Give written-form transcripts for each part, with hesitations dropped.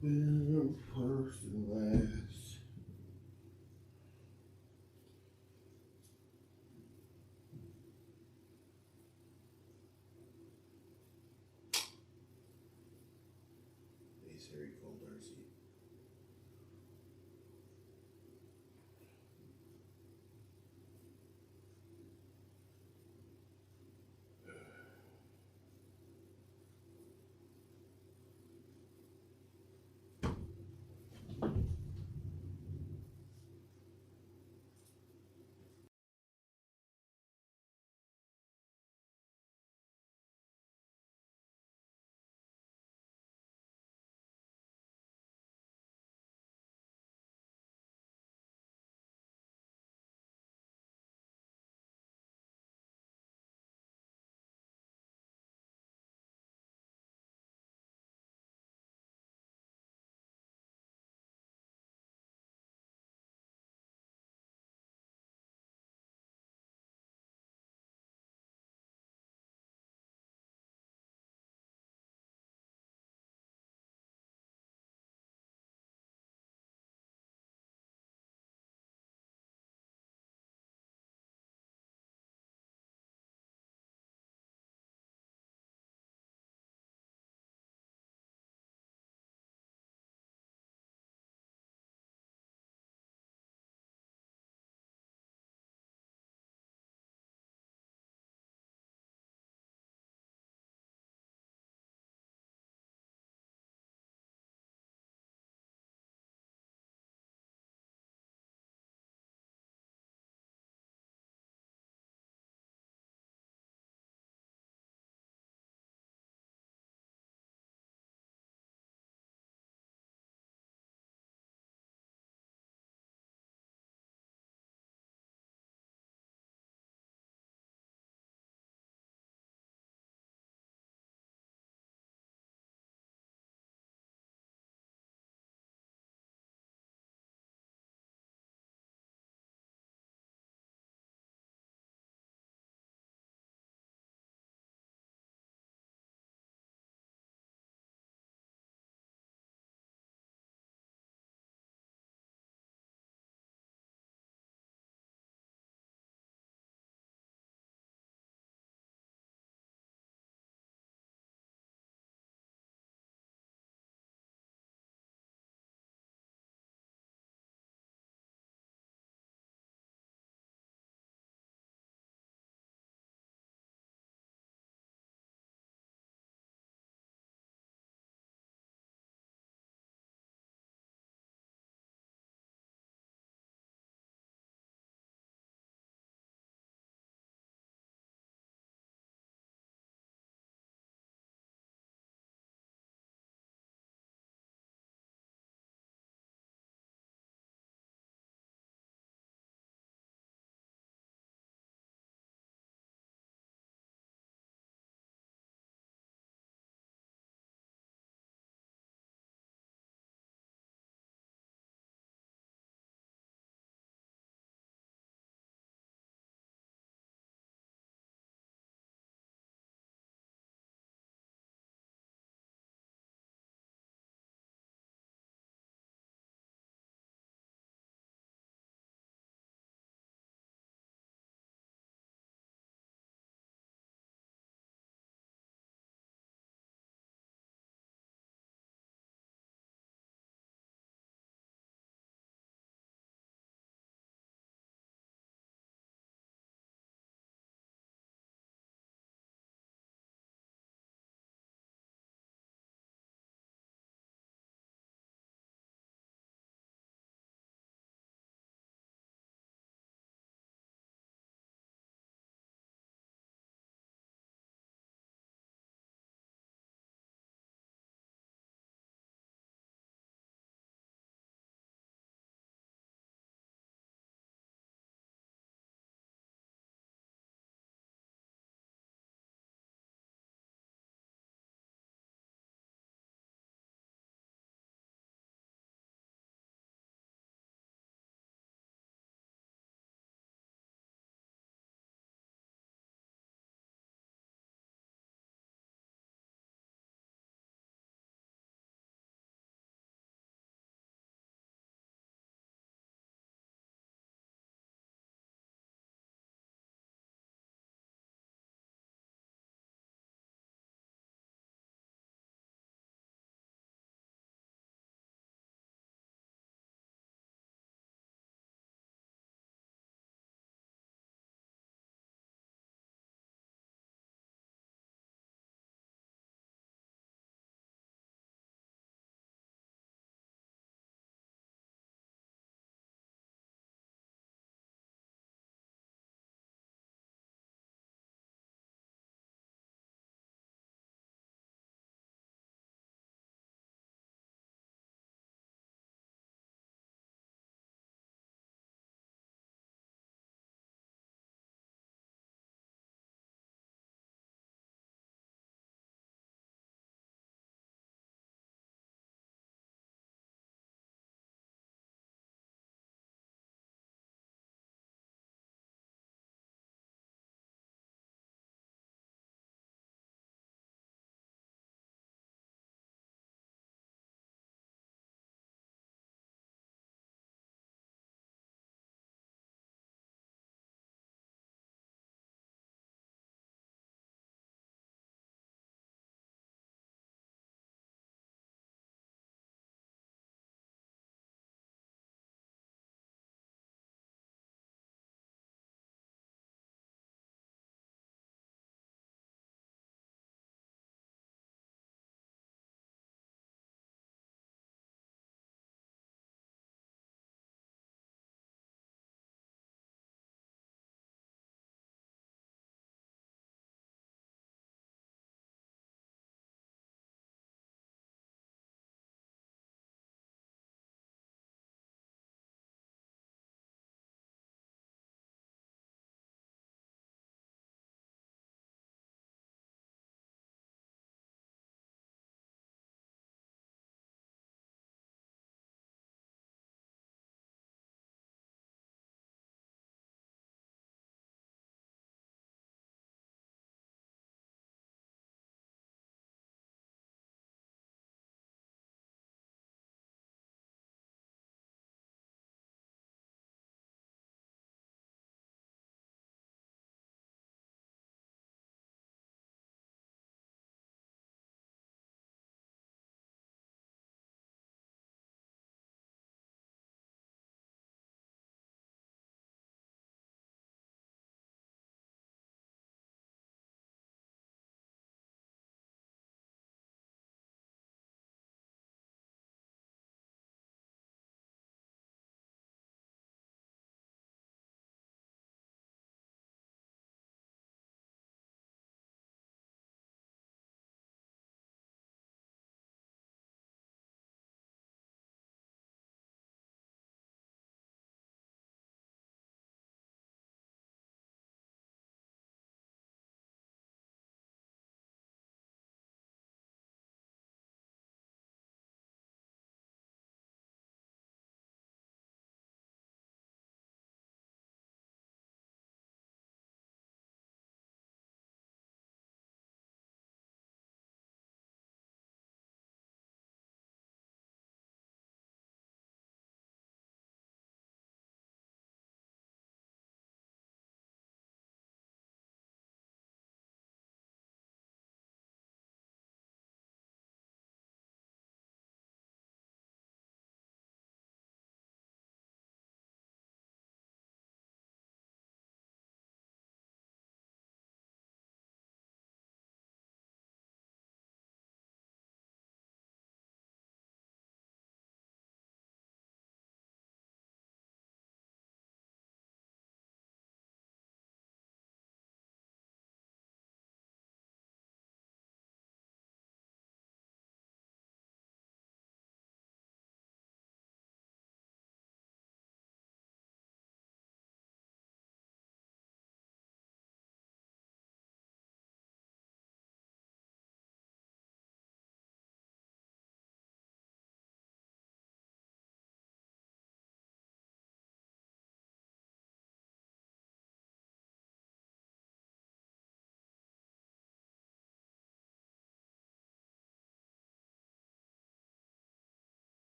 First and last. Ace, Harry, Cole, Darcy.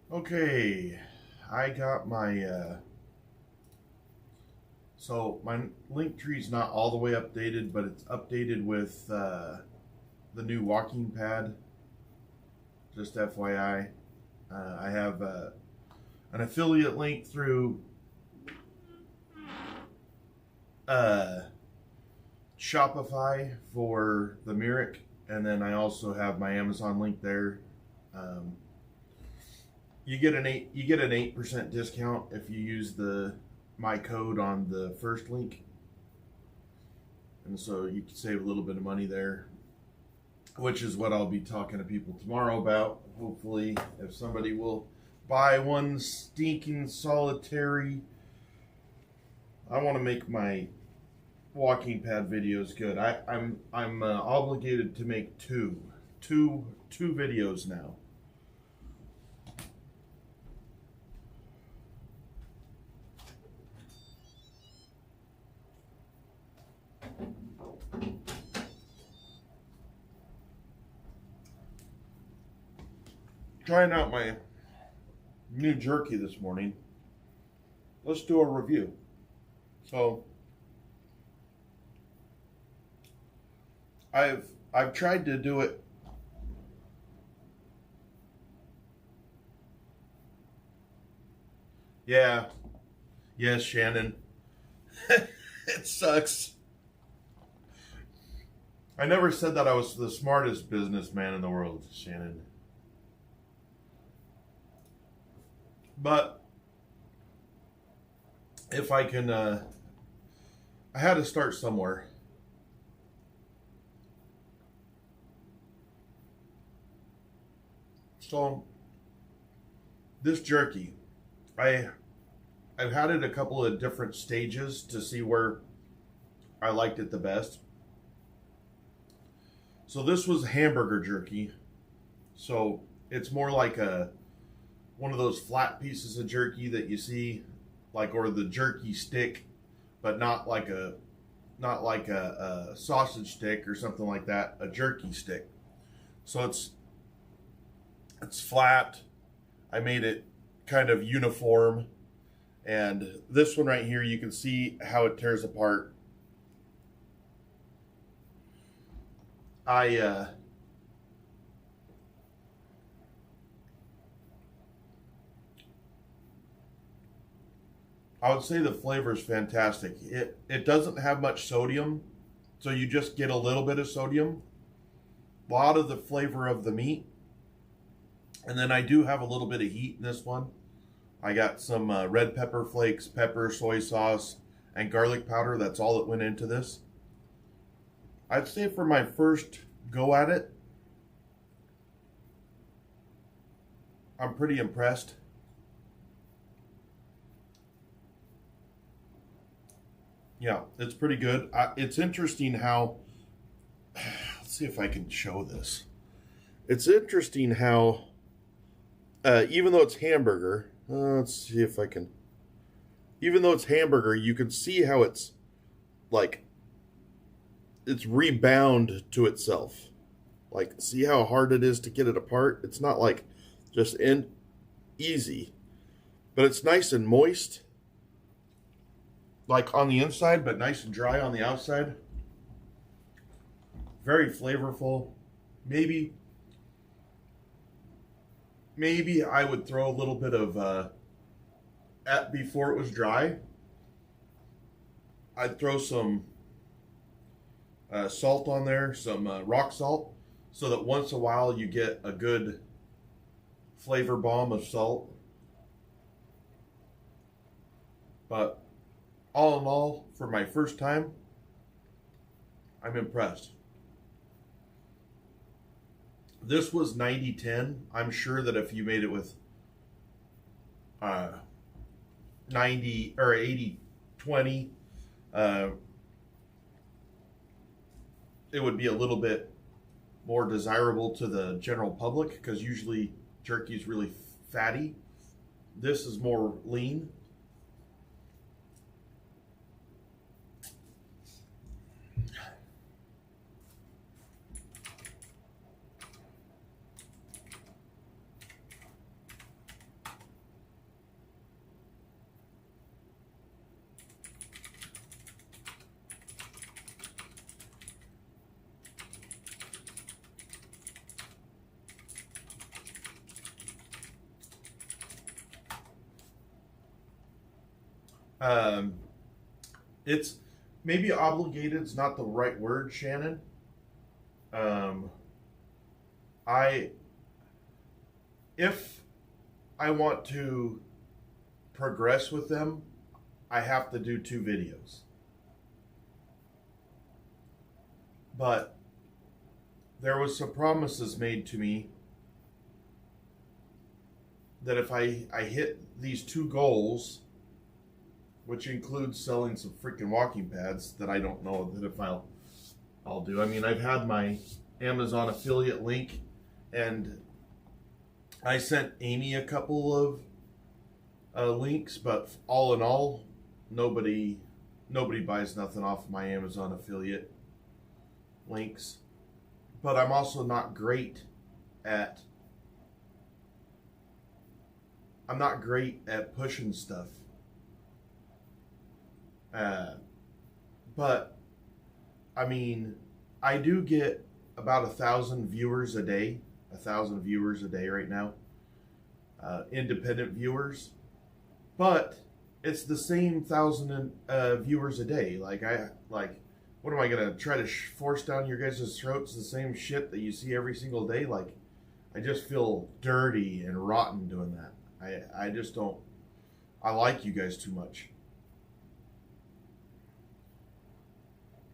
Okay, I got my so my link tree's not all the way updated, but it's updated with the new walking pad. Just FYI, I have an affiliate link through Shopify for the Myrick, and then I also have my Amazon link there. You get an 8% discount if you use my code on the first link, and so you can save a little bit of money there, which is what I'll be talking to people tomorrow about. Hopefully, if somebody will buy one stinking solitary. I want to make my walking pad videos good. I'm obligated to make two videos now. Trying out my new jerky this morning. Let's do a review. So I've tried to do it. Yeah. Yes, Shannon. It sucks. I never said that I was the smartest businessman in the world, Shannon. But if I can, I had to start somewhere. So this jerky, I've had it a couple of different stages to see where I liked it the best. So this was hamburger jerky. So it's more like one of those flat pieces of jerky that you see, like, or the jerky stick, but not like a sausage stick or something like that. A jerky stick. So it's flat. I made it kind of uniform, and this one right here, you can see how it tears apart. I would say the flavor is fantastic. It doesn't have much sodium, so you just get a little bit of sodium. A lot of the flavor of the meat. And then I do have a little bit of heat in this one. I got some red pepper flakes, pepper, soy sauce, and garlic powder. That's all that went into this. I'd say for my first go at it, I'm pretty impressed. Yeah, it's pretty good. It's interesting how, let's see if I can show this. It's interesting how, even though it's hamburger, let's see if I can, even though it's hamburger, you can see how it's like, it's rebound to itself. Like, see how hard it is to get it apart? It's not like just easy, but it's nice and moist, like on the inside, but nice and dry on the outside. Very flavorful. Maybe I would throw a little bit of before it was dry, I'd throw some salt on there, some rock salt, so that once in a while you get a good flavor bomb of salt. But all in all, for my first time, I'm impressed. This was 90-10. I'm sure that if you made it with 90 or 80-20, it would be a little bit more desirable to the general public, because usually jerky is really fatty. This is more lean. Um, it's maybe obligated is not the right word, Shannon. Um, I if I want to progress with them, I have to do 2 videos. But there was some promises made to me that if I hit these 2 goals, which includes selling some freaking walking pads that I don't know that if I'll do. I mean, I've had my Amazon affiliate link, and I sent Amy a couple of links, but all in all, nobody buys nothing off my Amazon affiliate links. But I'm also not great at pushing stuff. But I mean, I do get about 1,000 viewers a day. 1,000 viewers a day right now. Independent viewers, but it's the same 1,000 viewers a day. What am I gonna try to force down your guys' throats? The same shit that you see every single day. Like, I just feel dirty and rotten doing that. I just don't. I like you guys too much.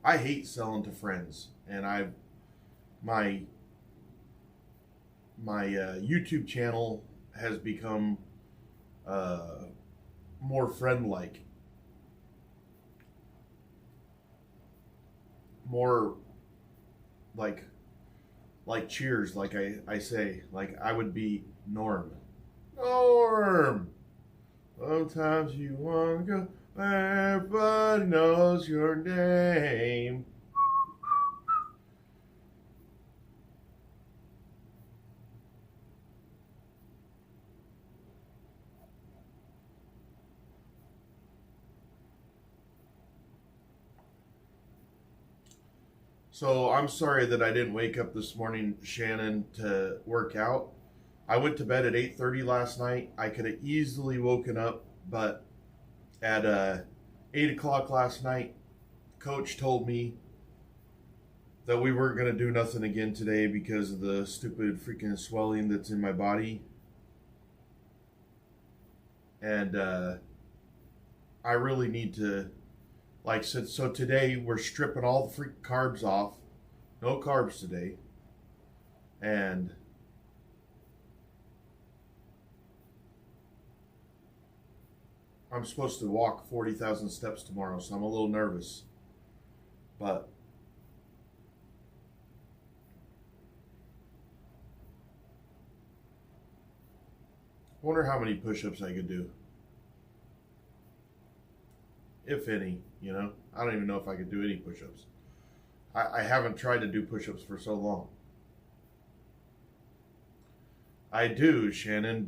I hate selling to friends, and my YouTube channel has become more friend-like, more like Cheers. Like I say, like I would be Norm. Sometimes you want to go where everybody knows your name. So I'm sorry that I didn't wake up this morning, Shannon, to work out. I went to bed at 8:30 last night. I could have easily woken up, but at 8 o'clock last night, Coach told me that we weren't going to do nothing again today because of the stupid freaking swelling that's in my body. And I really need to, so today we're stripping all the freaking carbs off. No carbs today. And I'm supposed to walk 40,000 steps tomorrow, so I'm a little nervous. But I wonder how many push-ups I could do. If any, you know. I don't even know if I could do any push-ups. I haven't tried to do push-ups for so long. I do, Shannon,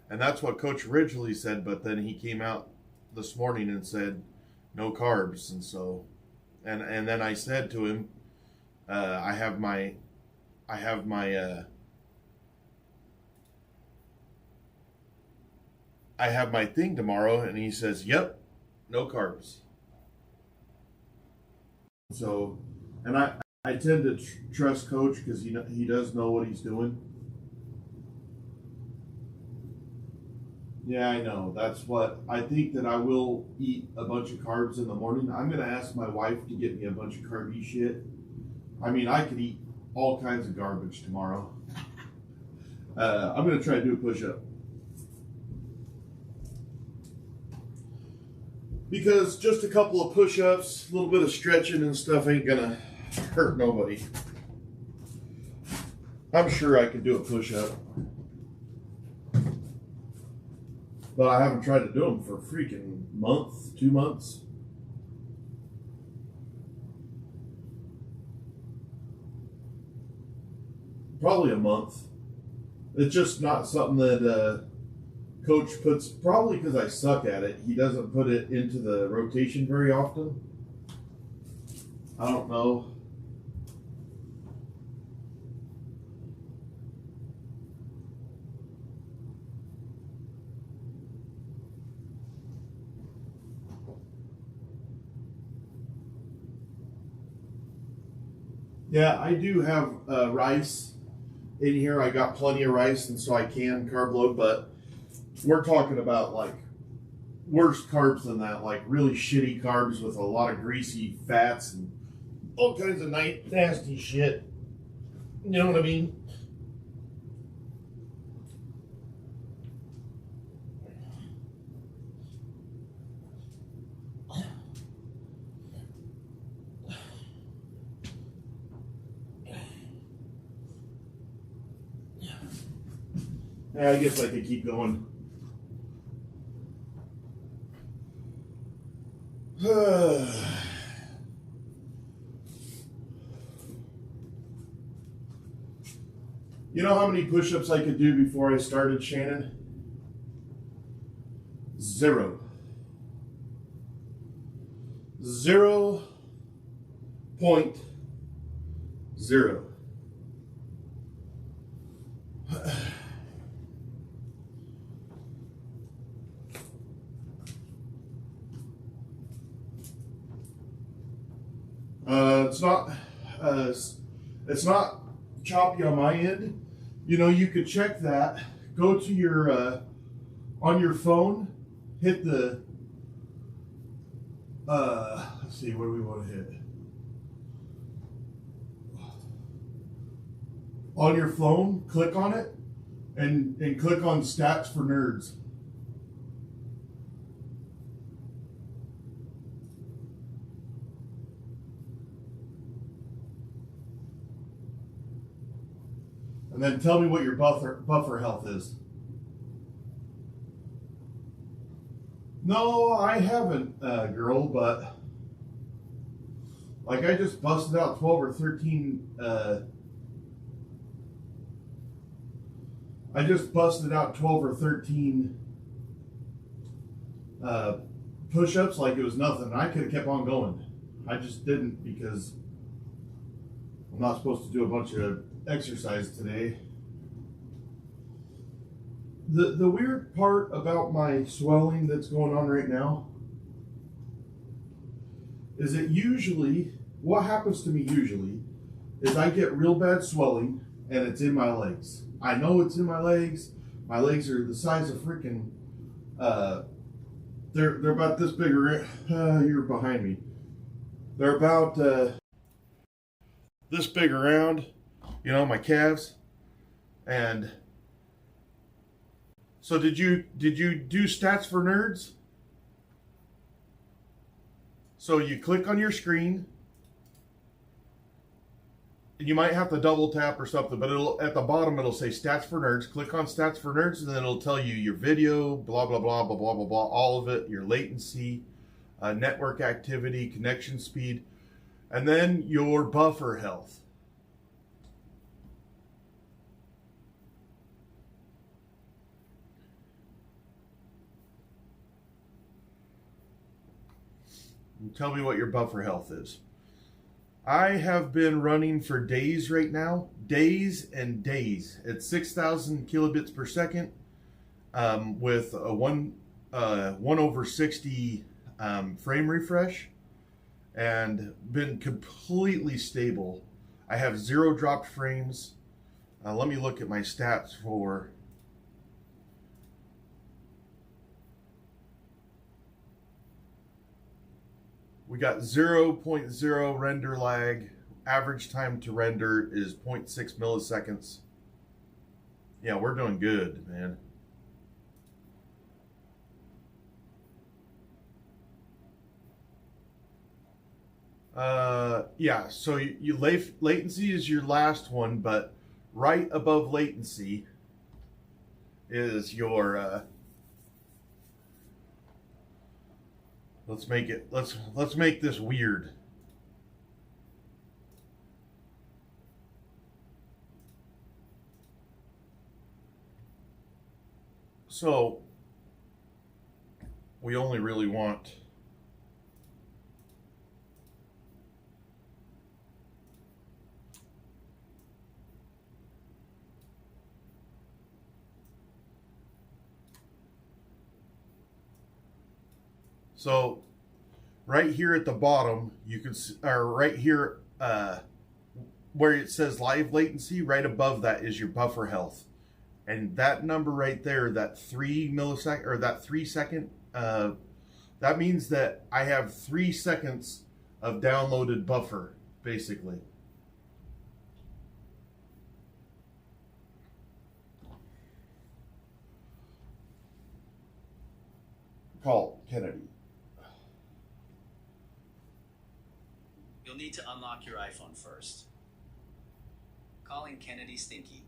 and that's what Coach originally said, but then he came out this morning and said no carbs, and so, and then I said to him, I have my thing tomorrow, and he says, yep, no carbs. So, and I tend to trust Coach because he does know what he's doing. Yeah, I know. That's what I think, that I will eat a bunch of carbs in the morning. I'm going to ask my wife to get me a bunch of carby shit. I mean, I could eat all kinds of garbage tomorrow. I'm going to try to do a push-up. Because just a couple of push-ups, a little bit of stretching and stuff ain't going to hurt nobody. I'm sure I could do a push-up. But I haven't tried to do them for a freaking month, 2 months. Probably a month. It's just not something that Coach puts, probably because I suck at it. He doesn't put it into the rotation very often. I don't know. Yeah, I do have rice in here. I got plenty of rice, and so I can carb load, but we're talking about like worse carbs than that, like really shitty carbs with a lot of greasy fats and all kinds of nasty shit. You know what I mean? Yeah, I guess I could keep going. You know how many push-ups I could do before I started, Shannon? 0. 0.0. It's not. It's not choppy on my end. You know, you could check that. Go to your on your phone. Hit the. Let's see. What do we want to hit? On your phone, click on it, and click on Stats for Nerds. And then tell me what your buffer health is. No, I haven't, girl, but like I just busted out 12 or 13. I just busted out 12 or 13 push-ups like it was nothing. I could have kept on going. I just didn't because I'm not supposed to do a bunch of exercise today. The weird part about my swelling that's going on right now is that usually, what happens to me usually is I get real bad swelling and it's in my legs. I know it's in my legs. My legs are the size of freaking, they're about this big. You're behind me. They're about this big around, you know, my calves. And so did you do Stats for Nerds? So you click on your screen. You might have to double tap or something, but it'll at the bottom it'll say Stats for Nerds. Click on Stats for Nerds, and then it'll tell you your video, blah blah blah blah blah blah blah, all of it, your latency, network activity, connection speed, and then your buffer health. And tell me what your buffer health is. I have been running for days right now, days and days at 6,000 kilobits per second with a 1/60 frame refresh, and been completely stable. I have 0 dropped frames. Let me look at my stats for. We got 0.0 render lag. Average time to render is 0.6 milliseconds. Yeah, we're doing good, man. Yeah, so latency is your last one, but right above latency is your let's make this weird. So we only really want right here at the bottom, you can, or right here where it says live latency, right above that is your buffer health. And that number right there, that 3 millisecond or that 3 second, that means that I have 3 seconds of downloaded buffer, basically. Call Kennedy. You'll need to unlock your iPhone first. Calling Kennedy Stinky.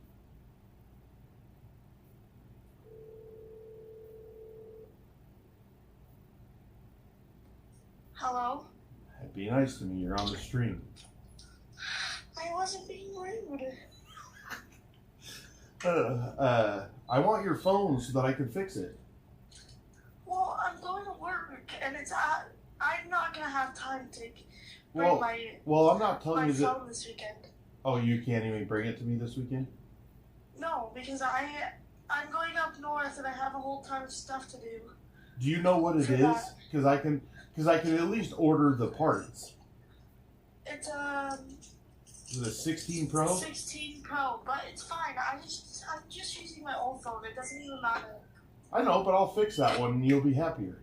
Hello? Be nice to me. You're on the stream. I wasn't being rude. I want your phone so that I can fix it. Well, I'm going to work, and I'm not gonna have time to bring Well, I'm not telling my you that. phone this weekend. Oh, you can't even bring it to me this weekend? No, because I'm going up north, and I have a whole ton of stuff to do. Do you know what it is? Because I can at least order the parts. It's Is it a 16 Pro? 16 Pro, but it's fine. I'm just using my old phone. It doesn't even matter. I know, but I'll fix that one and you'll be happier.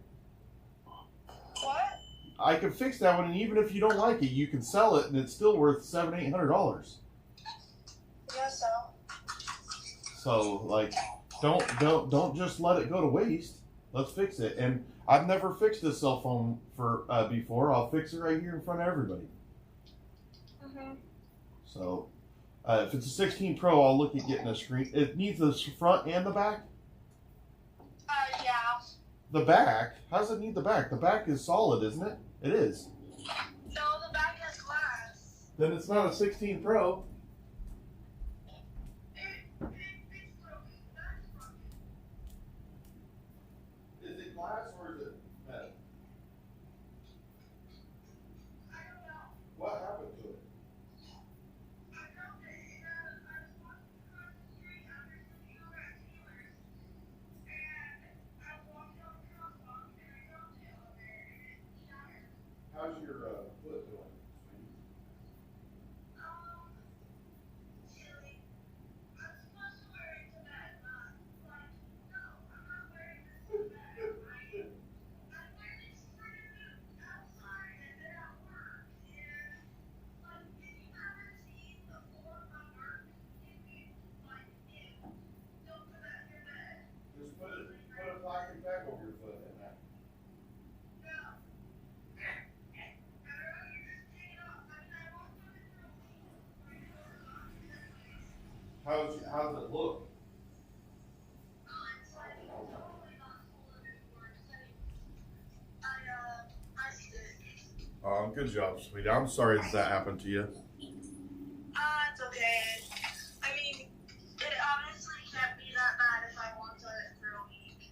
What? I can fix that one, and even if you don't like it, you can sell it, and it's still worth $700-800. Yes, so. So, like, don't just let it go to waste. Let's fix it. And I've never fixed a cell phone before. I'll fix it right here in front of everybody. So, if it's a 16 Pro, I'll look at getting a screen. It needs the front and the back? Yeah. The back? How does it need the back? The back is solid, isn't it? It is. No, the back has glass. Then it's not a 16 Pro. Is it glass or is it metal? I don't know. What happened to it? I broke it, and I was walking across the street after some sugar at Taylor's, and I was walking on the crosswalk, and I dropped it over there, and it shattered. How's your foot doing? Chilly. I'm supposed to wear it to bed, but, like, no, I'm not wearing this to bed. I'm wearing these freaking boots outside and then at work, and, like, if you haven't seen the floor of my work, it means, like, don't put that in your bed. Just put a plastic bag over your foot and that. No. I'd rather just take it off. I mean, I won't put it through a week. My door's locked anyways. How's it look? It's like totally not cool anymore. I stick. Oh, good job, sweetie. I'm sorry that happened to you. It's okay. I mean, it honestly can't be that bad if I won't let it for a week.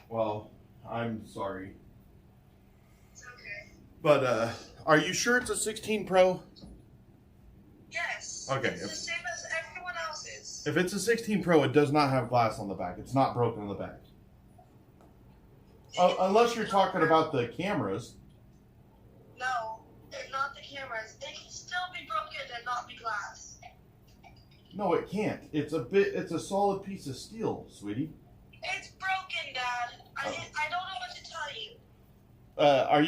Well, I'm sorry. It's okay. But, are you sure it's a 16 Pro? Yes. Okay. It's the same as everyone else's. If it's a 16 Pro, it does not have glass on the back. It's not broken on the back. Unless you're talking about the cameras. No, not the cameras. It can still be broken and not be glass. No, it can't. It's a solid piece of steel, sweetie. It's broken, Dad. I don't know what to tell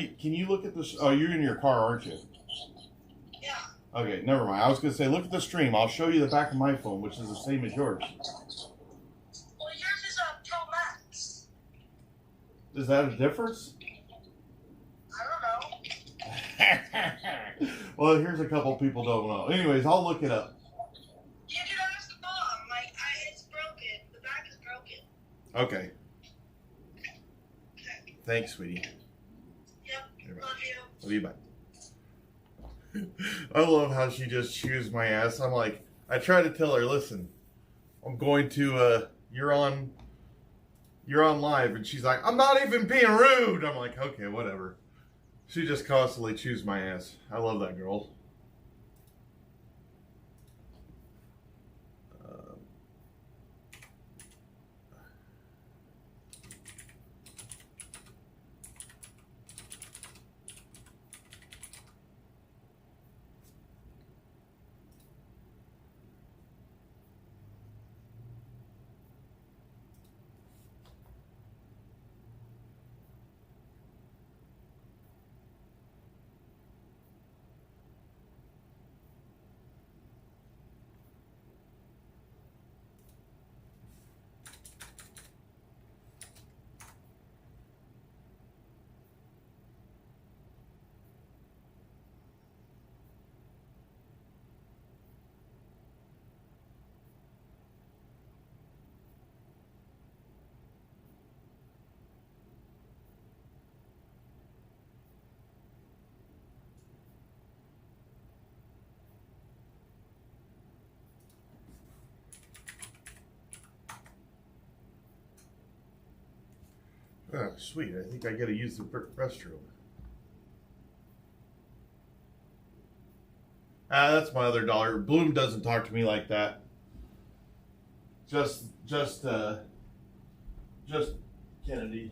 you. Can you look at this? Oh, you're in your car, aren't you? Yeah. Okay, never mind. I was going to say, look at the stream. I'll show you the back of my phone, which is the same as yours. Well, yours is a Pro Max. Is that a difference? I don't know. Well, here's a couple people don't know. Anyways, I'll look it up. You can ask Mom. Like, it's broken. The back is broken. Okay. Okay. Thanks, sweetie. Yep. Love you. Love you, bye. I love how she just chews my ass. I'm like, I try to tell her, listen, I'm going to, you're on live. And she's like, I'm not even being rude. I'm like, okay, whatever. She just constantly chews my ass. I love that girl. Ah, sweet. I think I gotta use the restroom. Ah, that's my other dollar. Bloom doesn't talk to me like that. Just Kennedy.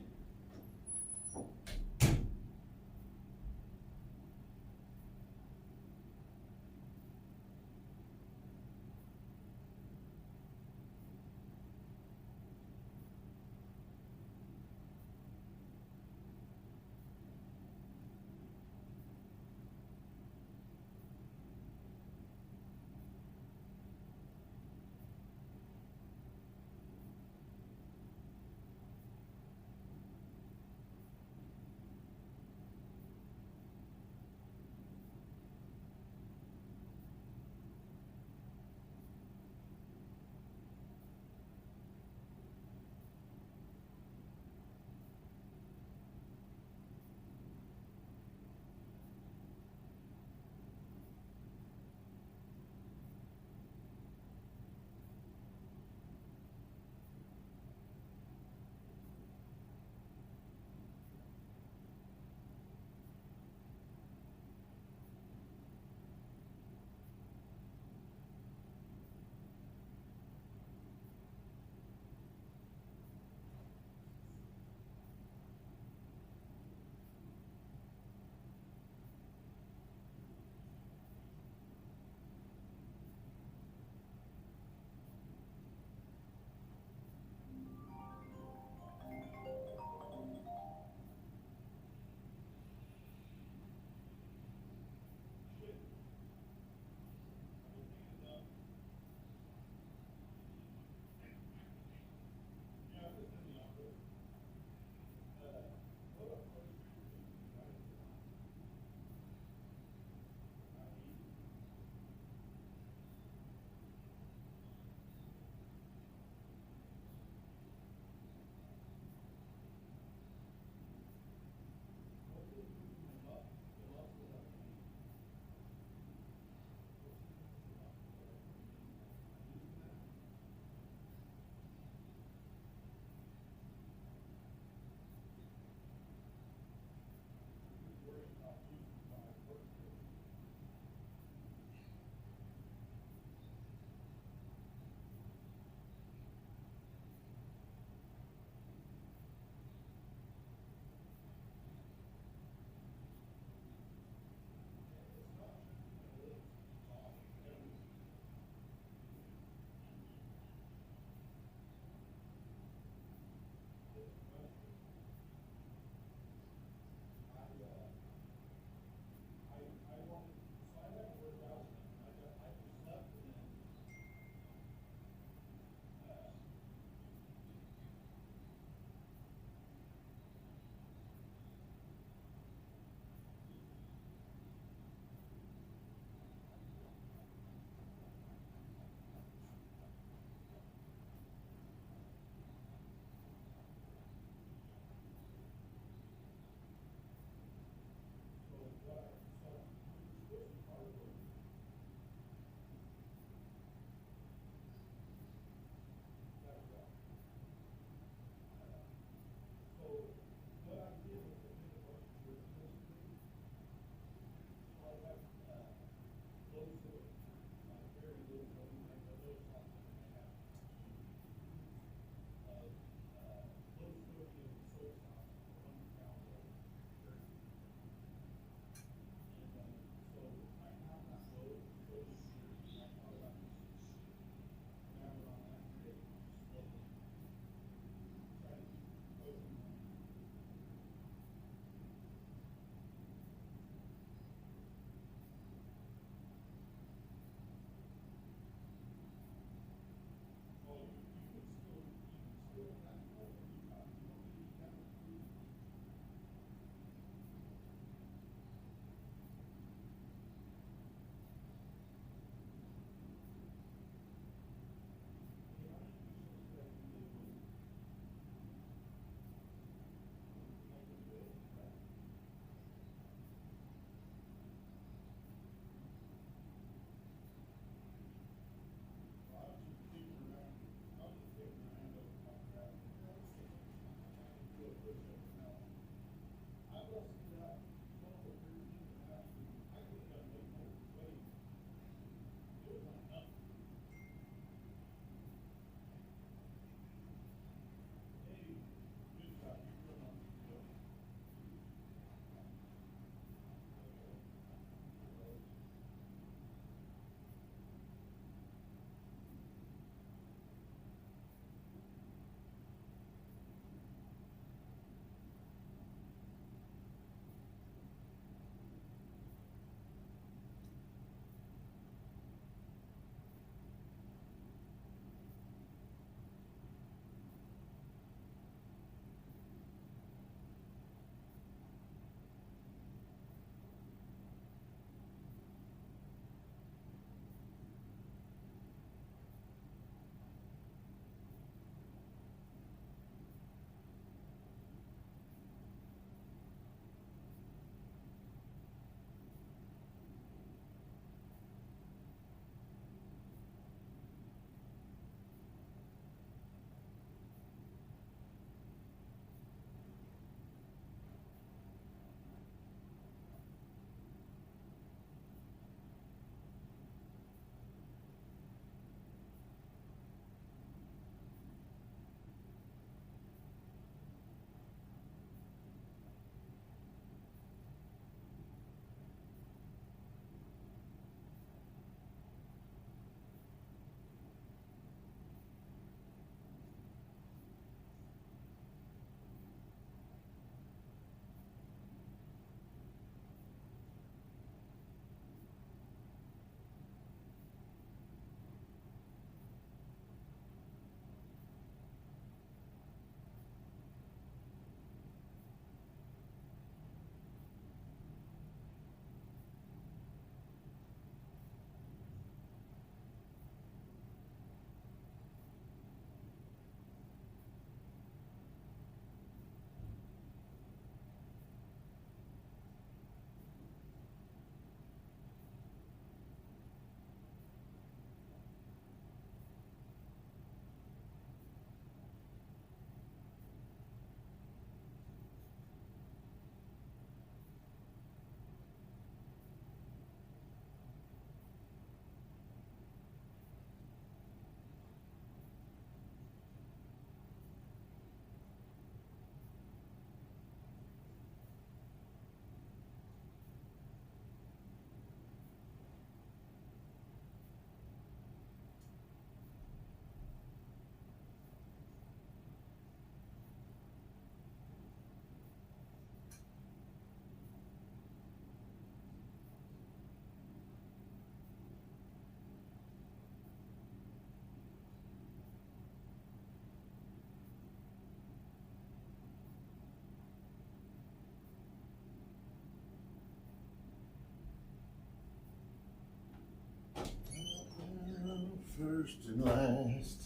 first and last.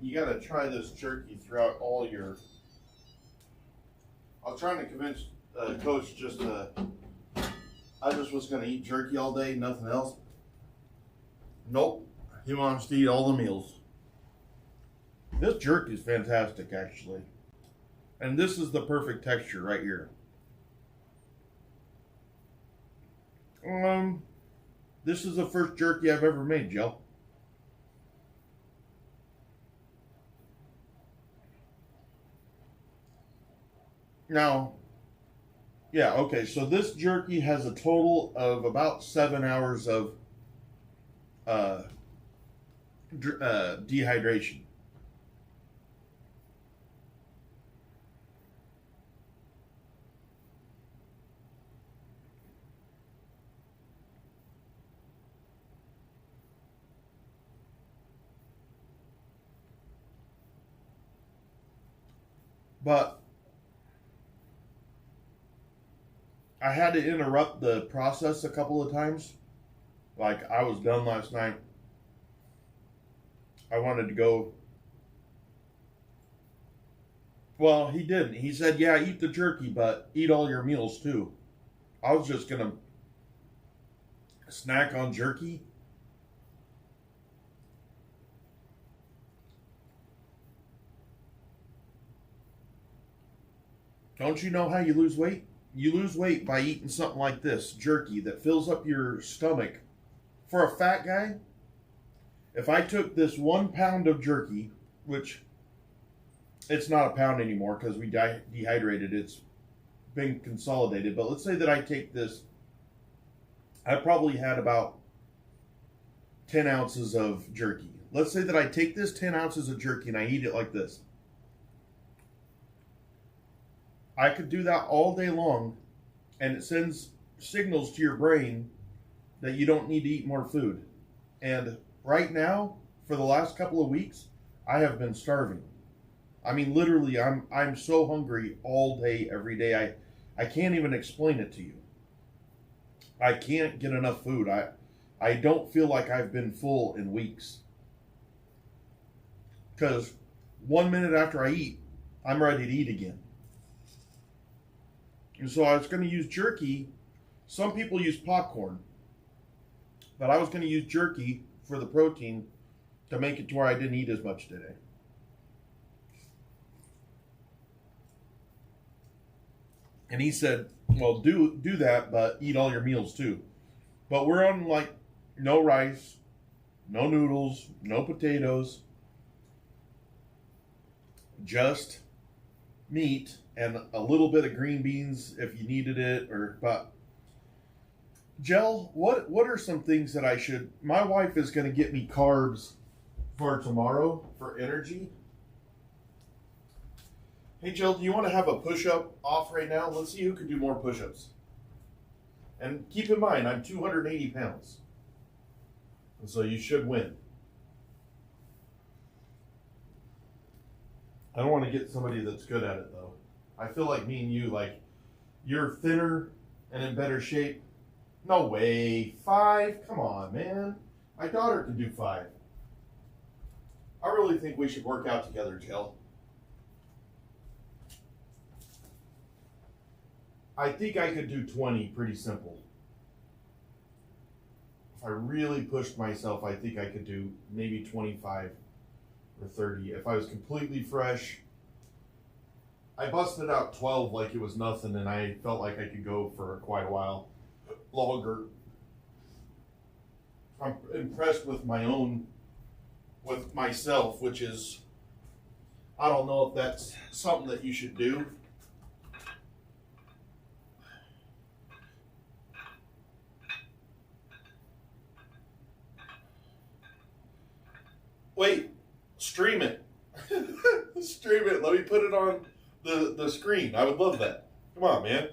You gotta try this jerky throughout all your. I was trying to convince Coach I just was gonna eat jerky all day, nothing else. Nope, he wants to eat all the meals. This jerky is fantastic, actually, and this is the perfect texture right here. This is the first jerky I've ever made, Jill. Now, yeah, okay, so this jerky has a total of about 7 hours of dehydration. But I had to interrupt the process a couple of times. Like, I was done last night. I wanted to go. Well, he didn't. He said, yeah, eat the jerky, but eat all your meals too. I was just going to snack on jerky. Don't you know how you lose weight? You lose weight by eating something like this, jerky, that fills up your stomach. For a fat guy, if I took this 1 pound of jerky, which it's not a pound anymore because we dehydrated, it's been consolidated, but let's say that I take this, I probably had about 10 ounces of jerky. Let's say that I take this 10 ounces of jerky and I eat it like this. I could do that all day long, and it sends signals to your brain that you don't need to eat more food. And right now, for the last couple of weeks, I have been starving. I mean, literally, I'm so hungry all day, every day. I can't even explain it to you. I can't get enough food. I don't feel like I've been full in weeks. Because 1 minute after I eat, I'm ready to eat again. And so I was going to use jerky. Some people use popcorn. But I was going to use jerky for the protein to make it to where I didn't eat as much today. And he said, well, do that, but eat all your meals too. But we're on like no rice, no noodles, no potatoes, just meat and a little bit of green beans if you needed it. But Jell, what are some things that I should? My wife is going to get me carbs for tomorrow for energy. Hey Jill, do you want to have a push-up off right now? Let's see who can do more push-ups. And keep in mind, I'm 280 pounds. And so you should win. I don't want to get somebody that's good at it, though. I feel like me and you, like, you're thinner and in better shape. No way. 5? Come on, man. My daughter can do 5. I really think we should work out together, Jill. I think I could do 20 pretty simple. If I really pushed myself, I think I could do maybe 25 or 30. If I was completely fresh, I busted out 12 like it was nothing, and I felt like I could go for quite a while longer. I'm impressed with myself, which is, I don't know if that's something that you should do. Wait, stream it. Stream it. Let me put it on the screen. I would love that. Come on, man.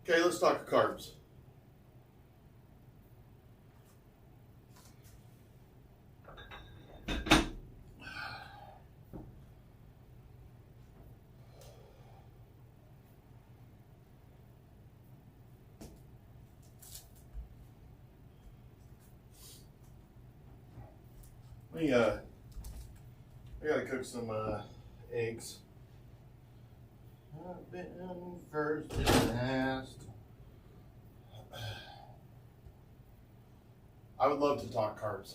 Okay, let's talk carbs. I gotta cook some eggs. I've been first and last. I would love to talk carbs.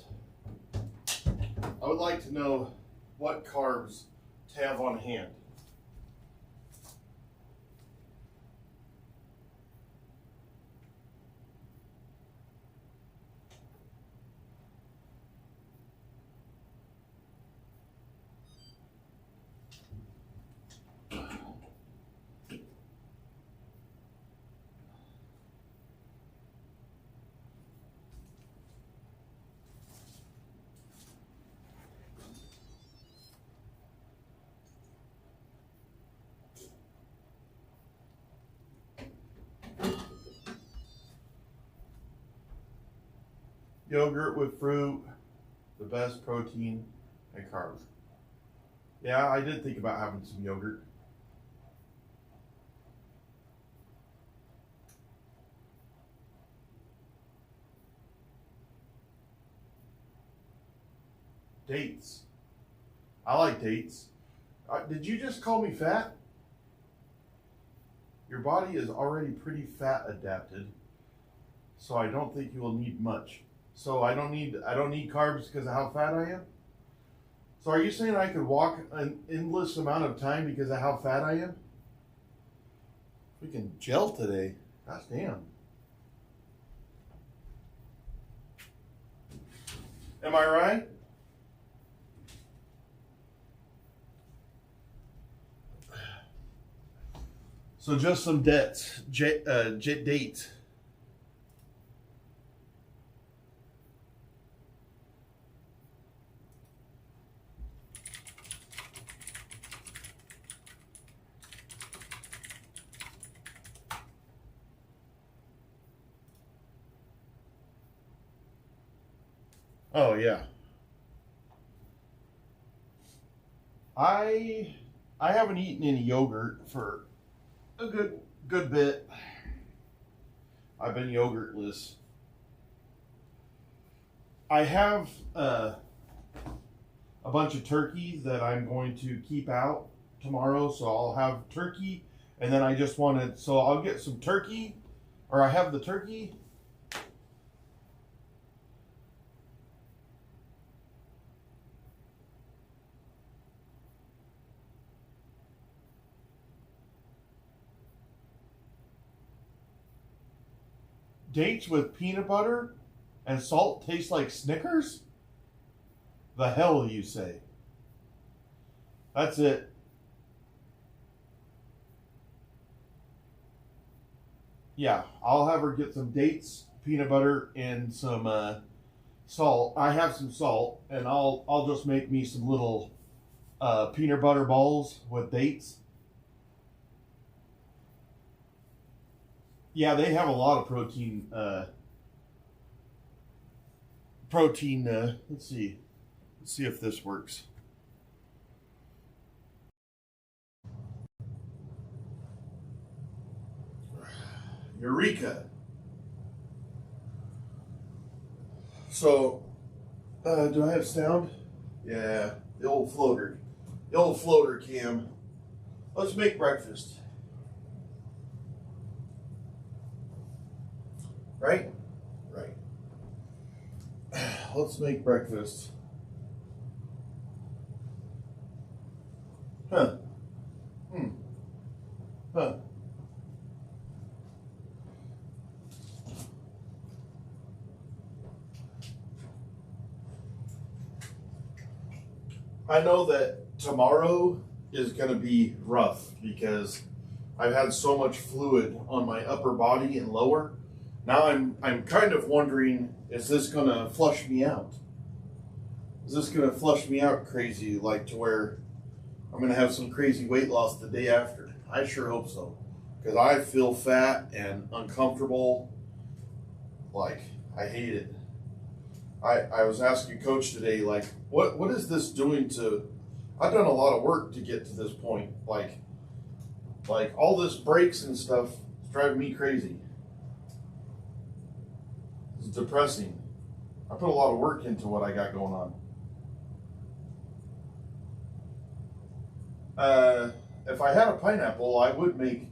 I would like to know what carbs to have on hand. Yogurt with fruit, the best protein and carbs. Yeah, I did think about having some yogurt. Dates. I like dates. Did you just call me fat? Your body is already pretty fat adapted, so I don't think you will need much. So I don't need carbs because of how fat I am? So are you saying I could walk an endless amount of time because of how fat I am? We can gel today. Gosh damn. Am I right? So just some dates. Oh yeah. I haven't eaten any yogurt for a good bit. I've been yogurtless. I have a bunch of turkeys that I'm going to keep out tomorrow, so I'll have turkey, and then so I'll get some turkey, or I have the turkey. Dates with peanut butter and salt taste like Snickers? The hell you say? That's it. Yeah, I'll have her get some dates, peanut butter, and some salt. I have some salt, and I'll just make me some little peanut butter balls with dates. Yeah, they have a lot of protein. Let's see if this works. Eureka! So, do I have sound? Yeah, the old floater cam. Let's make breakfast. Right? Right. Let's make breakfast. Huh. Huh. I know that tomorrow is going to be rough because I've had so much fluid on my upper body and lower. Now I'm kind of wondering, is this going to flush me out? Is this going to flush me out crazy, like to where I'm going to have some crazy weight loss the day after? I sure hope so. because I feel fat and uncomfortable. Like, I hate it. I was asking Coach today, like, what is this doing to... I've done a lot of work to get to this point. Like all this breaks and stuff is driving me crazy. It's depressing. I put a lot of work into what I got going on. If I had a pineapple, I would make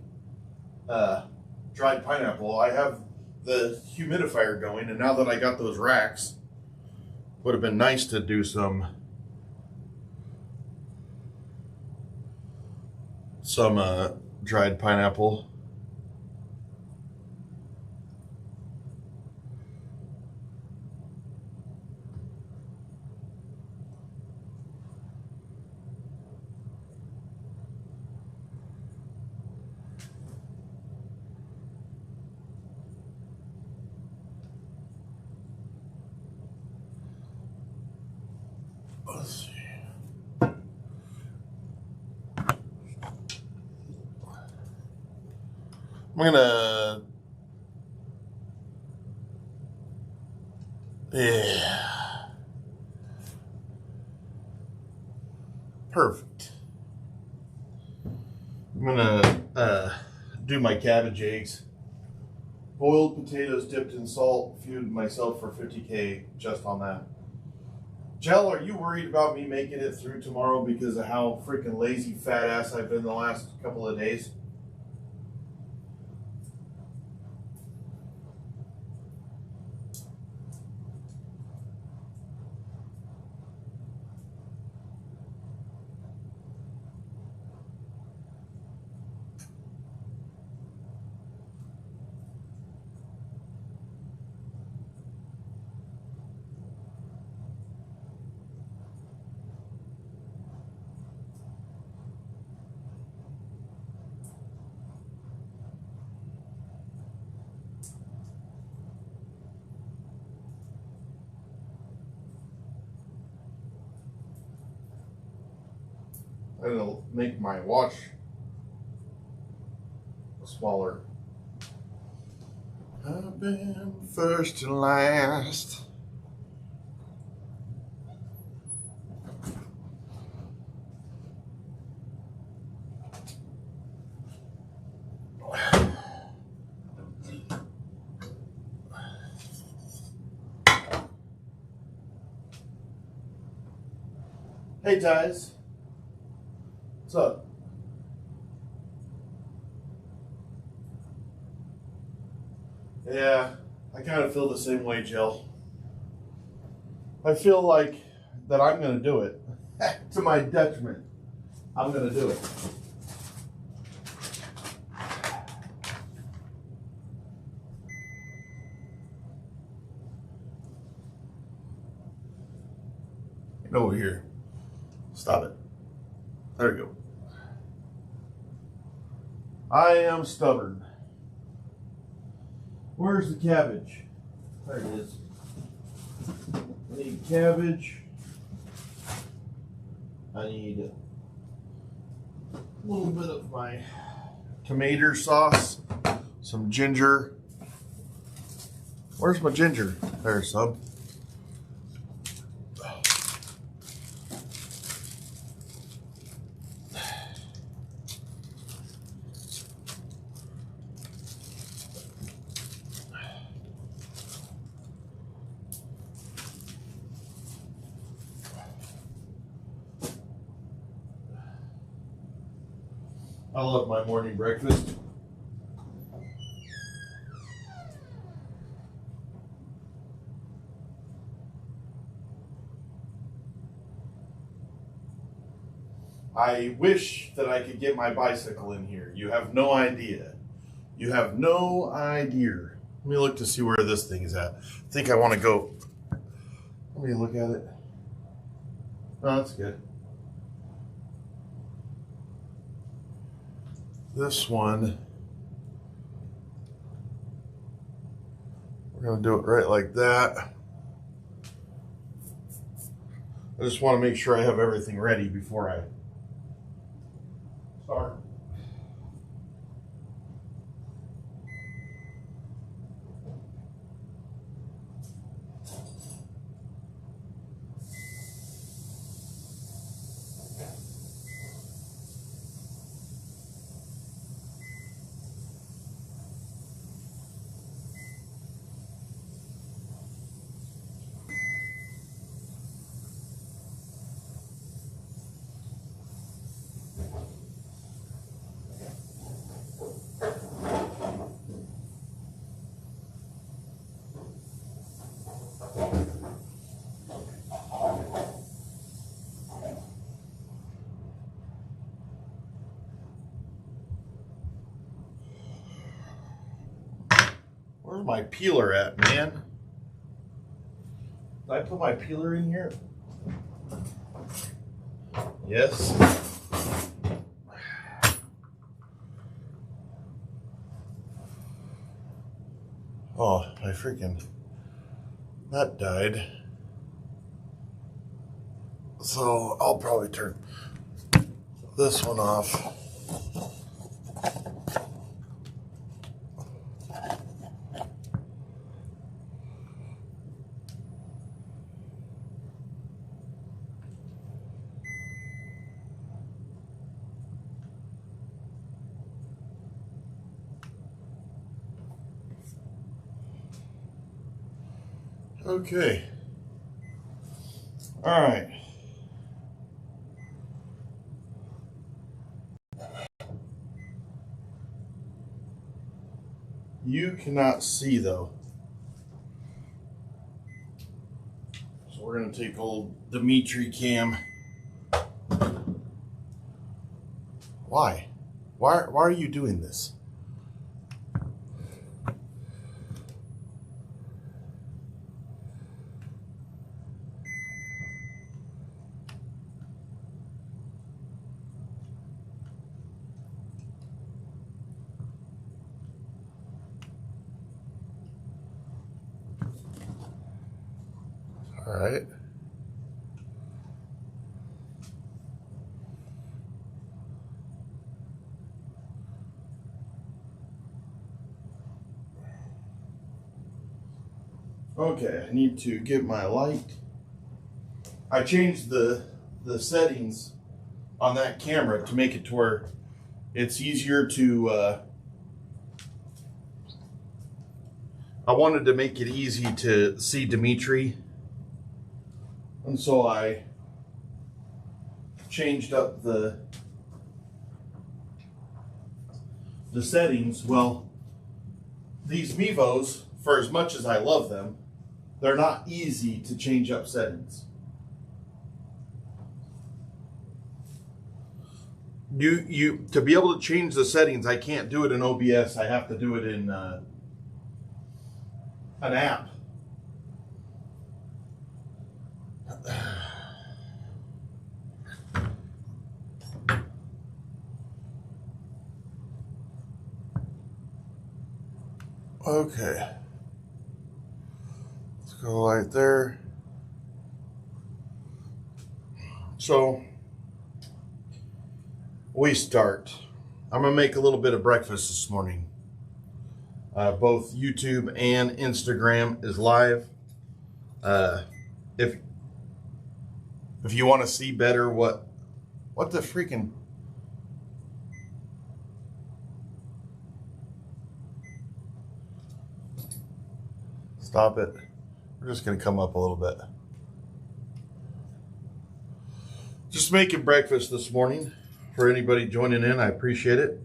dried pineapple. I have the humidifier going, and now that I got those racks, would have been nice to do some dried pineapple. Let's see. I'm gonna, yeah, perfect. I'm gonna do my cabbage eggs. Boiled potatoes dipped in salt, fueled myself for 50K just on that. Jell, are you worried about me making it through tomorrow because of how freaking lazy fat ass I've been the last couple of days? It'll make my watch smaller. I've been first and last. Hey guys. What's up? Yeah, I kind of feel the same way, Jill. I feel like that I'm going to do it. To my detriment. I'm going to do it. Get over here. Stop it. There we go. I am stubborn. Where's the cabbage? There it is. I need cabbage. I need a little bit of my tomato sauce, some ginger. Where's my ginger? There's some. I love my morning breakfast. I wish that I could get my bicycle in here. You have no idea. You have no idea. Let me look to see where this thing is at. I think I want to go. Let me look at it. Oh, that's good. This one, we're going to do it right like that. I just want to make sure I have everything ready before I start. Where's my peeler at, man? Did I put my peeler in here? Yes. Oh, my freaking... that died. So I'll probably turn this one off. Okay. All right. You cannot see though. So we're going to take old Dimitri cam. Why? Why are you doing this? All right. Okay, I need to get my light. I changed the settings on that camera to make it to where it's easier to I wanted to make it easy to see Dimitri. And so I changed up the settings. Well, these Mevos, for as much as I love them, they're not easy to change up settings. You to be able to change the settings, I can't do it in OBS. I have to do it in an app. Okay. Let's go right there. So we start. I'm gonna make a little bit of breakfast this morning. Both YouTube and Instagram is live. If you want to see better what the freaking stop it. We're just gonna come up a little bit. Just making breakfast this morning for anybody joining in. I appreciate it.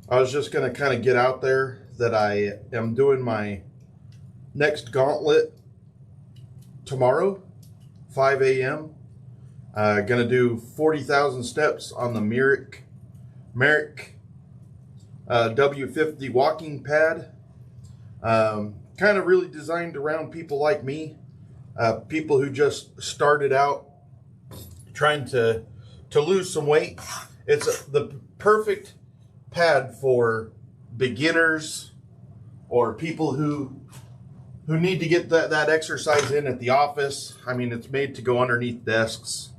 I was just gonna kind of get out there that I am doing my next gauntlet tomorrow, 5 a.m. Gonna do 40,000 steps on the Merrick W50 walking pad. Kind of really designed around people like me, people who just started out trying to lose some weight. It's the perfect pad for beginners or people who need to get that exercise in at the office. I mean, it's made to go underneath desks.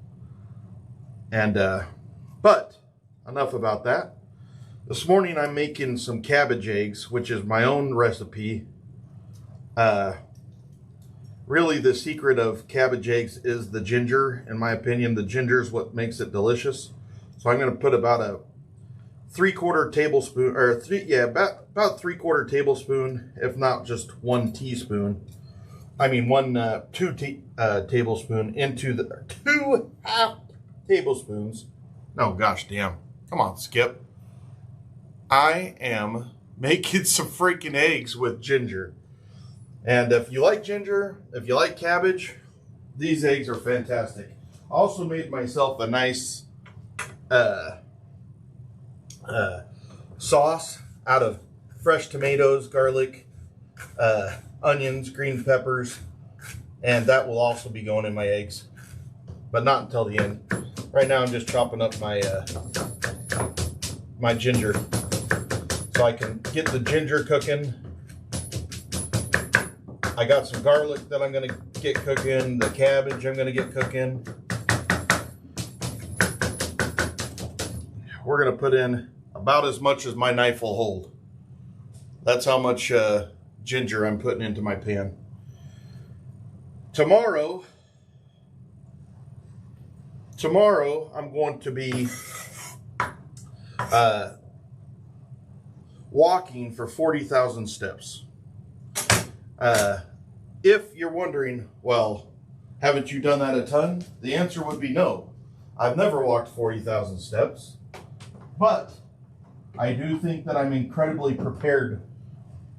And but enough about that. This morning I'm making some cabbage eggs, which is my own recipe. Really the secret of cabbage eggs is the ginger. In my opinion, the ginger is what makes it delicious. So I'm going to put about a 3/4 tablespoon, or about 3/4 tablespoon, if not just 1 teaspoon. I mean 2 tablespoon into the 2.5 tablespoons. No, gosh damn. Come on, Skip. I am making some freaking eggs with ginger. And if you like ginger, if you like cabbage, these eggs are fantastic. I also made myself a nice sauce out of fresh tomatoes, garlic, onions, green peppers, and that will also be going in my eggs, but not until the end. Right now I'm just chopping up my my ginger so I can get the ginger cooking. I got some garlic that I'm gonna get cooking, the cabbage I'm gonna get cooking. We're gonna put in about as much as my knife will hold. That's how much ginger I'm putting into my pan. Tomorrow I'm going to be walking for 40,000 steps. If you're wondering, well, haven't you done that a ton? The answer would be no. I've never walked 40,000 steps, but I do think that I'm incredibly prepared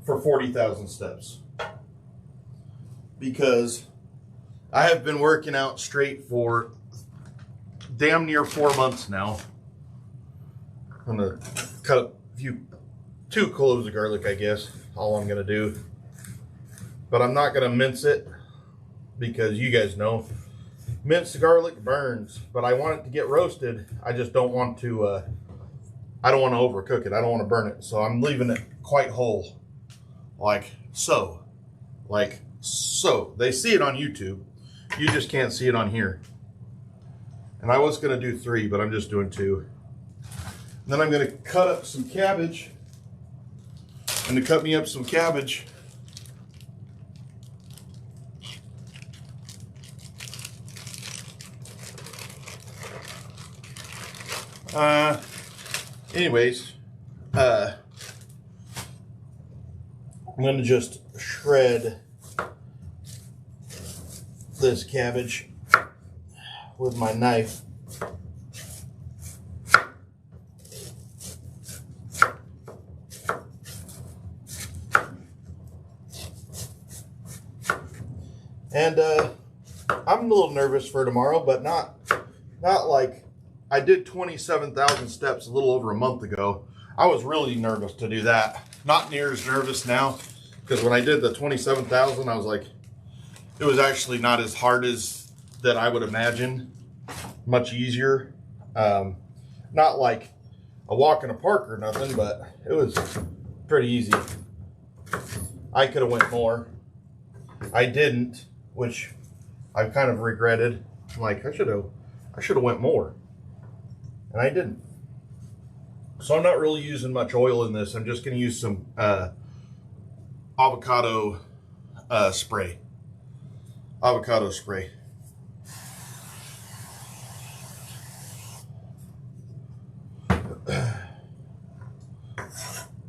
for 40,000 steps because I have been working out straight for damn near 4 months now. I'm gonna cut two cloves of garlic, I guess, all I'm gonna do. But I'm not gonna mince it because you guys know minced garlic burns, but I want it to get roasted. I just don't want to I don't want to overcook it. I don't want to burn it. So I'm leaving it quite whole. Like so. Like so. They see it on YouTube. You just can't see it on here. And I was gonna do 3, but I'm just doing 2. And then I'm gonna cut up some cabbage. And to cut me up some cabbage, anyways, I'm gonna just shred this cabbage with my knife. And I'm a little nervous for tomorrow, but not like I did 27,000 steps a little over a month ago. I was really nervous to do that. Not near as nervous now, because when I did the 27,000, I was like, it was actually not as hard as that I would imagine. Much easier. Not like a walk in a park or nothing, but it was pretty easy. I could have went more. I didn't, which I've kind of regretted. I'm like, I should have went more. And I didn't. So I'm not really using much oil in this. I'm just going to use some avocado spray. Avocado spray.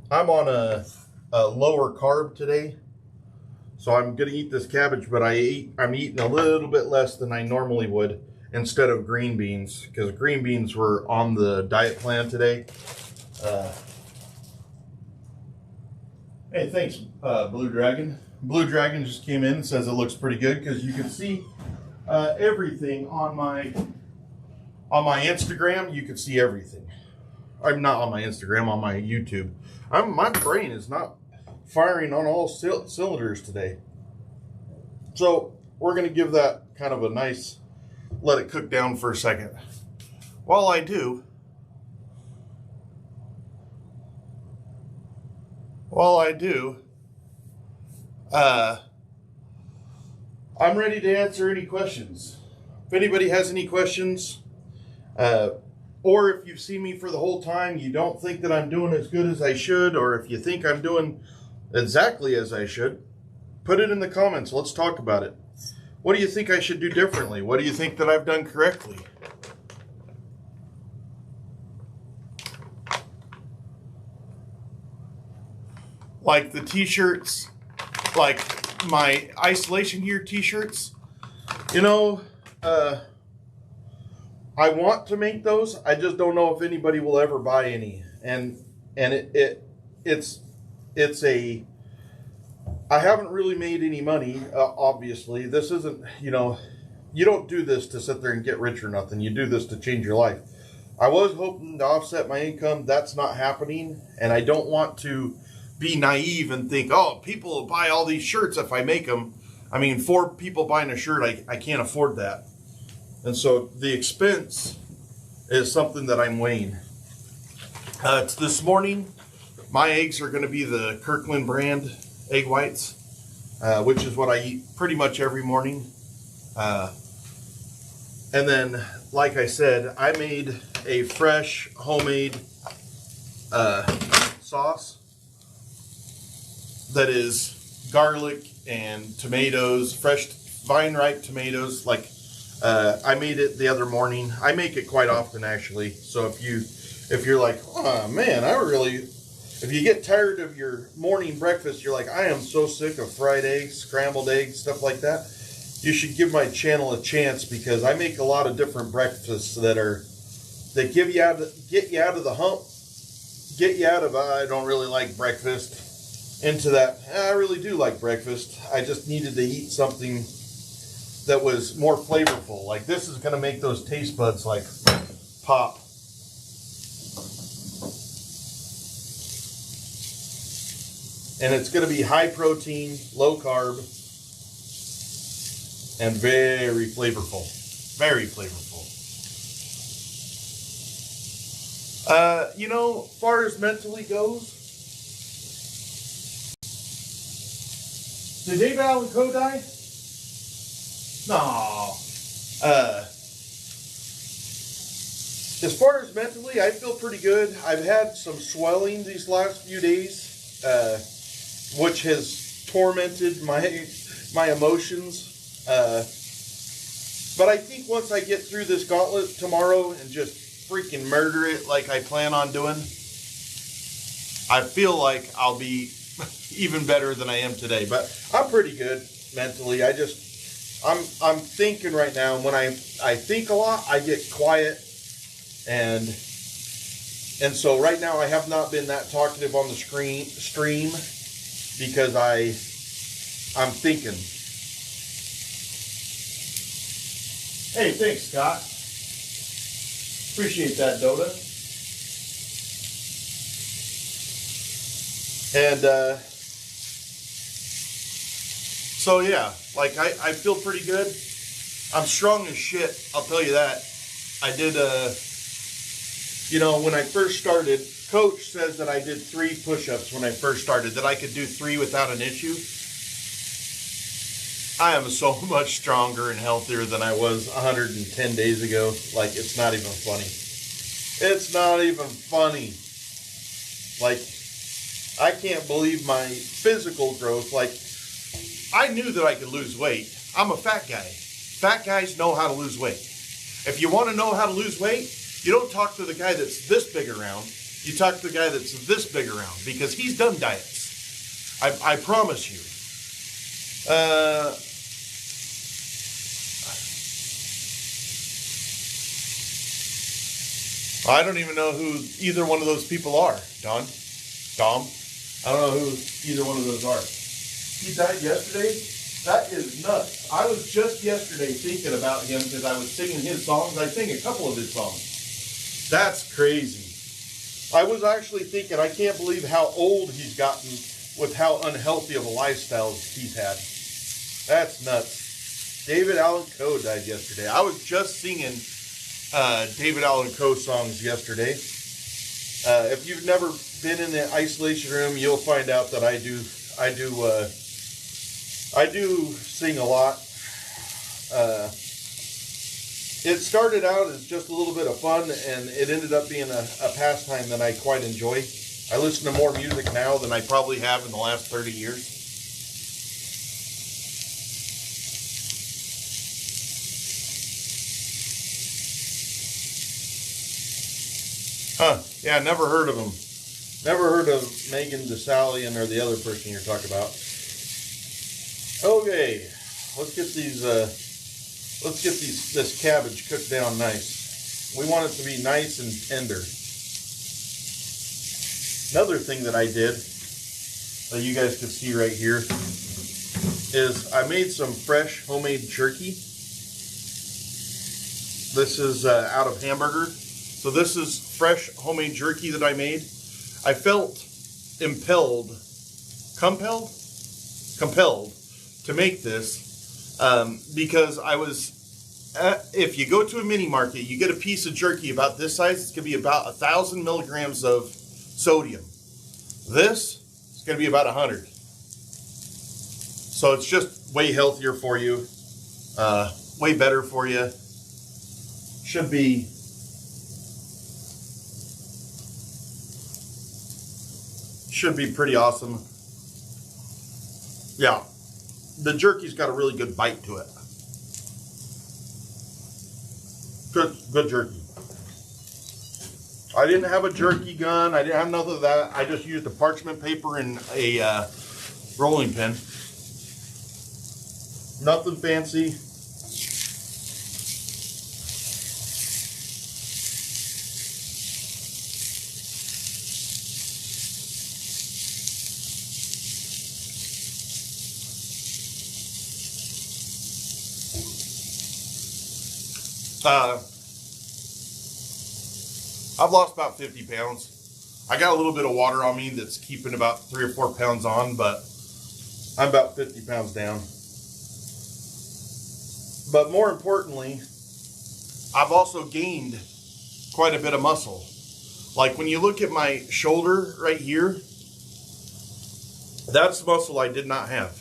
I'm on a lower carb today. So I'm going to eat this cabbage, but I'm eating a little bit less than I normally would instead of green beans, because green beans were on the diet plan today. Hey, thanks, Blue Dragon. Blue Dragon just came in and says it looks pretty good because you can see everything on my Instagram. You can see everything. I'm not on my Instagram, on my YouTube. My brain is not firing on all cylinders today. So we're going to give that kind of a nice, let it cook down for a second. While I do, I'm ready to answer any questions. If anybody has any questions, or if you've seen me for the whole time, you don't think that I'm doing as good as I should, or if you think I'm doing exactly as I should, put it in the comments. Let's talk about it. What do you think I should do differently? What do you think that I've done correctly? Like the t-shirts, like my isolation gear t-shirts, you know, I want to make those. I just don't know if anybody will ever buy any. And it's I haven't really made any money, obviously. This isn't, you know, you don't do this to sit there and get rich or nothing. You do this to change your life. I was hoping to offset my income. That's not happening. And I don't want to be naive and think, oh, people will buy all these shirts if I make them. I mean, 4 people buying a shirt, I can't afford that. And so the expense is something that I'm weighing. It's this morning. My eggs are going to be the Kirkland brand egg whites, which is what I eat pretty much every morning. And then, like I said, I made a fresh homemade sauce that is garlic and tomatoes, fresh vine-ripe tomatoes. Like I made it the other morning. I make it quite often, actually. So if you're like, oh man, if you get tired of your morning breakfast, you're like, I am so sick of fried eggs, scrambled eggs, stuff like that, you should give my channel a chance, because I make a lot of different breakfasts that get you out of the hump, get you out of I don't really like breakfast, into that I really do like breakfast. I just needed to eat something that was more flavorful. Like this is going to make those taste buds like pop. And it's going to be high protein, low carb, and very flavorful. Very flavorful. You know, as far as mentally goes, did David Allan Coe die? No. As far as mentally, I feel pretty good. I've had some swelling these last few days, which has tormented my emotions. But I think once I get through this gauntlet tomorrow and just freaking murder it like I plan on doing, I feel like I'll be even better than I am today. But I'm pretty good mentally. I'm thinking right now, and when I think a lot, I get quiet, and so right now I have not been that talkative on the stream because I'm thinking. Hey, thanks, Scott. Appreciate that, Dota. And so yeah, like I feel pretty good. I'm strong as shit, I'll tell you that. I did you know, when I first started, Coach says that I did 3 push-ups when I first started, that I could do 3 without an issue. I am so much stronger and healthier than I was 110 days ago. Like, it's not even funny. It's not even funny. Like, I can't believe my physical growth. Like, I knew that I could lose weight. I'm a fat guy. Fat guys know how to lose weight. If you want to know how to lose weight, you don't talk to the guy that's this big around. You talk to the guy that's this big around, because he's done diets. I promise you. I don't even know who either one of those people are. Dom? I don't know who either one of those are. He died yesterday? That is nuts. I was just yesterday thinking about him because I was singing his songs. I sing a couple of his songs. That's crazy. I was actually thinking, I can't believe how old he's gotten with how unhealthy of a lifestyle he's had. That's nuts. David Allan Coe died yesterday. I was just singing David Allan Coe songs yesterday. If you've never been in the isolation room, you'll find out that I do sing a lot. It started out as just a little bit of fun, and it ended up being a pastime that I quite enjoy. I listen to more music now than I probably have in the last 30 years. Huh, yeah, never heard of them. Never heard of Megan DeSallian or the other person you're talking about. Okay, let's get this cabbage cooked down nice. We want it to be nice and tender. Another thing that I did that you guys can see right here is I made some fresh homemade jerky. This is out of Hamburger. So this is fresh homemade jerky that I made. I felt impelled compelled to make this because I was. If you go to a mini market, you get a piece of jerky about this size. It's going to be about 1,000 milligrams of sodium. This is going to be about 100. So it's just way healthier for you, way better for you. Should be pretty awesome. Yeah, the jerky's got a really good bite to it. Good jerky. I didn't have a jerky gun. I didn't have none of that. I just used a parchment paper and a rolling pin. Nothing fancy. I've lost about 50 pounds. I got a little bit of water on me that's keeping about 3 or 4 pounds on, but I'm about 50 pounds down. But more importantly, I've also gained quite a bit of muscle. Like when you look at my shoulder right here, that's muscle I did not have.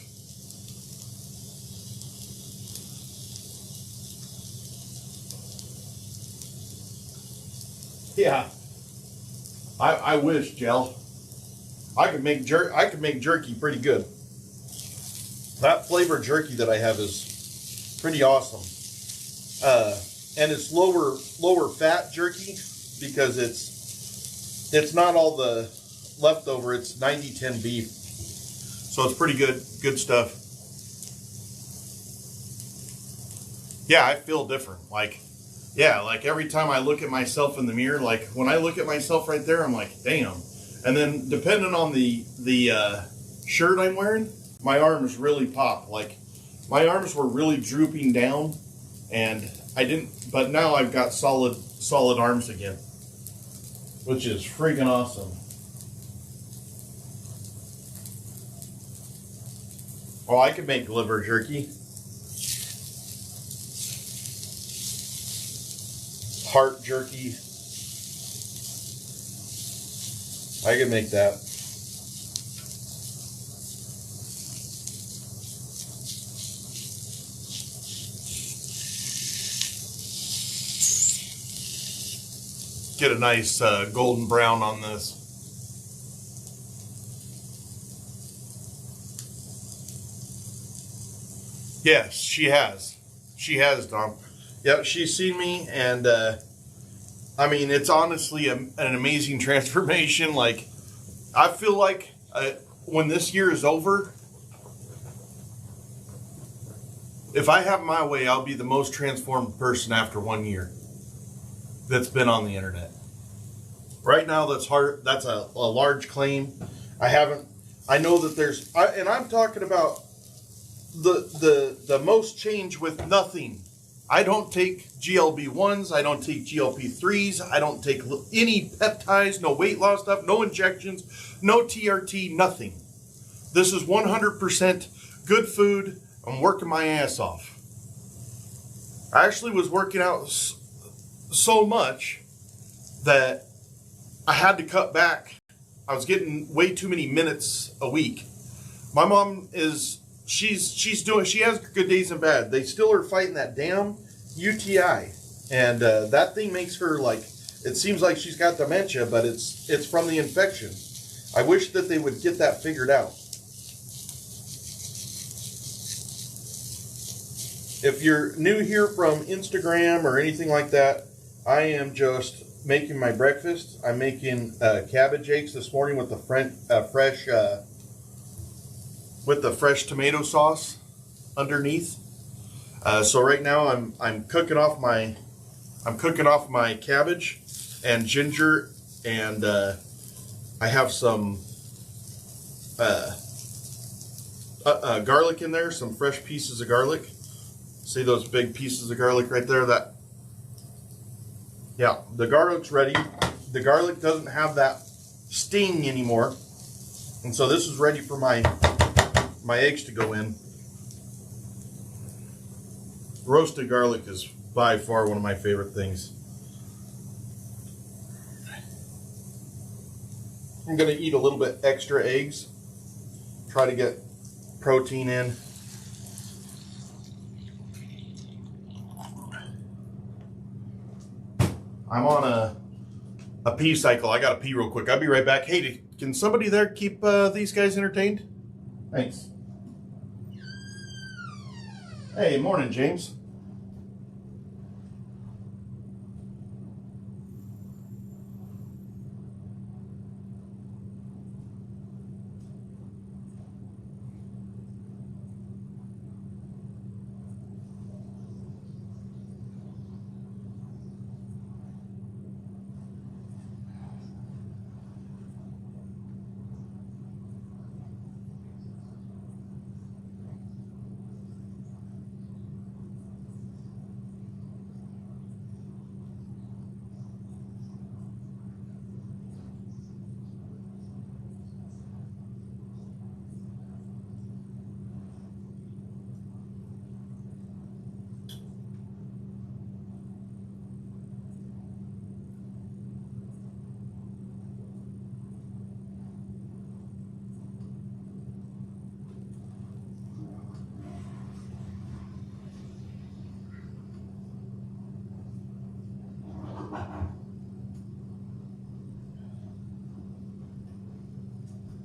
Yeah, I wish, Gel. I could make jerky pretty good. That flavored jerky that I have is pretty awesome. And it's lower fat jerky because it's not all the leftover. It's 90-10 beef, so it's pretty good stuff. Yeah, I feel different. Like every time I look at myself in the mirror, like when I look at myself right there, I'm like, damn. And then depending on the shirt I'm wearing, my arms really pop. Like my arms were really drooping down, and I didn't. But now I've got solid arms again, which is freaking awesome. Oh, I could make liver jerky. Heart jerky. I can make that. Get a nice golden brown on this. Yes, she has. She has, Dom. Yeah, she's seen me, and I mean, it's honestly an amazing transformation. Like, I feel like when this year is over, if I have my way, I'll be the most transformed person after 1 year that's been on the internet. Right now, that's hard. That's a large claim. I know that there's, and I'm talking about the most change with nothing. I don't take GLB-1s. I don't take GLP-3s. I don't take any peptides, no weight loss stuff, no injections, no TRT, nothing. This is 100% good food. I'm working my ass off. I actually was working out so much that I had to cut back. I was getting way too many minutes a week. My mom is... She has good days and bad. They still are fighting that damn UTI, and that thing makes her like, it seems like she's got dementia, but it's from the infection. I wish that they would get that figured out. If you're new here from Instagram or anything like that, I am just making my breakfast. I'm making cabbage eggs this morning with the fresh tomato sauce underneath. So right now I'm cooking off my cabbage and ginger, and I have some garlic in there, some fresh pieces of garlic. See those big pieces of garlic right there? Yeah, the garlic's ready. The garlic doesn't have that sting anymore. And so this is ready for my eggs to go in. Roasted garlic is by far one of my favorite things. I'm going to eat a little bit extra eggs. Try to get protein in. I'm on a pee cycle. I got to pee real quick. I'll be right back. Hey, can somebody there keep these guys entertained? Thanks. Hey, morning, James.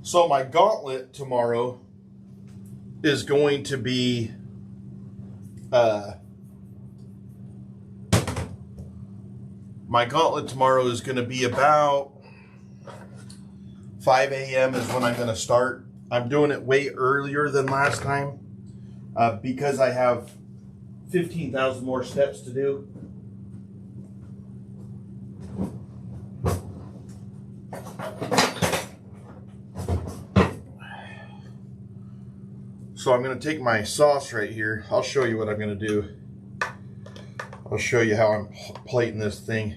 So my gauntlet tomorrow is going to be about 5 a.m. is when I'm going to start. I'm doing it way earlier than last time because I have 15,000 more steps to do. So I'm going to take my sauce right here. I'll show you what I'm going to do. I'll show you how I'm plating this thing.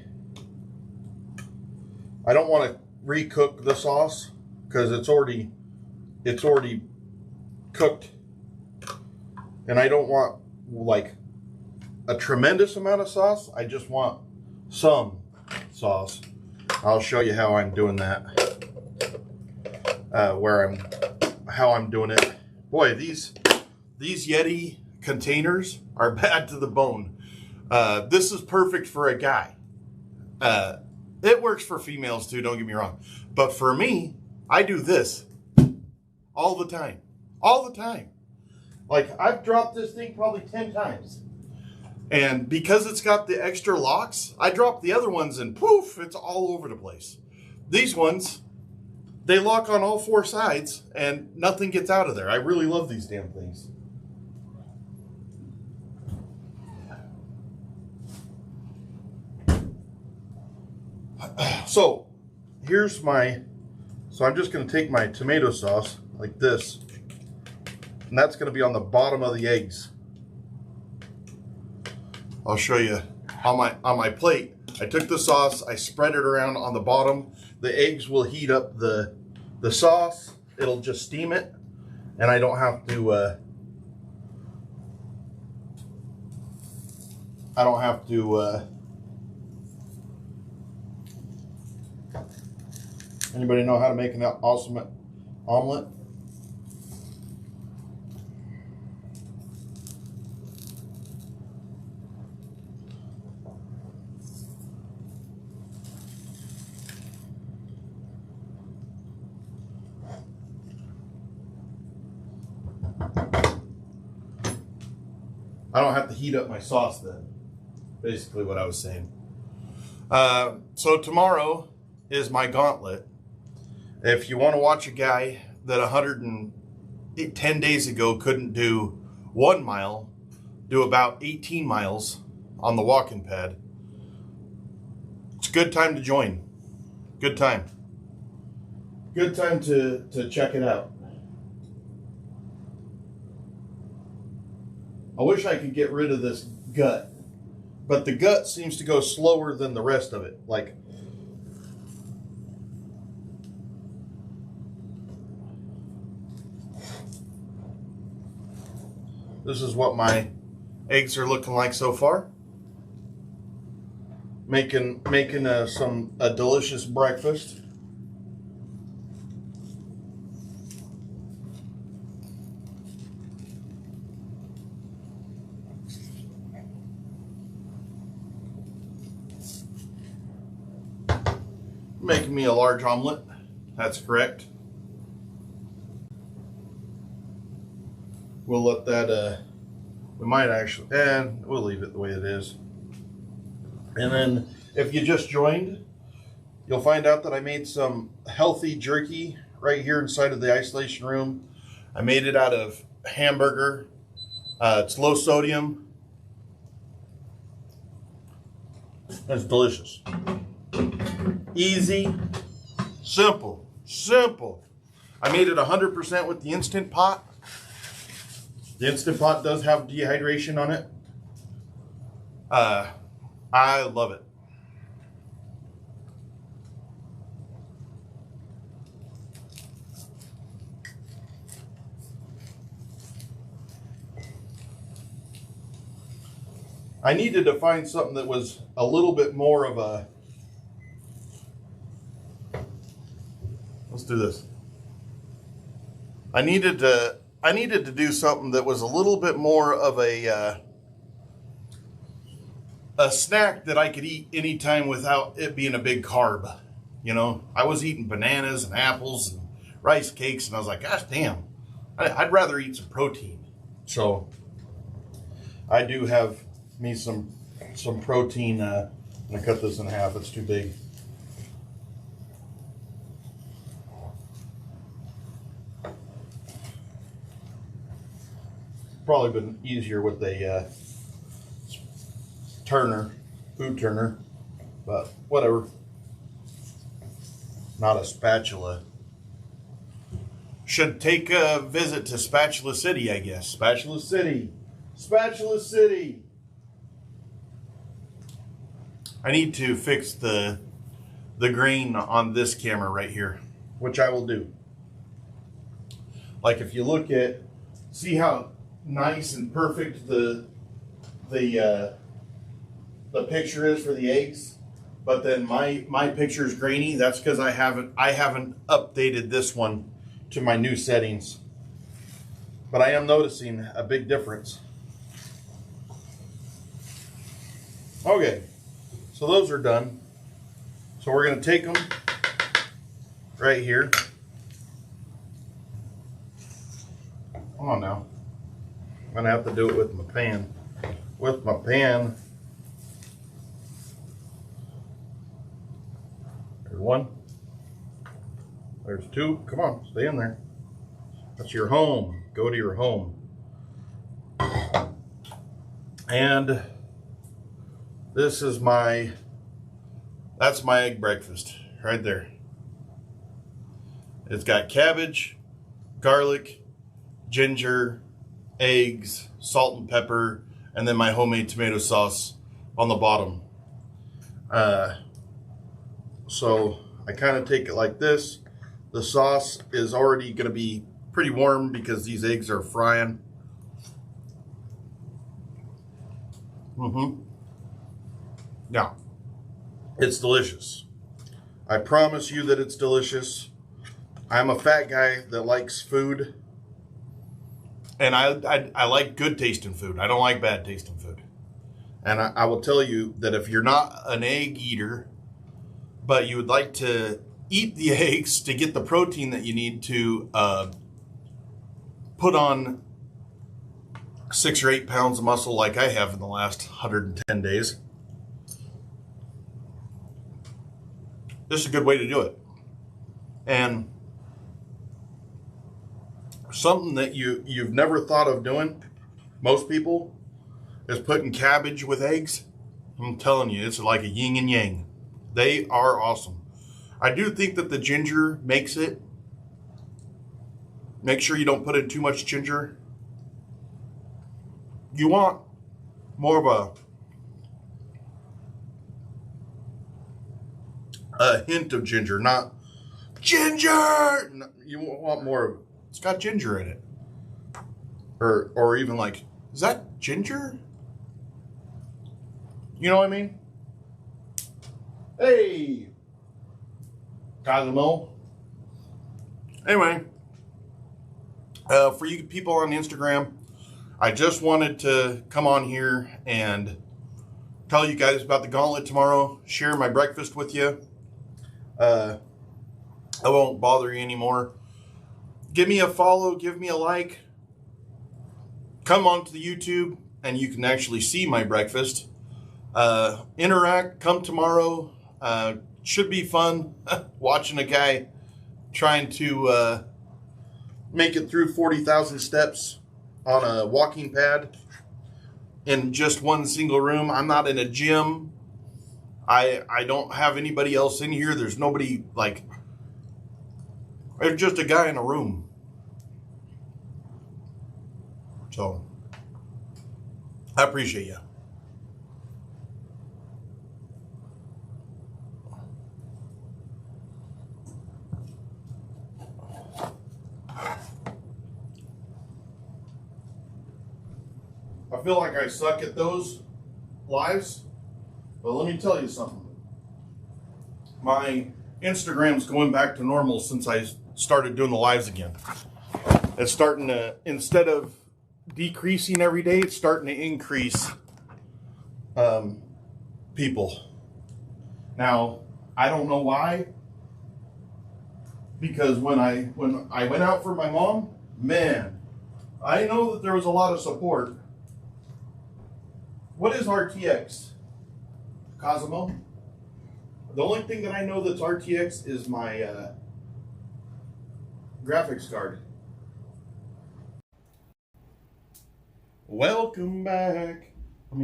I don't want to recook the sauce because it's already cooked. And I don't want like a tremendous amount of sauce. I just want some sauce. I'll show you how I'm doing that. How I'm doing it. Boy, these Yeti containers are bad to the bone. This is perfect for a guy. It works for females too, don't get me wrong. But for me, I do this all the time. All the time. Like, I've dropped this thing probably 10 times. And because it's got the extra locks, I drop the other ones and poof, it's all over the place. These ones, they lock on all four sides and nothing gets out of there. I really love these damn things. So I'm just going to take my tomato sauce like this, and that's going to be on the bottom of the eggs. I'll show you on my plate. I took the sauce, I spread it around on the bottom. The eggs will heat up the sauce. It'll just steam it, and I don't have to. Anybody know how to make an awesome omelet? I don't have to heat up my sauce then. Basically what I was saying. So tomorrow is my gauntlet. If you want to watch a guy that 110 days ago couldn't do 1 mile, do about 18 miles on the walking pad, it's a good time to join. Good time. Good time to check it out. I wish I could get rid of this gut, but the gut seems to go slower than the rest of it. Like, this is what my eggs are looking like so far. Making a delicious breakfast. Making me a large omelet. That's correct. We'll let that, we might actually, we'll leave it the way it is. And then if you just joined, you'll find out that I made some healthy jerky right here inside of the isolation room. I made it out of hamburger. It's low sodium. It's delicious. Easy, simple. I made it 100% with the Instant Pot. The Instant Pot does have dehydration on it. I love it. I needed to find something that was a little bit more of a, let's do this. I needed to do something that was a little bit more of a snack that I could eat anytime without it being a big carb. You know, I was eating bananas and apples and rice cakes, and I was like, gosh damn, I'd rather eat some protein. So I do have me some protein. I'm gonna cut this in half, it's too big. Probably been easier with a food turner, but whatever. Not a spatula. Should take a visit to Spatula City, I guess. Spatula City. I need to fix the grain on this camera right here, which I will do. Like if you look at, see how nice and perfect the picture is for the eggs, but then my picture is grainy. That's because I haven't updated this one to my new settings, but I am noticing a big difference. Okay, so those are done. So we're going to take them right here. Come on now. I'm going to have to do it with my pan. There's one. There's two. Come on, stay in there. That's your home. Go to your home. And this is that's my egg breakfast right there. It's got cabbage, garlic, ginger, eggs, salt and pepper, and then my homemade tomato sauce on the bottom. So I kind of take it like this. The sauce is already going to be pretty warm because these eggs are frying. Yeah, it's delicious. I promise you that it's delicious. I'm a fat guy that likes food. And I like good tasting food. I don't like bad tasting food. And I will tell you that if you're not an egg eater, but you would like to eat the eggs to get the protein that you need to put on 6 or 8 pounds of muscle like I have in the last 110 days, this is a good way to do it. And something that you've never thought of doing, most people, is putting cabbage with eggs. I'm telling you, it's like a yin and yang. They are awesome. I do think that the ginger makes it. Make sure you don't put in too much ginger. You want more of a hint of ginger, not ginger. You want more of, it's got ginger in it. Or even like Is that ginger? You know what I mean? Hey, Cosmo. Anyway, for you people on Instagram, I just wanted to come on here and tell you guys about the gauntlet tomorrow, share my breakfast with you. I won't bother you anymore. Give me a follow, give me a like. Come on to the YouTube and you can actually see my breakfast. Interact, come tomorrow. Should be fun watching a guy trying to make it through 40,000 steps on a walking pad in just one single room. I'm not in a gym. I don't have anybody else in here. There's nobody, like, there's just a guy in a room. So, I appreciate you. I feel like I suck at those lives, but let me tell you something. My Instagram's going back to normal since I started doing the lives again. It's starting to, instead of decreasing every day, it's starting to increase people. Now, I don't know why, because when I went out for my mom, man, I know that there was a lot of support. What is RTX, Cosmo? The only thing that I know that's RTX is my graphics card. Welcome back. Let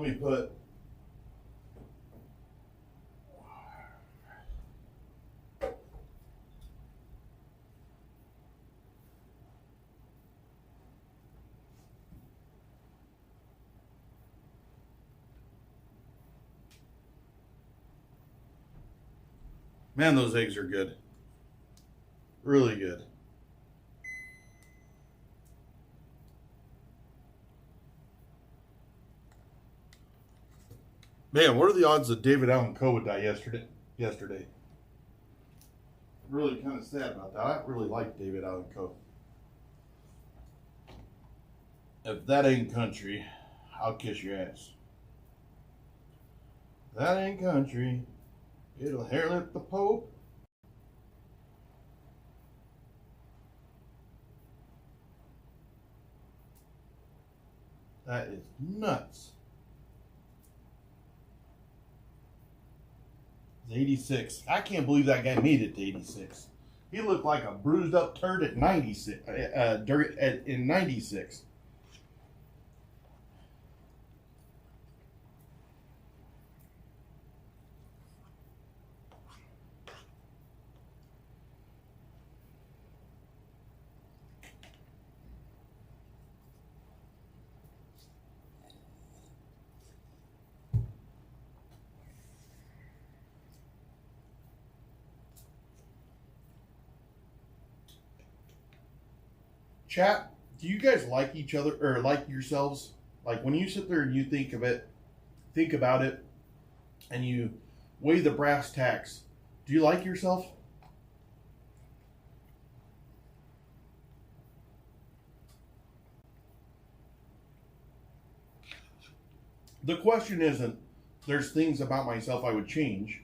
me put. Man, those eggs are good. Really good. Man, what are the odds that David Allen Coe would die yesterday? Really kind of sad about that. I really like David Allen Coe. If that ain't country, I'll kiss your ass. If that ain't country, it'll hairlip the Pope. That is nuts. It's 86. I can't believe that guy made it to 86. He looked like a bruised up turd at 96. In 96. Chat, do you guys like each other or like yourselves? Like when you sit there and you think about it, and you weigh the brass tacks, do you like yourself? The question isn't, there's things about myself I would change.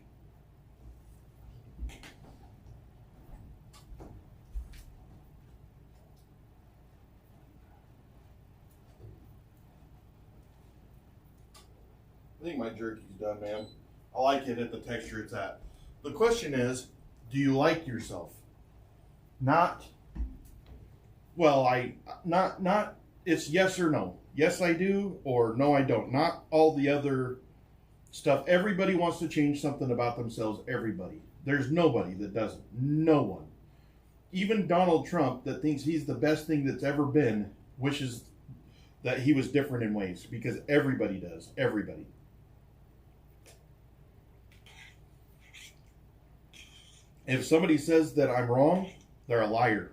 I think my jerky's done, man. I like it at the texture it's at. The question is, do you like yourself? Not, it's yes or no. Yes, I do, or no, I don't. Not all the other stuff. Everybody wants to change something about themselves. Everybody. There's nobody that doesn't. No one. Even Donald Trump, that thinks he's the best thing that's ever been, wishes that he was different in ways, because everybody does. Everybody. If somebody says that I'm wrong, they're a liar.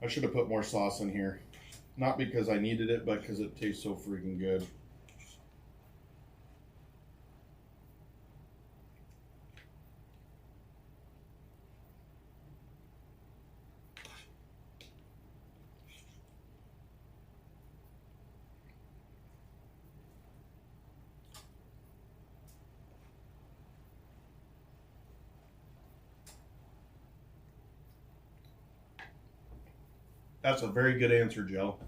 I should have put more sauce in here. Not because I needed it, but because it tastes so freaking good. That's a very good answer, Joe.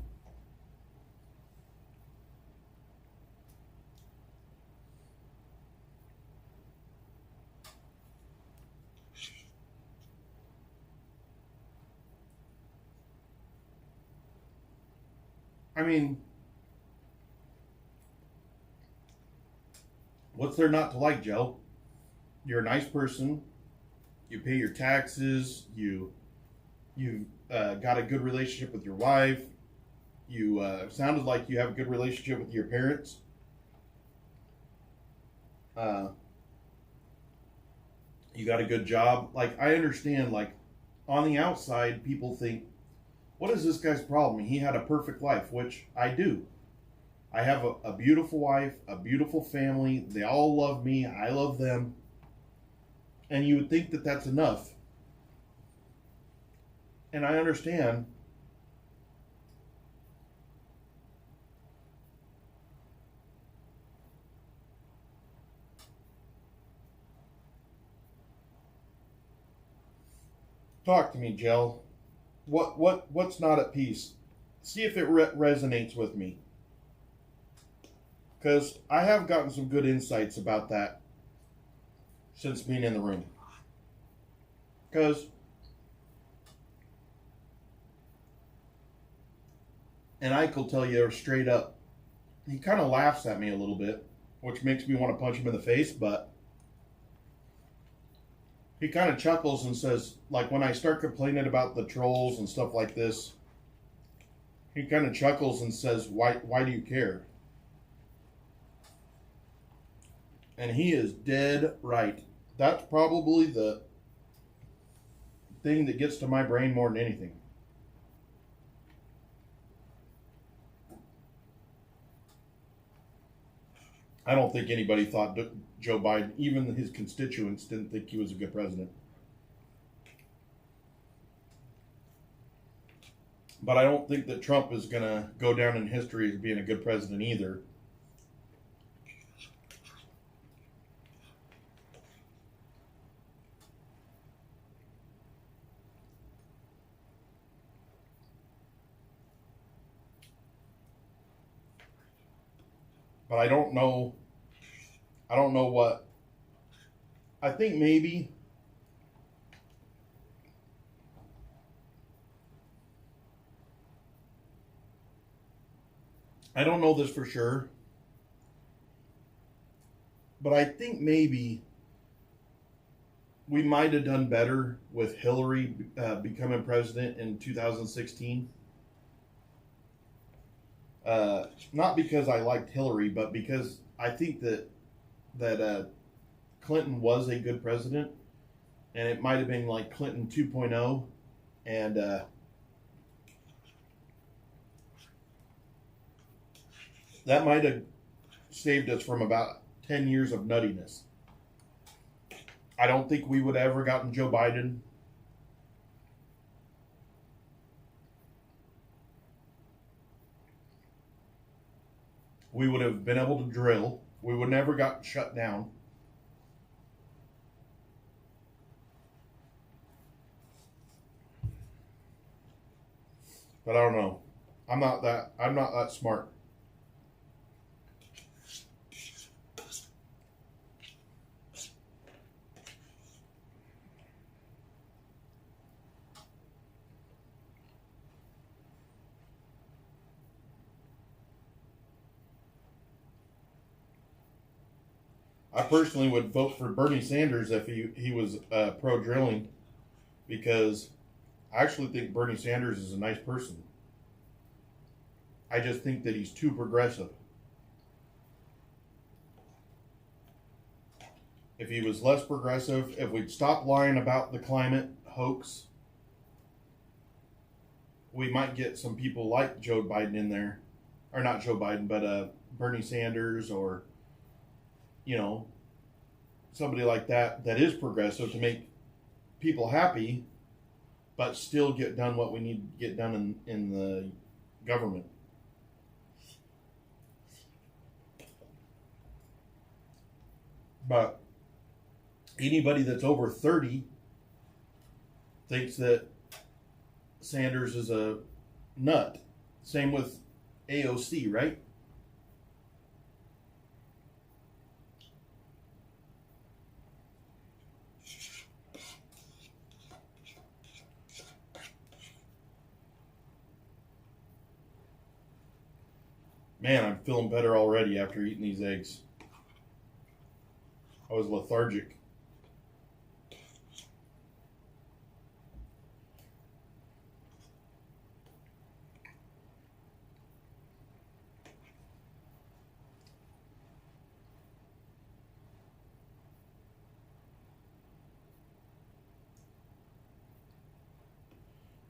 I mean, what's there not to like, Joe? You're a nice person. You pay your taxes. You've got a good relationship with your wife. You sounded like you have a good relationship with your parents. You got a good job. Like, I understand, like, on the outside, people think, what is this guy's problem? He had a perfect life, which I do. I have a beautiful wife, a beautiful family. They all love me. I love them. And you would think that that's enough. And I understand. Talk to me, Jill. What's not at peace? See if it resonates with me. Because I have gotten some good insights about that since being in the room. Because, and Ike will tell you straight up, he kind of laughs at me a little bit, which makes me want to punch him in the face, but he kind of chuckles and says, like, when I start complaining about the trolls and stuff like this, he kind of chuckles and says, why do you care? And he is dead right. That's probably the thing that gets to my brain more than anything. I don't think anybody thought Joe Biden, even his constituents, didn't think he was a good president. But I don't think that Trump is going to go down in history as being a good president either. But I don't know what. I think maybe I don't know this for sure, but I think maybe we might have done better with Hillary becoming president in 2016. Not because I liked Hillary, but because I think that Clinton was a good president, and it might have been like Clinton 2.0, and that might have saved us from about 10 years of nuttiness. I don't think we would have ever gotten Joe Biden. We would have been able to drill. We would never got shut down. But I don't know. I'm not that smart. I personally would vote for Bernie Sanders if he was pro drilling, because I actually think Bernie Sanders is a nice person. I just think that he's too progressive. If he was less progressive, if we'd stop lying about the climate hoax, we might get some people like Joe Biden in there, or not Joe Biden, but Bernie Sanders, or somebody like that is progressive to make people happy, but still get done what we need to get done in the government. But anybody that's over 30 thinks that Sanders is a nut. Same with AOC, right? Man, I'm feeling better already after eating these eggs. I was lethargic.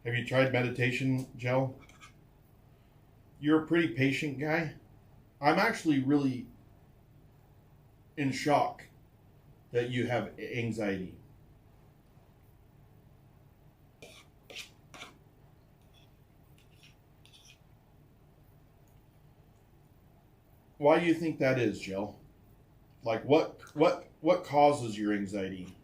Have you tried meditation, Joe? You're a pretty patient guy. I'm actually really in shock that you have anxiety. Why do you think that is, Joe? Like what causes your anxiety?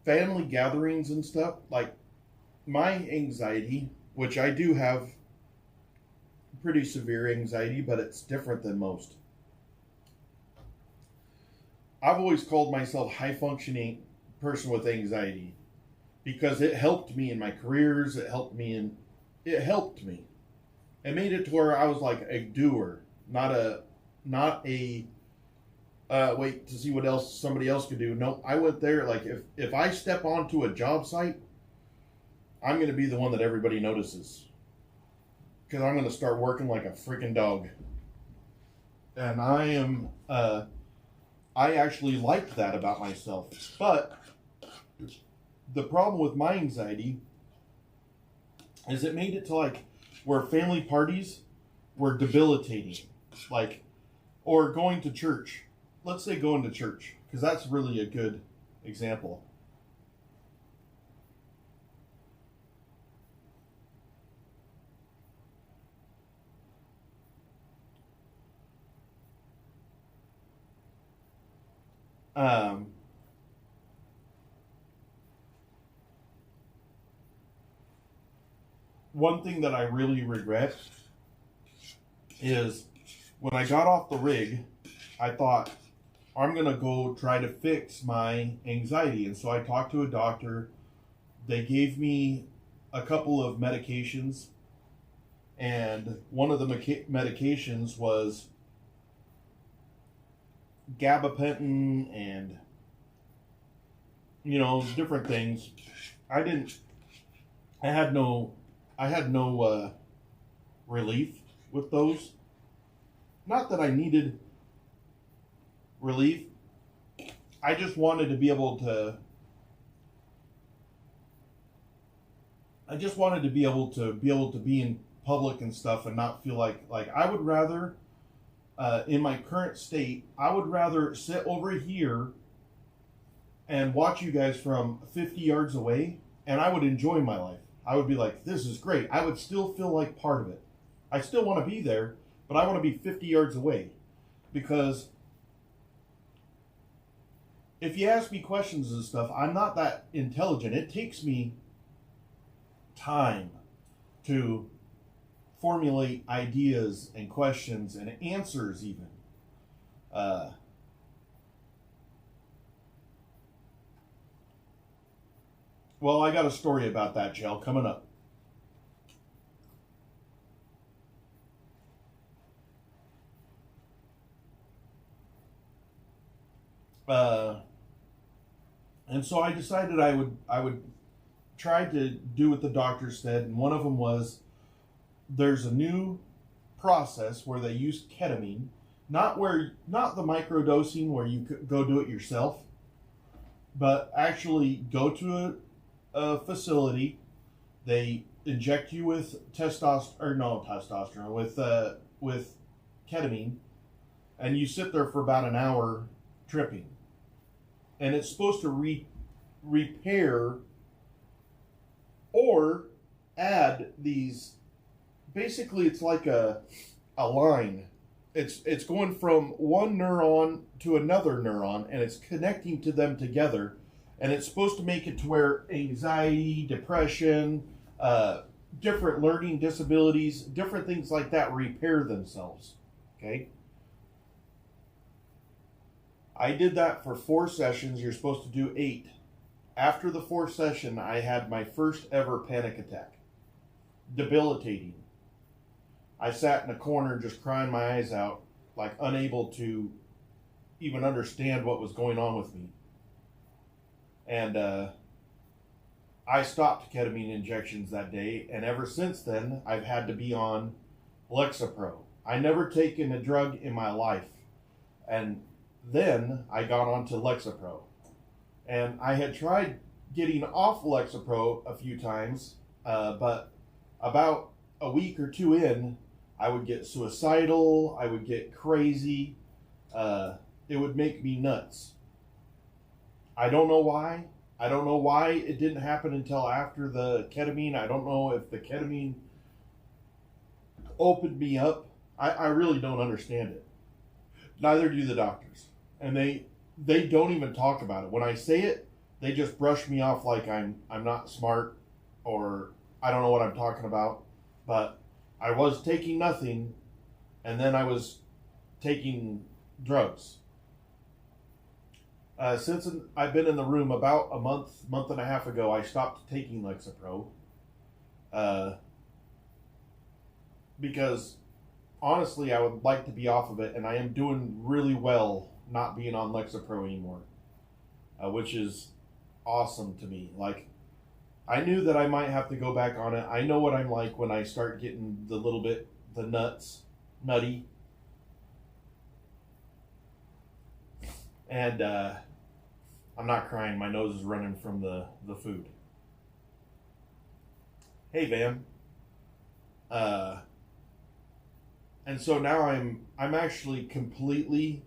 Family gatherings and stuff, like my anxiety, which I do have pretty severe anxiety, but it's different than most. I've always called myself high functioning person with anxiety because it helped me in my careers. It helped me. It made it to where I was like a doer, not a wait to see what else somebody else could do. No, I went there. Like if I step onto a job site, I'm going to be the one that everybody notices because I'm going to start working like a freaking dog. And I actually liked that about myself. But the problem with my anxiety is it made it to like where family parties were debilitating, like, or going to church. Let's say going to church, because that's really a good example. One thing that I really regret is when I got off the rig, I thought, I'm going to go try to fix my anxiety. And so I talked to a doctor. They gave me a couple of medications. And one of the medications was gabapentin and, different things. I had no relief with those. Not that I needed relief. I just wanted to be able to be in public and stuff and not feel like I would rather in my current state, I would rather sit over here and watch you guys from 50 yards away, and I would enjoy my life. I would be like, this is great. I would still feel like part of it. I still want to be there, but I want to be 50 yards away. Because if you ask me questions and stuff, I'm not that intelligent. It takes me time to formulate ideas and questions and answers even. Well, I got a story about that, Jill, coming up. And so I decided I would try to do what the doctor said, and one of them was there's a new process where they use ketamine, not the microdosing where you go do it yourself, but actually go to a facility. They inject you with testosterone with ketamine, and you sit there for about an hour tripping, and it's supposed to repair or add these. Basically, it's like a line. It's going from one neuron to another neuron, and it's connecting to them together, and it's supposed to make it to where anxiety, depression, different learning disabilities, different things like that repair themselves. Okay? I did that for 4 sessions. You're supposed to do 8. After the 4th session, I had my first ever panic attack. Debilitating. I sat in a corner just crying my eyes out, like unable to even understand what was going on with me. And I stopped ketamine injections that day, and ever since then, I've had to be on Lexapro. I never taken a drug in my life, and then I got onto Lexapro. And I had tried getting off Lexapro a few times, but about a week or 2 in, I would get suicidal, I would get crazy, it would make me nuts. I don't know why. I don't know why it didn't happen until after the ketamine. I don't know if the ketamine opened me up. I really don't understand it. Neither do the doctors. And they don't even talk about it. When I say it, they just brush me off like I'm not smart or I don't know what I'm talking about. But I was taking nothing, and then I was taking drugs. Since I've been in the room about a month and a half ago, I stopped taking Lexapro. Because honestly, I would like to be off of it, and I am doing really well not being on Lexapro anymore, which is awesome to me. Like, I knew that I might have to go back on it. I know what I'm like when I start getting the nutty. And I'm not crying. My nose is running from the food. Hey, Van. And so now I'm actually completely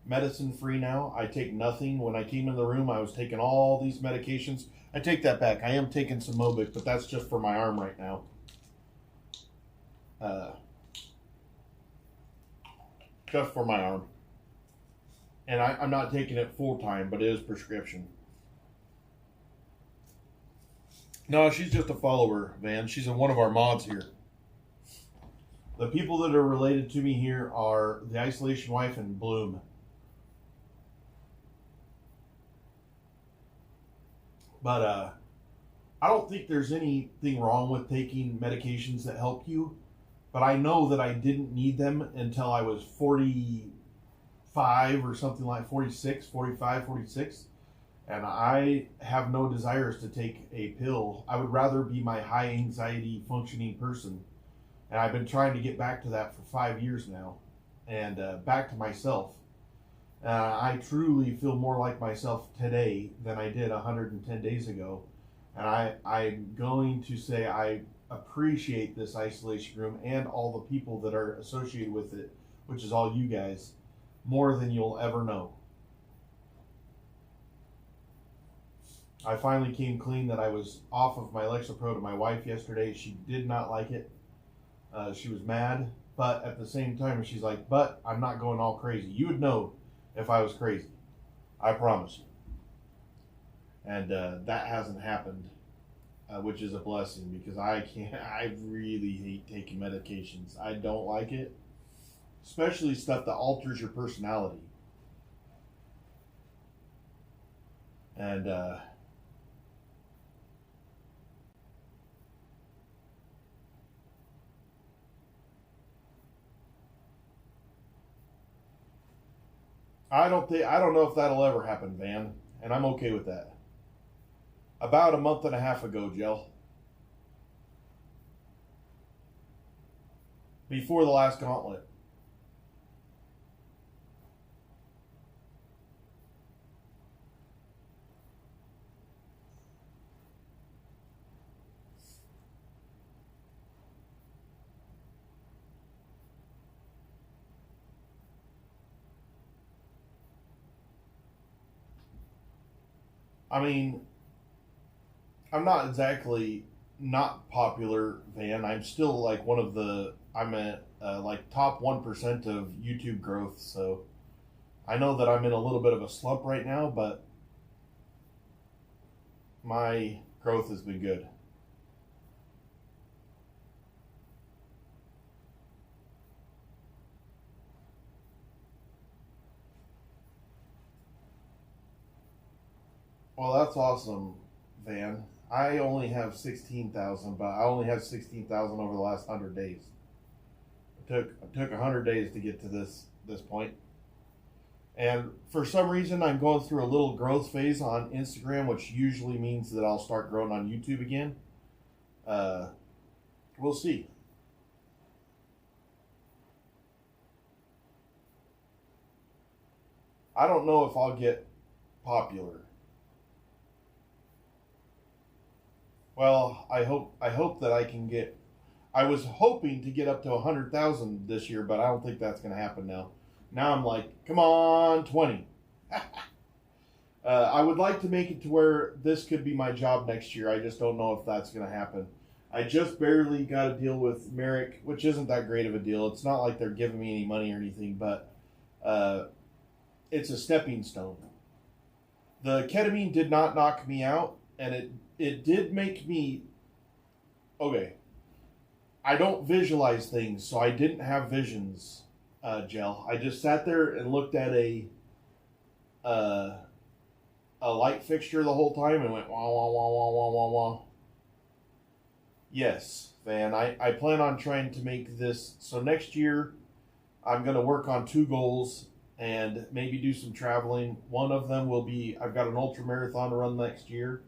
medicine free now. I take nothing. When I came in the room, I was taking all these medications. I take that back. I am taking some Mobic, but that's just for my arm right now. Just for my arm. And I'm not taking it full time, but it is prescription. No, she's just a follower, Van. She's one of our mods here. The people that are related to me here are the Isolation Wife and Bloom. But I don't think there's anything wrong with taking medications that help you. But I know that I didn't need them until I was 45 or something like 46, 45, 46. And I have no desires to take a pill. I would rather be my high anxiety functioning person. And I've been trying to get back to that for 5 years now. And back to myself. I truly feel more like myself today than I did 110 days ago. And I'm going to say I appreciate this isolation room and all the people that are associated with it, which is all you guys, more than you'll ever know. I finally came clean that I was off of my Lexapro to my wife yesterday. She did not like it. She was mad, but at the same time, she's like, but I'm not going all crazy. You would know if I was crazy. I promise you. And that hasn't happened, which is a blessing because I really hate taking medications. I don't like it, especially stuff that alters your personality. And I don't know if that'll ever happen, Van, and I'm okay with that. About a month and a half ago, Jill. Before the last gauntlet. I mean, I'm not exactly not popular, Van. I'm still like one of the. I'm at like top 1% of YouTube growth, so I know that I'm in a little bit of a slump right now, but my growth has been good. Well, that's awesome, Van. I only have 16,000, but I only have 16,000 over the last 100 days. It took 100 days to get to this point. And for some reason, I'm going through a little growth phase on Instagram, which usually means that I'll start growing on YouTube again. We'll see. I don't know if I'll get popular. Well, I hope that I can get. I was hoping to get up to 100,000 this year, but I don't think that's going to happen now. Now I'm like, come on, 20. I would like to make it to where this could be my job next year. I just don't know if that's going to happen. I just barely got a deal with Merrick, which isn't that great of a deal. It's not like they're giving me any money or anything, but it's a stepping stone. The ketamine did not knock me out, and it did make me okay. I don't visualize things, so I didn't have visions, Gel. I just sat there and looked at a light fixture the whole time and went wah wah wah wah wah wah wah. Yes, Van. I plan on trying to make this so next year. I'm going to work on 2 goals and maybe do some traveling. One of them will be I've got an ultra marathon to run next year.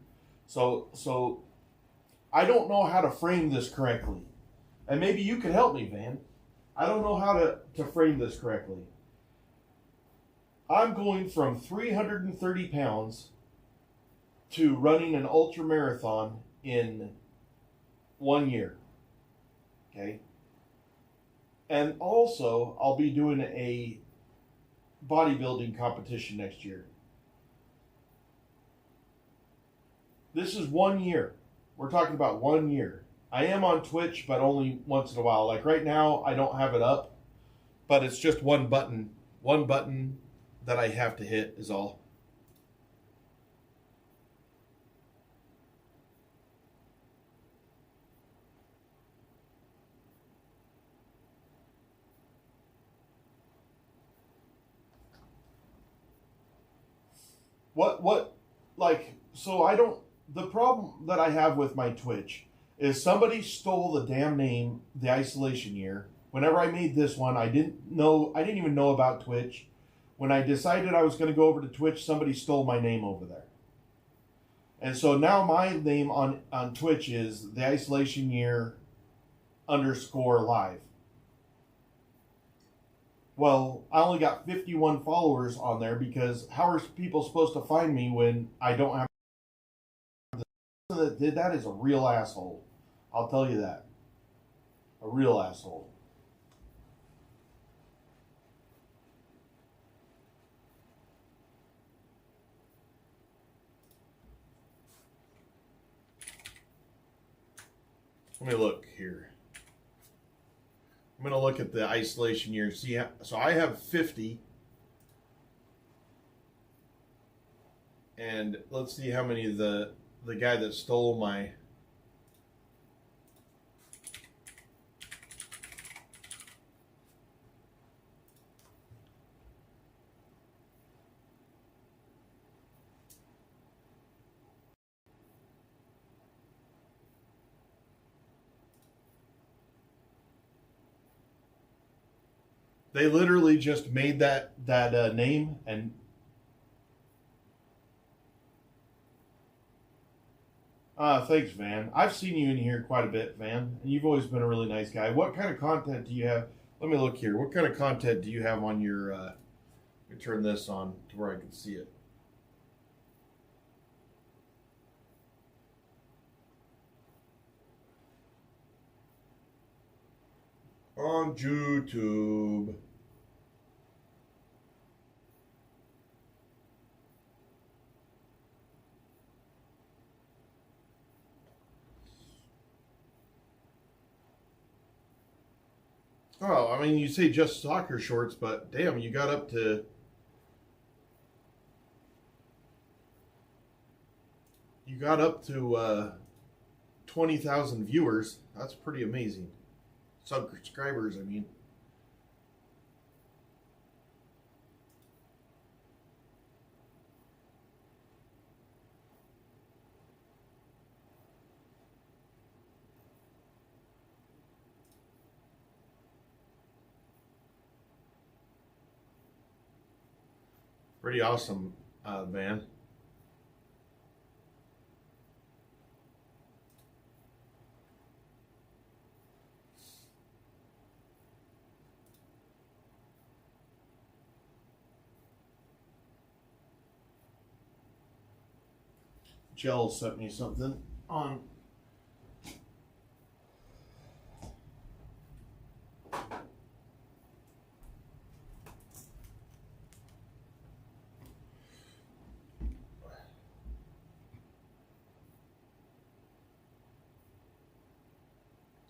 So I don't know how to frame this correctly. And maybe you could help me, Van. I don't know how to frame this correctly. I'm going from 330 pounds to running an ultra marathon in 1 year. Okay? And also, I'll be doing a bodybuilding competition next year. This is 1 year. We're talking about 1 year. I am on Twitch, but only once in a while. Like right now, I don't have it up, but it's just one button. One button that I have to hit is all. So I don't, the problem that I have with my Twitch is somebody stole the damn name, The Isolation Year. Whenever I made this one, I didn't even know about Twitch. When I decided I was going to go over to Twitch, somebody stole my name over there. And so now my name on Twitch is The Isolation Year _live. Well, I only got 51 followers on there because how are people supposed to find me when I don't have... The person that did that is a real asshole. I'll tell you that. A real asshole. Let me look here. I'm going to look at the isolation year. See, so I have 50. And let's see how many the guy that stole my... They literally just made that name and. Thanks, Van. I've seen you in here quite a bit, Van, and you've always been a really nice guy. What kind of content do you have? Let me look here. What kind of content do you have on your? Let me turn this on to where I can see it. On YouTube. Oh, I mean, you say just soccer shorts, but damn, you got up to 20,000 viewers. That's pretty amazing. Subscribers, I mean. Pretty awesome, man. Jell sent me something on.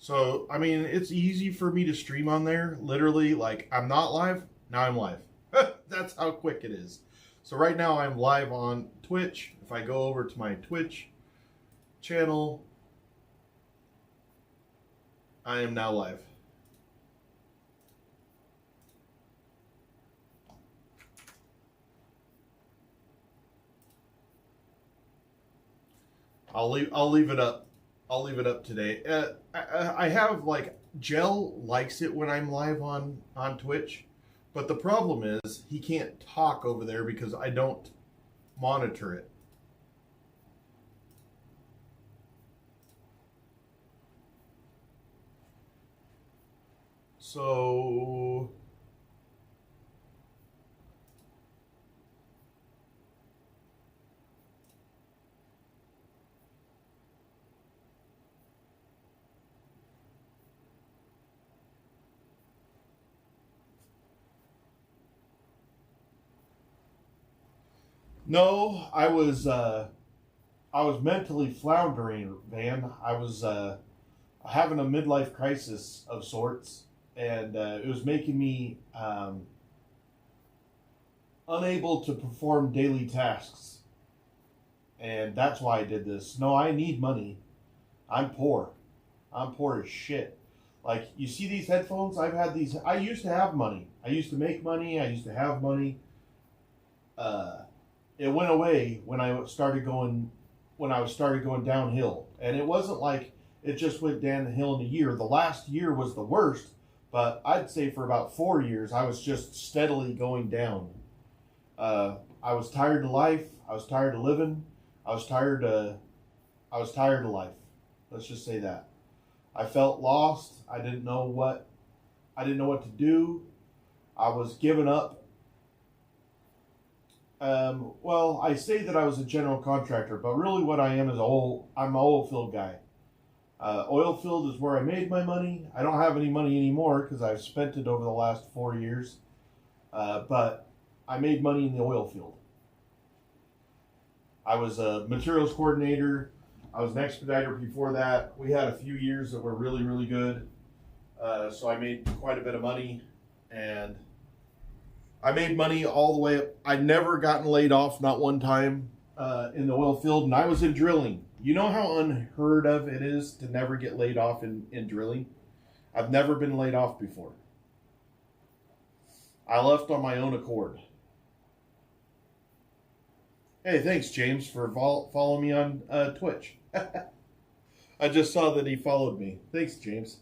So, I mean, it's easy for me to stream on there. Literally, like, I'm not live, now I'm live. That's how quick it is. So right now I'm live on Twitch. If I go over to my Twitch channel, I am now live. I'll leave it up. I'll leave it up today. I have, like, Jell likes it when I'm live on Twitch, but the problem is he can't talk over there because I don't monitor it. So no, I was mentally floundering, Van. I was having a midlife crisis of sorts, and it was making me unable to perform daily tasks, and that's why I did this. No, I need money. I'm poor. I'm poor as shit. Like, you see these headphones? I've had these. I used to have money. I used to make money. I used to have money. It went away when I started going downhill, and it wasn't like it just went downhill in a year. The last year was the worst, but I'd say for about 4 years I was just steadily going down. I was tired of life. I was tired of living. I was tired of life. Let's just say that. I felt lost. I didn't know what to do. I was giving up. Well, I say that I was a general contractor, but really what I am is I'm an oil field guy. Oil field is where I made my money. I don't have any money anymore because I've spent it over the last 4 years. But I made money in the oil field. I was a materials coordinator. I was an expediter before that. We had a few years that were really, really good. So I made quite a bit of money, and I made money all the way up. I'd never gotten laid off, not one time, in the oil field, and I was in drilling. You know how unheard of it is to never get laid off in drilling? I've never been laid off before. I left on my own accord. Hey, thanks, James, for following me on Twitch. I just saw that he followed me. Thanks, James.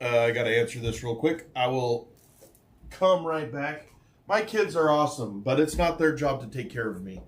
I got to answer this real quick. I will come right back. My kids are awesome, but it's not their job to take care of me.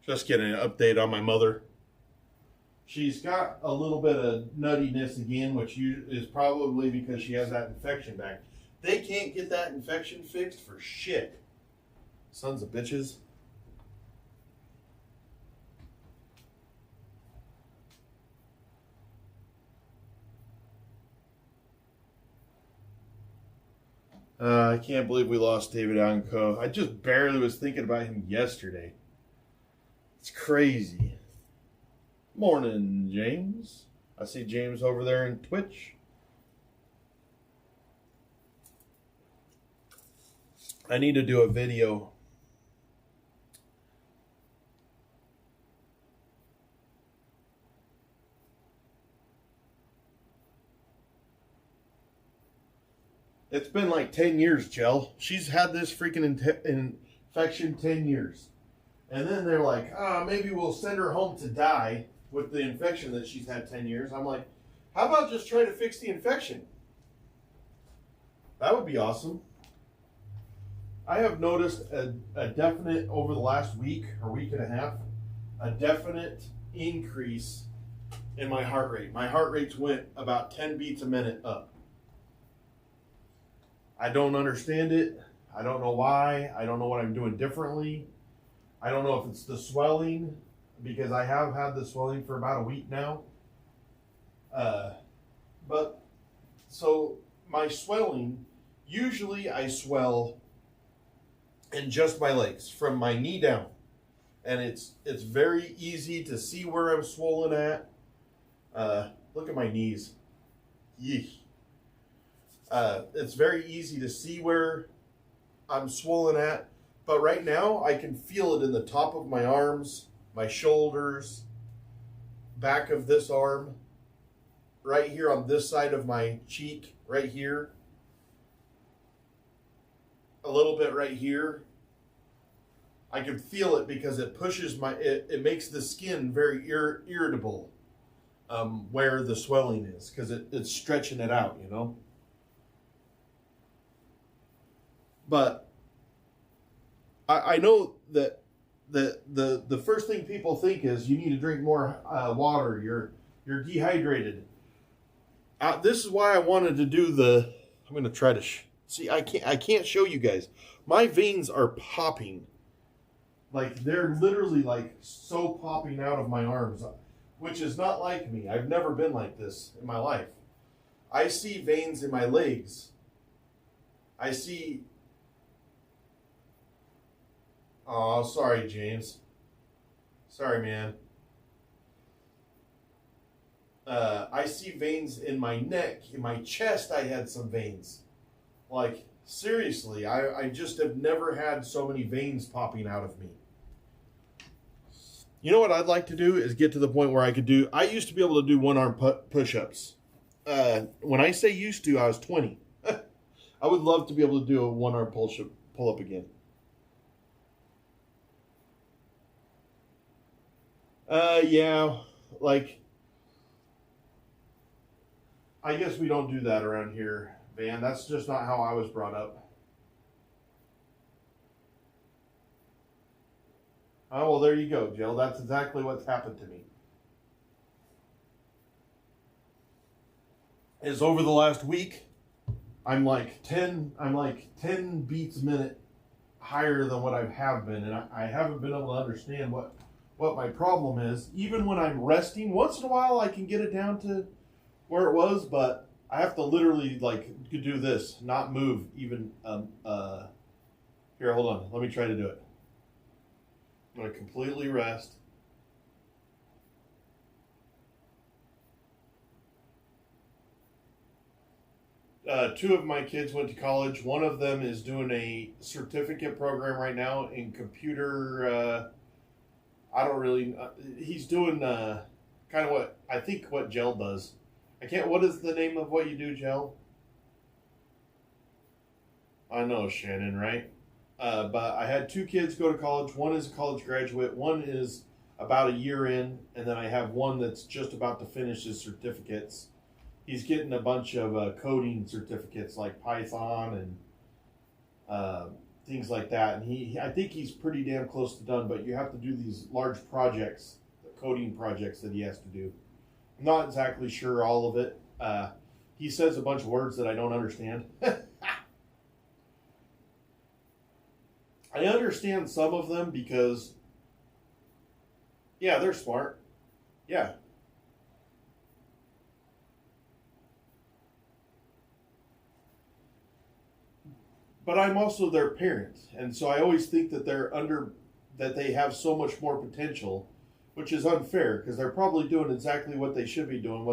Just getting an update on my mother. She's got a little bit of nuttiness again, which is probably because she has that infection back. They can't get that infection fixed for shit. Sons of bitches. I can't believe we lost David Allenco. I just barely was thinking about him yesterday. It's crazy. Morning, James. I see James over there in Twitch. I need to do a video. It's been like 10 years, Jill. She's had this freaking infection 10 years. And then they're like, maybe we'll send her home to die with the infection that she's had 10 years. I'm like, how about just try to fix the infection? That would be awesome. I have noticed a definite, over the last week or week and a half, a definite increase in my heart rate. My heart rates went about 10 beats a minute up. I don't understand it. I don't know why. I don't know what I'm doing differently. I don't know if it's the swelling, because I have had the swelling for about a week now. But so my swelling, usually I swell in just my legs from my knee down. And it's very easy to see where I'm swollen at. Look at my knees. Yeesh. It's very easy to see where I'm swollen at, but right now I can feel it in the top of my arms, my shoulders, back of this arm, right here on this side of my cheek, right here, a little bit right here. I can feel it because it pushes it makes the skin very irritable, where the swelling is, because it's stretching it out, you know. But I know that the first thing people think is you need to drink more water. You're dehydrated. This is why I wanted to do the. I'm going to try to see. I can't show you guys. My veins are popping. Like they're literally like so popping out of my arms, which is not like me. I've never been like this in my life. I see veins in my legs. I see. Oh, sorry, James. Sorry, man. I see veins in my neck. In my chest, I had some veins. Like, seriously, I just have never had so many veins popping out of me. You know what I'd like to do is get to the point where I used to be able to do one-arm push-ups. When I say used to, I was 20. I would love to be able to do a one-arm pull-up again. Yeah, like, I guess we don't do that around here, man. That's just not how I was brought up. Oh, well, there you go, Jill. That's exactly what's happened to me. Is over the last week, I'm like 10 beats a minute higher than what I have been, and I haven't been able to understand what my problem is. Even when I'm resting, once in a while I can get it down to where it was, but I have to literally like do this, not move even. Here, hold on. Let me try to do it. I'm going to completely rest. Two of my kids went to college. One of them is doing a certificate program right now in computer. I don't really. He's doing kind of what Gel does. What is the name of what you do, Gel? I know, Shannon, right? But I had two kids go to college. One is a college graduate. One is about a year in, and then I have one that's just about to finish his certificates. He's getting a bunch of coding certificates like Python and things like that. And I think he's pretty damn close to done, but you have to do these large projects, coding projects that he has to do. I'm not exactly sure all of it. He says a bunch of words that I don't understand. I understand some of them because, yeah, they're smart. Yeah. But I'm also their parent, and so I always think that that they have so much more potential, which is unfair because they're probably doing exactly what they should be doing.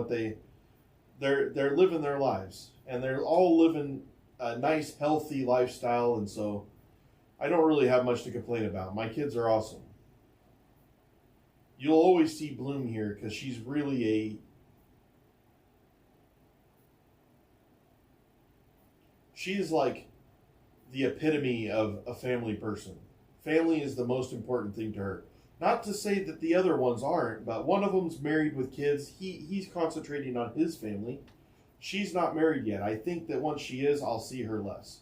They're living their lives, and they're all living a nice, healthy lifestyle, and so I don't really have much to complain about. My kids are awesome. You'll always see Bloom here because she's really she's like the epitome of a family person. Family is the most important thing to her. Not to say that the other ones aren't, but one of them's married with kids. He's concentrating on his family. She's not married yet. I think that once she is, I'll see her less.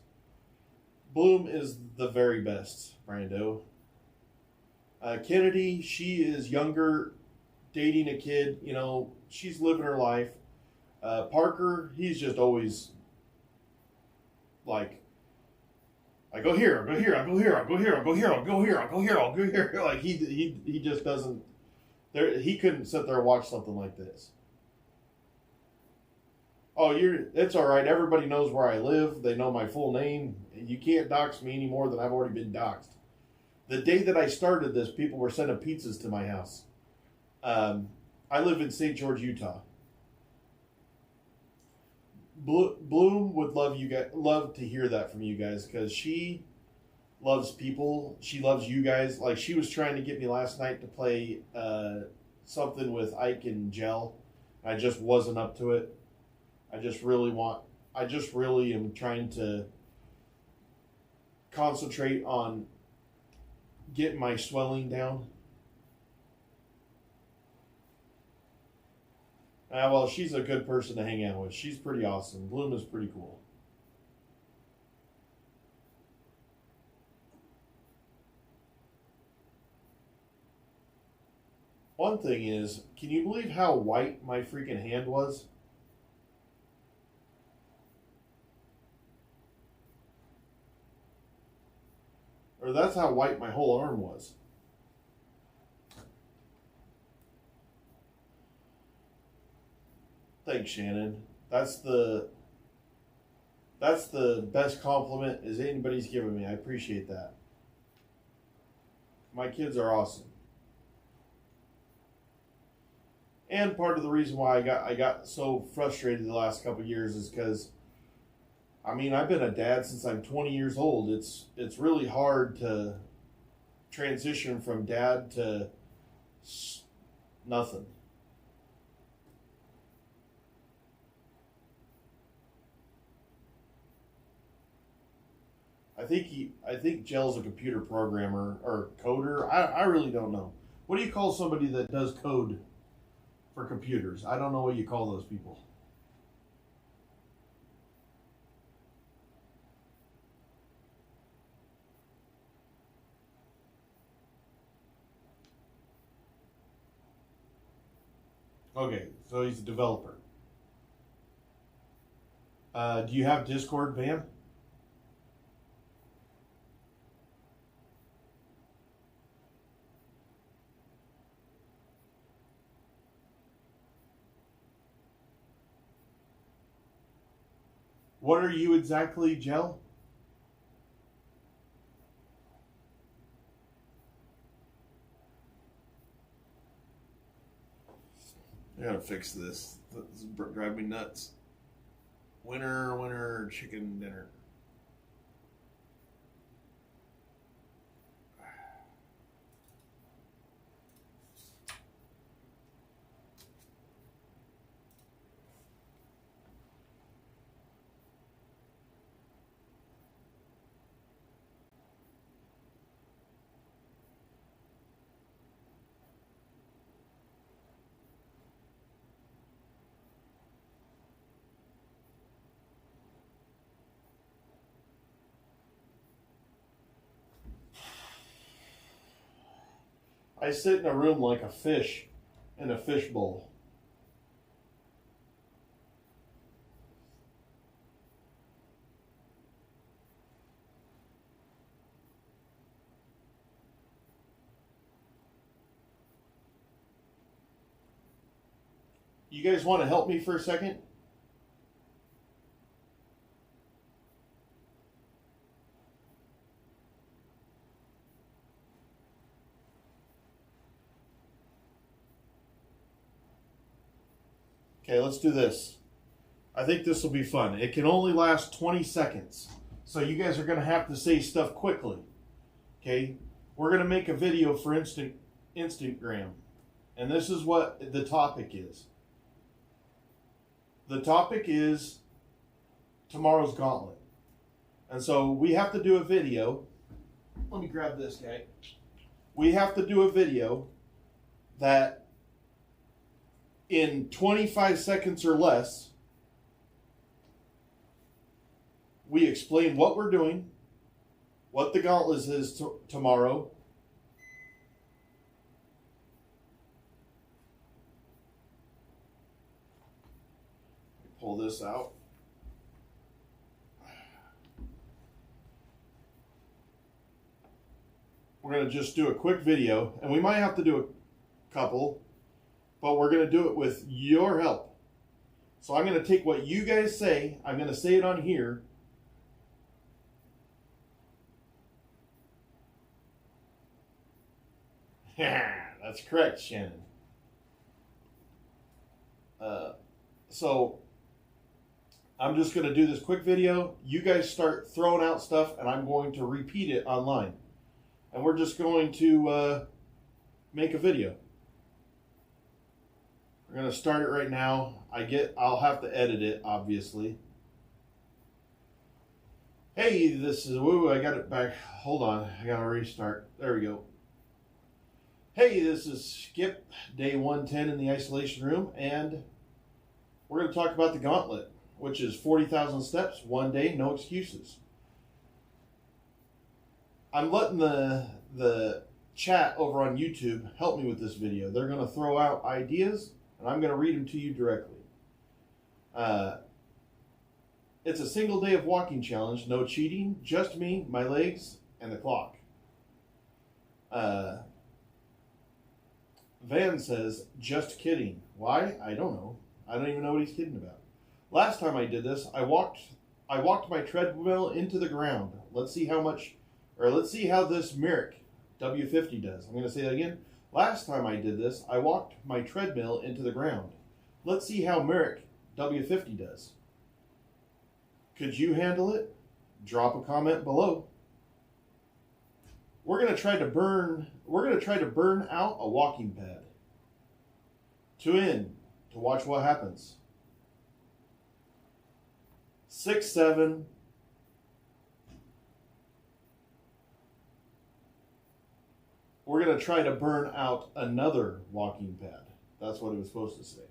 Bloom is the very best, Brando. Kennedy, she is younger, dating a kid. You know, she's living her life. Parker, he's just always like, I go here, I go here, I go here, I go here, I go here, I'll go here, I'll go here, I'll go here. Like he just doesn't. He couldn't sit there and watch something like this. Oh, it's all right. Everybody knows where I live. They know my full name. You can't dox me any more than I've already been doxed. The day that I started this, people were sending pizzas to my house. I live in St. George, Utah. Bloom would love to hear that from you guys because she loves people. She loves you guys. Like she was trying to get me last night to play something with Ike and Gel. I just wasn't up to it. I just really am trying to concentrate on getting my swelling down. Well, she's a good person to hang out with. She's pretty awesome. Bloom is pretty cool. One thing is, can you believe how white my freaking hand was? Or that's how white my whole arm was. Thanks, Shannon. That's the best compliment as anybody's given me. I appreciate that. My kids are awesome. And part of the reason why I got so frustrated the last couple of years is because, I mean, I've been a dad since I'm 20 years old. It's really hard to transition from dad to nothing. I think Gel's a computer programmer or coder. I really don't know. What do you call somebody that does code for computers? I don't know what you call those people. Okay, so he's a developer. Do you have Discord, Van? What are you exactly, Gel? I gotta fix this. This is driving me nuts. Winter chicken dinner. I sit in a room like a fish in a fishbowl. You guys want to help me for a second? Okay, let's do this. I think this will be fun. It can only last 20 seconds. So you guys are going to have to say stuff quickly. Okay? We're going to make a video for Instagram. And this is what the topic is. The topic is tomorrow's gauntlet. And so we have to do a video. Let me grab this guy. We have to do a video that in 25 seconds or less, we explain what we're doing, what the gauntlet is tomorrow, pull this out. We're going to just do a quick video, and we might have to do a couple, but we're going to do it with your help. So I'm going to take what you guys say, I'm going to say it on here. That's correct, Shannon. So I'm just going to do this quick video. You guys start throwing out stuff, and I'm going to repeat it online. And we're just going to make a video. We're going to start it right now. I'll have to edit it, obviously. Hey, this is, woo, I got it back. Hold on, I got to restart. There we go. Hey, this is Skip, day 110 in the isolation room, and we're going to talk about the gauntlet, which is 40,000 steps, one day, no excuses. I'm letting the chat over on YouTube help me with this video. They're going to throw out ideas, and I'm going to read them to you directly. It's a single day of walking challenge, no cheating, just me, my legs, and the clock. Van says, just kidding. Why? I don't know. I don't even know what he's kidding about. Last time I did this, I walked my treadmill into the ground. Let's see how this Merrick W50 does. I'm going to say that again. Last time I did this, I walked my treadmill into the ground. Let's see how Merrick W50 does. Could you handle it? Drop a comment below. We're going to try to burn out a walking pad. Tune in to watch what happens. 6, 7. We're going to try to burn out another walking pad. That's what it was supposed to say.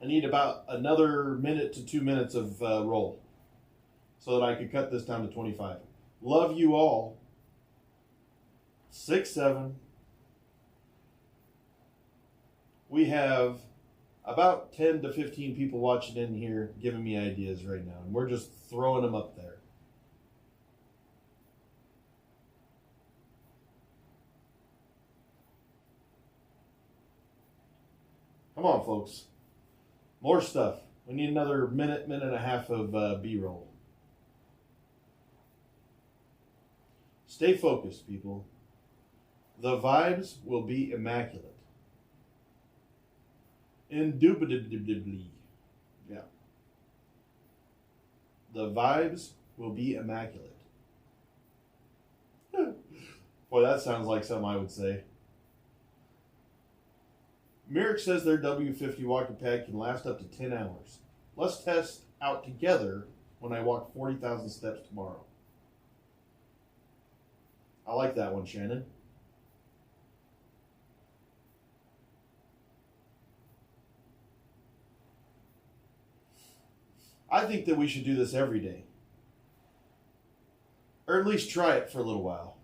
I need about another minute to 2 minutes of roll so that I could cut this down to 25. Love you all. 6, 7. We have about 10 to 15 people watching in here giving me ideas right now, and we're just throwing them up there. Come on, folks. More stuff. We need another minute and a half of B-roll. Stay focused, people. The vibes will be immaculate. Indubitably. Yeah. The vibes will be immaculate. Boy, that sounds like something I would say. Merrick says their W50 walking pad can last up to 10 hours. Let's test out together when I walk 40,000 steps tomorrow. I like that one, Shannon. I think that we should do this every day. Or at least try it for a little while.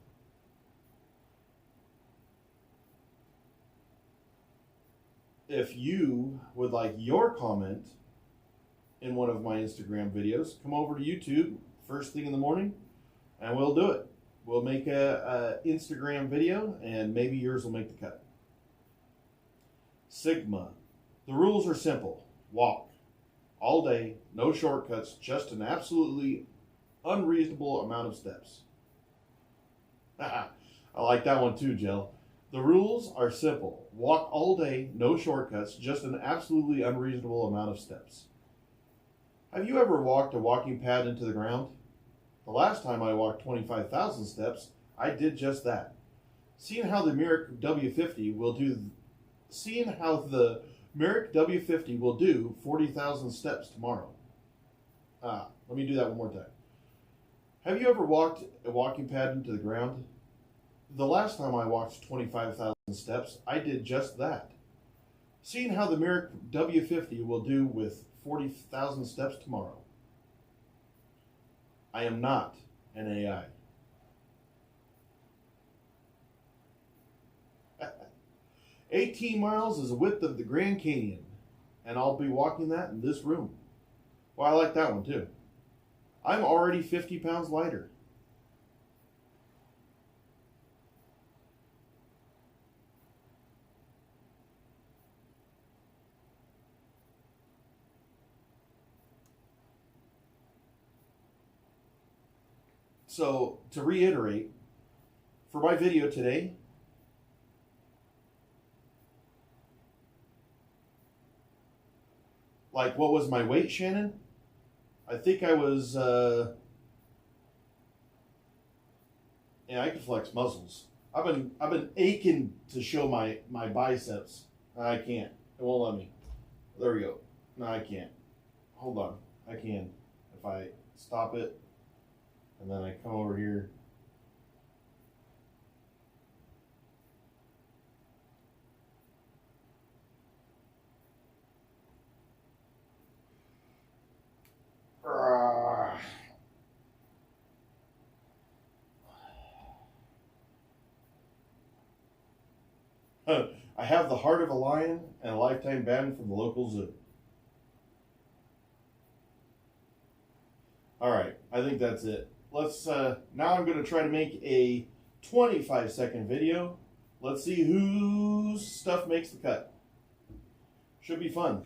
If you would like your comment in one of my Instagram videos, come over to YouTube first thing in the morning and we'll do it. We'll make a Instagram video and maybe yours will make the cut. Sigma. The rules are simple. Walk all day, no shortcuts, just an absolutely unreasonable amount of steps. I like that one too, Jill. The rules are simple. Walk all day, no shortcuts, just an absolutely unreasonable amount of steps. Have you ever walked a walking pad into the ground? The last time I walked 25,000 steps, I did just that. Seeing how the Merrick W50 will do 40,000 steps tomorrow. Let me do that one more time. Have you ever walked a walking pad into the ground? The last time I walked 25,000 steps, I did just that. Seeing how the Merrick W50 will do with 40,000 steps tomorrow. I am not an AI. 18 miles is the width of the Grand Canyon, and I'll be walking that in this room. Well, I like that one too. I'm already 50 pounds lighter. So, to reiterate, for my video today, like, what was my weight, Shannon? I think I was, yeah, I can flex muscles. I've been aching to show my biceps. I can't. It won't let me. There we go. No, I can't. Hold on. I can. If I stop it, and then I come over here. I have the heart of a lion and a lifetime ban from the local zoo. All right, I think that's it. Let's, now I'm going to try to make a 25-second video. Let's see whose stuff makes the cut. Should be fun.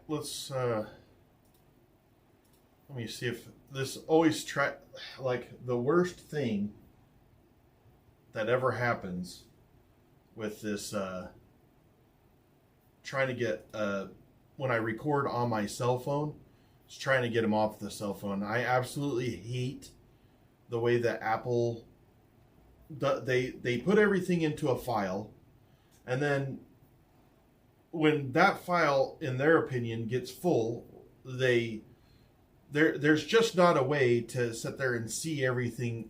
let's let me see if this always try, like the worst thing that ever happens with this trying to get when I record on my cell phone, is trying to get them off the cell phone. I absolutely hate the way that Apple they put everything into a file, and then when that file, in their opinion, gets full, there's just not a way to sit there and see everything.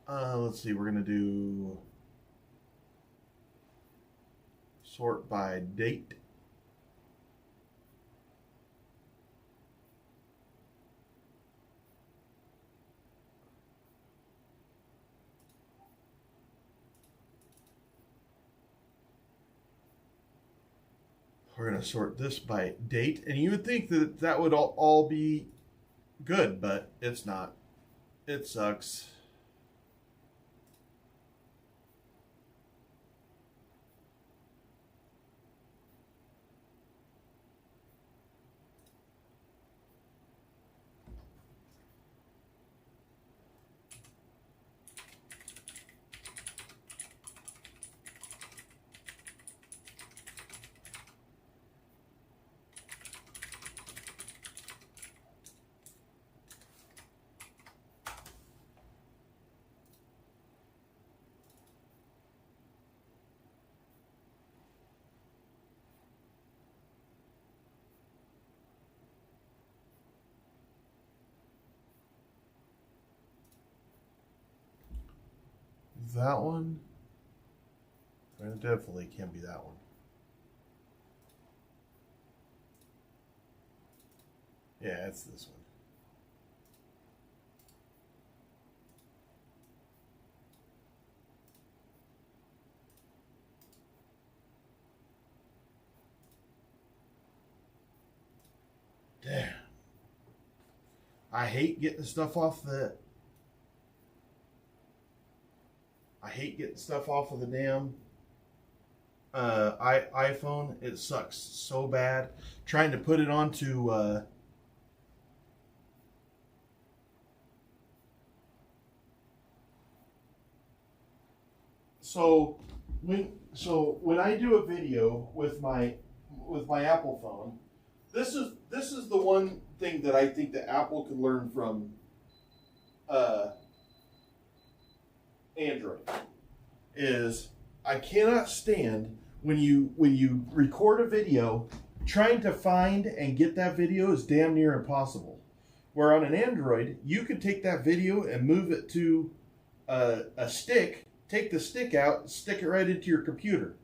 Let's see, we're gonna do sort by date. We're going to sort this by date, and you would think that that would all be good, but it's not. It sucks. That one? It definitely can't be that one. Yeah, it's this one. Damn. I hate getting stuff off the... I hate getting stuff off of the damn iPhone. It sucks so bad. Trying to put it onto so when I do a video with my Apple phone, this is the one thing that I think that Apple could learn from Android, is I cannot stand when you record a video, trying to find and get that video is damn near impossible. Where on an Android, you could take that video and move it to a stick, take the stick out, stick it right into your computer.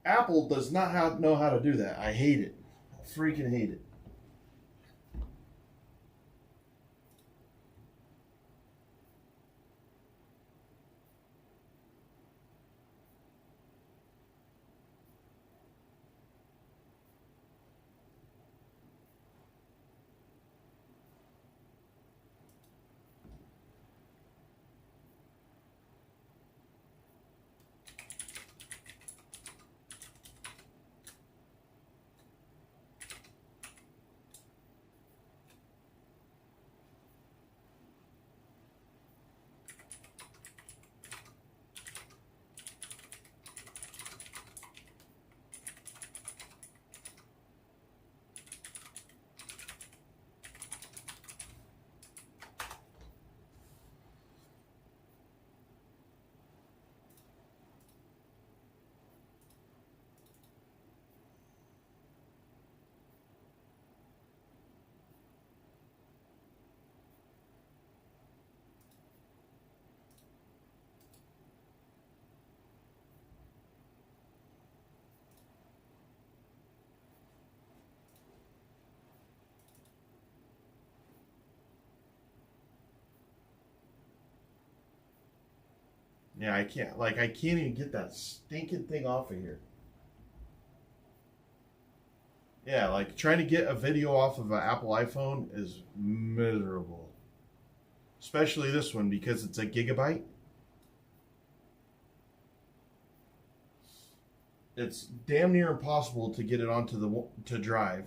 Apple does not know how to do that. I hate it. I freaking hate it. Yeah, I can't even get that stinking thing off of here. Yeah, like trying to get a video off of an Apple iPhone is miserable. Especially this one because it's a gigabyte. it's damn near impossible to get it onto to drive.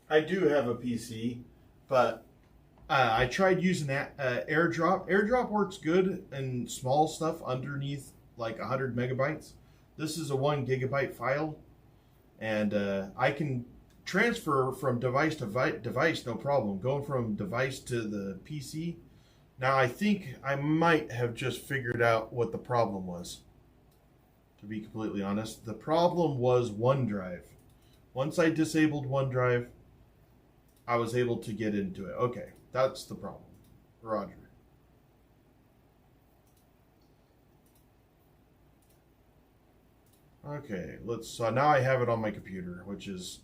I do have a PC, but I tried using that AirDrop. AirDrop works good in small stuff underneath like 100 megabytes. This is a 1 gigabyte file, and I can transfer from device to device no problem. Going from device to the PC. Now I think I might have just figured out what the problem was. To be completely honest, the problem was OneDrive. Once I disabled OneDrive, I was able to get into it. Okay, that's the problem. Roger. Okay, so now I have it on my computer, which is,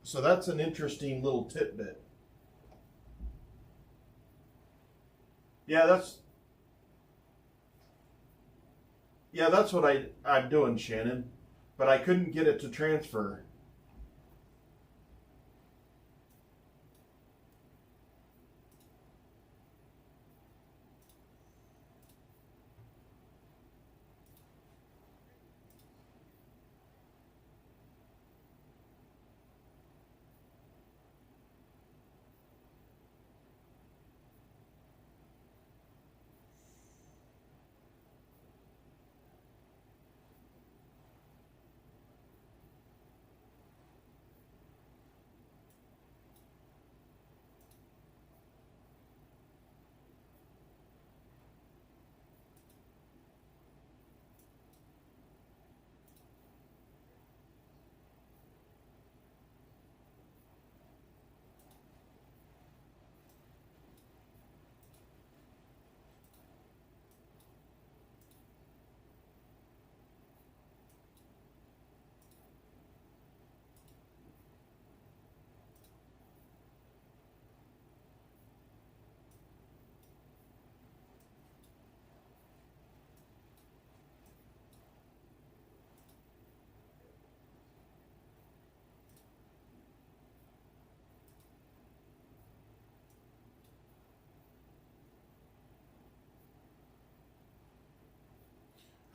so that's an interesting little tidbit. Yeah, that's what I'm doing, Shannon. But I couldn't get it to transfer.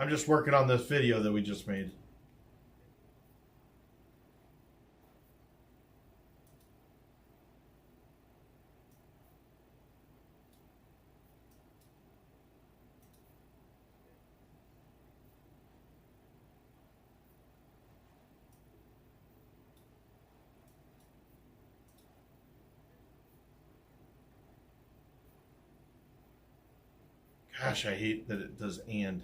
I'm just working on this video that we just made. Gosh, I hate that it does and.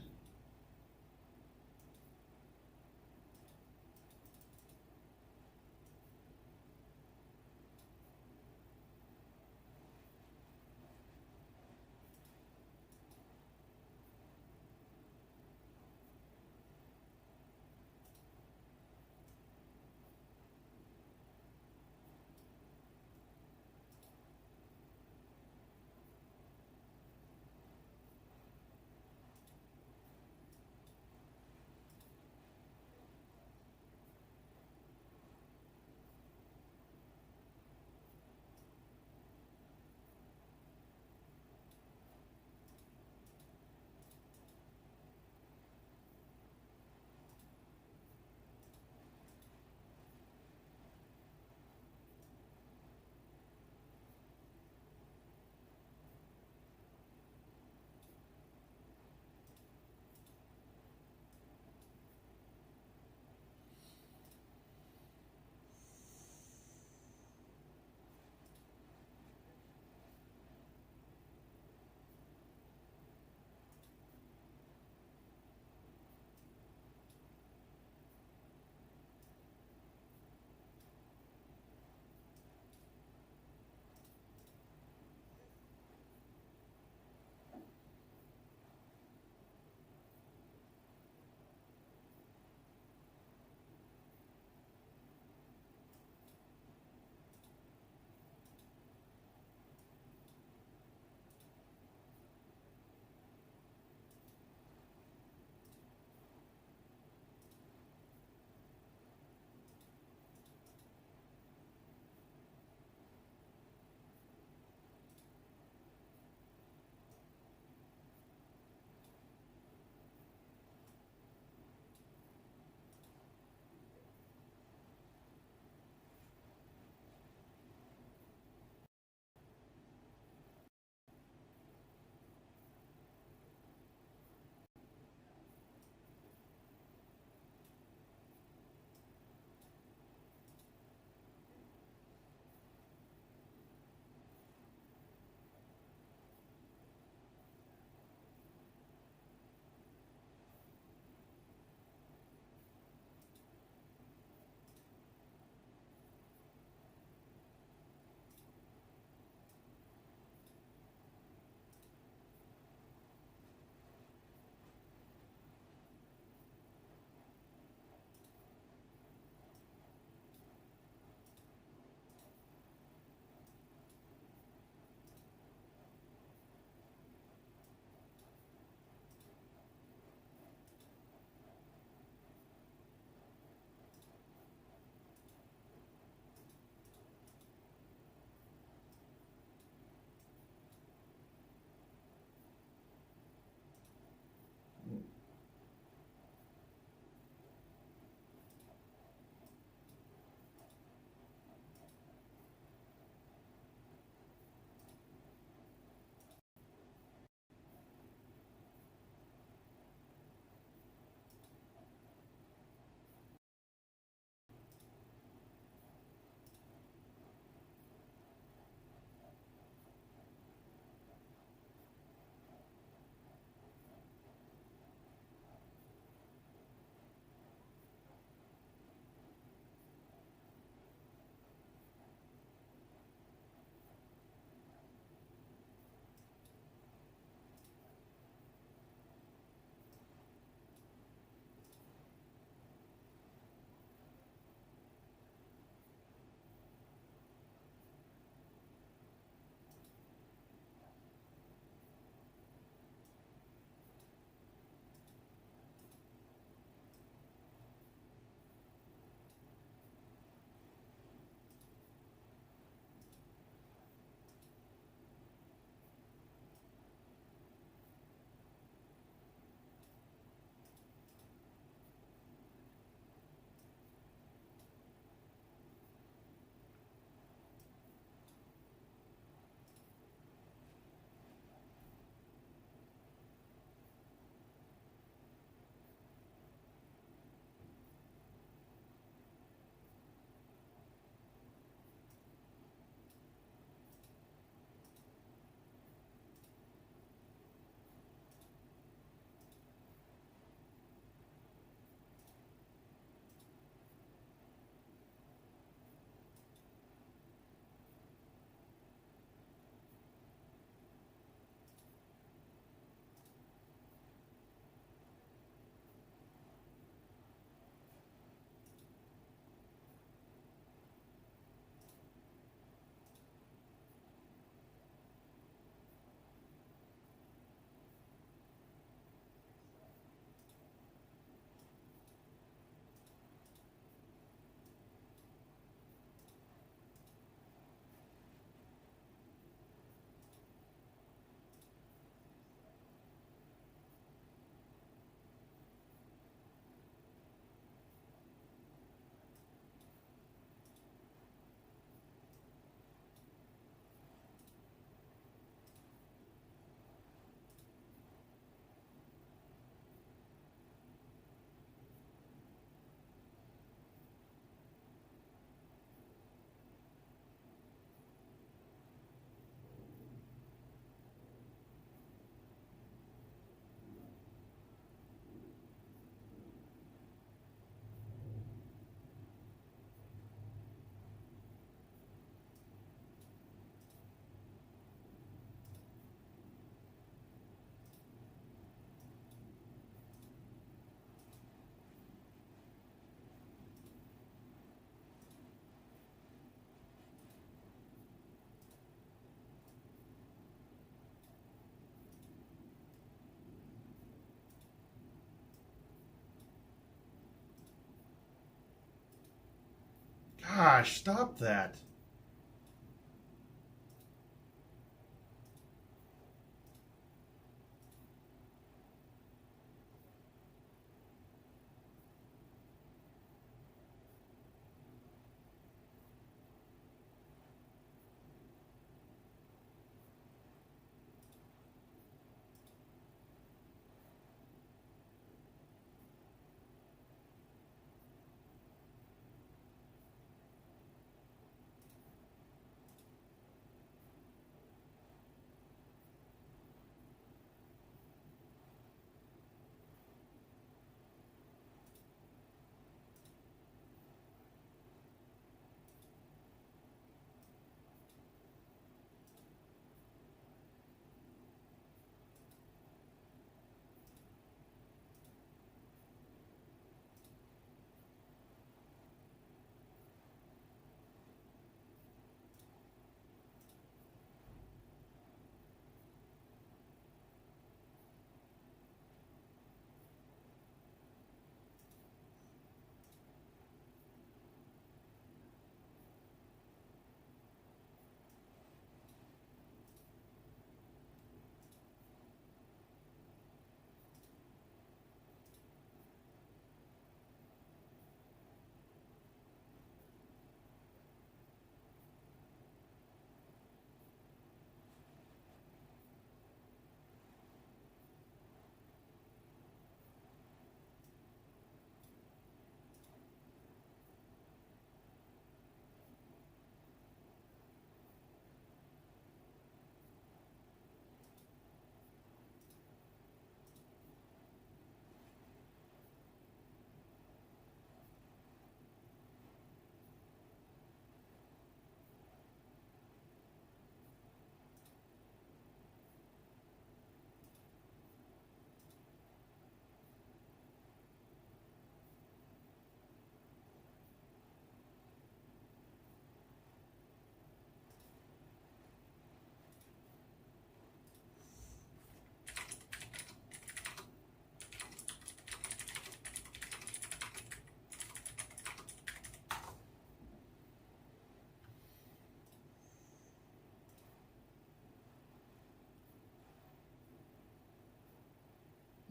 Gosh, stop that.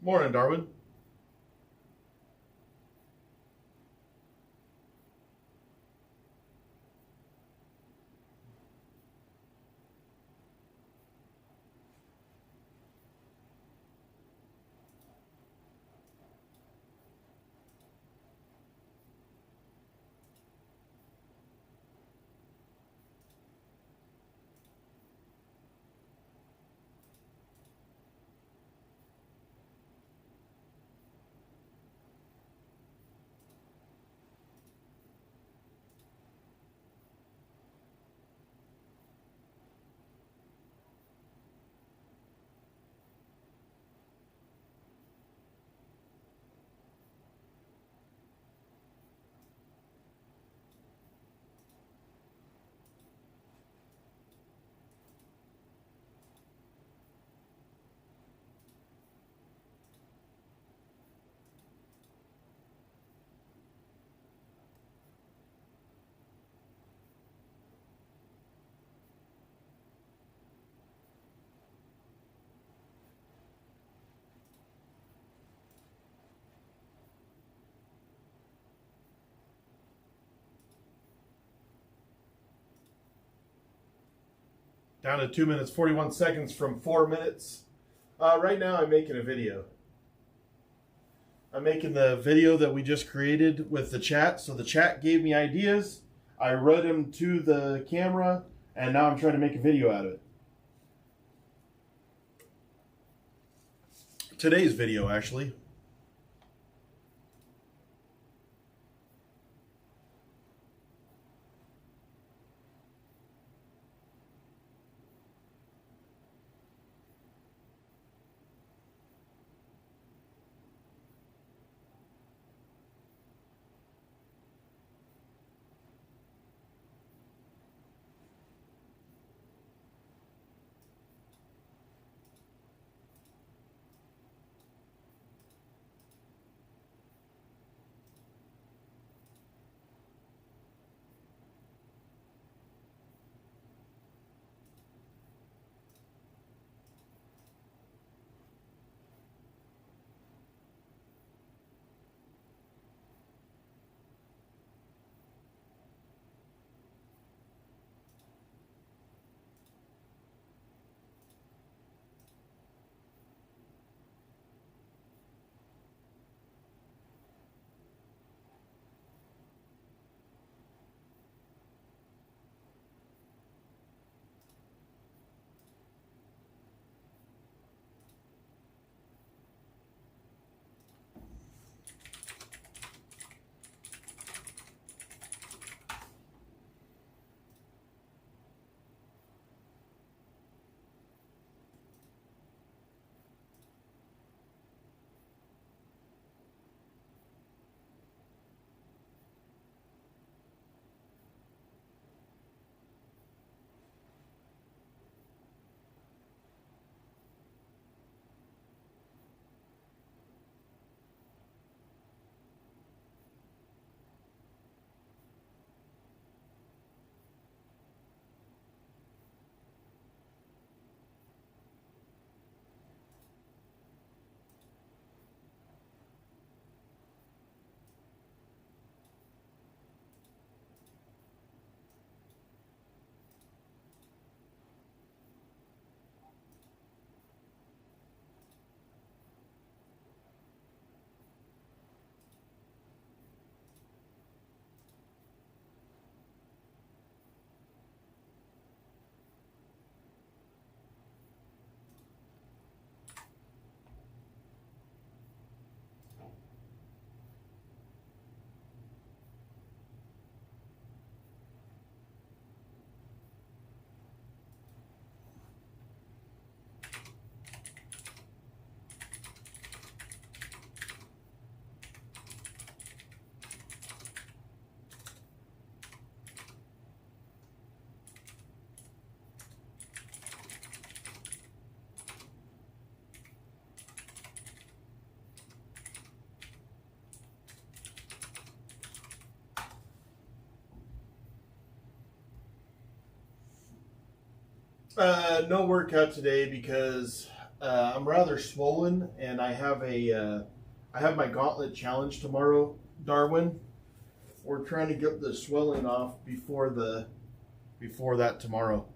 Morning, Darwin. Down to 2 minutes, 41 seconds from 4 minutes. Right now I'm making a video. I'm making the video that we just created with the chat. So the chat gave me ideas. I read them to the camera, and now I'm trying to make a video out of it. Today's video, actually. No workout today because I'm rather swollen, and I have my gauntlet challenge tomorrow, Darwin. We're trying to get the swelling off before that tomorrow.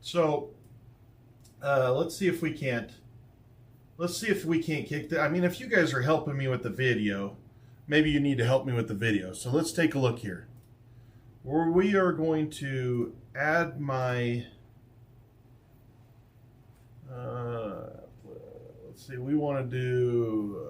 So let's see if we can't kick that. I mean, if you guys are helping me with the video, maybe you need to help me with the video. So let's take a look here. Where we are going to add my let's see, we want to do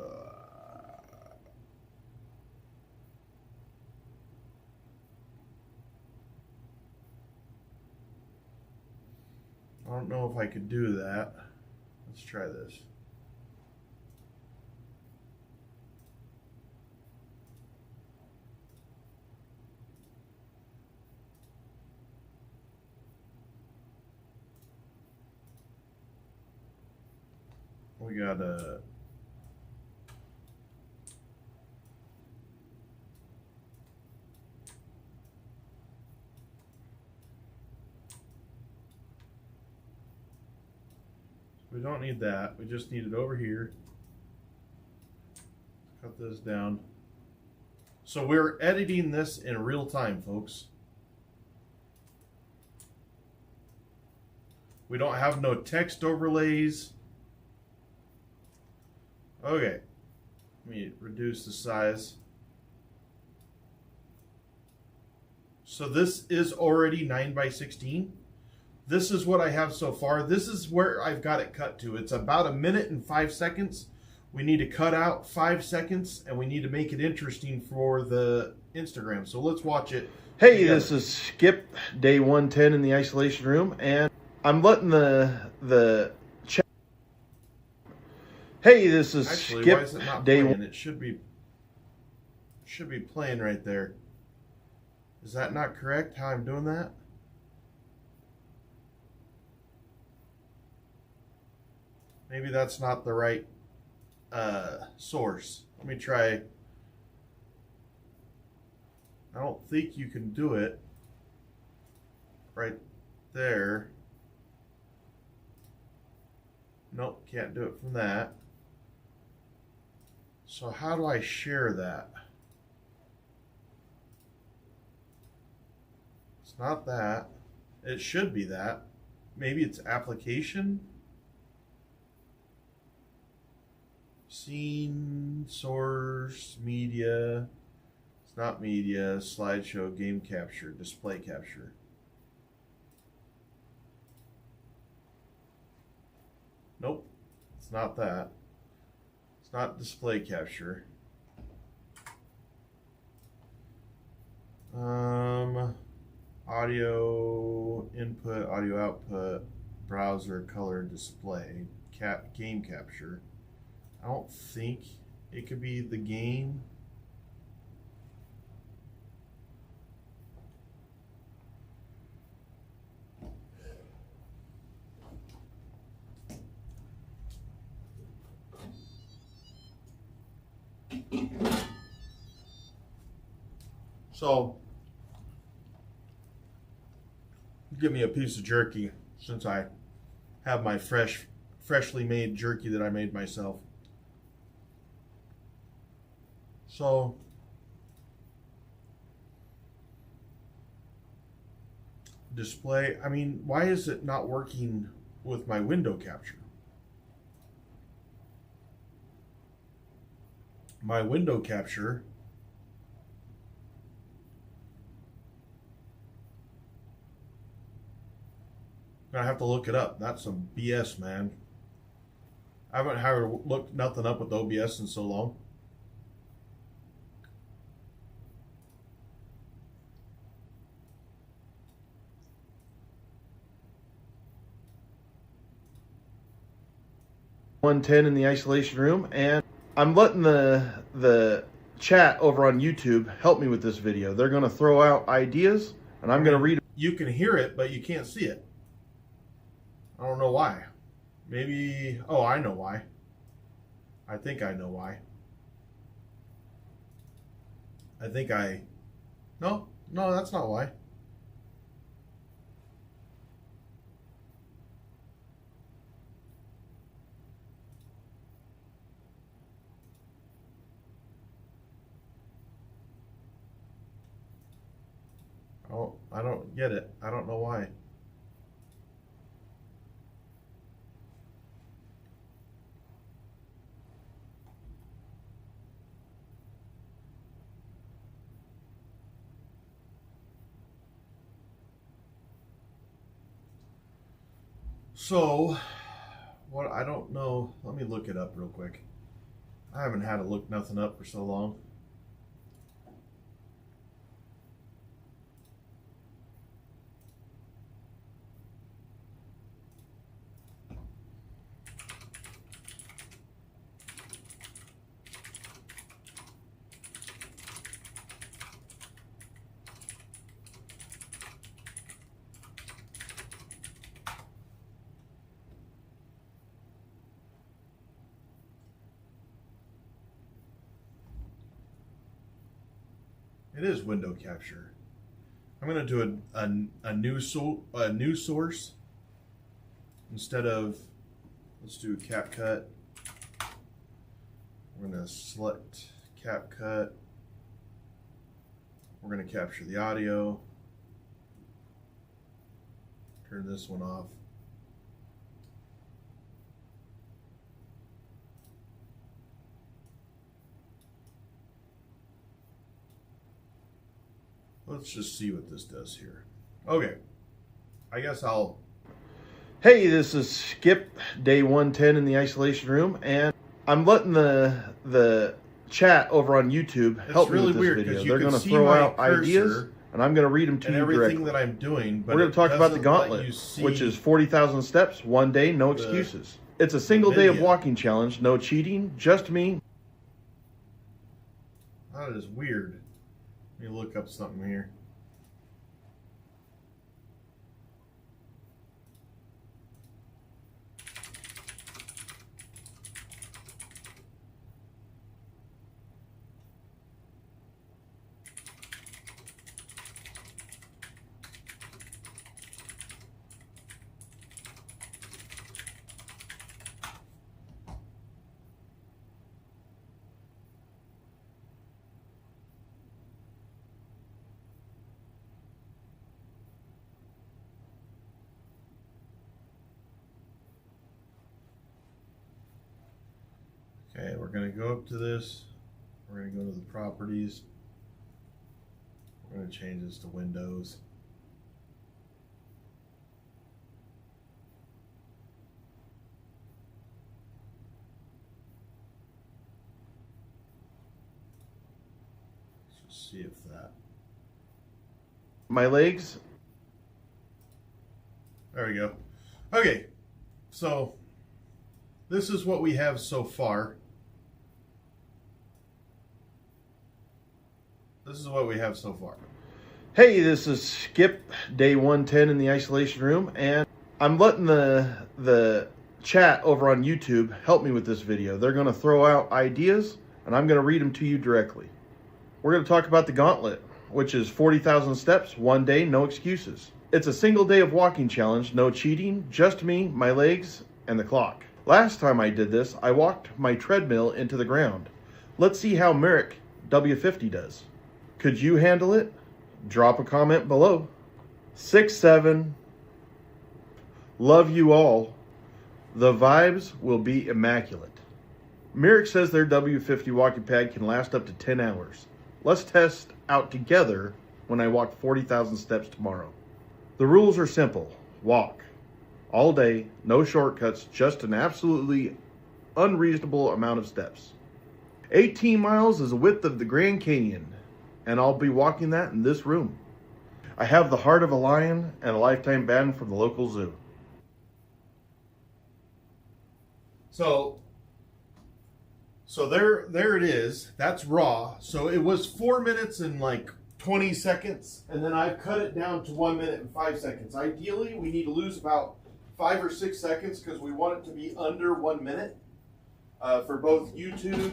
I don't know if I could do that. Let's try this. We got a we don't need that. We just need it over here. Cut this down. So we're editing this in real time, folks. We don't have no text overlays. Okay. Let me reduce the size. So this is already 9:16. This is what I have so far. This is where I've got it cut to. It's about 1 minute and 5 seconds. We need to cut out 5 seconds, and we need to make it interesting for the Instagram. So let's watch it. Hey, together. This is Skip, day 110 in the isolation room, and I'm letting the chat. Hey, this is Skip, why is it not day playing? It should be playing right there. Is that not correct, how I'm doing that? Maybe that's not the right source. Let me try. I don't think you can do it right there. Nope, can't do it from that. So how do I share that? It's not that. It should be that. Maybe it's application. Scene, source, media. It's not media, slideshow, game capture, display capture. Nope, it's not that. It's not display capture. Audio input, audio output, browser, color, display, game capture. I don't think it could be the game. So, give me a piece of jerky since I have my freshly made jerky that I made myself. So, display, I mean, why is it not working with my window capture? My window capture I have to look it up. That's some BS, man. I haven't had to look nothing up with OBS in so long. .110 in the isolation room, and I'm letting the chat over on YouTube help me with this video. They're going to throw out ideas, and I'm going to read. You can hear it, but you can't see it. I don't know why. Maybe, oh, I know why. I think I know why. No, that's not why. Oh, I don't get it. I don't know why. So, what, I don't know. Let me look it up real quick. I haven't had to look nothing up for so long. It is window capture. I'm going to do a new source instead of, let's do CapCut. We're going to select CapCut. We're going to capture the audio. Turn this one off. Let's just see what this does here. Okay. I guess I'll... Hey, this is Skip, day 110 in the isolation room, and I'm letting the chat over on YouTube help me with this video. They're going to throw out ideas, and I'm going to read them to you directly. Everything that I'm doing, but we're going to talk about the gauntlet, which is 40,000 steps, one day, no excuses. It's a single day of walking challenge, no cheating, just me. That is weird. Let me look up something here. Okay, we're going to go up to this. We're going to go to the properties. We're going to change this to Windows. Let's just see if that. My legs. There we go. Okay, so this is what we have so far. This is what we have so far. Hey, this is Skip, day 110 in the isolation room, and I'm letting the chat over on YouTube help me with this video. They're going to throw out ideas, and I'm going to read them to you directly. We're going to talk about the gauntlet, which is 40,000 steps, 1 day, no excuses. It's a single day of walking challenge, no cheating, just me, my legs, and the clock. Last time I did this, I walked my treadmill into the ground. Let's see how Merrick W50 does. Could you handle it? Drop a comment below. 6-7. Love you all. The vibes will be immaculate. Merrick says their W50 walking pad can last up to 10 hours. Let's test out together when I walk 40,000 steps tomorrow. The rules are simple. Walk. All day, no shortcuts, just an absolutely unreasonable amount of steps. 18 miles is the width of the Grand Canyon, and I'll be walking that in this room. I have the heart of a lion and a lifetime ban from the local zoo. So there it is. That's raw. So it was 4 minutes and like 20 seconds, and then I've cut it down to 1 minute and 5 seconds. Ideally, we need to lose about 5 or 6 seconds because we want it to be under 1 minute for both YouTube.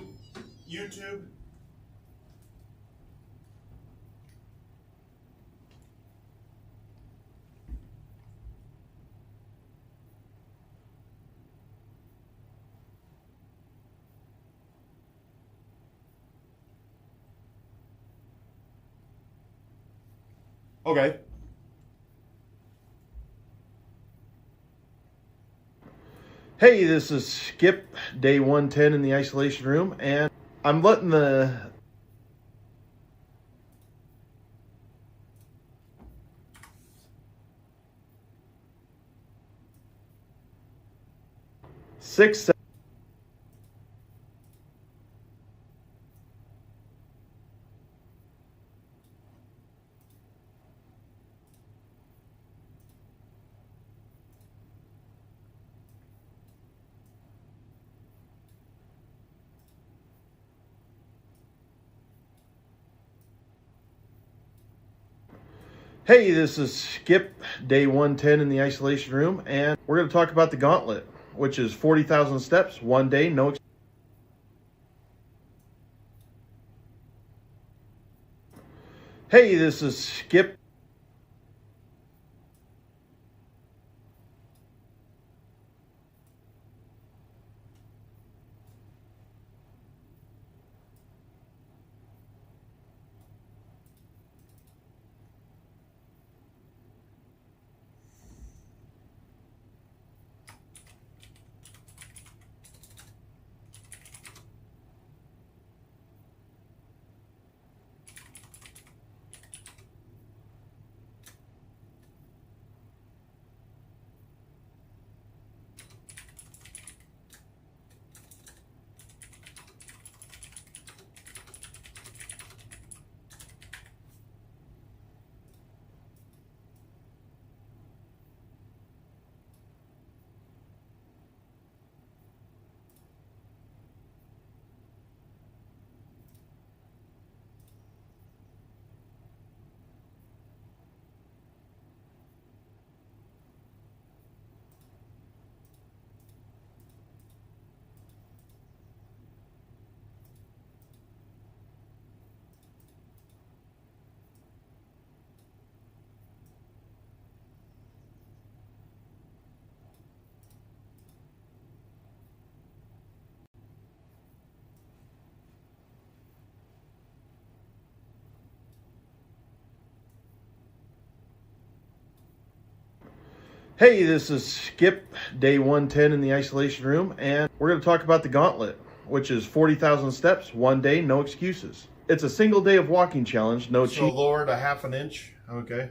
Okay. Hey, this is Skip, day 110 in the isolation room, and I'm letting the 6-7. Hey, this is Skip, day 110 in the isolation room, and we're going to talk about the gauntlet, which is 40,000 steps, 1 day, no. Hey, this is Skip. Hey, this is Skip, day 110 in the isolation room, and we're going to talk about the gauntlet, which is 40,000 steps, 1 day, no excuses. It's a single day of walking challenge, no cheat. So lower to 1/2 inch, okay.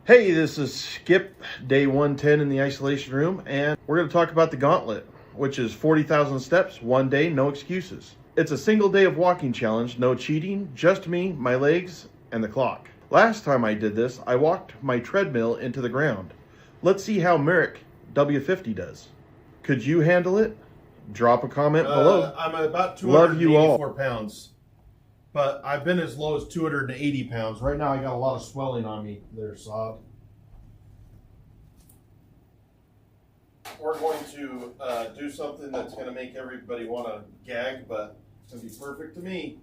Hey, this is Skip, day 110 in the isolation room, and we're going to talk about the gauntlet, which is 40,000 steps, 1 day, no excuses. It's a single day of walking challenge, no cheating, just me, my legs, and the clock. Last time I did this, I walked my treadmill into the ground. Let's see how Merrick W50 does. Could you handle it? Drop a comment below. I'm about 284 pounds. But I've been as low as 280 pounds. Right now I got a lot of swelling on me there, Saad. We're going to do something that's going to make everybody want to gag, but it's going to be perfect to me.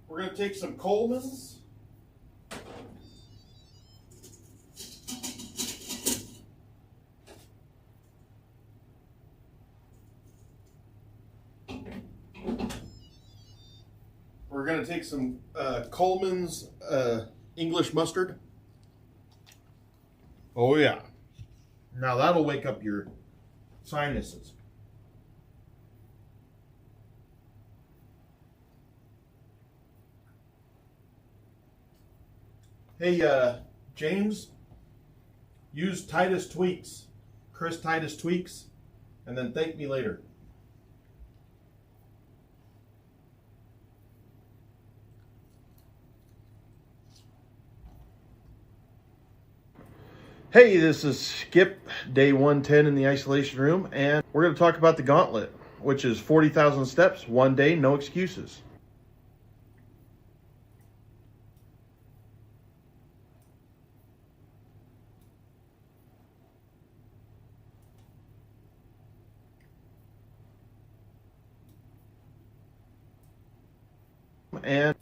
We're going to take some Coleman's. We're going to take some Coleman's English mustard. Oh, yeah. Now that'll wake up your sinuses. Hey, James, use Titus Tweaks, Chris Titus Tweaks, and then thank me later. Hey, this is Skip, day 110 in the isolation room, and we're going to talk about the gauntlet, which is 40,000 steps, 1 day, no excuses. And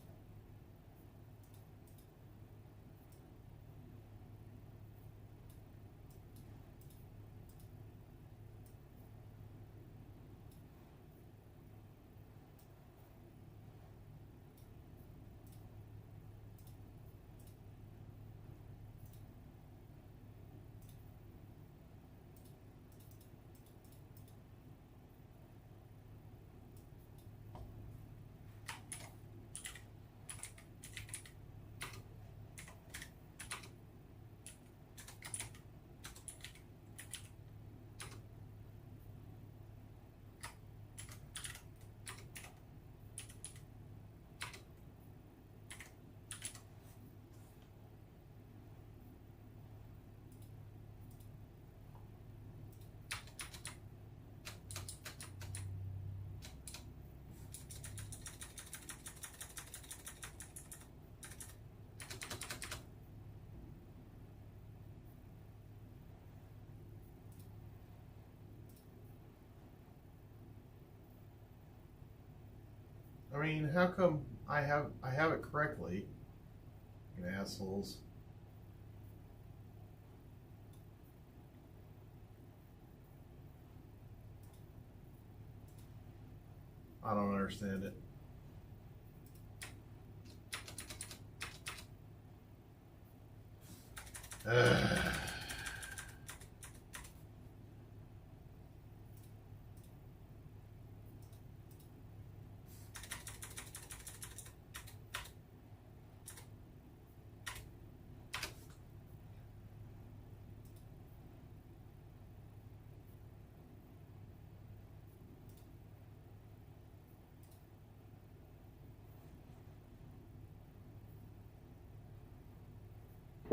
I mean, how come I have it correctly? You assholes. I don't understand it.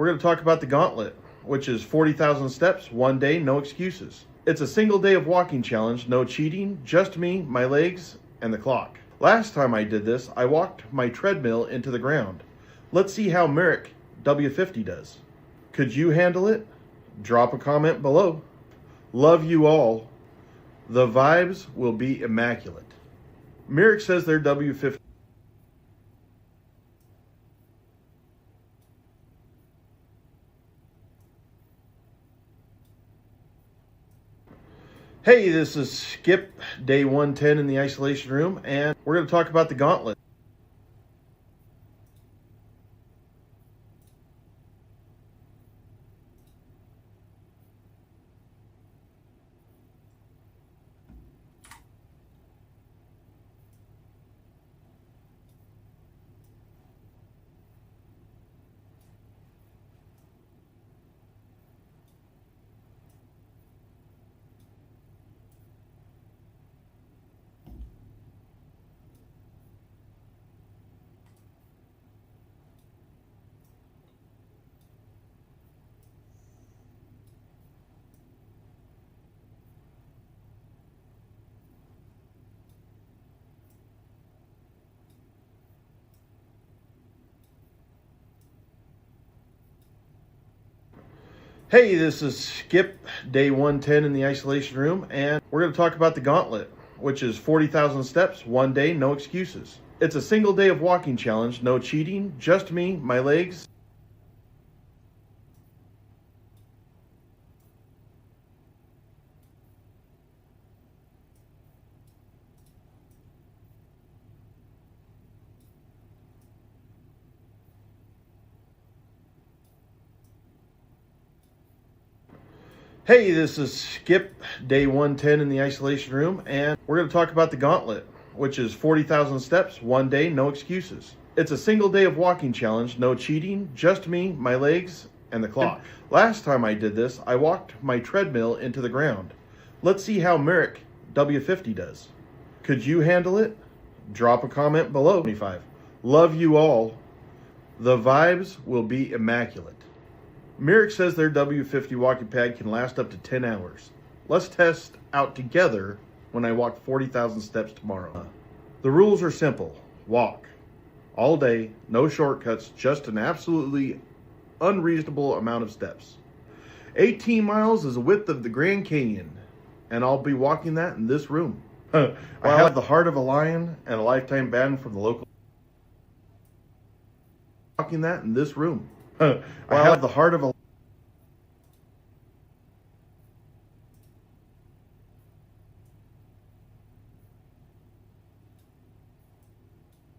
we're going to talk about the gauntlet, which is 40,000 steps, 1 day, no excuses. It's a single day of walking challenge, no cheating, just me, my legs, and the clock. Last time I did this, I walked my treadmill into the ground. Let's see how Merrick W50 does. Could you handle it? Drop a comment below. Love you all. The vibes will be immaculate. Merrick says they're W50. Hey, this is Skip, day 110 in the isolation room, and we're going to talk about the gauntlet. Hey, this is Skip, day 110 in the isolation room, and we're going to talk about the gauntlet, which is 40,000 steps, 1 day, no excuses. It's a single day of walking challenge, no cheating, just me, my legs. Hey, this is Skip, day 110 in the isolation room, and we're going to talk about the gauntlet, which is 40,000 steps, 1 day, no excuses. It's a single day of walking challenge, no cheating, just me, my legs, and the clock. Last time I did this, I walked my treadmill into the ground. Let's see how Merrick W50 does. Could you handle it? Drop a comment below. 25. Love you all. The vibes will be immaculate. Merrick says their W50 walking pad can last up to 10 hours. Let's test out together when I walk 40,000 steps tomorrow. The rules are simple. Walk. All day, no shortcuts, just an absolutely unreasonable amount of steps. 18 miles is the width of the Grand Canyon, and I'll be walking that in this room. I have the heart of a lion and a lifetime ban from the local. Walking that in this room. I have the heart of a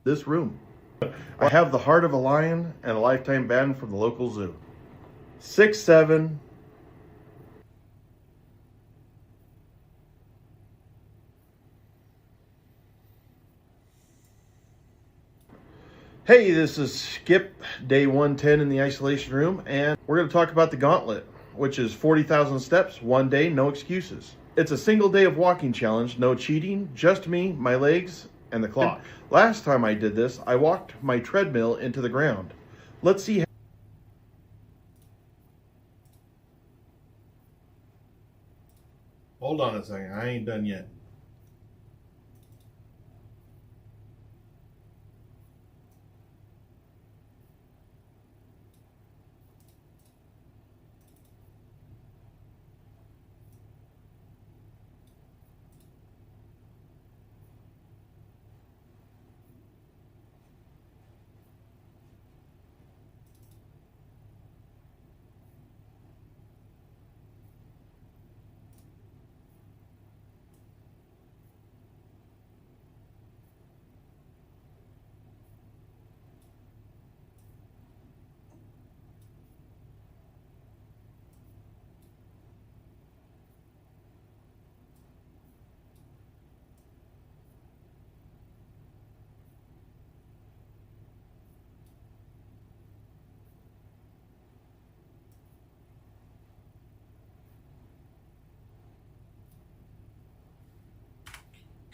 this room. I have the heart of a lion and a lifetime ban from the local zoo. 6, 7. Hey, this is Skip, day 110 in the isolation room, and we're going to talk about the gauntlet, which is 40,000 steps, 1 day, no excuses. It's a single day of walking challenge, no cheating, just me, my legs, and the clock. Last time I did this, I walked my treadmill into the ground. Let's see how. Hold on a second. I ain't done yet.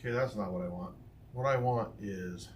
Okay, that's not what I want. What I want is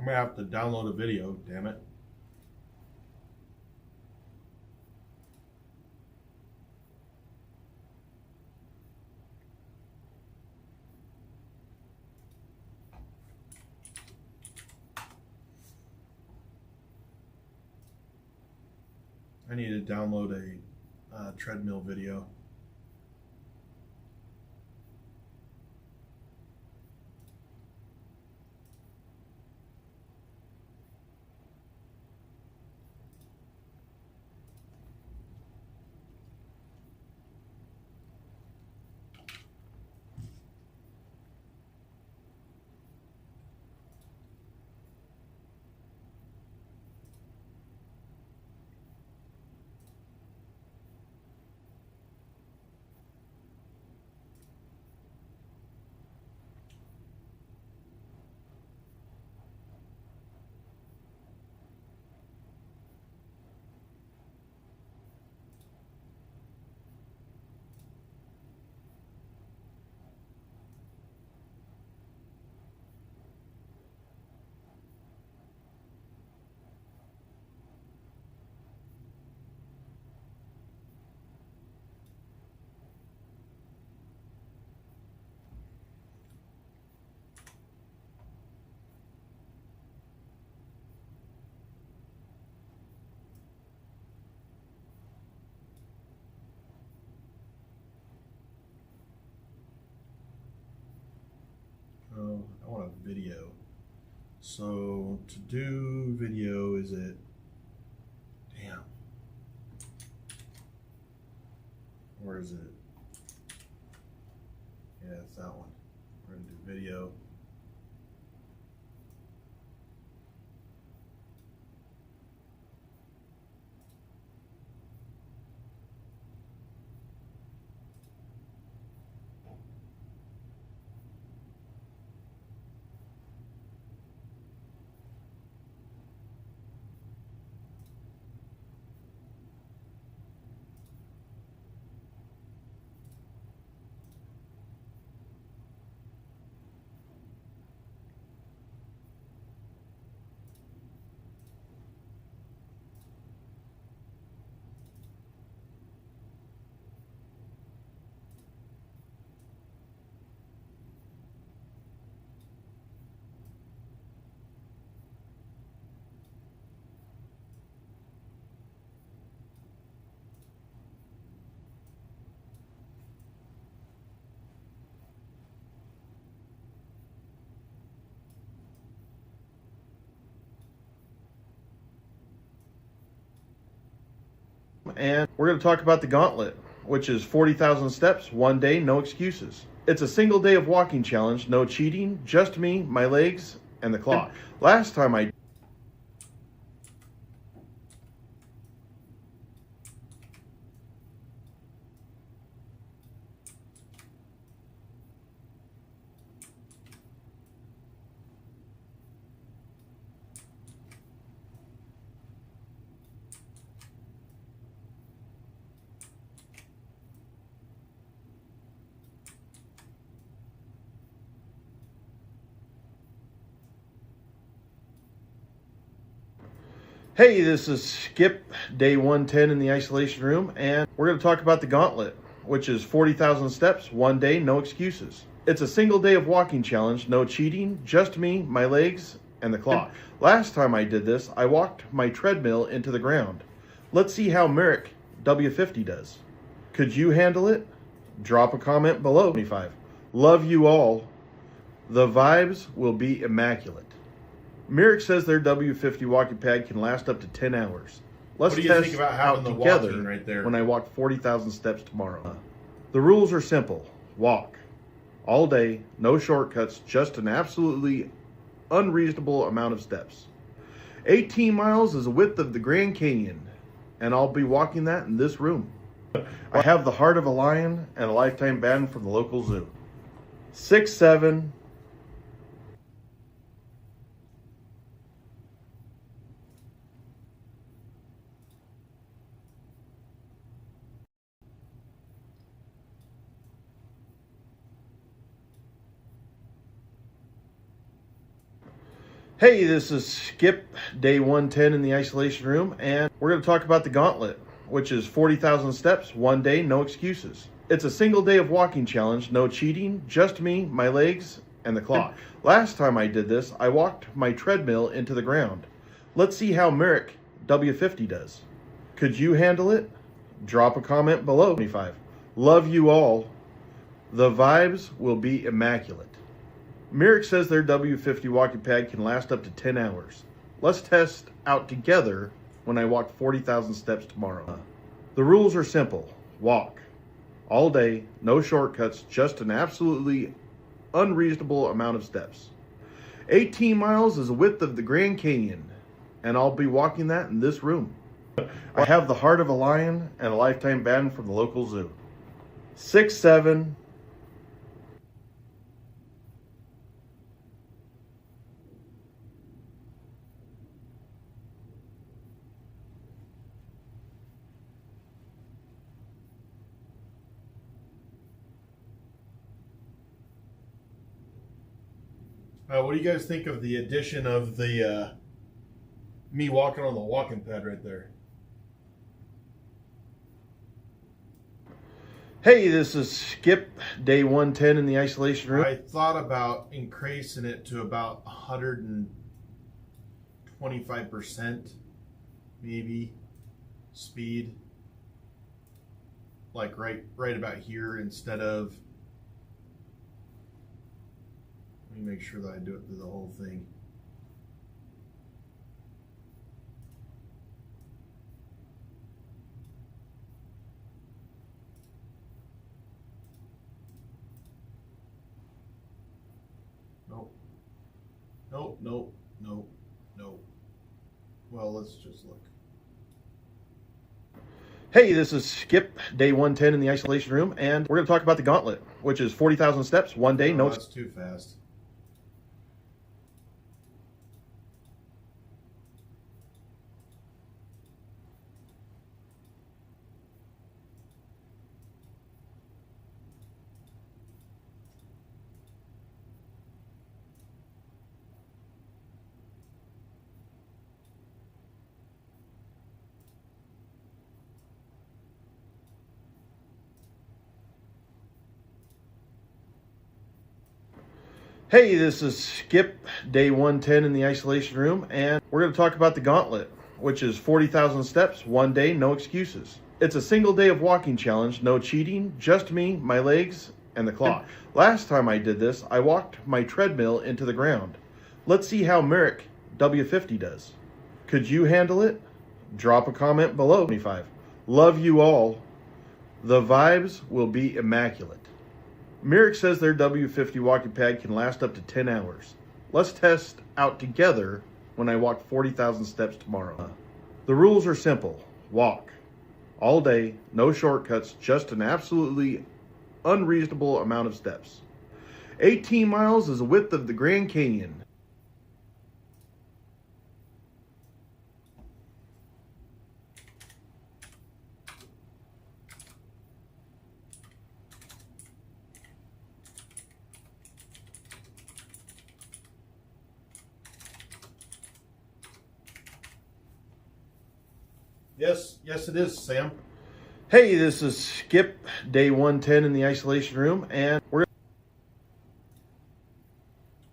I'm gonna have to download a video, damn it. I need to download a treadmill video. Oh, I want a video. So to do video, is it? Damn. Where is it? Yeah, it's that one. We're gonna do video. And we're going to talk about the gauntlet, which is 40,000 steps, one day, no excuses. It's a single day of walking challenge, no cheating, just me, my legs, and the clock. Last time I Hey, this is Skip, day 110 in the isolation room, and we're going to talk about the gauntlet, which is 40,000 steps, one day, no excuses. It's a single day of walking challenge, no cheating, just me, my legs, and the clock. Last time I did this, I walked my treadmill into the ground. Let's see how Merrick W50 does. Could you handle it? Drop a comment below. 25. Love you all. The vibes will be immaculate. Merrick says their W50 walking pad can last up to 10 hours. Let's What do you test think about out having the together walking right there? when I walk 40,000 steps tomorrow. The rules are simple. Walk. All day, no shortcuts, just an absolutely unreasonable amount of steps. 18 miles is the width of the Grand Canyon, and I'll be walking that in this room. I have the heart of a lion and a lifetime ban from the local zoo. 6'7". Hey, this is Skip, day 110 in the isolation room, and we're going to talk about the gauntlet, which is 40,000 steps, one day, no excuses. It's a single day of walking challenge, no cheating, just me, my legs, and the clock. Last time I did this, I walked my treadmill into the ground. Let's see how Merrick W50 does. Could you handle it? Drop a comment below. 25. Love you all. The vibes will be immaculate. Merrick says their W50 walking pad can last up to 10 hours. Let's test out together when I walk 40,000 steps tomorrow. The rules are simple. Walk. All day, no shortcuts, just an absolutely unreasonable amount of steps. 18 miles is the width of the Grand Canyon, and I'll be walking that in this room. I have the heart of a lion and a lifetime ban from the local zoo. 6'7". What do you guys think of the addition of the me walking on the walking pad right there? Hey, this is Skip, day 110 in the isolation room. I thought about increasing it to about 125%, maybe, speed. Like right about here instead of... Let me make sure that I do it through the whole thing. Nope. Nope, nope, nope, nope. Well, let's just look. Hey, this is Skip, day 110 in the isolation room, and we're going to talk about the gauntlet, which is 40,000 steps, one day, no... That's too fast. Hey, this is Skip, day 110 in the isolation room, and we're going to talk about the gauntlet, which is 40,000 steps, one day, no excuses. It's a single day of walking challenge, no cheating, just me, my legs, and the clock. Last time I did this, I walked my treadmill into the ground. Let's see how Merrick W50 does. Could you handle it? Drop a comment below. 25. Love you all. The vibes will be immaculate. Merrick says their W50 walking pad can last up to 10 hours. Let's test out together when I walk 40,000 steps tomorrow. The rules are simple. Walk. All day, no shortcuts, just an absolutely unreasonable amount of steps. 18 miles is the width of the Grand Canyon. Yes, it is, Sam. Hey, this is Skip, day 110 in the isolation room, and we're...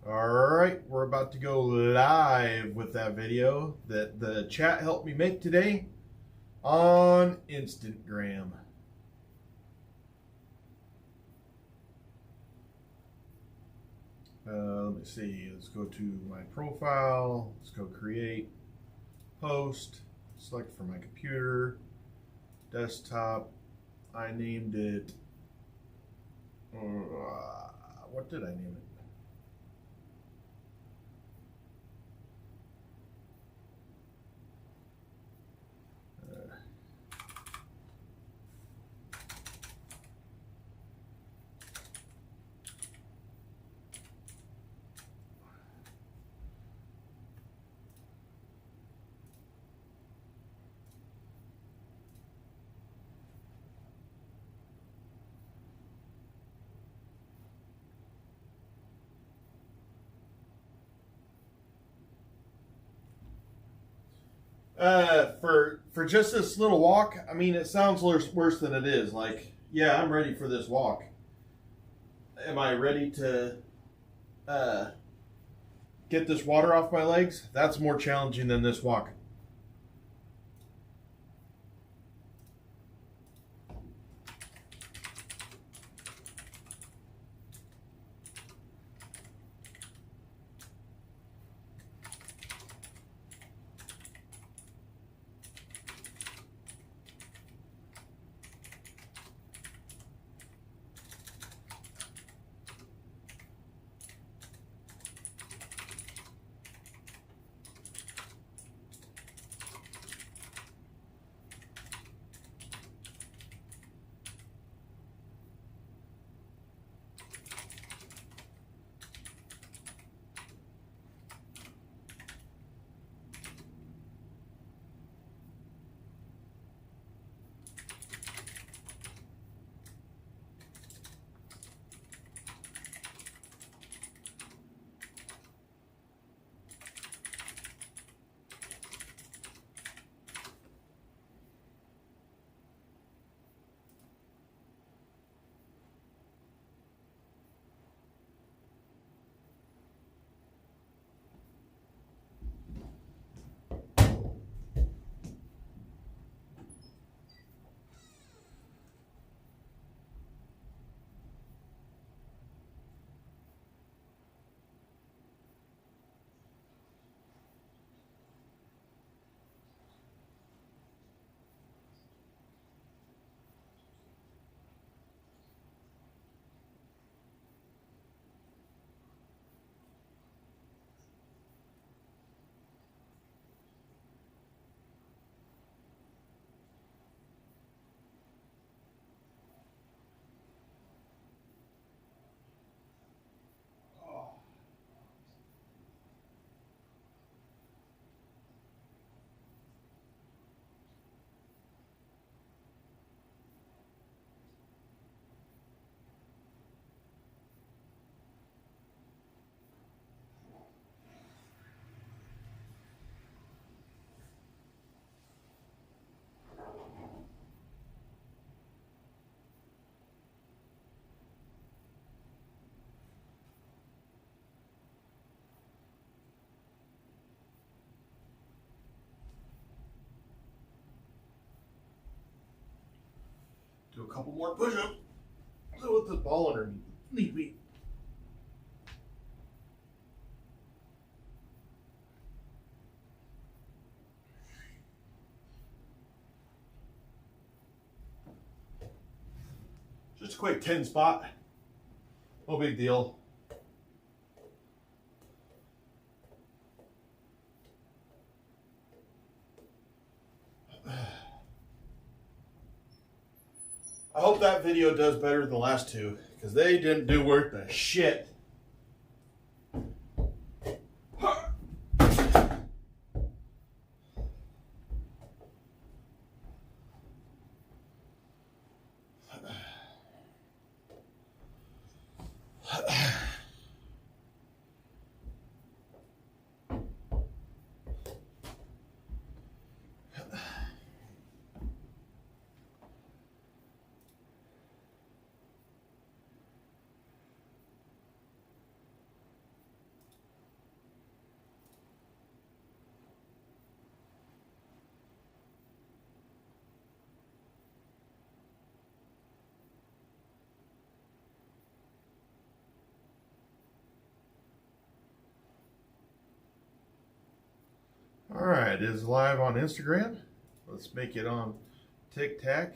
Alright, we're about to go live with that video that the chat helped me make today on Instagram. Let me see. Let's go to my profile. Let's go create, post, select for my computer, desktop. I named it. What did I name it? For just this little walk, I mean, it sounds worse than it is. Like, yeah, I'm ready for this walk. Am I ready to get this water off my legs? That's more challenging than this walk. Do a couple more push-ups. With the ball underneath me. Just a quick 10 spot. No big deal. I hope that video does better than the last two, because they didn't do worth the shit. All right, it is live on Instagram. Let's make it on TikTok.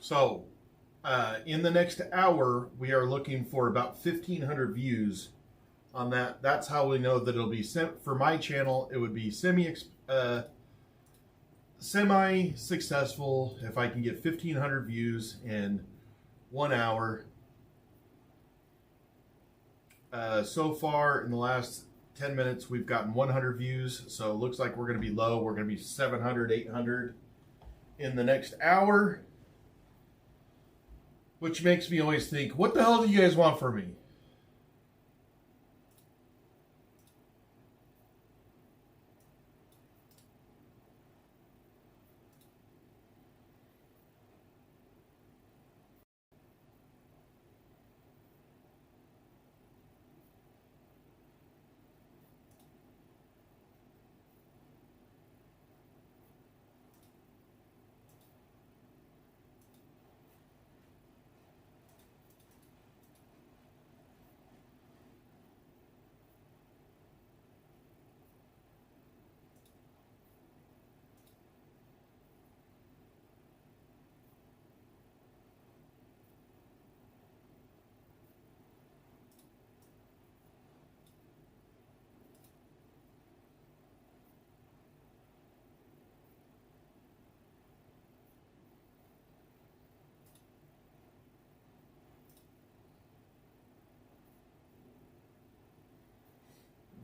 So, in the next hour, we are looking for about 1,500 views on that. That's how we know that it'll be for my channel. It would be semi-successful if I can get 1,500 views in 1 hour. So far, in the last 10 minutes, we've gotten 100 views. So it looks like we're going to be low. We're going to be 700, 800 in the next hour. Which makes me always think, what the hell do you guys want from me?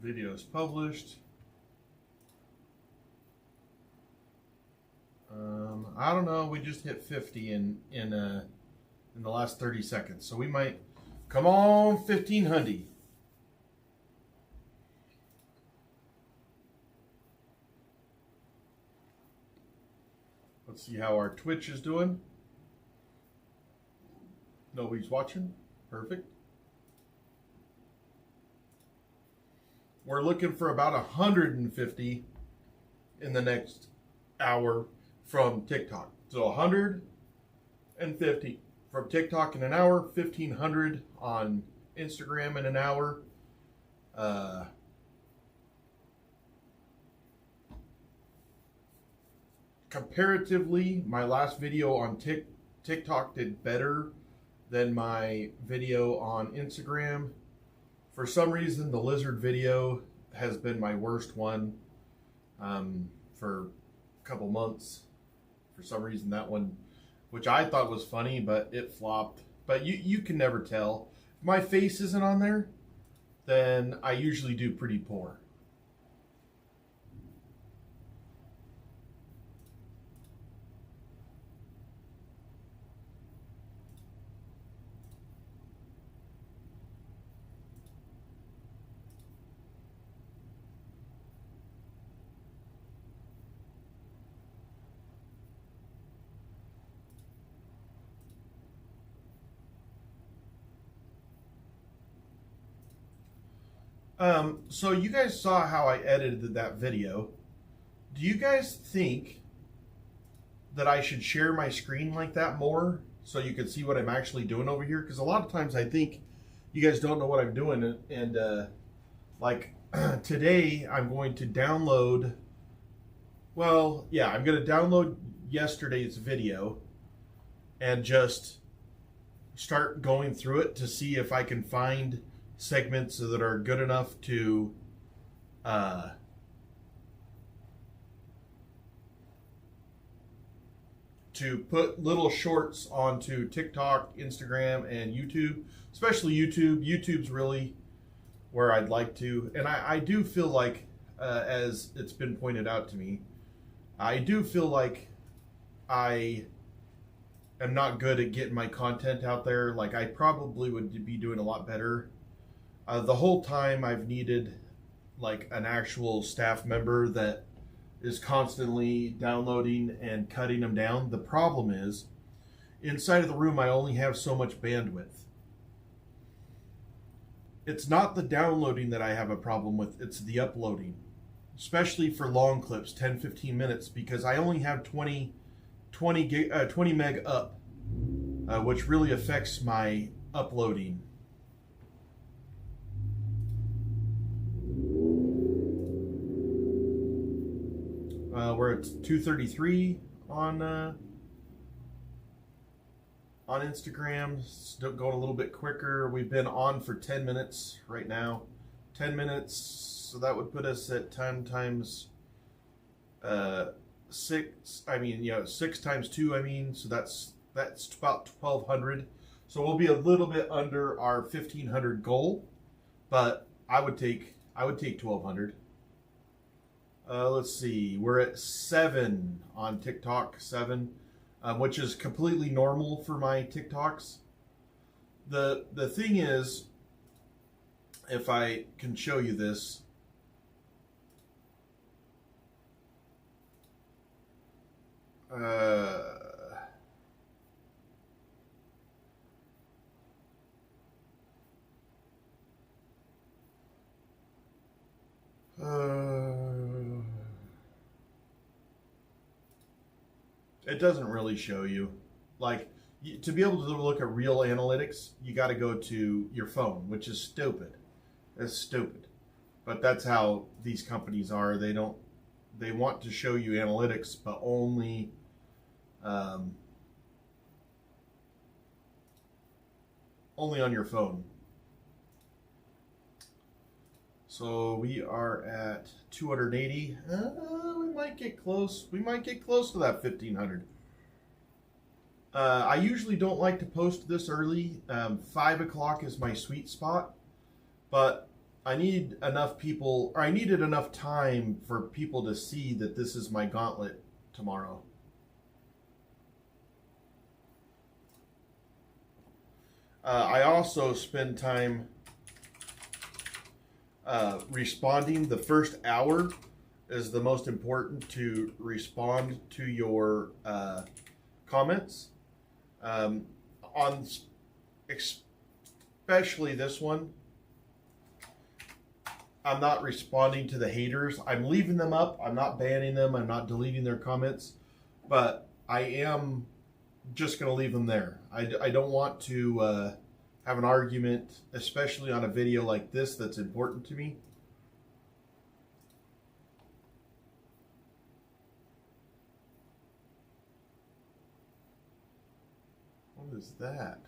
Video is published. I don't know. We just hit 50 in the last 30 seconds, so we might come on 1,500. Let's see how our Twitch is doing. Nobody's watching. Perfect. We're looking for about 150 in the next hour from TikTok. So 150 from TikTok in an hour, 1,500 on Instagram in an hour. Comparatively, my last video on TikTok did better than my video on Instagram. For some reason, the lizard video has been my worst one for a couple months. For some reason, that one, which I thought was funny, but it flopped. But you can never tell. If my face isn't on there, then I usually do pretty poor. So you guys saw how I edited that video. Do you guys think that I should share my screen like that more so you can see what I'm actually doing over here? Because a lot of times I think you guys don't know what I'm doing. And like today I'm going to download, well, yeah, I'm going to download yesterday's video and just start going through it to see if I can find segments that are good enough to put little shorts onto TikTok, Instagram, and YouTube, especially YouTube. YouTube's really where I'd like to, and I do feel like, as it's been pointed out to me, I do feel like I am not good at getting my content out there. Like I probably would be doing a lot better. The whole time I've needed like an actual staff member that is constantly downloading and cutting them down. The problem is, inside of the room I only have so much bandwidth. It's not the downloading that I have a problem with, it's the uploading. Especially for long clips, 10-15 minutes, because I only have 20 meg up, which really affects my uploading. We're at 233 on on Instagram, still going a little bit quicker. We've been on for 10 minutes right now. 10 minutes, so that would put us at 10 times 6. I mean, 6 times 2. I mean, so that's about 1,200. So we'll be a little bit under our 1,500 goal, but I would take 1,200. Let's see, we're at 7 on TikTok, 7, which is completely normal for my TikToks. The thing is, if I can show you this, it doesn't really show you. Like, to be able to look at real analytics, you got to go to your phone, which is stupid. It's stupid. But that's how these companies are. They want to show you analytics, but only on your phone. So we are at 280. We might get close. We might get close to that 1,500. I usually don't like to post this early. 5 o'clock is my sweet spot, but I need enough people, or I needed enough time for people to see that this is my gauntlet tomorrow. I also spend time responding. The first hour is the most important to respond to your comments. On especially this one, I'm not responding to the haters. I'm leaving them up. I'm not banning them. I'm not deleting their comments, but I am just going to leave them there. I don't want to have an argument, especially on a video like this that's important to me. What is that?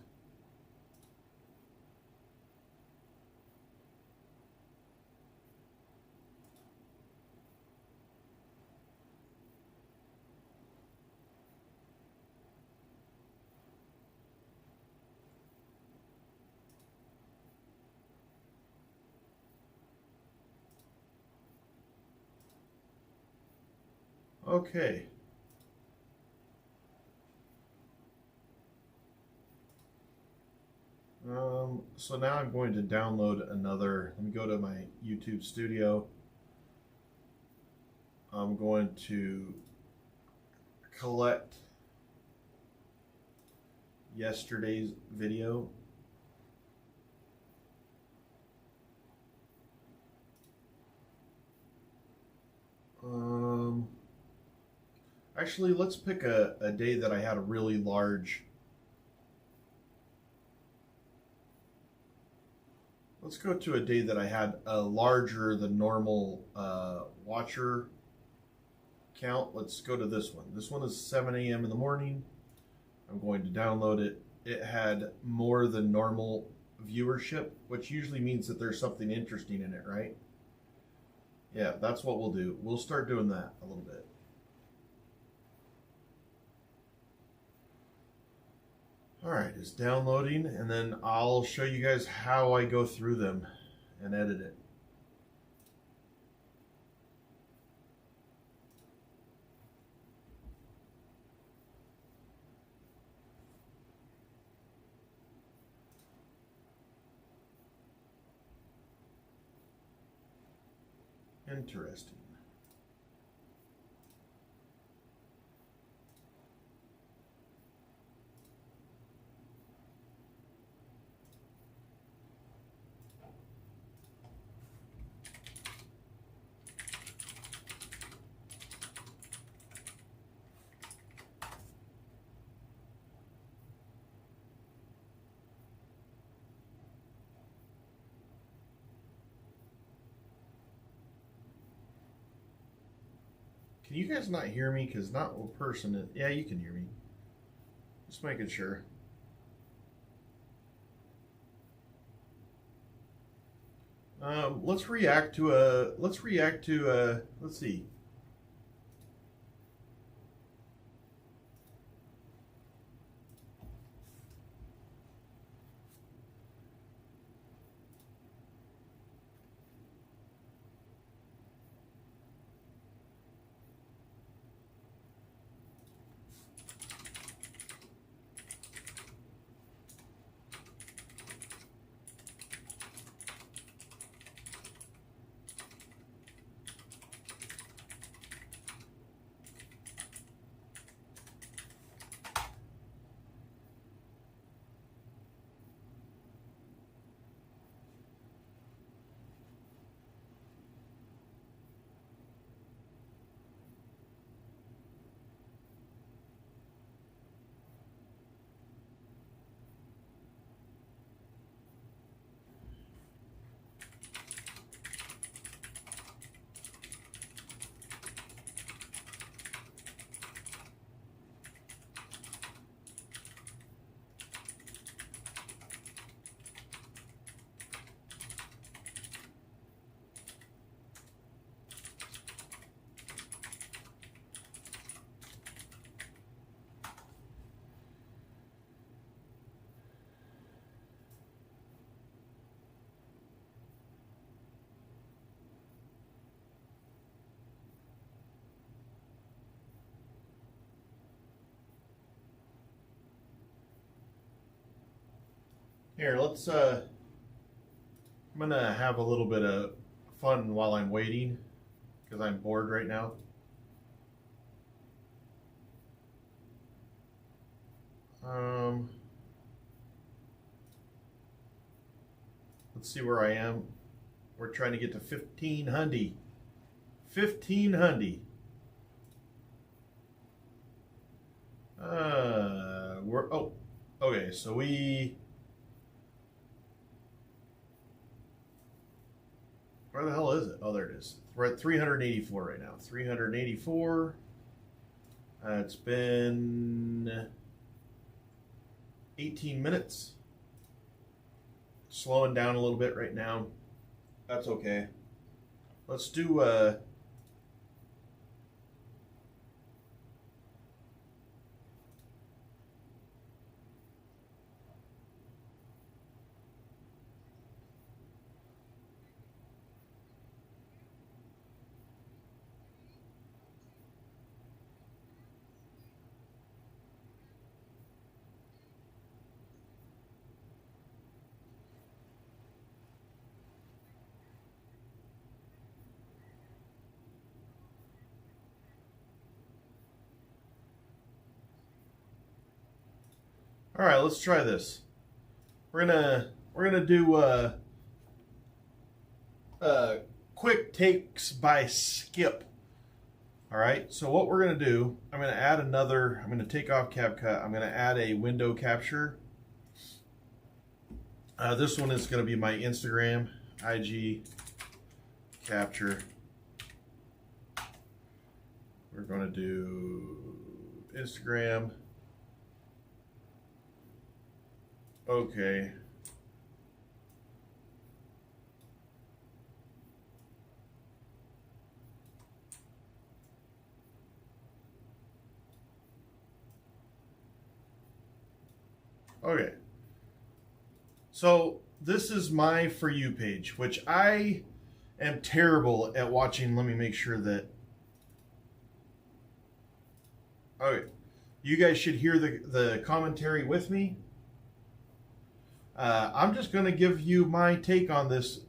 Okay. So now I'm going to download another. Let me go to my YouTube studio. I'm going to collect yesterday's video. Actually, let's pick a day that I had a really large. Let's go to a day that I had a larger than normal watcher count. Let's go to this one. This one is 7 a.m. in the morning. I'm going to download it. It had more than normal viewership, which usually means that there's something interesting in it, right? Yeah, that's what we'll do. We'll start doing that a little bit. Alright, it's downloading, and then I'll show you guys how I go through them and edit it. Interesting. Can you guys not hear me? Because not a person. Yeah, you can hear me. Just making sure. Let's react to let's see. Here, let's I'm gonna have a little bit of fun while I'm waiting because I'm bored right now. Let's see where I am. We're trying to get to 1500. 1500. Okay, so where the hell is it? Oh, there it is. We're at 384 right now. 384. It's been 18 minutes. Slowing down a little bit right now. That's okay. Let's do all right, let's try this. We're gonna do quick takes by Skip. All right, so what we're gonna do, I'm gonna take off CapCut. I'm gonna add a window capture. This one is gonna be my Instagram, IG capture. We're gonna do Instagram. Okay. Okay. So this is my For You page, which I am terrible at watching. Let me make sure that. Okay. You guys should hear the commentary with me. I'm just going to give you my take on this.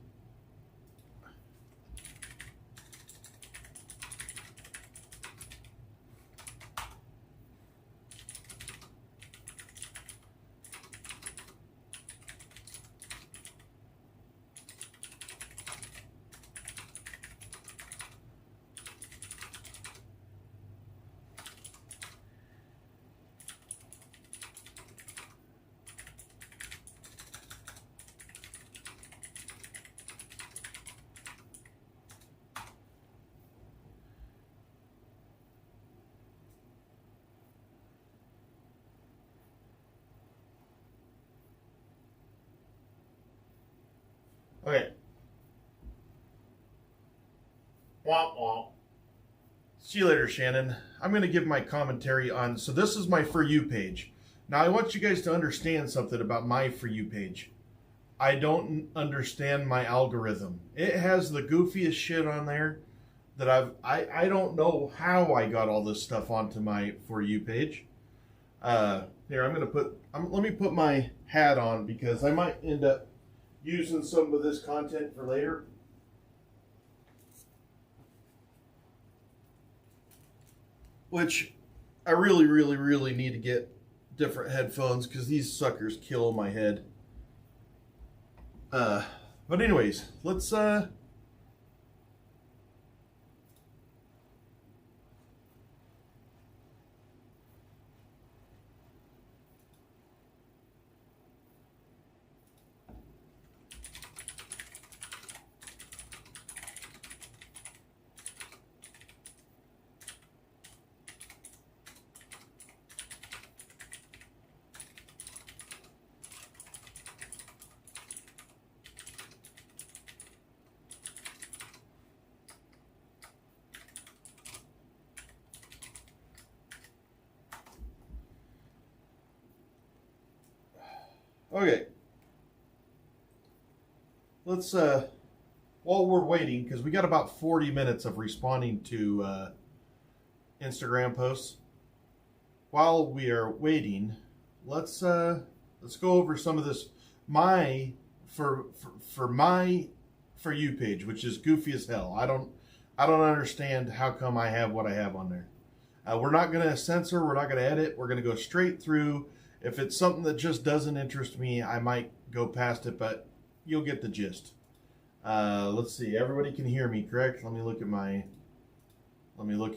Okay. wah. See you later, Shannon. I'm going to give my commentary on... So this is my For You page. Now, I want you guys to understand something about my For You page. I don't understand my algorithm. It has the goofiest shit on there that I don't know how I got all this stuff onto my For You page. Here, I'm going to put... let me put my hat on because I might end up using some of this content for later. Which I really, really, really need to get different headphones because these suckers kill my head. But anyways, let's okay. Let's while we're waiting, because we got about 40 minutes of responding to Instagram posts. While we are waiting, let's go over some of this for my For You page, which is goofy as hell. I don't understand how come I have what I have on there. We're not going to censor, we're not going to edit, we're going to go straight through. If it's something that just doesn't interest me, I might go past it, but you'll get the gist. Let's see. Everybody can hear me, correct? Let me look at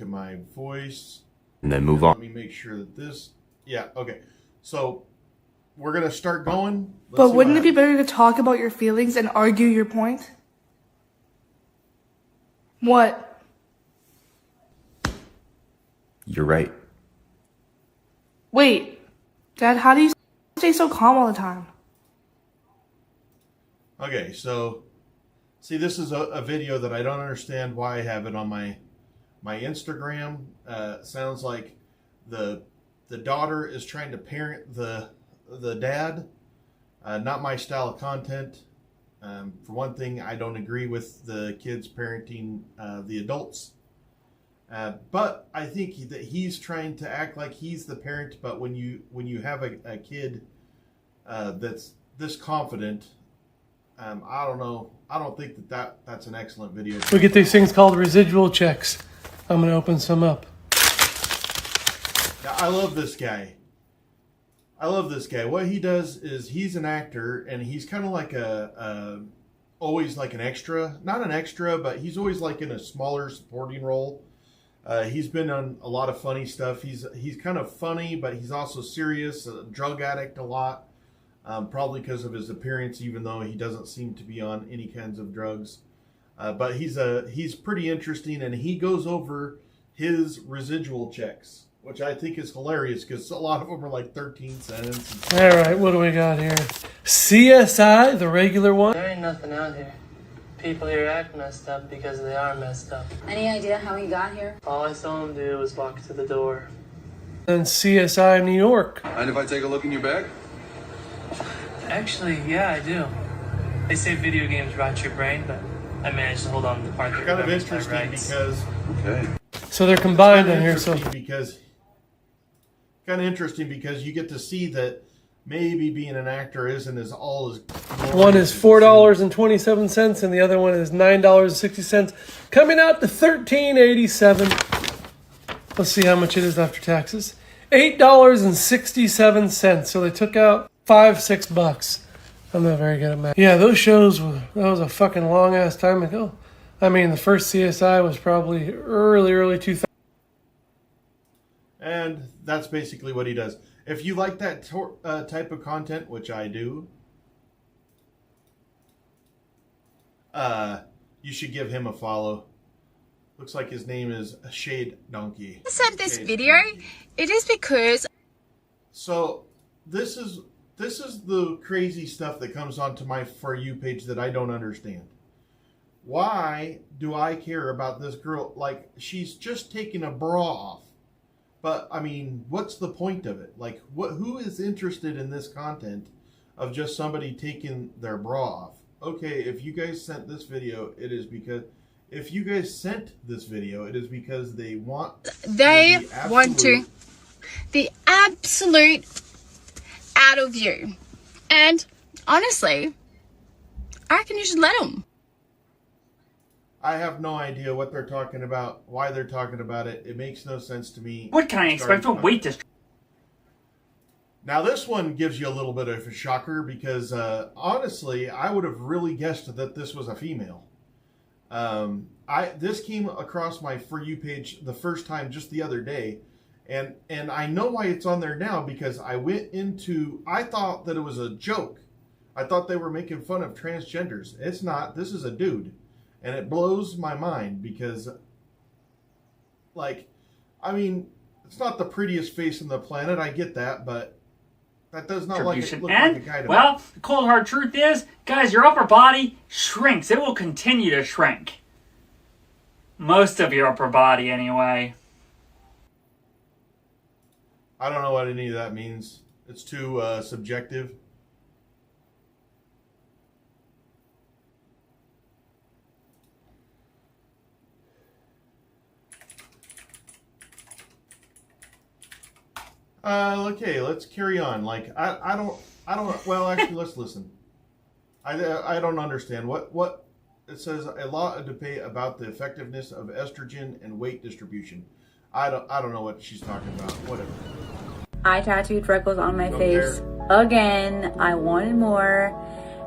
my voice. And then move on. Let me make sure that this... Yeah, okay. So, we're going to start going. But wouldn't it be better to talk about your feelings and argue your point? What? You're right. Wait. Dad, how do you stay so calm all the time? Okay, so... See, this is a video that I don't understand why I have it on my Instagram. Sounds like the daughter is trying to parent the dad. Not my style of content. For one thing, I don't agree with the kids parenting the adults. But I think that he's trying to act like he's the parent. But when you have a kid that's this confident, I don't know. I don't think that's an excellent video. We get these things called residual checks. I'm going to open some up. Yeah, I love this guy. What he does is he's an actor, and he's kind of like always like an extra. Not an extra, but he's always like in a smaller supporting role. He's been on a lot of funny stuff. He's kind of funny, but he's also serious. A drug addict a lot. Probably because of his appearance, even though he doesn't seem to be on any kinds of drugs. But he's pretty interesting, and he goes over his residual checks, which I think is hilarious because a lot of them are like 13 cents. All right, what do we got here? CSI, the regular one. There ain't nothing out here. People here act messed up because they are messed up. Any idea how he got here? All I saw him do was walk to the door. And CSI New York. Mind if I take a look in your bag? Actually, yeah, I do. They say video games rot your brain, but I managed to hold on to the part that Kind of remembers my interesting rights. because... Okay. So they're combined in here. So Kind of interesting because you get to see that maybe being an actor isn't as all as... one is $4.27 and the other one is $9.60, coming out to $13.87. Let's see how much it is after taxes. $8.67. So they took out $5-6. I'm not very good at math. Yeah, those shows that was a fucking long ass time ago. I mean, the first CSI was probably early 2000. And that's basically what he does. If you like that type of content, which I do, you should give him a follow. Looks like his name is Shade Donkey. I sent this video. It is because... So, this is the crazy stuff that comes onto my For You page that I don't understand. why do I care about this girl? Like, she's just taking a bra off. But, I mean, what's the point of it? Like, who is interested in this content of just somebody taking their bra off? Okay, if you guys sent this video, it is because... If you guys sent this video, it is because they want... They want to... The absolute out of you. And, honestly, I reckon you should let them. I have no idea what they're talking about, why they're talking about it. It makes no sense to me. What can I expect from weight distribution? Now, this one gives you a little bit of a shocker because, honestly, I would have really guessed that this was a female. This came across my For You page the first time just the other day, and I know why it's on there now because I thought that it was a joke. I thought they were making fun of transgenders. It's not. This is a dude. And it blows my mind because, like, I mean, it's not the prettiest face on the planet. I get that, but that does not look like a guy to me. Well, the cold hard truth is, guys, your upper body shrinks. It will continue to shrink. Most of your upper body, anyway. I don't know what any of that means. It's too subjective. Okay, let's carry on. Like, I don't, well, actually, let's listen. I don't understand. What, it says a lot of debate about the effectiveness of estrogen and weight distribution. I don't know what she's talking about. Whatever. I tattooed freckles on my face. Again, I wanted more.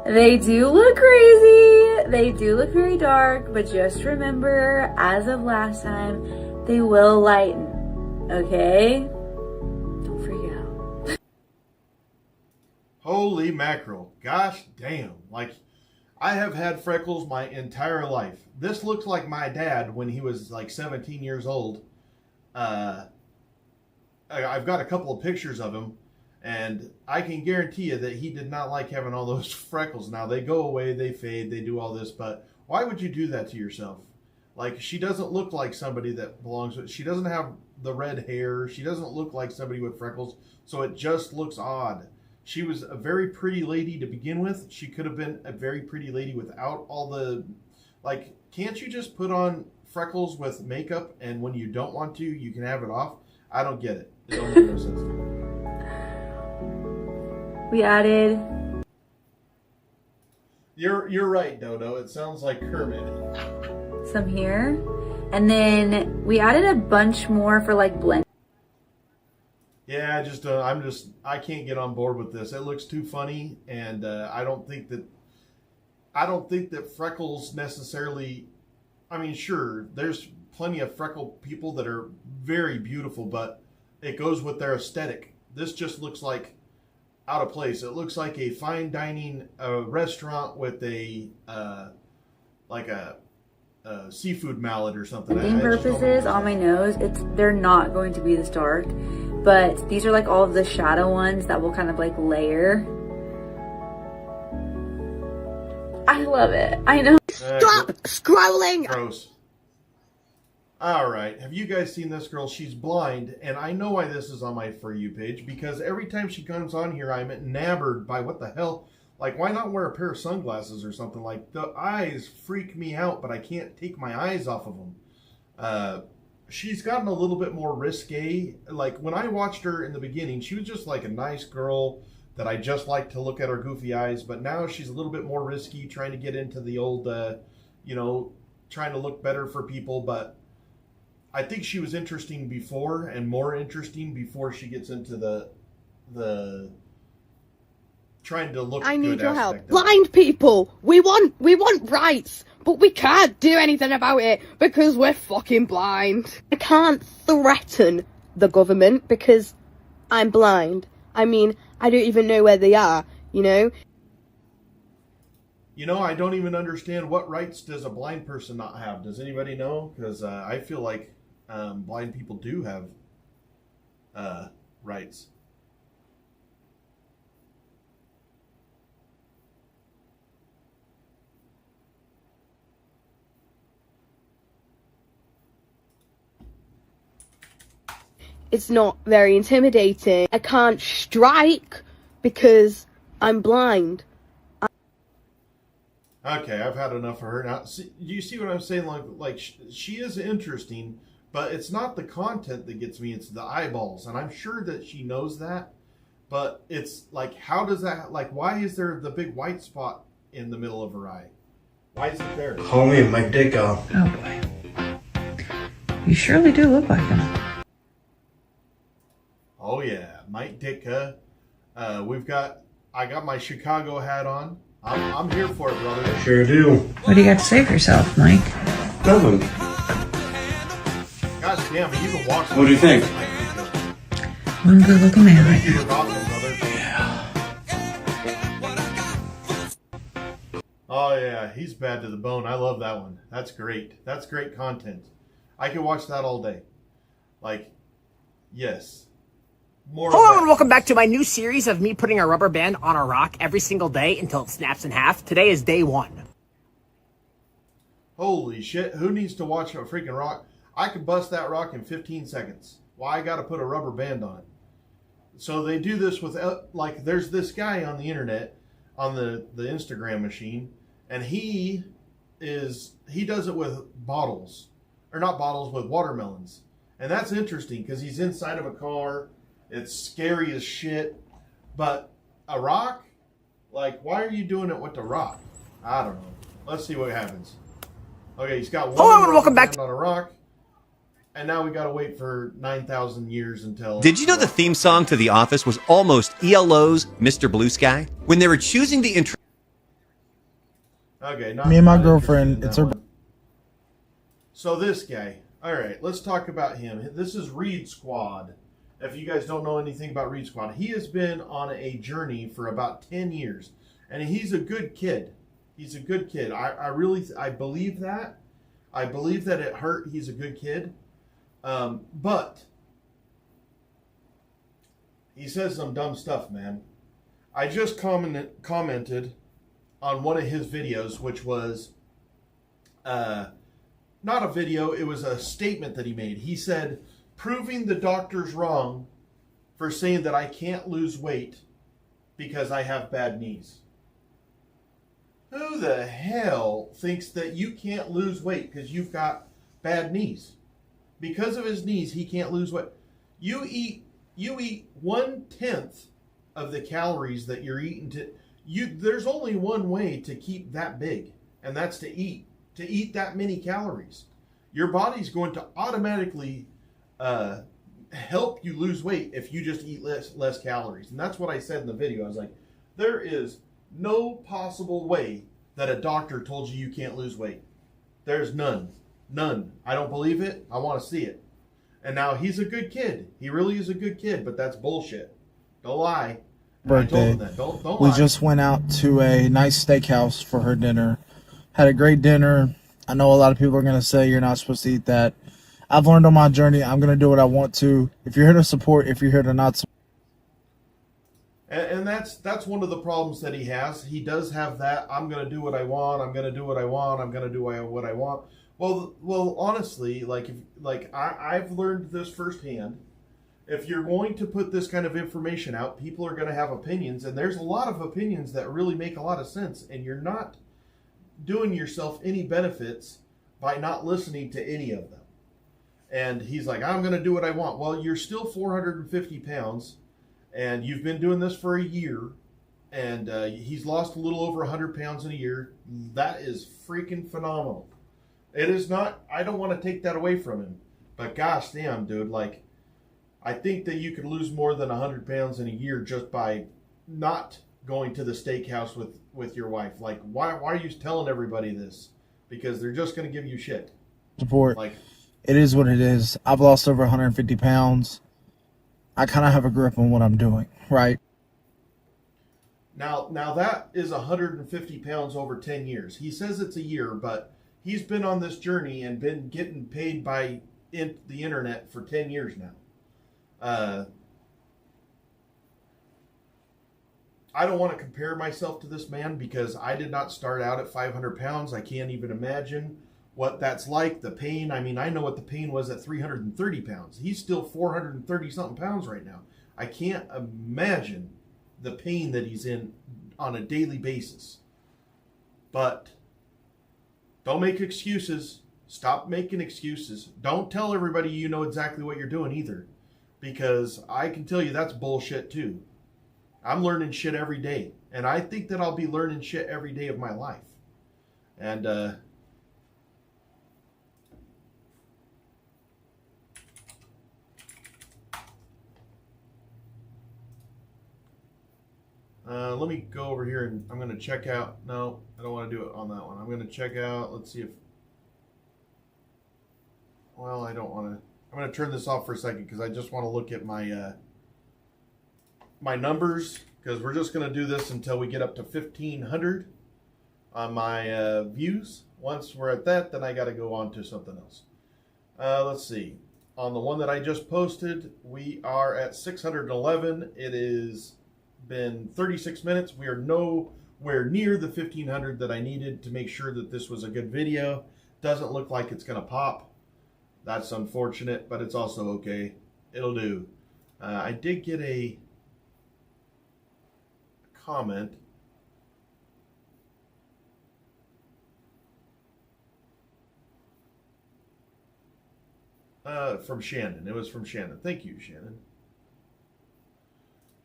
They do look crazy. They do look very dark, but just remember, as of last time, they will lighten. Okay? Holy mackerel. Gosh damn. Like, I have had freckles my entire life. This looks like my dad when he was like 17 years old. I've got a couple of pictures of him, and I can guarantee you that he did not like having all those freckles. Now, they go away, they fade, they do all this, but why would you do that to yourself? Like, she doesn't look like somebody that belongs with... She doesn't have the red hair. She doesn't look like somebody with freckles, so it just looks odd. She was a very pretty lady to begin with. She could have been a very pretty lady without all the... Like, can't you just put on freckles with makeup and when you don't want to, you can have it off? I don't get it. It don't make no sense to me. We added... You're right, Dodo. It sounds like Kermit. Some here. And then we added a bunch more for like blend. Yeah, I can't get on board with this. It looks too funny, and I don't think that freckles necessarily. I mean, sure, there's plenty of freckle people that are very beautiful, but it goes with their aesthetic. This just looks like out of place. It looks like a fine dining restaurant with a seafood mallet or something. Blending purposes on my nose, they're not going to be this dark. But these are like all of the shadow ones that will kind of like layer. I love it. I know. Stop scrolling! Gross. Alright, have you guys seen this girl? She's blind, and I know why this is on my For You page, because every time she comes on here, I'm enamored by what the hell. Like, why not wear a pair of sunglasses or something? Like, the eyes freak me out, but I can't take my eyes off of them. She's gotten a little bit more risque. Like, when I watched her in the beginning, she was just like a nice girl that I just like to look at her goofy eyes. But now she's a little bit more risky, trying to get into the old, trying to look better for people. But I think she was interesting before, and more interesting before she gets into the trying to look. I need good your help. aspect of it. Blind people, we want rights, but we can't do anything about it because we're fucking blind. I can't threaten the government because I'm blind. I mean, I don't even know where they are, you know? You know, I don't even understand what rights does a blind person not have. Does anybody know? Because I feel like blind people do have rights. It's not very intimidating. I can't strike because I'm blind. Okay, I've had enough of her. Now, see, do you see what I'm saying? Like she is interesting, but it's not the content that gets me, it's the eyeballs. And I'm sure that she knows that, but it's like, how does that, like, why is there the big white spot in the middle of her eye? Why is it there? Call me Mike Dicko. Oh boy. You surely do look like him. Oh yeah, Mike Ditka. I got my Chicago hat on. I'm here for it, brother. Sure do. What do you got to say for yourself, Mike? Nothing. God damn it, you can watch. What do you think? One good looking man right You there. look awesome, brother. Oh yeah, he's bad to the bone. I love that one. That's great. That's great content. I could watch that all day. Like, yes. More Hello and welcome back to my new series of me putting a rubber band on a rock every single day until it snaps in half. Today is day 1. Holy shit, who needs to watch a freaking rock? I could bust that rock in 15 seconds. Why I gotta put a rubber band on it? So they do this with, like, there's this guy on the internet, on the Instagram machine, and he does it with bottles. Or not bottles, with watermelons. And that's interesting, because he's inside of a car. It's scary as shit. But a rock? Like, why are you doing it with the rock? I don't know. Let's see what happens. Okay, he's got one Hello and welcome back on a rock. And now we gotta wait for 9,000 years until... Did you know the theme song to The Office was almost ELO's Mr. Blue Sky? When they were choosing the intro... Okay, me and my girlfriend, it's her... So this guy. Alright, let's talk about him. This is Reed Squad. If you guys don't know anything about Reed Squad, he has been on a journey for about 10 years. And he's a good kid. He's a good kid. I believe that. I believe that it hurt. He's a good kid. But he says some dumb stuff, man. I just commented on one of his videos, which was not a video, it was a statement that he made. He said, proving the doctors wrong for saying that I can't lose weight because I have bad knees. Who the hell thinks that you can't lose weight because you've got bad knees? Because of his knees, he can't lose weight. You eat 1/10 of the calories that you're eating. There's only one way to keep that big, and that's to eat that many calories. Your body's going to automatically help you lose weight if you just eat less calories. And that's what I said in the video. I was like, there is no possible way that a doctor told you can't lose weight. There's none. None. I don't believe it. I want to see it. And now he's a good kid. He really is a good kid, but that's bullshit. Don't lie. Birthday. I told him that. Don't we lie. just went out to a nice steakhouse for her dinner. Had a great dinner. I know a lot of people are going to say you're not supposed to eat that. I've learned on my journey, I'm going to do what I want to. If you're here to support, if you're here to not support. And that's one of the problems that he has. He does have that, I'm going to do what I want, I'm going to do what I want, I'm going to do what I want. Well, honestly, I've learned this firsthand. If you're going to put this kind of information out, people are going to have opinions, and there's a lot of opinions that really make a lot of sense, and you're not doing yourself any benefits by not listening to any of them. And he's like, I'm going to do what I want. Well, you're still 450 pounds, and you've been doing this for a year, and he's lost a little over 100 pounds in a year. That is freaking phenomenal. It is not, I don't want to take that away from him, but gosh damn, dude, like, I think that you could lose more than 100 pounds in a year just by not going to the steakhouse with your wife. Like, why are you telling everybody this? Because they're just going to give you shit. Support. Like, it is what it is. I've lost over 150 pounds. I kind of have a grip on what I'm doing, right? Now that is 150 pounds over 10 years. He says it's a year, but he's been on this journey and been getting paid by the internet for 10 years now. I don't want to compare myself to this man because I did not start out at 500 pounds. I can't even imagine what that's like, the pain. I mean, I know what the pain was at 330 pounds. He's still 430 something pounds right now. I can't imagine the pain that he's in on a daily basis. But don't make excuses. Stop making excuses. Don't tell everybody you know exactly what you're doing either. Because I can tell you that's bullshit too. I'm learning shit every day. And I think that I'll be learning shit every day of my life. And let me go over here and I'm going to check out. No, I don't want to do it on that one. I'm going to check out. Let's see if. Well, I don't want to. I'm going to turn this off for a second because I just want to look at my my numbers, because we're just going to do this until we get up to 1,500 on my views. Once we're at that, then I got to go on to something else. Let's see. On the one that I just posted, we are at 611. It is been 36 minutes. We are nowhere near the 1,500 that I needed to make sure that this was a good video. Doesn't look like it's going to pop. That's unfortunate, but it's also okay. It'll do. I did get a comment. From Shannon. It was from Shannon. Thank you, Shannon.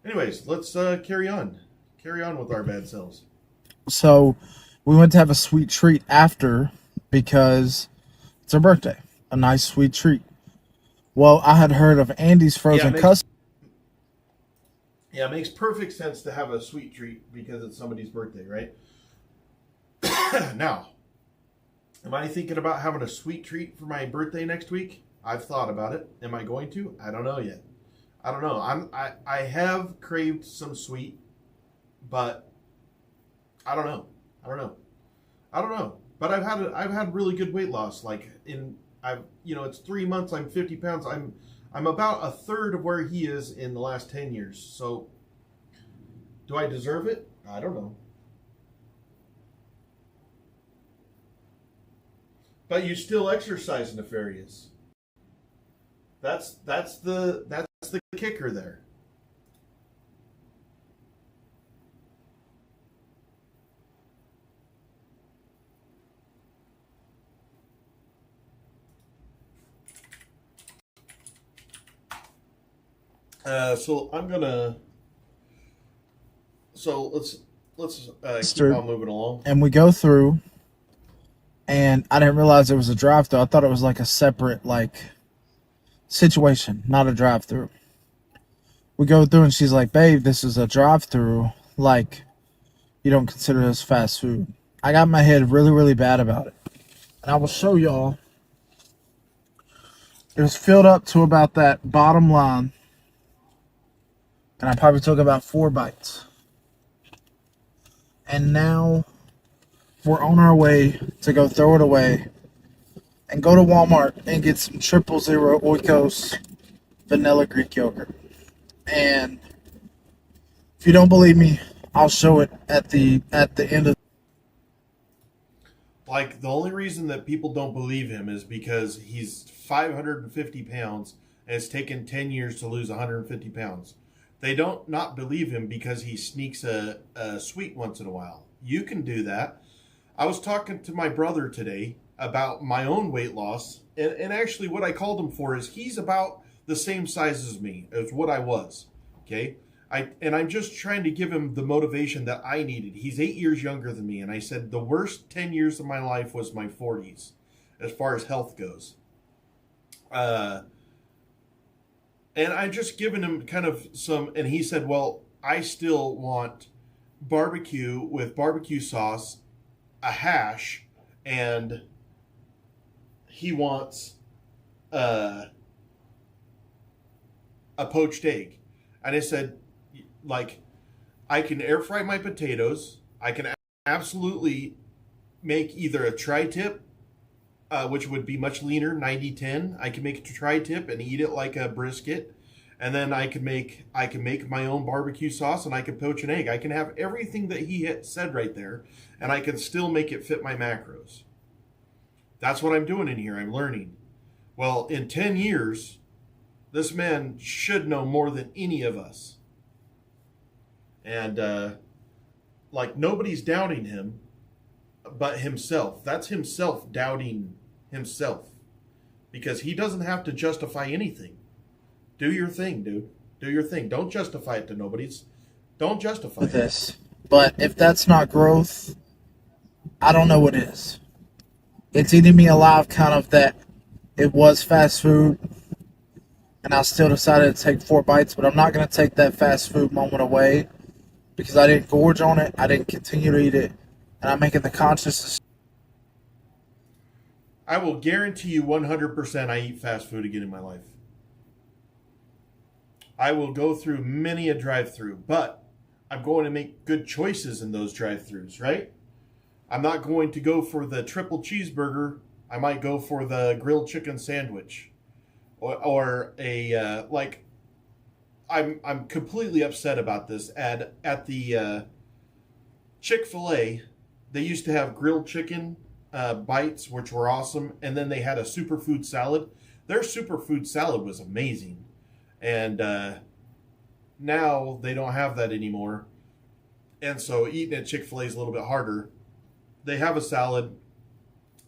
Anyways, let's carry on. Carry on with our bad selves. So we went to have a sweet treat after because it's her birthday. A nice sweet treat. Well, I had heard of Andy's frozen custard. Yeah, it makes perfect sense to have a sweet treat because it's somebody's birthday, right? Now, am I thinking about having a sweet treat for my birthday next week? I've thought about it. Am I going to? I don't know yet. I don't know. I have craved some sweet, but I don't know. I don't know. But I've had really good weight loss. Like it's 3 months. I'm 50 pounds. I'm about a third of where he is in the last 10 years. So, do I deserve it? I don't know. But you still exercise, Nefarious. That's the kicker there. So I'm gonna. So let's keep on moving along. And we go through, and I didn't realize it was a drive-thru. I thought it was like a separate situation, not a drive-thru. We go through, and she's like, "Babe, this is a drive-thru. Like, you don't consider this fast food." I got my head really, really bad about it, and I will show y'all. It was filled up to about that bottom line. And I probably took about 4 bites. And now we're on our way to go throw it away and go to Walmart and get some 000 Oikos vanilla Greek yogurt. And if you don't believe me, I'll show it at the end of. Like, the only reason that people don't believe him is because he's 550 pounds and it's taken 10 years to lose 150 pounds. They don't not believe him because he sneaks a sweet once in a while. You can do that. I was talking to my brother today about my own weight loss. And actually what I called him for is he's about the same size as me, as what I was. Okay? I'm just trying to give him the motivation that I needed. He's 8 years younger than me. And I said the worst 10 years of my life was my 40s as far as health goes. And I just given him kind of some, and he said, well, I still want barbecue with barbecue sauce, a hash, and he wants a poached egg. And I said, I can air fry my potatoes. I can absolutely make either a tri-tip, which would be much leaner, 90-10. I can make a tri-tip and eat it like a brisket. And then I can make my own barbecue sauce and I can poach an egg. I can have everything that he had said right there, and I can still make it fit my macros. That's what I'm doing in here. I'm learning. Well, in 10 years, this man should know more than any of us. And, like, nobody's doubting him but himself. That's himself doubting himself. Because he doesn't have to justify anything. Do your thing, dude. Do your thing. Don't justify it to nobody's. Don't justify this. But if that's not growth, I don't know what is. It's eating me alive, kind of, that it was fast food, and I still decided to take 4 bites, but I'm not going to take that fast food moment away because I didn't gorge on it, I didn't continue to eat it, and I'm making the conscious decision. I will guarantee you 100% I eat fast food again in my life. I will go through many a drive-through, but I'm going to make good choices in those drive-thrus, right? I'm not going to go for the triple cheeseburger. I might go for the grilled chicken sandwich, or a like. I'm completely upset about this. At the Chick-fil-A, they used to have grilled chicken bites, which were awesome, and then they had a superfood salad. Their superfood salad was amazing, and now they don't have that anymore. And so eating at Chick-fil-A is a little bit harder. They have a salad.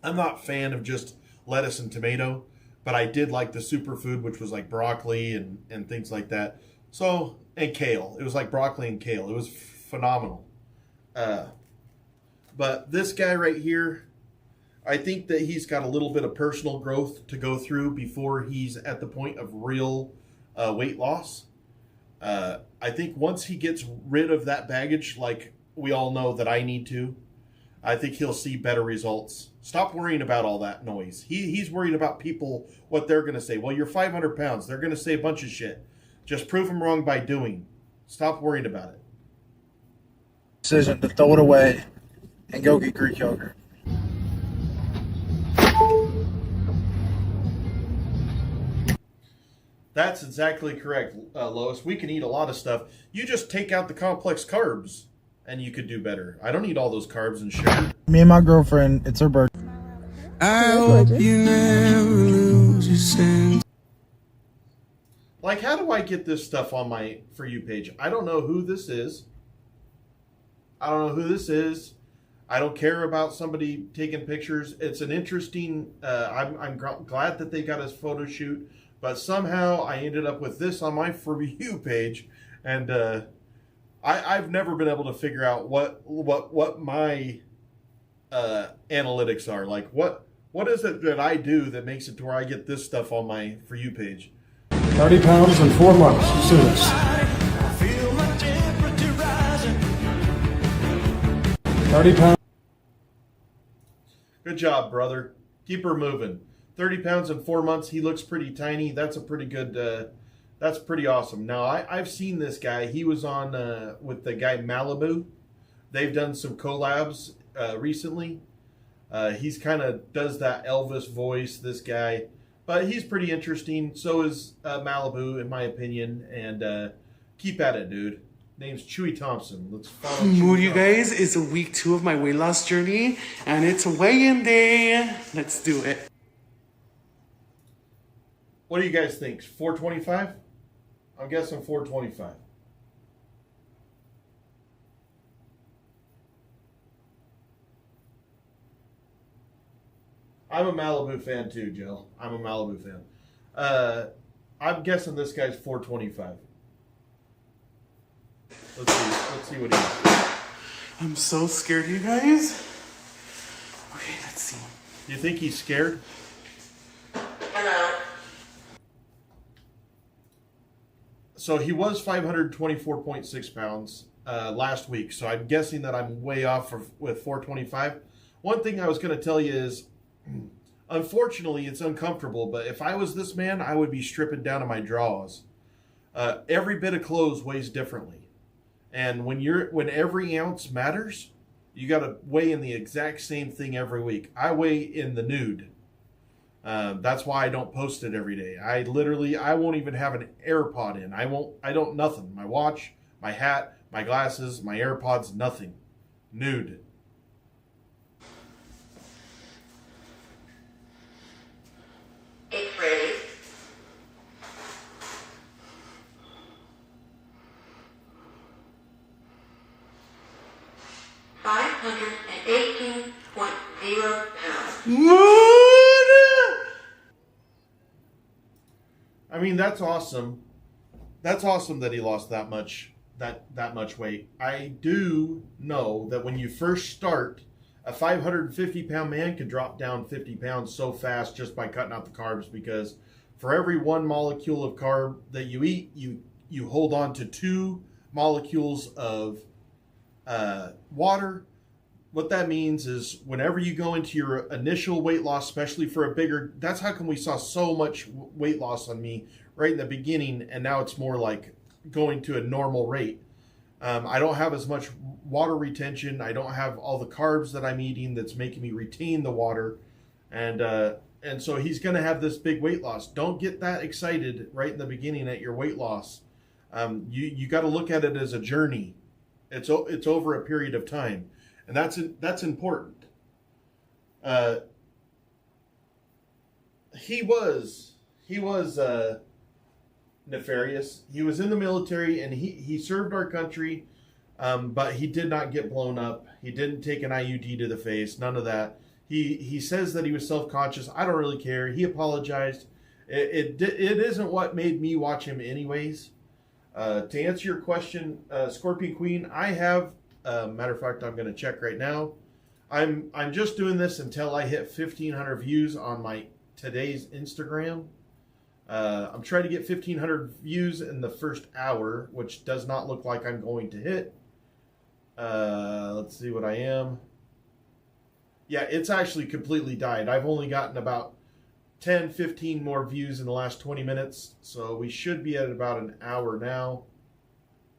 I'm not a fan of just lettuce and tomato, but I did like the superfood, which was like broccoli and things like that. So, and kale. It was like broccoli and kale. It was phenomenal. But this guy right here, I think that he's got a little bit of personal growth to go through before he's at the point of real weight loss. I think once he gets rid of that baggage, like we all know that I need to, I think he'll see better results. Stop worrying about all that noise. He's worried about people, what they're going to say. Well, you're 500 pounds. They're going to say a bunch of shit. Just prove them wrong by doing. Stop worrying about it. Decision to throw it away and go get Greek yogurt. That's exactly correct, Lois. We can eat a lot of stuff. You just take out the complex carbs, and you could do better. I don't eat all those carbs and sugar. Me and my girlfriend, it's her birthday. I hope you never lose your sense. Like, how do I get this stuff on my For You page? I don't know who this is. I don't care about somebody taking pictures. It's an interesting, I'm glad that they got his photo shoot, but somehow I ended up with this on my For You page, and I've never been able to figure out what my analytics are. Like, what is it that I do that makes it to where I get this stuff on my For You page? 30 pounds in 4 months. Sue us. 30 pounds. Good job, brother. Keep her moving. 30 pounds in 4 months. He looks pretty tiny. That's a pretty good, that's pretty awesome. Now, I've seen this guy. He was on with the guy Malibu. They've done some collabs recently. He's kind of does that Elvis voice, this guy. But he's pretty interesting. So is Malibu, in my opinion. And keep at it, dude. Name's Chewy Thompson. Let's follow Mood, Chewy you Thompson. guys. It's week 2 of my weight loss journey, and it's weigh-in day. Let's do it. What do you guys think? 425? I'm guessing 425. I'm a Malibu fan too, Jill. I'm a Malibu fan. I'm guessing this guy's 425. Let's see what he is. I'm so scared, you guys. Okay, let's see. You think he's scared? Hello. So he was 524.6 pounds last week. So I'm guessing that I'm way off with 425. One thing I was going to tell you is, unfortunately, it's uncomfortable. But if I was this man, I would be stripping down to my drawers. Every bit of clothes weighs differently. And when every ounce matters, you got to weigh in the exact same thing every week. I weigh in the nude. That's why I don't post it every day. I won't even have an AirPod in. I don't nothing. My watch, my hat, my glasses, my AirPods, nothing. Nude. 518.0 pounds. I mean, that's awesome. That's awesome that he lost that much weight. I do know that when you first start, a 550-pound man can drop down 50 pounds so fast just by cutting out the carbs, because for every 1 molecule of carb that you eat, you hold on to 2 molecules of water. What that means is whenever you go into your initial weight loss, especially for a bigger, that's how come we saw so much weight loss on me right in the beginning, and now it's more like going to a normal rate. I don't have as much water retention. I don't have all the carbs that I'm eating that's making me retain the water. And so he's going to have this big weight loss. Don't get that excited right in the beginning at your weight loss. You got to look at it as a journey. It's over a period of time. And that's important. He was nefarious. He was in the military and he served our country, but he did not get blown up. He didn't take an IUD to the face. None of that. He says that he was self-conscious. I don't really care. He apologized. It isn't what made me watch him anyways. To answer your question, Scorpion Queen, I have. Matter of fact, I'm going to check right now. I'm just doing this until I hit 1,500 views on my today's Instagram. I'm trying to get 1,500 views in the first hour, which does not look like I'm going to hit. Let's see what I am. Yeah, it's actually completely died. I've only gotten about 10, 15 more views in the last 20 minutes, so we should be at about an hour now.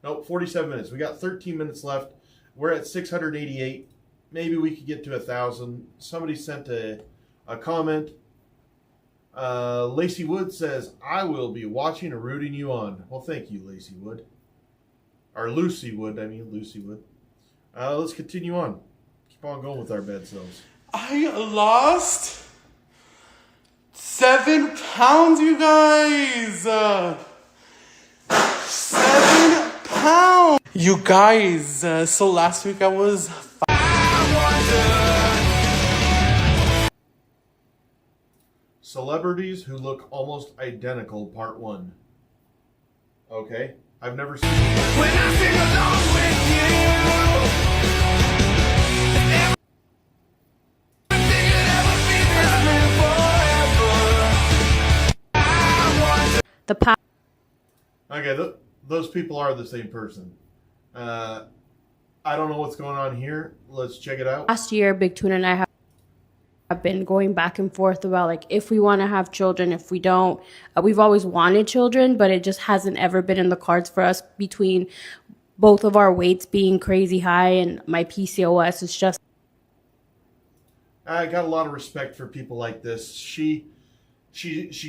Nope, 47 minutes. We got 13 minutes left. We're at 688. Maybe we could get to 1,000. Somebody sent a comment. Lacey Wood says, I will be watching and rooting you on. Well, thank you, Lacey Wood. Or Lucy Wood, Lucy Wood. Let's continue on. Keep on going with our bed selves. I lost 7 pounds, you guys. 7 pounds. You guys, so last week I was... Celebrities who look almost identical, part 1. Okay, I've never seen... When I sing along with you... The power. Okay, those people are the same person. I don't know what's going on here. Let's check it out. Last year, Big Tuna and I have been going back and forth about like if we want to have children, if we don't. We've always wanted children, but it just hasn't ever been in the cards for us, between both of our weights being crazy high and my PCOS. It's just... I got a lot of respect for people like this. She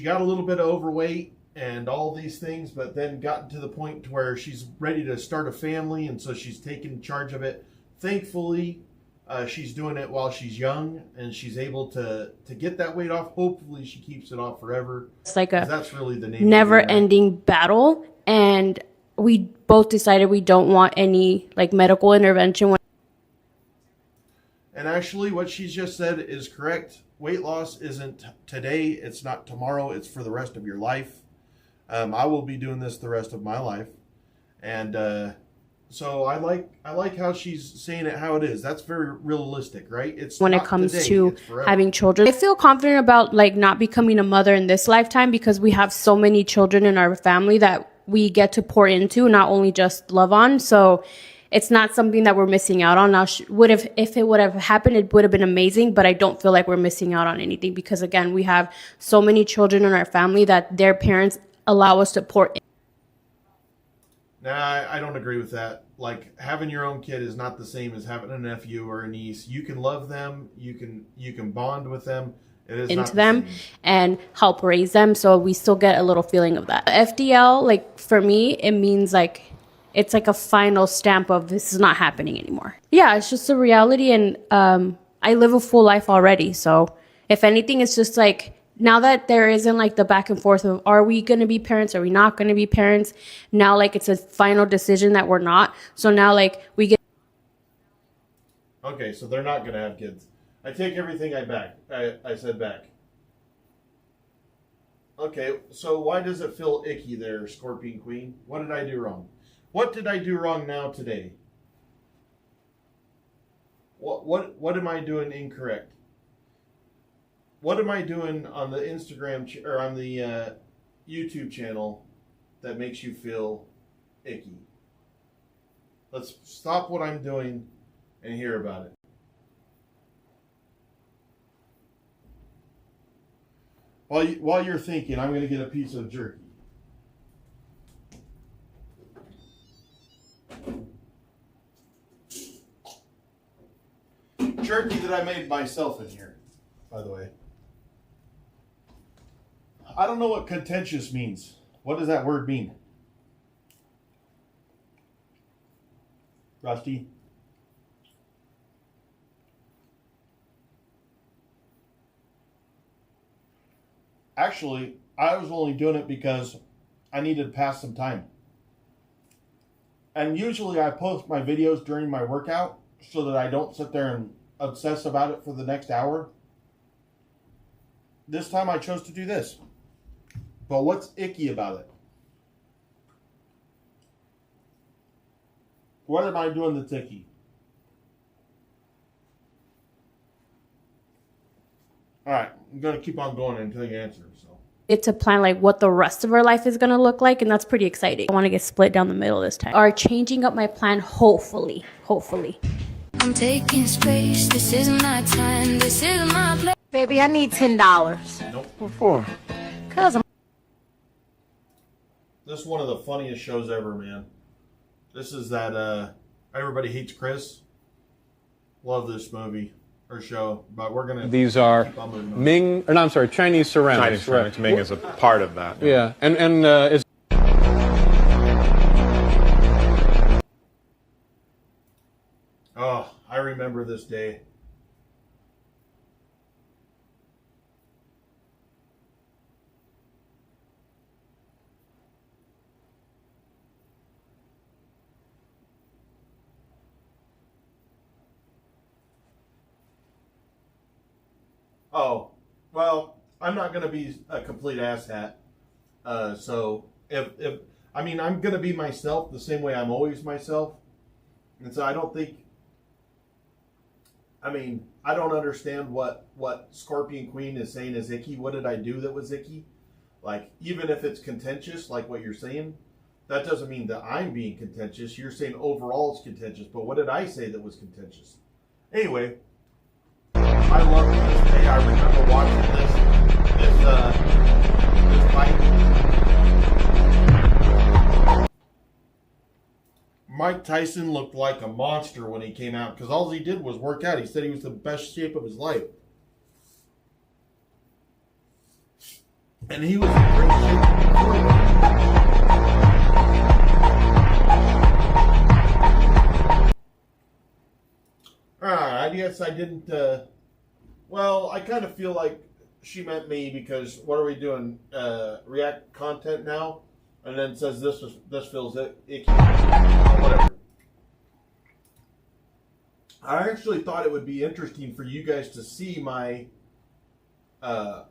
got a little bit of overweight and all these things, but then gotten to the point to where she's ready to start a family, and so she's taken charge of it. Thankfully, she's doing it while she's young, and she's able to get that weight off. Hopefully, she keeps it off forever. It's like a that's really the name never-ending battle, and we both decided we don't want any like medical intervention. And actually, what she's just said is correct. Weight loss isn't today. It's not tomorrow. It's for the rest of your life. I will be doing this the rest of my life, and so I like how she's saying it how it is. That's very realistic, right? It's when it comes to having children. I feel confident about like not becoming a mother in this lifetime, because we have so many children in our family that we get to pour into, not only just love on. So it's not something that we're missing out on. Now, if it would have happened, it would have been amazing, but I don't feel like we're missing out on anything, because again, we have so many children in our family that their parents allow us to pour in. Nah, I don't agree with that. Like, having your own kid is not the same as having a nephew or a niece. You can love them, you can bond with them. It is into them and help raise them, so we still get a little feeling of that. FDL, like for me, it means like it's like a final stamp of this is not happening anymore. Yeah, it's just a reality, and I live a full life already. So if anything, it's just like, now that there isn't like the back and forth of are we going to be parents, are we not going to be parents, now like it's a final decision that we're not. So now like we get Okay, so they're not going to have kids. I take everything I said back. Okay, so why does it feel icky there, Scorpion Queen? What did I do wrong? What did I do wrong now today? What am I doing incorrect? What am I doing on the Instagram or on the YouTube channel that makes you feel icky? Let's stop what I'm doing and hear about it. While you're thinking, I'm going to get a piece of jerky. Jerky that I made myself in here, by the way. I don't know what contentious means. What does that word mean? Rusty? Actually, I was only doing it because I needed to pass some time. And usually I post my videos during my workout so that I don't sit there and obsess about it for the next hour. This time I chose to do this. But what's icky about it? What am I doing that's icky? Alright, I'm going to keep on going until you answer. So. It's to plan like what the rest of our life is going to look like, and that's pretty exciting. I want to get split down the middle this time. Or changing up my plan, hopefully. I'm taking space, this is my time, this is my place. Baby, I need $10. Nope. What for? Cause I'm... This is one of the funniest shows ever, man. This is that Everybody Hates Chris. Love this movie or show, but we're gonna. These are Ming, or no, I'm sorry, Chinese ceramics. Chinese ceramics. Ming is a part of that. Yeah, and it's. Oh, I remember this day. Oh, well, I'm not going to be a complete asshat. So if I'm going to be myself the same way I'm always myself. And so I don't understand what Scorpion Queen is saying is icky. What did I do that was icky? Like, even if it's contentious, like what you're saying, that doesn't mean that I'm being contentious. You're saying overall it's contentious, but what did I say that was contentious? Anyway, I love this day. I remember watching this fight. Mike Tyson looked like a monster when he came out because all he did was work out. He said he was the best shape of his life. And he was in great shape. I guess I didn't, well, I kind of feel like she meant me because what are we doing? React content now? And then says this feels icky. Whatever. I actually thought it would be interesting for you guys to see my For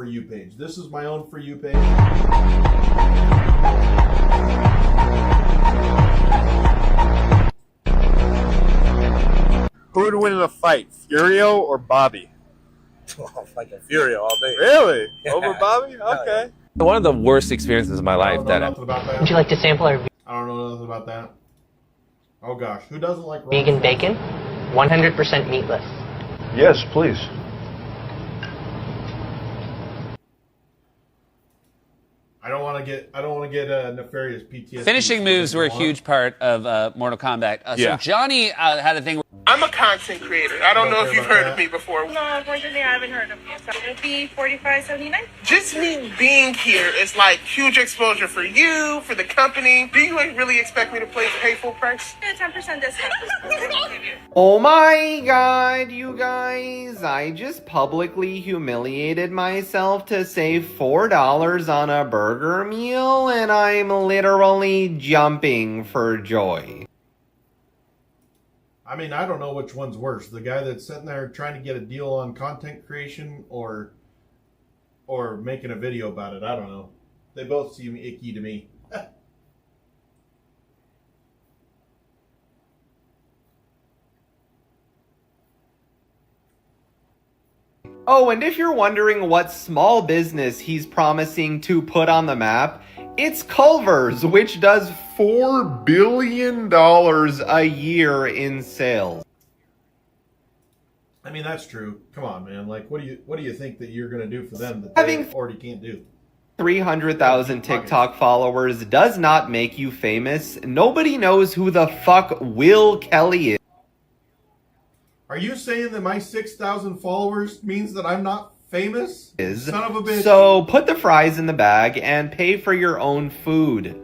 You page. This is my own For You page. Who would win in a fight, Furio or Bobby? Oh, fucking Furio all day. Really? Yeah. Over Bobby? Okay. One of the worst experiences of my life. Would you like to sample our I don't know nothing about that. Oh gosh, who doesn't like vegan bacon? 100% meatless. Yes, please. I don't want to get a nefarious PTSD. Finishing moves were a huge part of Mortal Kombat. Yeah. So Johnny had a thing. I'm a content creator. I don't know if you've heard of me before. No, unfortunately, I haven't heard of you. So it'll be $45.79. Just me being here is like huge exposure for you, for the company. Do you really expect me to pay full price? Yeah, 10% discount. Oh my god, you guys. I just publicly humiliated myself to save $4 on a burger meal, and I'm literally jumping for joy. I mean, I don't know which one's worse. The guy that's sitting there trying to get a deal on content creation or making a video about it. I don't know. They both seem icky to me. Oh, and if you're wondering what small business he's promising to put on the map, it's Culver's, which does $4 billion a year in sales. I mean, that's true. Come on, man. Like, what do you think that you're going to do for them that they already can't do? 300,000 TikTok followers does not make you famous. Nobody knows who the fuck Will Kelly is. Are you saying that my 6,000 followers means that I'm not famous? Son of a bitch. So put the fries in the bag and pay for your own food.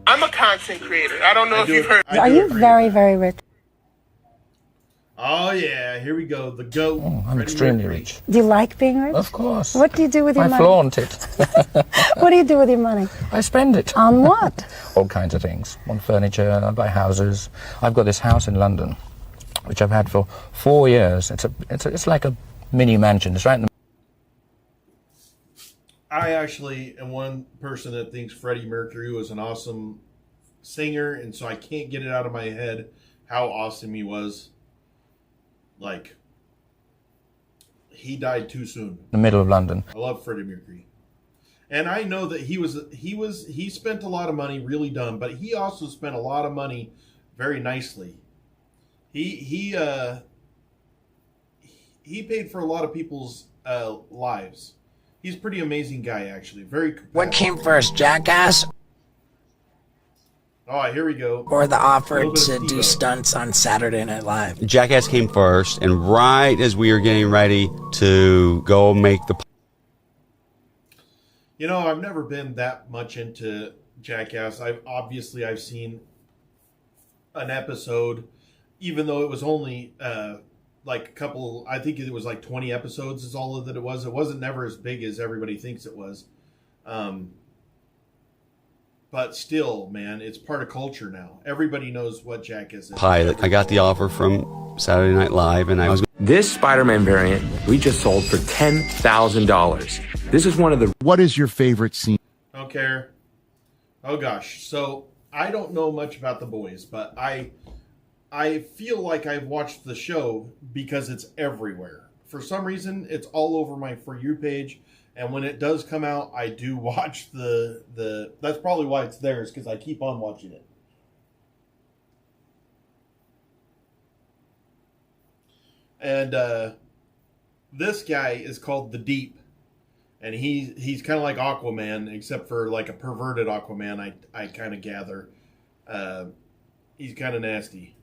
I'm a content creator. I don't know if you've heard. Are you very, very rich? Oh, yeah. Here we go. The GOAT. Oh, I'm extremely rich. Do you like being rich? Of course. What do you do with your I money? flaunt it. What do you do with your money? I spend it. On what? All kinds of things. On furniture, I buy houses. I've got this house in London, which I've had for 4 years. It's like a mini mansion. It's right in the... I actually am one person that thinks Freddie Mercury was an awesome singer, and so I can't get it out of my head how awesome he was. Like, he died too soon. the middle of London. I love Freddie Mercury. And I know that he spent a lot of money really dumb, but he also spent a lot of money very nicely. He paid for a lot of people's lives. He's a pretty amazing guy, actually. Very. What came first, Jackass Oh, here we go. or the A offer little bit to of do Devo. stunts on Saturday Night Live? Jackass came first, and right as we were getting ready to go make the... You know, I've never been that much into Jackass. I've seen an episode, even though it was only like a couple. I think it was like 20 episodes. Is all that it was. It wasn't never as big as everybody thinks it was. But still, man, it's part of culture now. Everybody knows what Jackass is. pilot. I got the offer from Saturday Night Live, and I was... This Spider-Man variant we just sold for $10,000. This is one of the... What is your favorite scene? Don't care. Oh gosh. So I don't know much about The Boys, but I feel like I've watched the show because it's everywhere. For some reason, it's all over my For You page. And when it does come out, I do watch the that's probably why it's there, is because I keep on watching it. And this guy is called The Deep. And he's kind of like Aquaman, except for like a perverted Aquaman, I kind of gather. He's kind of nasty.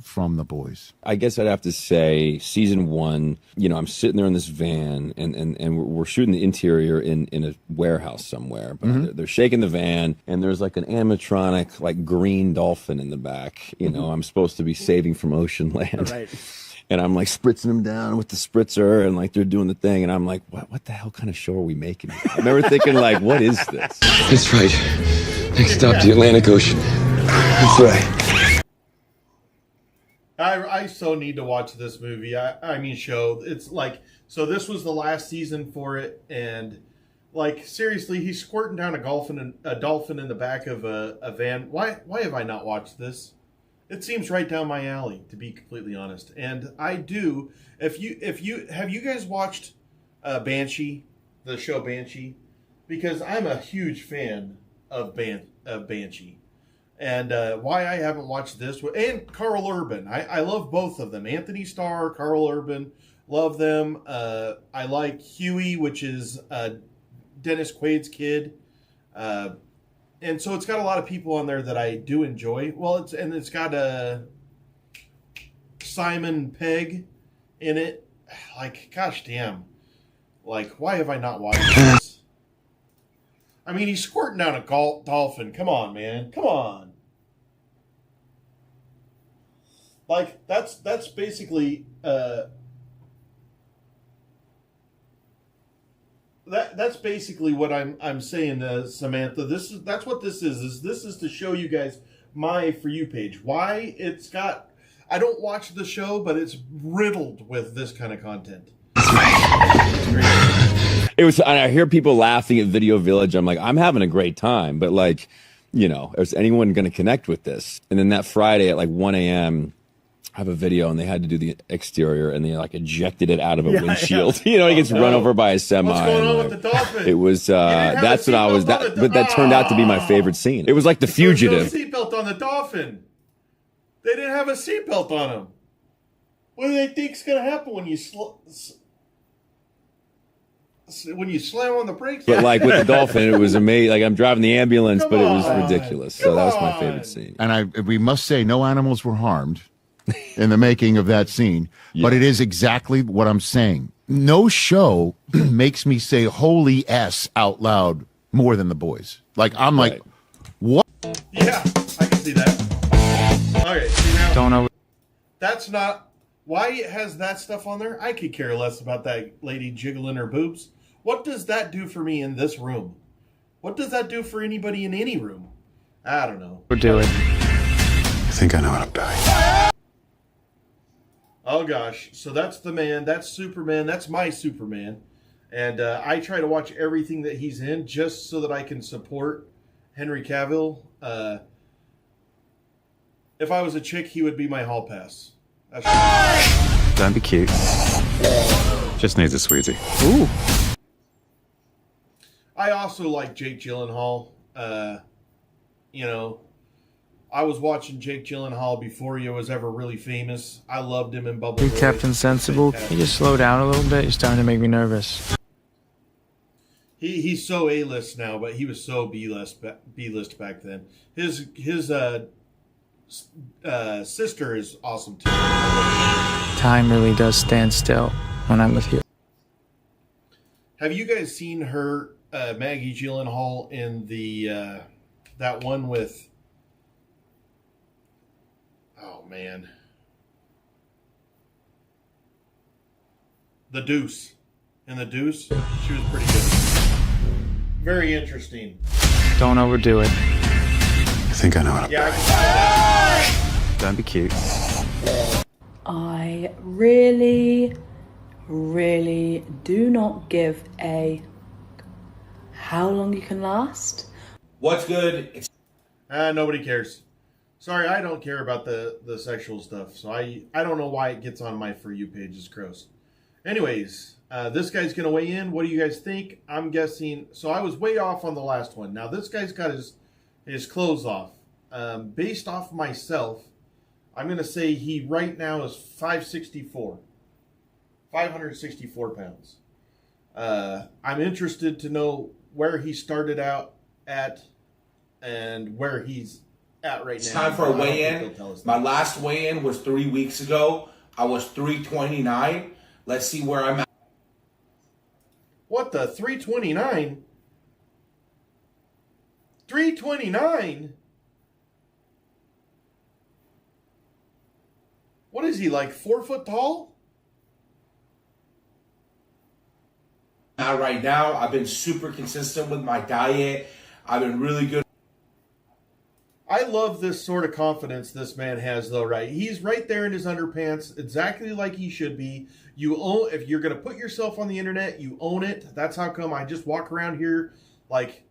From The Boys. I guess I'd have to say season 1, you know, I'm sitting there in this van and we're shooting the interior in a warehouse somewhere, but they're shaking the van and there's like an animatronic, like green dolphin in the back, you know, I'm supposed to be saving from Ocean Land. Right. And I'm like spritzing them down with the spritzer and like they're doing the thing. And I'm like, what the hell kind of show are we making? I remember thinking like, what is this? That's right. Next stop, the Atlantic Ocean. That's right. I so need to watch this movie. I mean, show. It's like, so this was the last season for it, and like seriously, he's squirting down a dolphin in the back of a van. Why have I not watched this? It seems right down my alley, to be completely honest. And I do. If you have you guys watched Banshee, the show Banshee? Because I'm a huge fan of Banshee. And why I haven't watched this, and Carl Urban. I love both of them. Anthony Starr, Carl Urban, love them. I like Huey, which is Dennis Quaid's kid. And so it's got a lot of people on there that I do enjoy. Well, it's got Simon Pegg in it. Like, gosh damn. Like, why have I not watched this? I mean, he's squirting down a dolphin. Come on, man. Come on. Like, that's basically that's basically what I'm saying, Samantha. That's what this is. This is to show you guys my For You page. Why? It's got... I don't watch the show, but it's riddled with this kind of content. It was. I hear people laughing at Video Village. I'm like, I'm having a great time, but like, you know, is anyone going to connect with this? And then that Friday at like 1 a.m., I have a video, and they had to do the exterior, and they like ejected it out of a windshield. You know, he gets run over by a semi. What's going on with the dolphin? It was. That's what I was. But that turned out to be my favorite scene. It was like The Fugitive. There's no seatbelt on the dolphin. They didn't have a seatbelt on him. What do they think's going to happen when you slam on the brakes? But like with the dolphin, it was amazing. Like I'm driving the ambulance, but it was ridiculous. So that was my favorite scene. And we must say, no animals were harmed in the making of that scene. Yeah. But it is exactly what I'm saying. No show makes me say "holy s" out loud more than The Boys. Like I'm like, what? Yeah, I can see that. Okay, see now. Don't know. That's not why it has that stuff on there. I could care less about that lady jiggling her boobs. What does that do for me in this room? What does that do for anybody in any room? I don't know. We'll do it. I think I know what I'm doing. Oh gosh, so that's the man. That's Superman. That's my Superman, and I try to watch everything that he's in just so that I can support Henry Cavill. If I was a chick, he would be my hall pass. Don't be cute. Just needs a sweetie. Ooh. I also like Jake Gyllenhaal. You know, I was watching Jake Gyllenhaal before he was ever really famous. I loved him in Bubble Boy. Captain Sensible. Can you just slow down a little bit? You're starting to make me nervous. He's so A-list now, but he was so B-list back then. His sister is awesome too. Time really does stand still when I'm with you. Have you guys seen her, Maggie Gyllenhaal, in the that one with? Oh man, The Deuce. In The Deuce, she was pretty good. Very interesting. Don't overdo it. I think I know what I'm doing. Don't be cute. I really do not give a how long you can last. What's good? Nobody cares. Sorry, I don't care about the sexual stuff, so I don't know why it gets on my For You page. It's gross. Anyways, this guy's going to weigh in. What do you guys think? I'm guessing... So I was way off on the last one. Now, this guy's got his clothes off. Based off myself, I'm going to say he right now is 564. 564 pounds. I'm interested to know where he started out at and where he's at right now. It's time for a weigh-in. My last weigh-in was 3 weeks ago. I was 329. Let's see where I'm at. What the? 329? 329? What is he, like 4 foot tall? Not right now. I've been super consistent with my diet. I've been really good. I love this sort of confidence this man has, though, right? He's right there in his underpants, exactly like he should be. You own, if you're going to put yourself on the internet, you own it. That's how come I just walk around here like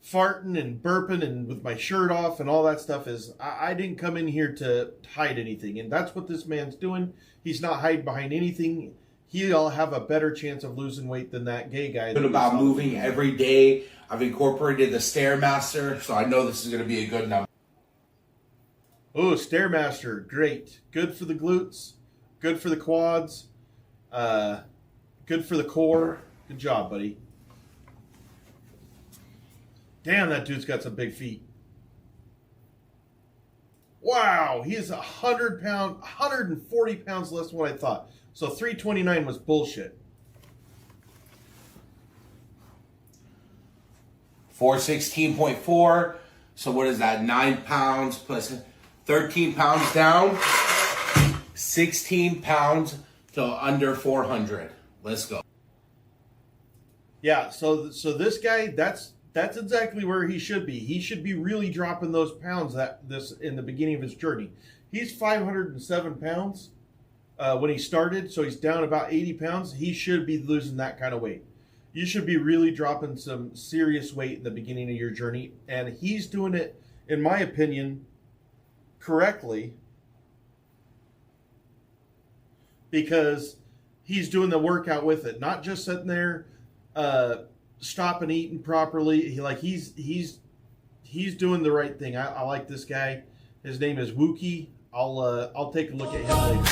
farting and burping and with my shirt off and all that stuff. Is I didn't come in here to hide anything, and that's what this man's doing. He's not hiding behind anything. He'll have a better chance of losing weight than that gay guy. Good about moving every day. I've incorporated the Stairmaster, so I know this is going to be a good number. Oh, Stairmaster, great. Good for the glutes, good for the quads, good for the core. Good job, buddy. Damn, that dude's got some big feet. Wow, he is 140 pounds less than what I thought. So 329 was bullshit. 416.4. So what is that? 9 pounds plus 13 pounds down. 16 pounds to under 400. Let's go. Yeah, so this guy, that's That's exactly where he should be. He should be really dropping those pounds in the beginning of his journey. He's 507 pounds when he started, so he's down about 80 pounds. He should be losing that kind of weight. You should be really dropping some serious weight in the beginning of your journey, and he's doing it, in my opinion, correctly, because he's doing the workout with it, not just sitting there stopping eating properly. He's doing the right thing. I like this guy. His name is Wookie. I'll take a look at him later.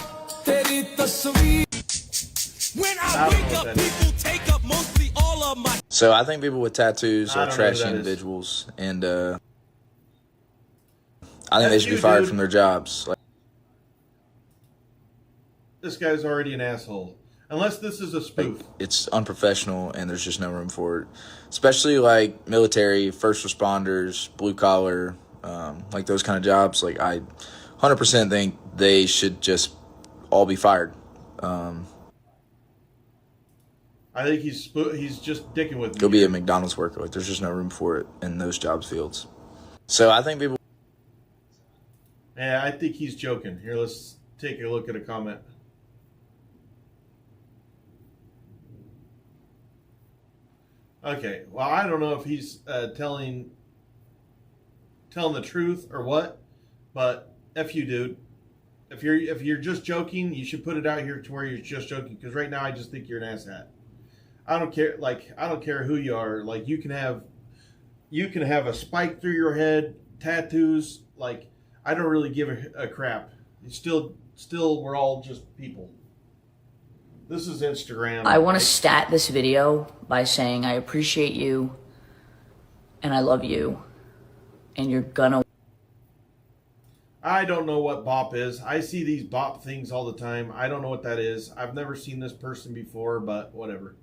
So I think people with tattoos are I don't know who trashy that is. individuals, and I think they should be fired from their jobs. This guy's already an asshole. Unless this is a spoof. It's unprofessional, and there's just no room for it. Especially like military, first responders, blue collar, like those kind of jobs. Like I 100% think they should just all be fired. I think he's just dicking with me. Go be a McDonald's worker. Like there's just no room for it in those jobs fields. So I think people. Yeah, I think he's joking. Here, let's take a look at a comment. Okay, well, I don't know if he's telling the truth or what, but F you, dude. If you're just joking, you should put it out here to where you're just joking. Because right now, I just think you're an asshat. I don't care. Like I don't care who you are. Like you can have a spike through your head, tattoos. Like I don't really give a crap. It's still, we're all just people. This is Instagram. I want to stat this video by saying I appreciate you and I love you and you're gonna. I don't know what bop is. I see these bop things all the time. I don't know what that is. I've never seen this person before, but whatever.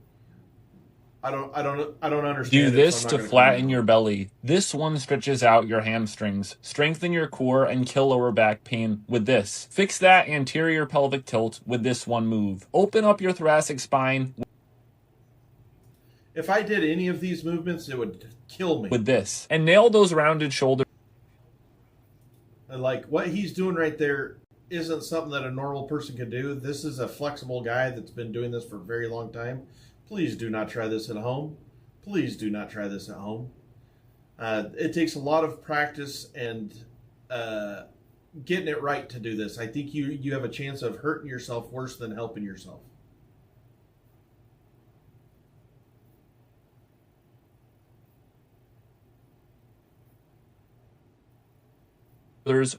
I don't understand. Do it, this so I'm to not gonna flatten comment. your belly. This one stretches out your hamstrings, strengthen your core, and kill lower back pain with this. Fix that anterior pelvic tilt with this one move. Open up your thoracic spine If I did any of these movements, it would kill me. with this. And nail those rounded shoulders. Like what he's doing right there isn't something that a normal person can do. This is a flexible guy that's been doing this for a very long time. Please do not try this at home. Please do not try this at home. It takes a lot of practice and getting it right to do this. I think you have a chance of hurting yourself worse than helping yourself.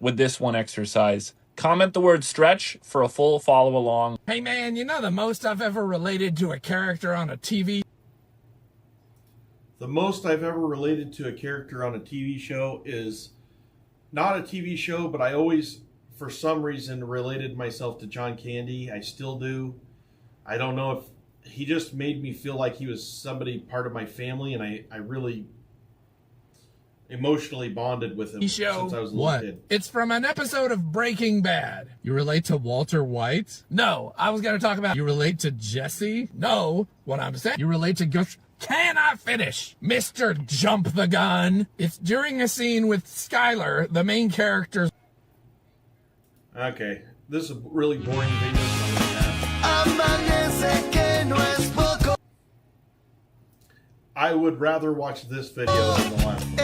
With this one exercise. Comment the word stretch for a full follow along. Hey man, you know the most I've ever related to a character on a TV? The most I've ever related to a character on a TV show is not a TV show, but I always, for some reason, related myself to John Candy. I still do. I don't know if he just made me feel like he was somebody part of my family, and I really emotionally bonded with him since I was a little kid. It's from an episode of Breaking Bad. You relate to Walter White? No, I was going to talk about you relate to Jesse? No, what I'm saying, you relate to Can I finish? Mr. Jump the Gun. It's during a scene with Skylar, the main character's. Okay, this is a really boring video. I would rather watch this video than the last one.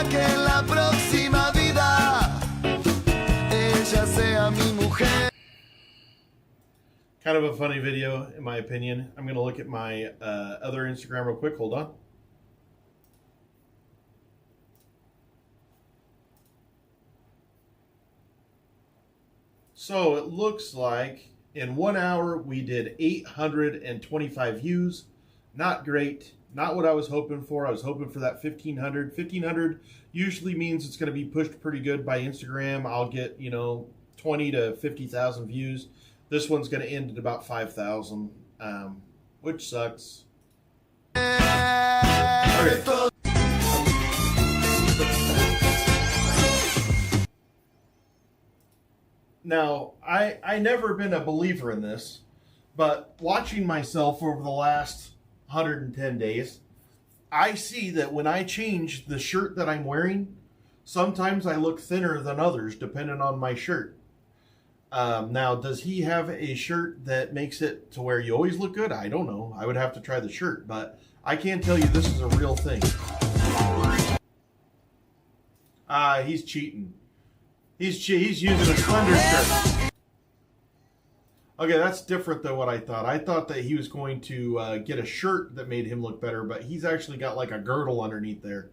Que en la próxima vida ella sea mi mujer. Kind of a funny video, in my opinion. I'm going to look at my other Instagram real quick. Hold on. So it looks like in 1 hour we did 825 views. Not great. Not what I was hoping for. I was hoping for that 1,500. 1,500 usually means it's going to be pushed pretty good by Instagram. I'll get, 20 to 50,000 views. This one's going to end at about 5,000, which sucks. Okay. Now, I never been a believer in this, but watching myself over the last 110 days, I see that when I change the shirt that I'm wearing, sometimes I look thinner than others depending on my shirt. Now, does he have a shirt that makes it to where you always look good? I don't know. I would have to try the shirt, but I can tell you this is a real thing. He's cheating. He's using a Slender shirt. Okay, that's different than what I thought. I thought that he was going to get a shirt that made him look better, but he's actually got like a girdle underneath there.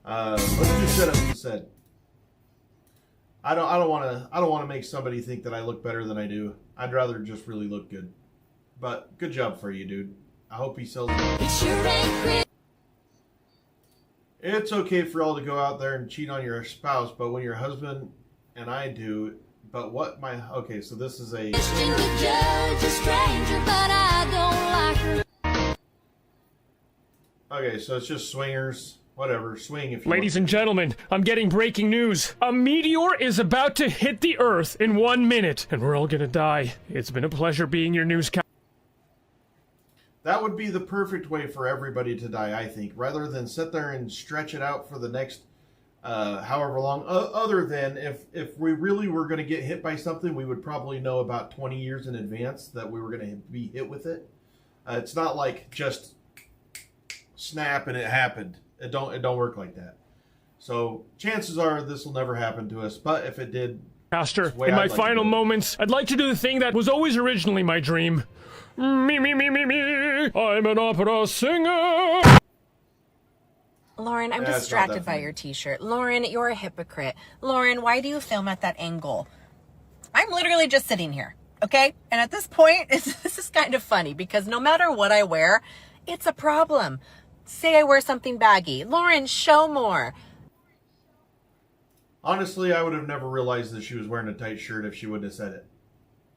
Let's do setup instead. I don't want to make somebody think that I look better than I do. I'd rather just really look good. But good job for you, dude. I hope he sells it. It's okay for all to go out there and cheat on your spouse, but when your husband and I do, but what my okay, so this is a okay, so it's just swingers. Whatever, swing if you Ladies and gentlemen, I'm getting breaking news. A meteor is about to hit the Earth in 1 minute, and we're all gonna die. It's been a pleasure being your newscaster. That would be the perfect way for everybody to die, I think, rather than sit there and stretch it out for the next however long. Other than if we really were going to get hit by something, we would probably know about 20 years in advance that we were going to be hit with it. It's not like just snap and it happened. It don't work like that. So chances are this will never happen to us. But if it did, Pastor, in my final moments, I'd like to do the thing that was always originally my dream. Me, I'm an opera singer. Lauren, I'm distracted by your t-shirt. Lauren, you're a hypocrite. Lauren, why do you film at that angle? I'm literally just sitting here, okay? And at this point, this is kind of funny because no matter what I wear, it's a problem. Say I wear something baggy. Lauren, show more. Honestly, I would have never realized that she was wearing a tight shirt if she wouldn't have said it.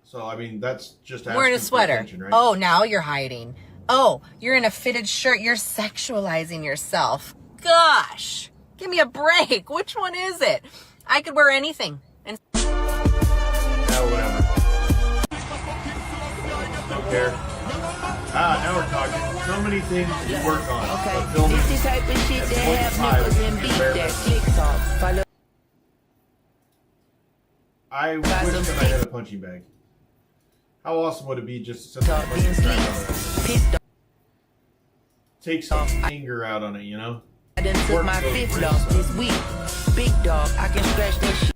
So, I mean, that's just asking wearing a sweater. For attention, right? Oh, now you're hiding. Oh, you're in a fitted shirt. You're sexualizing yourself. Gosh, give me a break. Which one is it? I could wear anything. And whatever. Don't care. Now we're talking. So many things to work on. Okay, filming, this the type of shit that have niggas and beat that clicks off. Follow. I wish that I had a punching bag. How awesome would it be just to sit there and take some anger out on it, you know? I done took my fifth loss this week. Big dog, I can scratch that shit.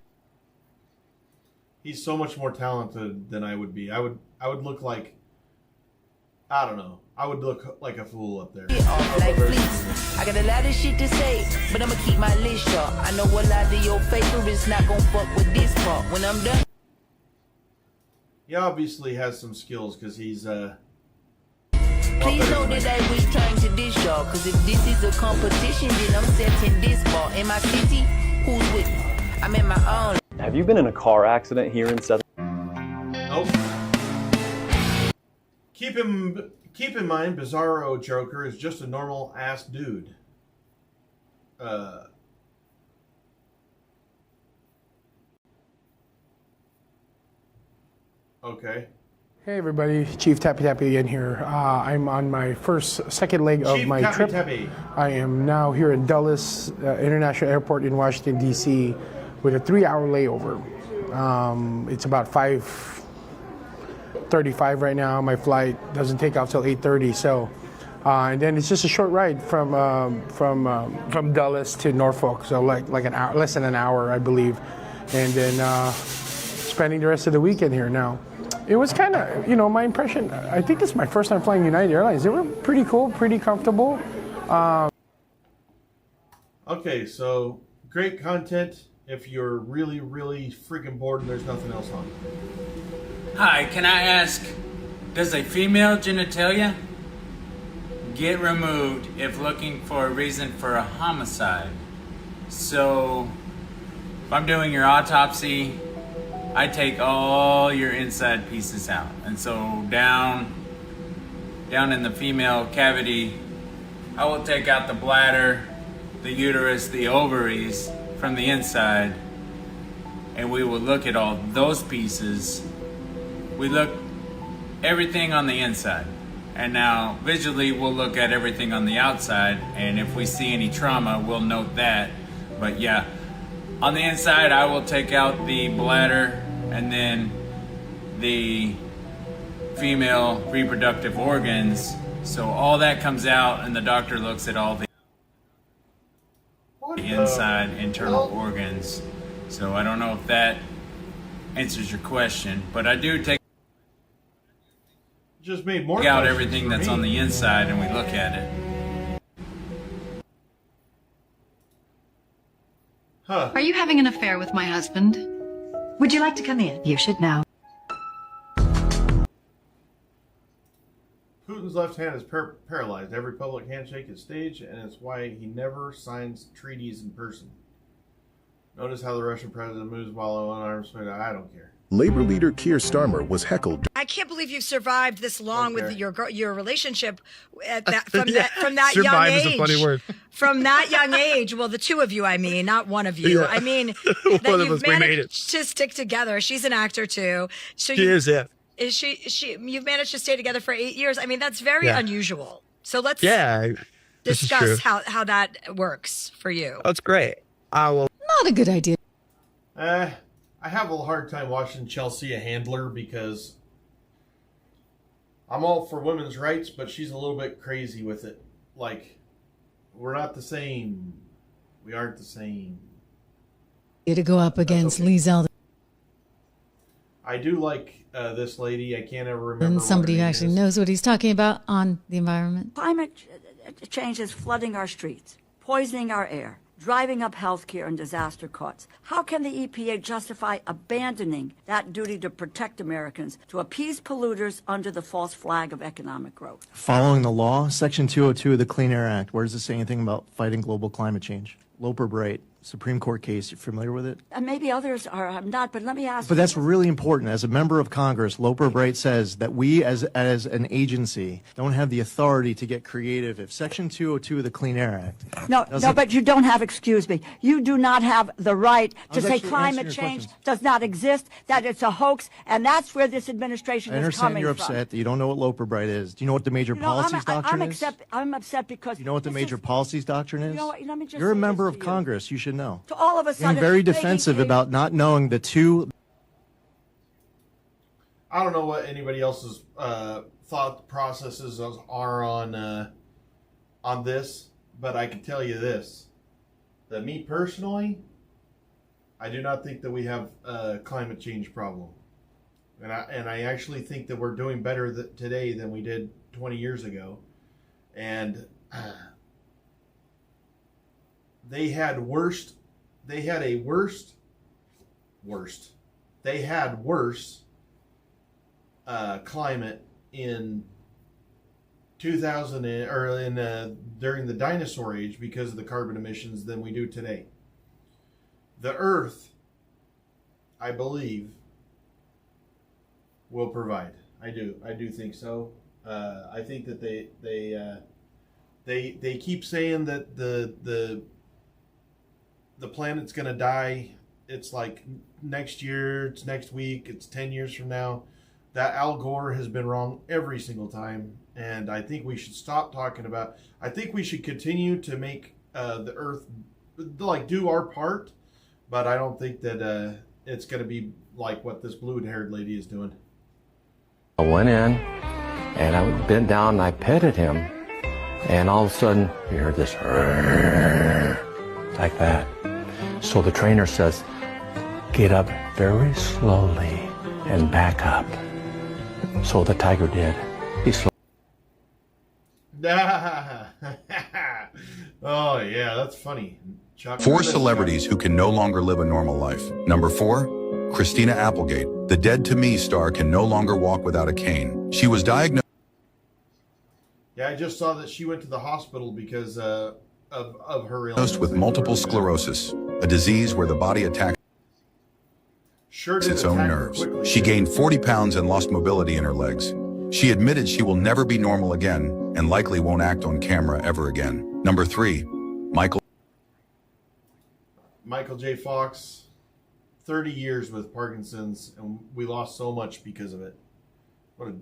He's so much more talented than I would be. I would look like, I don't know. I would look like a fool up there. Like fleece. I got a lot of shit to say, but I'ma keep my list short. I know a lot of your favorites not gonna fuck with this part. When I'm done. He obviously has some skills because he's Please know that I was trying to dish y'all, cause if this is a competition, then I'm setting this bar. In my city, who's with me? I'm in my own. Have you been in a car accident here in Southern? Nope. Keep in mind, Bizarro Joker is just a normal ass dude. Okay. Hey everybody, Chief Tappy Tappy again here. I'm on my second leg of Chief my Tappy trip. Tappy. I am now here at Dulles International Airport in Washington, D.C. with a 3-hour layover. It's about 5:35 right now. My flight doesn't take off till 8:30, so and then it's just a short ride from Dulles to Norfolk, so like an hour, less than an hour, I believe, and then spending the rest of the weekend here now. It was kind of, my impression, I think this is my first time flying United Airlines. They were pretty cool, pretty comfortable. Okay, so great content if you're really, really freaking bored and there's nothing else on. Hi, can I ask, does a female genitalia get removed if looking for a reason for a homicide? So, if I'm doing your autopsy, I take all your inside pieces out. And so down in the female cavity, I will take out the bladder, the uterus, the ovaries from the inside. and we will look at all those pieces. We look everything on the inside. And now visually we'll look at everything on the outside, and if we see any trauma, we'll note that. But yeah, on the inside I will take out the bladder and then the female reproductive organs. So all that comes out and the doctor looks at all the inside internal organs. So I don't know if that answers your question, but I do take Just made more out questions everything for that's me. on the inside and we look at it. Huh. Are you having an affair with my husband? Would you like to come in? You should know. Putin's left hand is paralyzed. Every public handshake is staged, and it's why he never signs treaties in person. Notice how the Russian president moves while unarmed. I don't care. Labor leader Keir Starmer was heckled. I can't believe you've survived this long with your relationship at that, from that young Survive age. is a funny word. From that young age, well, the two of you, I mean, not one of you. Yeah. I mean, One that of you've us, we made managed to stick together. She's an actor too. So She is, yeah. Is she? You've managed to stay together for 8 years. I mean, that's very Yeah. unusual. So let's Yeah. This is true. discuss how that works for you. That's great. I will. Not a good idea. I have a hard time watching Chelsea a handler because I'm all for women's rights, but she's a little bit crazy with it. Like, we're not the same. We aren't the same. To go up against Lee Zeldin, I do like this lady. I can't ever remember. and somebody what who her name actually is. knows what he's talking about on the environment. Climate change is flooding our streets, poisoning our air, driving up healthcare and disaster costs. How can the EPA justify abandoning that duty to protect Americans to appease polluters under the false flag of economic growth? Following the law, Section 202 of the Clean Air Act, where does it say anything about fighting global climate change? Loper Bright, Supreme Court case, you familiar with it? And maybe others are, I'm not, but let me ask But you. that's really important. As a member of Congress, Loper Bright says that we as an agency don't have the authority to get creative if Section 202 of the Clean Air Act No, doesn't- but you don't have, excuse me, you do not have the right I to was say actually climate answering your change question. does not exist, that it's a hoax, and that's where this administration I is understand coming you're from. upset that you don't know what Loper Bright is. Do you know what the major policies doctrine is? I'm upset because You know what the this major policies doctrine is? You know what, let me just You're a say this member to of you. Congress. You should know. To all of a Being sudden, very making defensive a- about not knowing the two. I don't know what anybody else's thought processes are on this, but I can tell you this: that me personally, I do not think that we have a climate change problem, and I actually think that we're doing better today than we did 20 years ago, and they had worse climate in 2000 or in during the dinosaur age because of the carbon emissions than we do today. The Earth, I believe, will provide. I do think so. I think that they keep saying that the planet's going to die. It's like next year, it's next week, it's 10 years from now. That Al Gore has been wrong every single time, and I think we should stop talking about. I think we should continue to make the Earth do our part, but I don't think that it's going to be like what this blue-haired lady is doing. I went in and I bent down and I petted him, and all of a sudden you heard this like that. So the trainer says, get up very slowly and back up. So the tiger did. He slowed. Oh yeah, that's funny. Chuck, 4 celebrities who can no longer live a normal life. Number 4, Christina Applegate. The Dead to Me star can no longer walk without a cane. She was diagnosed. Yeah, I just saw that she went to the hospital because of her illness. With multiple sclerosis, a disease where the body attacks its own nerves. She gained 40 pounds and lost mobility in her legs. She admitted she will never be normal again and likely won't act on camera ever again. Number 3, Michael J. Fox. 30 years with Parkinson's, and we lost so much because of it. What a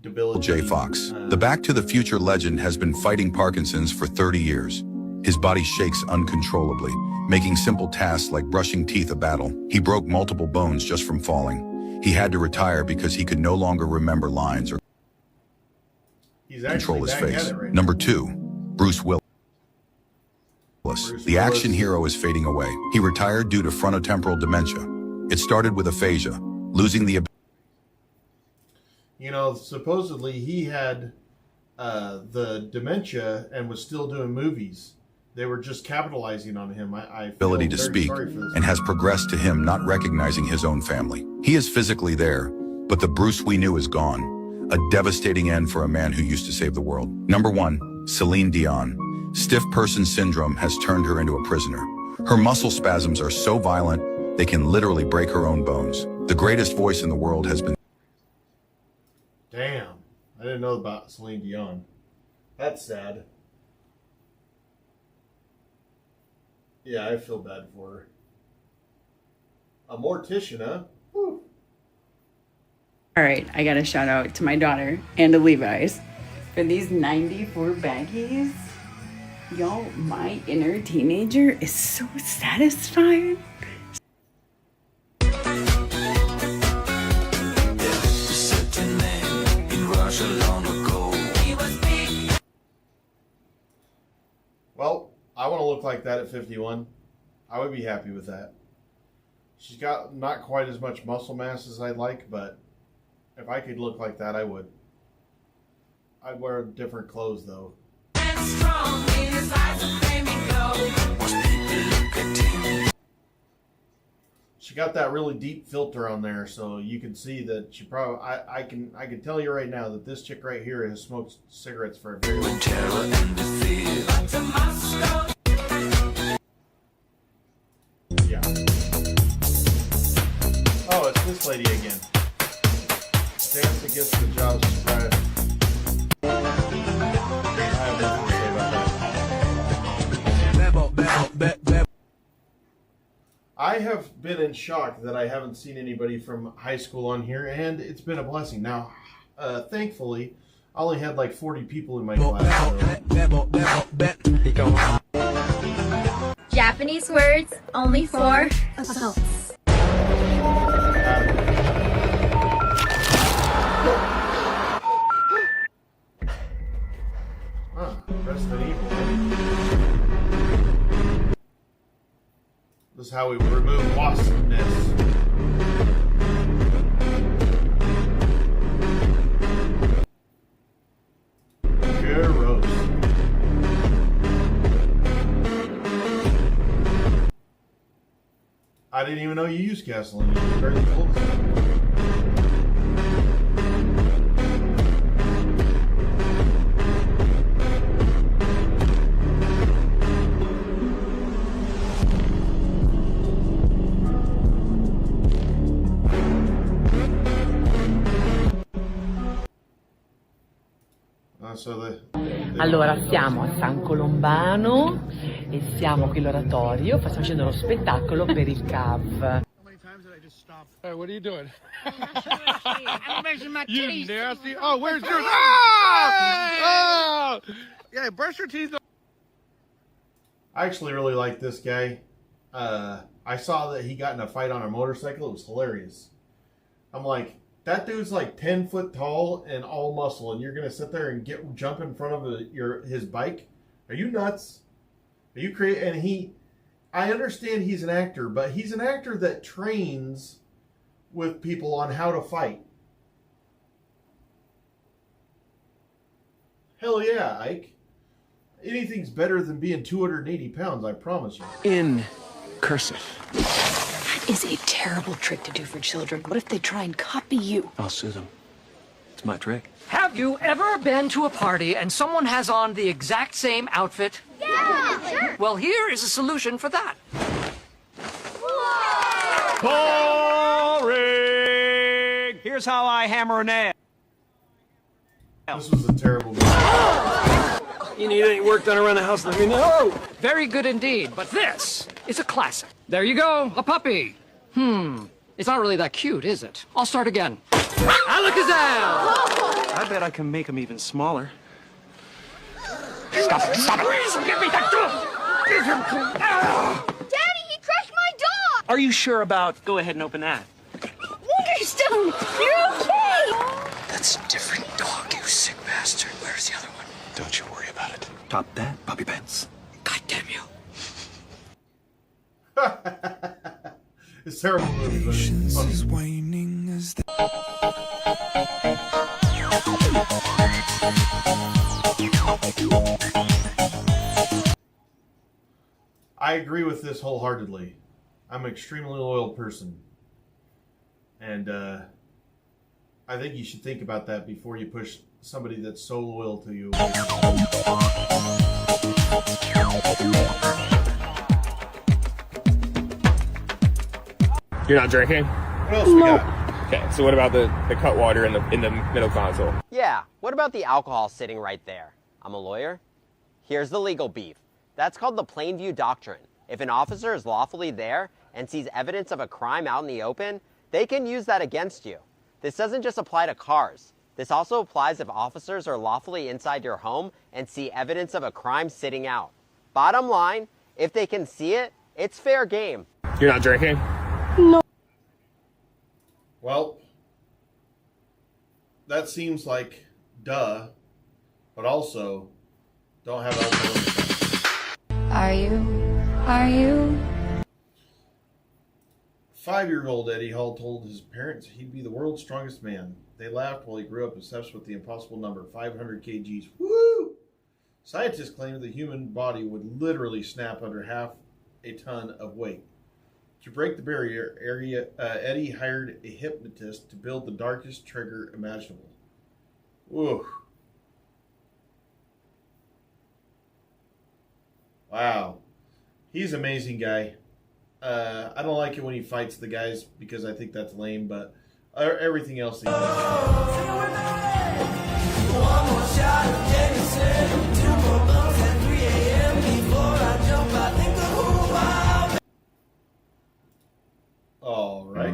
debilitating... J. Fox, the Back to the Future legend, has been fighting Parkinson's for 30 years. His body shakes uncontrollably, making simple tasks like brushing teeth a battle. He broke multiple bones just from falling. He had to retire because he could no longer remember lines or control his face. Number 2, Bruce Willis. The action hero is fading away. He retired due to frontotemporal dementia. It started with aphasia, losing the... You know, supposedly he had the dementia and was still doing movies. They were just capitalizing on him. I ability to speak, and has progressed to him not recognizing his own family. He is physically there, but the Bruce we knew is gone. A devastating end for a man who used to save the world. Number 1, Celine Dion. Stiff person syndrome has turned her into a prisoner. Her muscle spasms are so violent, they can literally break her own bones. The greatest voice in the world has been... Damn, I didn't know about Celine Dion. That's sad. Yeah, I feel bad for her. A mortician, huh? Whew. All right, I got a shout out to my daughter and to Levi's for these 94 baggies. Y'all, my inner teenager is so satisfied. Well, I want to look like that at 51. I would be happy with that. She's got not quite as much muscle mass as I'd like, but if I could look like that, I would. I'd wear different clothes, though. She got that really deep filter on there, so you can see that she probably... I can tell you right now that this chick right here has smoked cigarettes for a very long time. Yeah. Oh, it's this lady again. Dance against the job surprise. I have nothing to say about that. I have been in shock that I haven't seen anybody from high school on here, and it's been a blessing. Now, thankfully, I only had like 40 people in my class. So. Japanese words only for adults. Resident Evil. This is how we remove wasp nests. Gross. I didn't even know you used gasoline. You barely told us. Allora siamo a San Colombano e siamo qui all'oratorio, stiamo facendo uno spettacolo per il CAV. Hey, what are you doing? I'm brushing my teeth. You nasty! Oh, where's yours? Oh! Yeah, brush your teeth. I actually really like this guy. I saw that he got in a fight on a motorcycle. It was hilarious. I'm like, that dude's like 10 foot tall and all muscle, and you're gonna sit there and jump in front of his bike? Are you nuts? Are you crazy? And I understand he's an actor, but he's an actor that trains with people on how to fight. Hell yeah, Ike. Anything's better than being 280 pounds, I promise you. In cursive. That is a terrible trick to do for children. What if they try and copy you? I'll sue them. It's my trick. Have you ever been to a party and someone has on the exact same outfit? Yeah, sure. Well, here is a solution for that. Boring! Here's how I hammer a nail. This was a terrible movie. You need any work done around the house, let me know. Very good indeed, but this is a classic. There you go, a puppy. It's not really that cute, is it? I'll start again. Alakazam! I bet I can make them even smaller. Stop it! Give me that dog! Daddy, he crushed my dog! Are you sure about? Go ahead and open that. Wonderstone, you're okay! That's a different dog, you sick bastard. Where's the other one? Don't you worry about it. Top that, Bobby Pants. God damn you. It's terrible movie, but it's funny. I agree with this wholeheartedly. I'm an extremely loyal person. And I think you should think about that before you push somebody that's so loyal to you. You're not drinking? What else we got? Okay, so what about the cut water in the middle console? Yeah, what about the alcohol sitting right there? I'm a lawyer. Here's the legal beef. That's called the Plainview Doctrine. If an officer is lawfully there and sees evidence of a crime out in the open, they can use that against you. This doesn't just apply to cars. This also applies if officers are lawfully inside your home and see evidence of a crime sitting out. Bottom line, if they can see it, it's fair game. You're not drinking? No. Well, that seems like duh, but also don't have alcohol. Are you? 5-year-old Eddie Hall told his parents he'd be the world's strongest man. They laughed while he grew up obsessed with the impossible number, 500 kgs. Woo! Scientists claim the human body would literally snap under half a ton of weight. To break the barrier, Eddie hired a hypnotist to build the darkest trigger imaginable. Ooh. Wow. He's an amazing guy. I don't like it when he fights the guys because I think that's lame, but everything else he does. All right.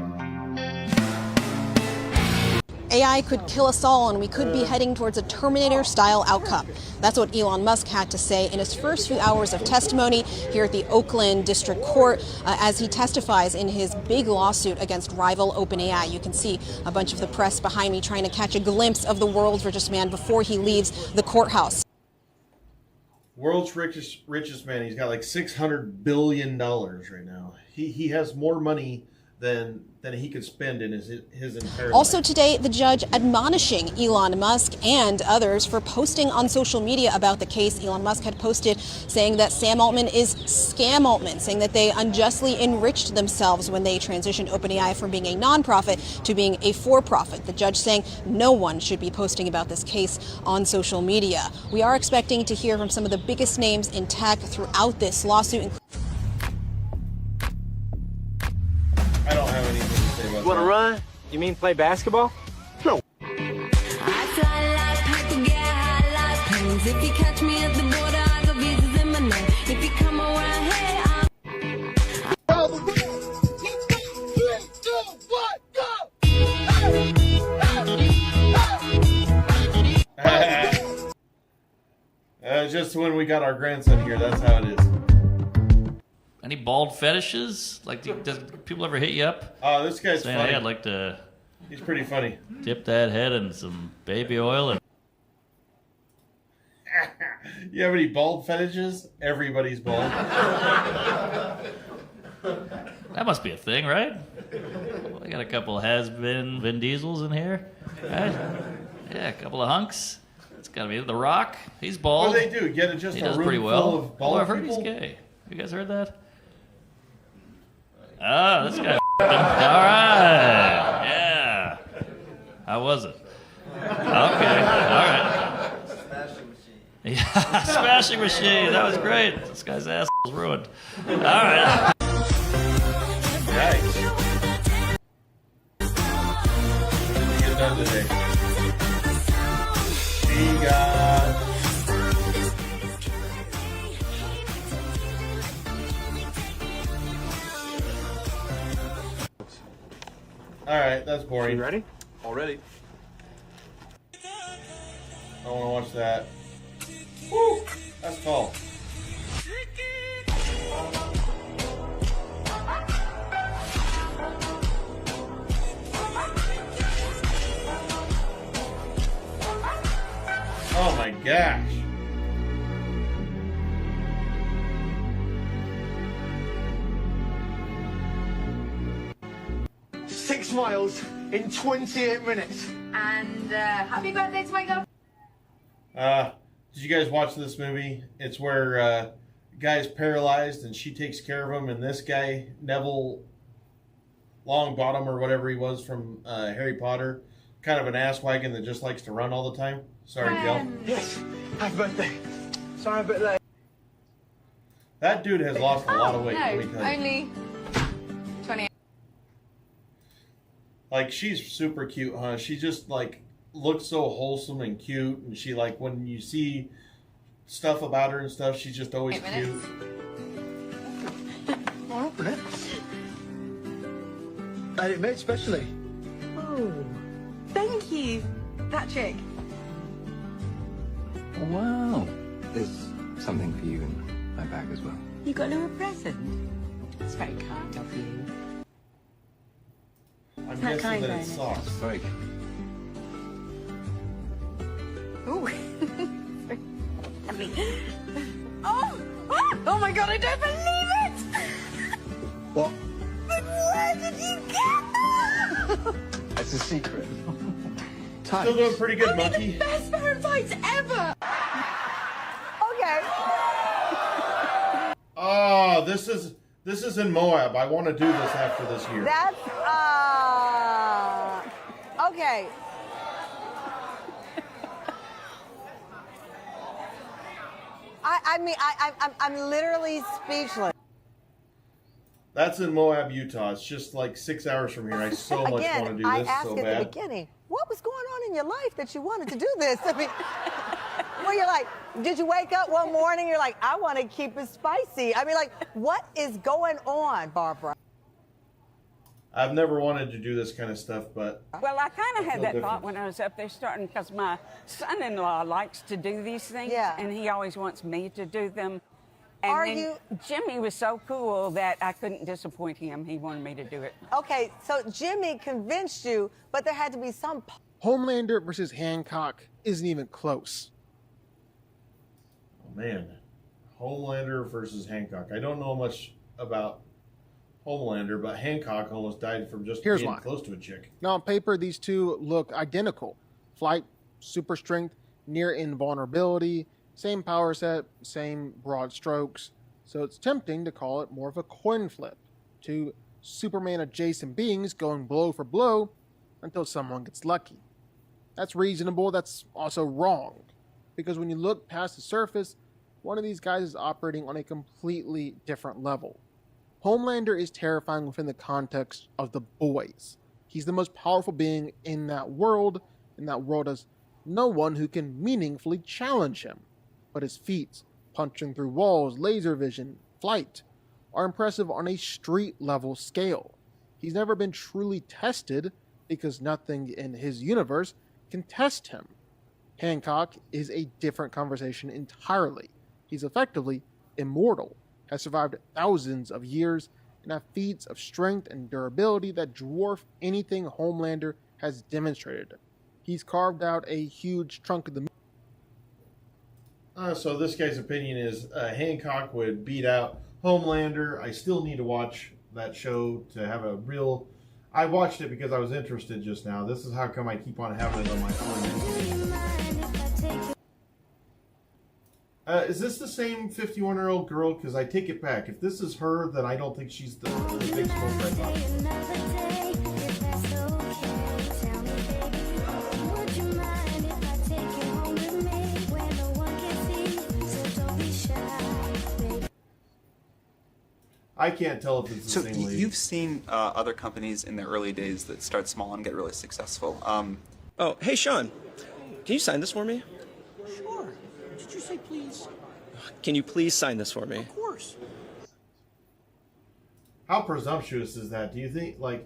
AI could kill us all, and we could be heading towards a Terminator-style outcome. That's what Elon Musk had to say in his first few hours of testimony here at the Oakland District Court as he testifies in his big lawsuit against rival OpenAI. You can see a bunch of the press behind me trying to catch a glimpse of the world's richest man before he leaves the courthouse. World's richest man. He's got like $600 billion right now. He has more money than he could spend in his entire Also life. today, the judge admonishing Elon Musk and others for posting on social media about the case. Elon Musk had posted saying that Sam Altman is Scam Altman, saying that they unjustly enriched themselves when they transitioned OpenAI from being a nonprofit to being a for-profit. The judge saying no one should be posting about this case on social media. We are expecting to hear from some of the biggest names in tech throughout this lawsuit. I don't have anything to say about You want to run? You mean play basketball? No. If you catch me at the border, I got visas in my name. If you come around here, just when we got our grandson here, that's how it is. Any bald fetishes? Like, does people ever hit you up? Oh, this guy's saying, funny. hey, I'd like to. He's pretty funny. Dip that head in some baby oil and. You have any bald fetishes? Everybody's bald. That must be a thing, right? We got a couple has-been Vin Diesels in here, right? Yeah, a couple of hunks. It's got to be The Rock. He's bald. What do they do? Get just he a does room pretty well. full of bald I've heard people? he's gay. You guys heard that? Ah, this guy. All right. Yeah. How was it? Okay. All right. Yeah, smashing machine. That was great. This guy's ass was ruined. All right. Nice. What did you get done today? She got. Alright, that's boring. You ready? Already. I want to watch that. Woo! That's tall. Oh my gosh. Six miles in 28 minutes. And happy birthday to my girlfriend. Did you guys watch this movie? It's where a guy's paralyzed and she takes care of him, and this guy, Neville Longbottom or whatever he was from Harry Potter, kind of an asswagon that just likes to run all the time. Sorry, Jill. Yes, happy birthday. Sorry, I'm a bit late. That dude has lost a lot of weight. let me tell you. Only 20. Like, she's super cute, huh? She just, like, looks so wholesome and cute. And she, like, when you see stuff about her and stuff, she's just always cute. I'll open it. And it made specially. Oh, thank you, Patrick. Oh, wow. There's something for you in my bag as well. You got a little present. It's very kind of you. I'm Not guessing kind, that it's Ernest. soft. Very Ooh. I mean, oh! Oh my God! I don't believe it! What? But where did you get that? It's a secret. Still doing pretty good, Monkey. The best pair of tights ever. Okay. Oh, this is in Moab. I want to do this after this year. That's okay. I'm literally speechless. That's in Moab, Utah. It's just like 6 hours from here. I so much want to do I this asked so at bad. the beginning, what was going on in your life that you wanted to do this? I mean, well, you're like, did you wake up one morning? You're like, I want to keep it spicy. I mean, like, what is going on, Barbara? I've never wanted to do this kind of stuff, but Well, I kind of had feel that different. thought when I was up there starting, because my son-in-law likes to do these things, and he always wants me to do them. And Jimmy was so cool that I couldn't disappoint him. He wanted me to do it. Okay, so Jimmy convinced you, but there had to be some. Homelander versus Hancock isn't even close. Oh, man, Homelander versus Hancock. I don't know much about Homelander, but Hancock almost died from just Here's being why. close to a chick. Now, on paper, these two look identical. Flight, super strength, near invulnerability, same power set, same broad strokes. So it's tempting to call it more of a coin flip. Two Superman-adjacent beings going blow for blow until someone gets lucky. That's reasonable, that's also wrong. Because when you look past the surface, one of these guys is operating on a completely different level. Homelander is terrifying within the context of the boys. He's the most powerful being in that world, and that world has no one who can meaningfully challenge him. But his feats, punching through walls, laser vision, flight, are impressive on a street-level scale. He's never been truly tested because nothing in his universe can test him. Hancock is a different conversation entirely. He's effectively immortal, has survived thousands of years, and have feats of strength and durability that dwarf anything Homelander has demonstrated. He's carved out a huge chunk of the So this guy's opinion is Hancock would beat out Homelander. I still need to watch that show to have a real... I watched it because I was interested just now. This is how come I keep on having it on my phone. Is this the same 51-year-old girl? Because I take it back. If this is her, then I don't think she's the big smoker I thought. I can't tell if it's the So same lady. you've seen other companies in the early days that start small and get really successful. Oh, hey, Sean. Can you sign this for me? Sure. Did you say please? Can you please sign this for me? Of course. How presumptuous is that? Do you think, like,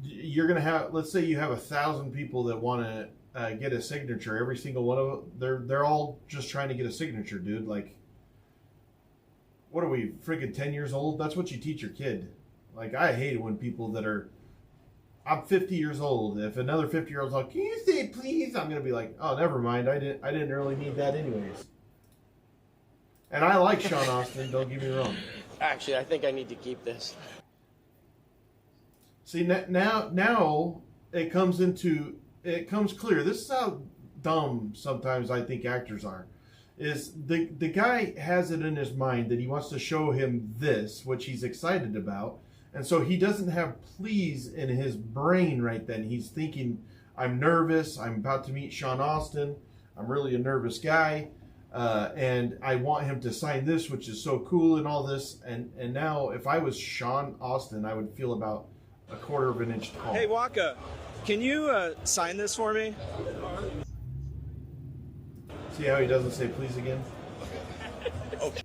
you're gonna have, let's say you have 1,000 people that want to get a signature. Every single one of them, they're all just trying to get a signature, dude. Like, what are we, freaking 10 years old? That's what you teach your kid. Like, I hate it when people that are, I'm 50 years old. If another 50-year-old's like, can you say please? I'm gonna be like, oh, never mind. I didn't really need that anyways. And I like Sean Austin. Don't get me wrong. Actually, I think I need to keep this. See, now it comes clear. This is how dumb sometimes I think actors are. Is the guy has it in his mind that he wants to show him this, which he's excited about, and so he doesn't have please in his brain right then. He's thinking, I'm nervous, I'm about to meet Sean Austin, I'm really a nervous guy, and I want him to sign this, which is so cool and all this, and now if I was Sean Austin, I would feel about a quarter of an inch tall. Hey, Waka, can you sign this for me? See how he doesn't say please again? Okay.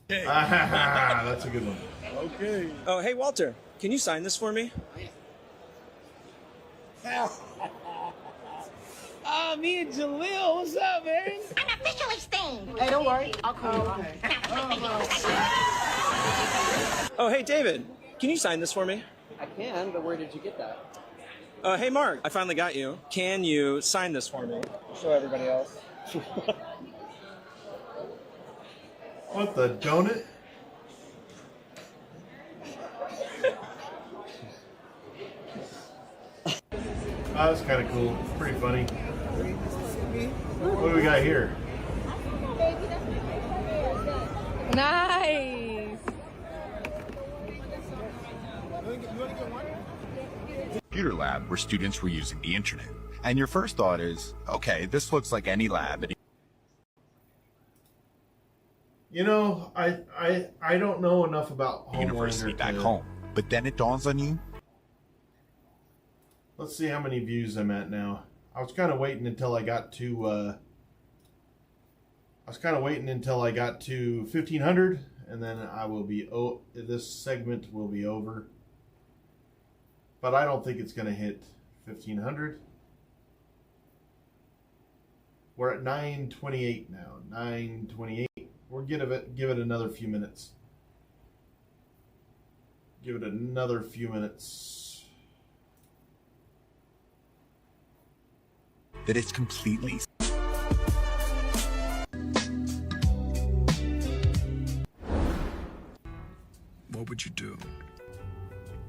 That's a good one. Okay. Oh, hey, Walter, can you sign this for me? Oh, me and Jaleel, what's up, man? I'm officially stained. Hey, don't worry, I'll call you. Oh, hey, David, can you sign this for me? I can, but where did you get that? Hey, Mark, I finally got you. Can you sign this for me? Show everybody else. What the donut? Oh, that's kind of cool. Pretty funny. What do we got here? Nice. Computer lab where students were using the internet. And your first thought is, okay, this looks like any lab. You know, I don't know enough about University Homelander back to- home. But then it dawns on you, Let's see how many views I'm at now. I was kind of waiting until I got to 1,500, and then I will be, this segment will be over. But I don't think it's going to hit 1,500. We're at 928 now. 928. We'll give it another few minutes. Give it another few minutes. that it's completely. What would you do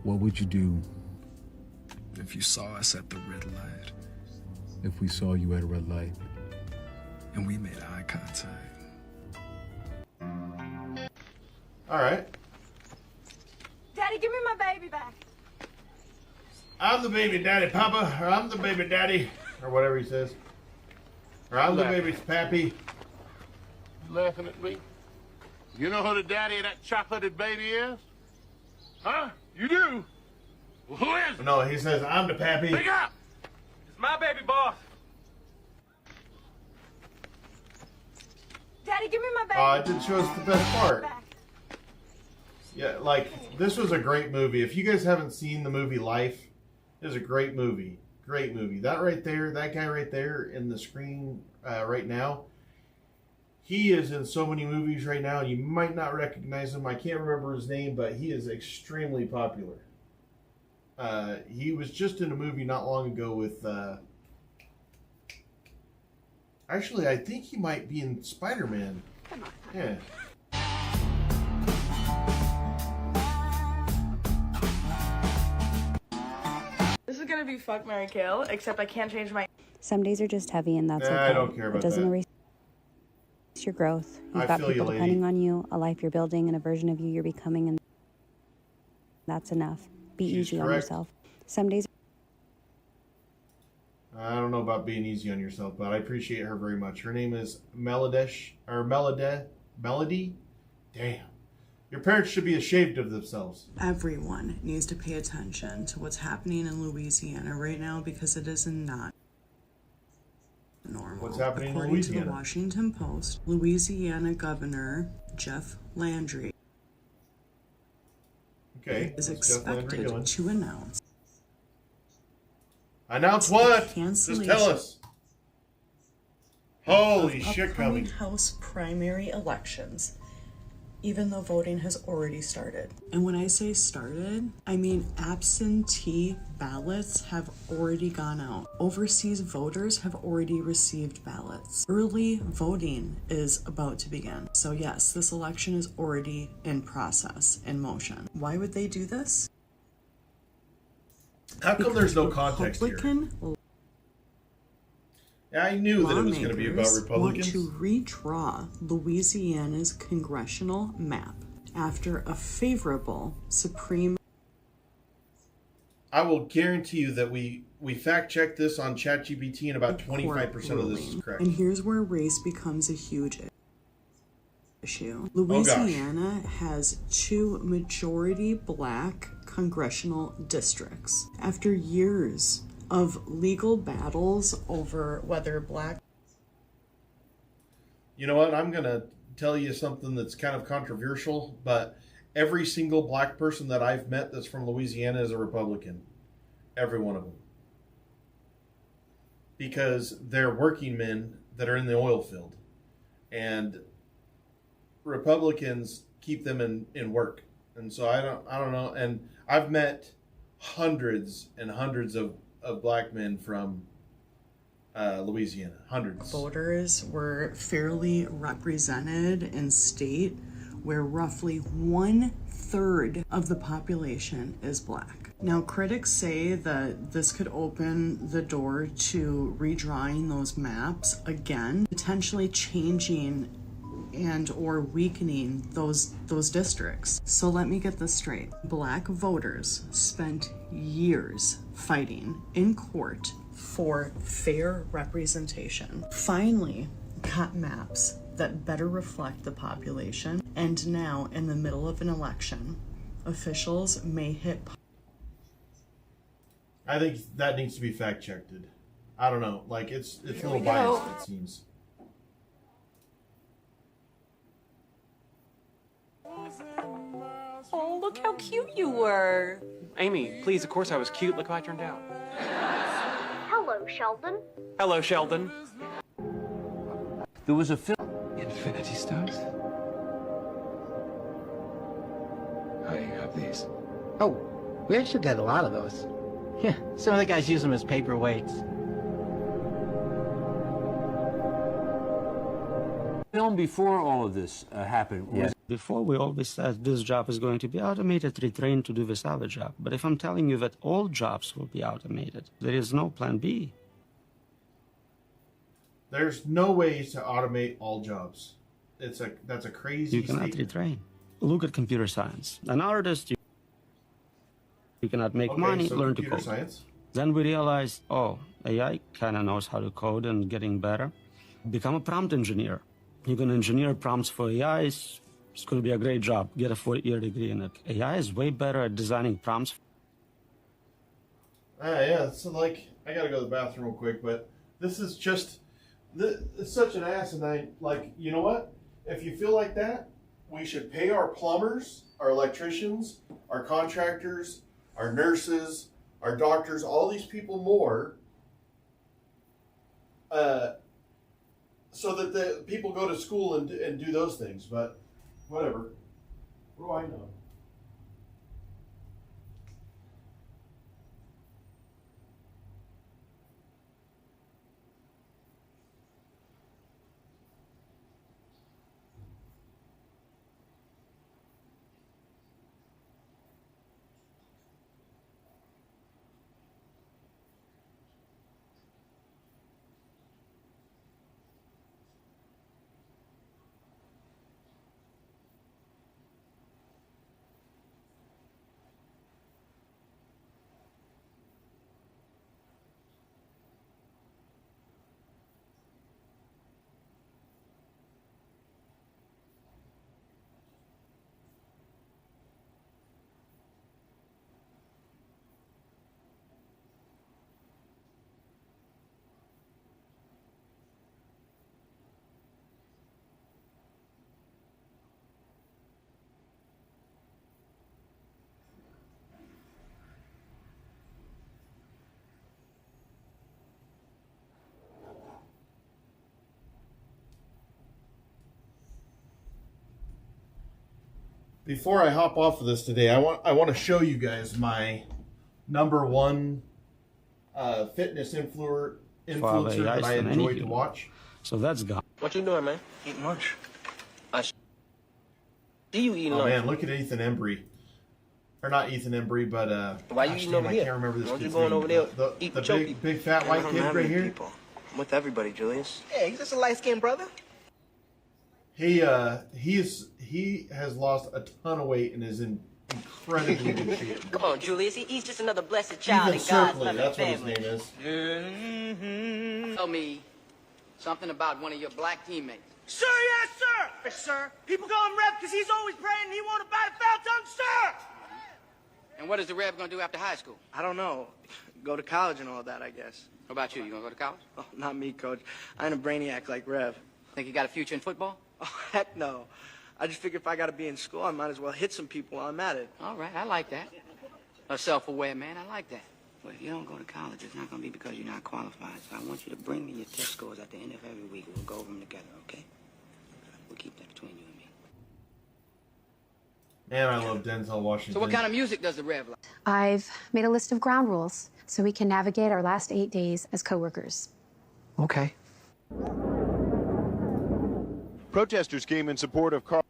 What would you do if you saw us at the red light if we saw you at a red light? and we made eye contact? All right. Daddy, give me my baby back. I'm the baby daddy, Papa, or I'm the baby daddy, or whatever he says. Or I'm the baby's pappy. You laughing at me? You know who the daddy of that chocolated baby is? Huh? You do? Well, who is it? No, he says, I'm the pappy. Pick up! It's my baby boss. Daddy, give me my baby. It didn't show us the best part. Yeah, like, this was a great movie. If you guys haven't seen the movie Life, it was a great movie. Great movie. That right there, that guy right there in the screen right now, he is in so many movies right now. You might not recognize him. I can't remember his name, but he is extremely popular. He was just in a movie not long ago with... actually, I think he might be in Spider-Man. Come on. Yeah. This is gonna be fuck, marry, kill, except I can't change my... Some days are just heavy, and that's okay. I don't care about It doesn't that. erase your growth. I You've got feel you, people lady. depending on you, a life you're building, and a version of you you're becoming, and that's enough. Be She's easy on correct. yourself. Some days... I don't know about being easy on yourself, but I appreciate her very much. Her name is Melody. Damn. Your parents should be ashamed of themselves. Everyone needs to pay attention to what's happening in Louisiana right now because it is not normal. What's happening in According to Louisiana? the Washington Post, Louisiana Governor Jeff Landry Okay, is that's definitely expected redoing. to announce. Announce what? Just Cancellation tell us. Holy of shit, upcoming coming. House primary elections, even though voting has already started. And when I say started, I mean absentee ballots have already gone out. Overseas voters have already received ballots. Early voting is about to begin. So yes, this election is already in process, in motion. Why would they do this? How come there's no context here? I knew that it was going to be about Republicans. Want to redraw Louisiana's congressional map after a favorable Supreme. I will guarantee you that we fact checked this on ChatGPT and about 25% of this is correct. And here's where race becomes a huge issue. Oh, Louisiana has 2 majority black congressional districts. After years of legal battles over whether black. You know what? I'm going to tell you something that's kind of controversial, but every single black person that I've met that's from Louisiana is a Republican. Every one of them. Because they're working men that are in the oil field. And Republicans keep them in work. And so I don't know. And I've met hundreds and hundreds of black men from Louisiana. Hundreds. Voters were fairly represented in state where roughly 1/3 of the population is black. Now, critics say that this could open the door to redrawing those maps again, potentially changing and or weakening those districts. So let me get this straight. Black voters spent years fighting in court for fair representation. Finally got maps that better reflect the population, and now in the middle of an election, officials may hit. I think that needs to be fact checked. I don't know. Like it's a little biased, it seems. Oh, look how cute you were. Amy, please, of course I was cute. Look how I turned out. Hello, Sheldon. Hello, Sheldon. There was a film. Infinity Stones? I have these. Oh, we actually got a lot of those. Yeah, some of the guys use them as paperweights. Film before all of this happened was. Before, we always said this job is going to be automated, retrained to do this other job. But if I'm telling you that all jobs will be automated, there is no plan B. There's no way to automate all jobs. That's a crazy You cannot statement. retrain. Look at computer science. An artist, you cannot make money, so learn to computer code. science. Then we realized, oh, AI kind of knows how to code and getting better. Become a prompt engineer. You can engineer prompts for AIs. It's going to be a great job. Get a 4-year degree in it. AI is way better at designing prompts. Yeah, so like, I gotta go to the bathroom real quick, but this is just, it's such an asinine, like, you know what? If you feel like that, we should pay our plumbers, our electricians, our contractors, our nurses, our doctors, all these people more, so that the people go to school and do those things, but whatever. What do I know? before I hop off of this today, I want to show you guys my #1 fitness influencer that I enjoy to watch. So that's gone. What you doing, man? Eating lunch. I see you eating lunch. Oh man, look at Ethan Embry. Or not Ethan Embry, but why you eating over I here? can't remember this Why don't kid's you going name. over there? The big fat white kid right here. People. I'm with everybody, Julius. Yeah, he's just a light-skinned brother. He has lost a ton of weight and is in incredibly good shape. Come on, Julius. He's just another blessed child Ethan in God's Circley, loving that's family. what his name is. Tell me something about one of your black teammates. Sir, yes, sir. Yes, sir. People call him Rev because he's always praying he won't about a foul tongue, sir. And what is the Rev gonna do after high school? I don't know. Go to college and all that, I guess. What about you? You gonna go to college? Oh, not me, Coach. I ain't a brainiac like Rev. Think you got a future in football? Oh, heck no. I just figure if I gotta be in school, I might as well hit some people while I'm at it. All right, I like that. A self-aware man, I like that. Well, if you don't go to college, it's not gonna be because you're not qualified. So I want you to bring me your test scores at the end of every week. We'll go over them together, okay? We'll keep that between you and me. Man, I love Denzel Washington. So what kind of music does the Rev like? I've made a list of ground rules so we can navigate our last 8 days as coworkers. Okay. Protesters came in support of Carl.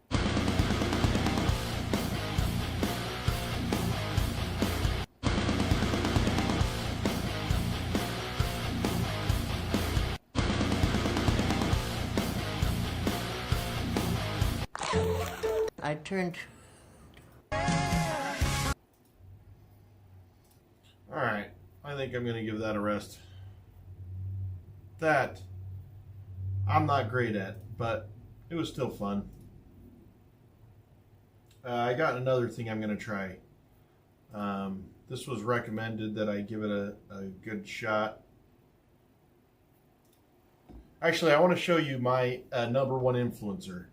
I turned. Alright, I think I'm going to give that a rest. That I'm not great at, but it was still fun. I got another thing I'm going to try. This was recommended that I give it a good shot. Actually, I want to show you my #1 influencer.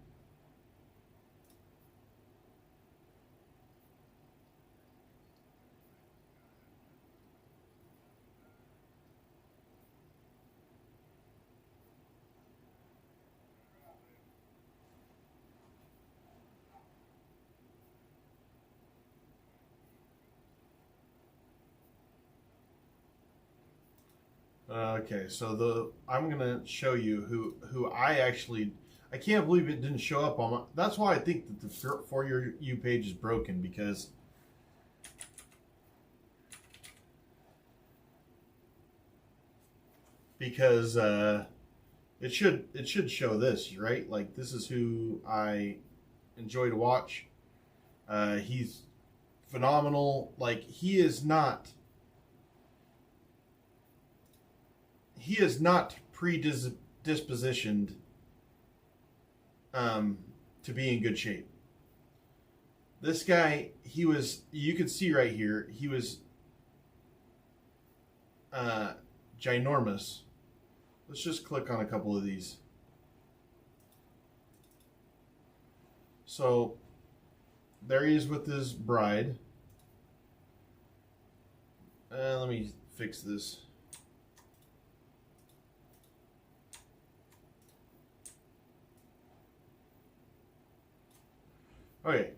Okay, so I'm gonna show you who I can't believe it didn't show up on my. That's why I think that the For You page is broken, because it should show this, right? Like, this is who I enjoy to watch. He's phenomenal. Like, he is not predispositioned to be in good shape. This guy, you can see right here, he was ginormous. Let's just click on a couple of these. So there he is with his bride. Let me fix this. Okay,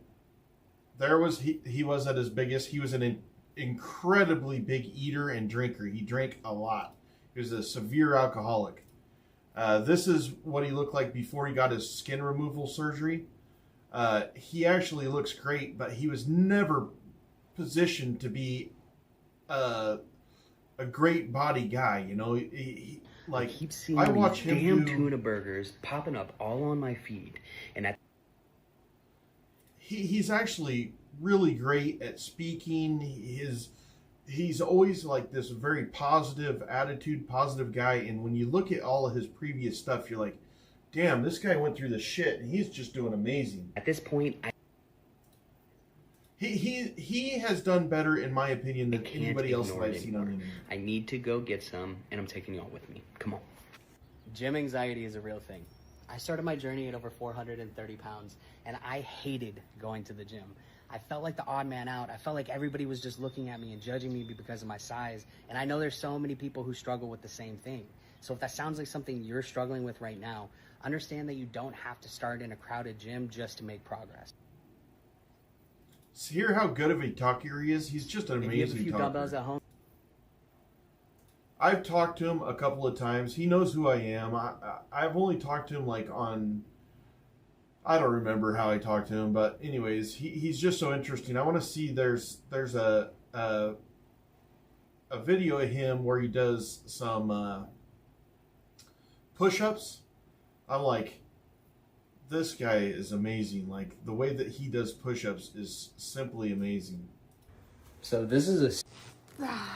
there was he was at his biggest. He was an incredibly big eater and drinker. He drank a lot. He was a severe alcoholic. This is what he looked like before he got his skin removal surgery. He actually looks great, but he was never positioned to be a great body guy. You know, he like, I keep seeing I watch these him damn tuna burgers popping up all on my feed, and he's actually really great at speaking. He's always like this very positive attitude, positive guy. And when you look at all of his previous stuff, you're like, damn, this guy went through the shit and he's just doing amazing. At this point, he has done better, in my opinion, than anybody else that I've seen on the internet. I need to go get some, and I'm taking y'all with me. Come on. Gym anxiety is a real thing. I started my journey at over 430 pounds, and I hated going to the gym. I felt like the odd man out. I felt like everybody was just looking at me and judging me because of my size. And I know there's so many people who struggle with the same thing. So if that sounds like something you're struggling with right now, understand that you don't have to start in a crowded gym just to make progress. hear how good of a talker he is? He's just an If you have a amazing few talker. dumbbells at home. I've talked to him a couple of times. He knows who I am. I've only talked to him like on... I don't remember how I talked to him, but anyways, he's just so interesting. I want to see, there's a video of him where he does some push-ups. I'm like, this guy is amazing. Like, the way that he does push-ups is simply amazing. So this is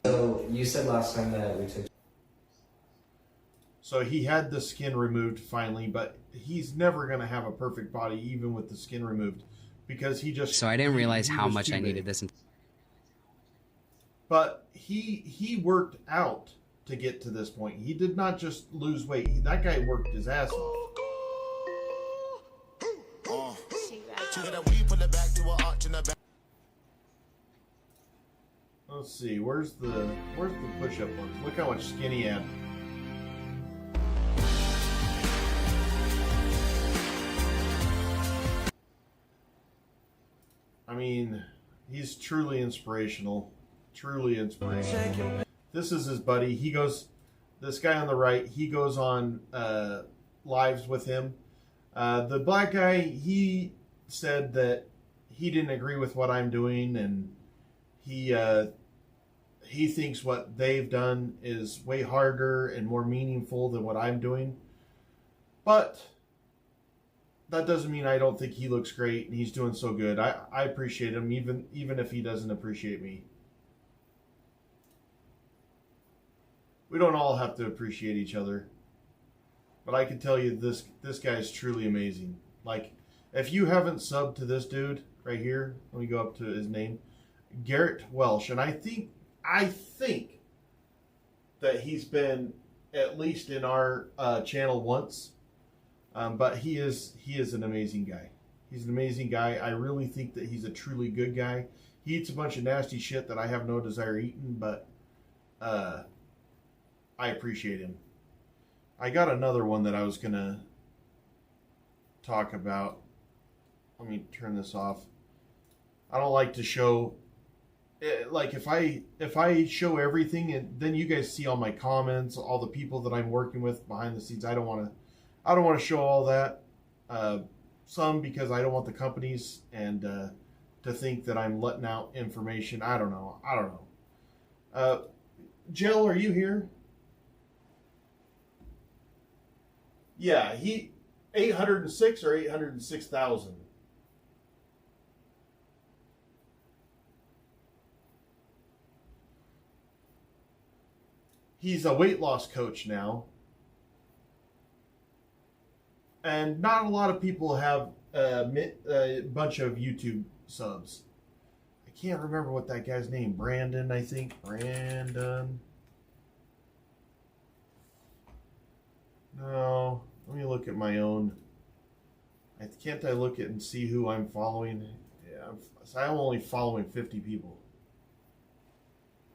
So you said last time that we took... So he had the skin removed finally, but he's never going to have a perfect body even with the skin removed because he just... So I didn't realize he how was much too I big. needed this. But he worked out to get to this point. He did not just lose weight. That guy worked his ass off. Let's see, where's the push-up ones? Look how much skin he had. I mean, he's truly inspirational. Truly inspirational. This is his buddy. He goes, this guy on the right, he goes on lives with him. The black guy, he said that he didn't agree with what I'm doing, and he thinks what they've done is way harder and more meaningful than what I'm doing. But that doesn't mean I don't think he looks great and he's doing so good. I appreciate him even if he doesn't appreciate me. We don't all have to appreciate each other. But I can tell you this guy is truly amazing. Like, if you haven't subbed to this dude right here, let me go up to his name, Garrett Welsh, and I think that he's been at least in our channel once, but he is an amazing guy. He's an amazing guy. I really think that he's a truly good guy. He eats a bunch of nasty shit that I have no desire eating, but I appreciate him. I got another one that I was gonna talk about. Let me turn this off. I don't like to show, like, if I show everything and then you guys see all my comments, all the people that I'm working with behind the scenes, I don't want to show all that. Some because I don't want the companies and to think that I'm letting out information. I don't know. Jill, are you here? Yeah, 806 or 806,000. He's a weight loss coach now. And not a lot of people have a bunch of YouTube subs. I can't remember what that guy's name, Brandon, I think. Brandon. No, let me look at my own. Can't I look at and see who I'm following? Yeah, I'm only following 50 people.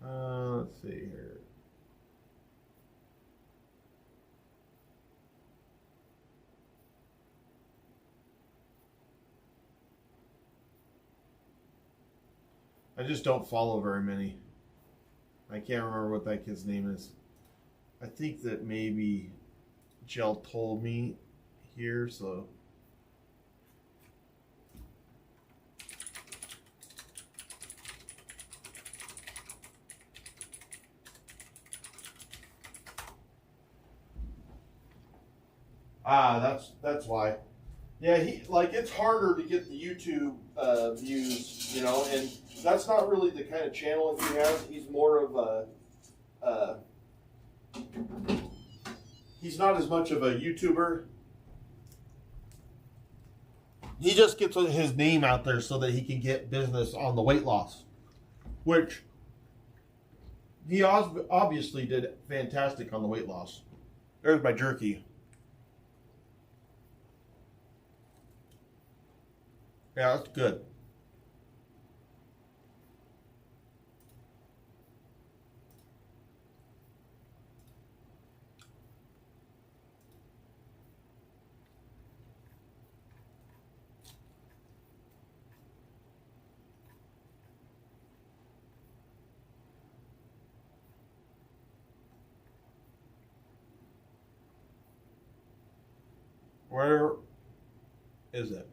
Let's see here. I just don't follow very many. I can't remember what that kid's name is. I think that maybe Jill told me here, so. That's why. Yeah, it's harder to get the YouTube views, you know, and that's not really the kind of channel he has. He's more of a, he's not as much of a YouTuber. He just gets his name out there so that he can get business on the weight loss, which he obviously did fantastic on the weight loss. There's my jerky. Yeah, that's good. Where is it?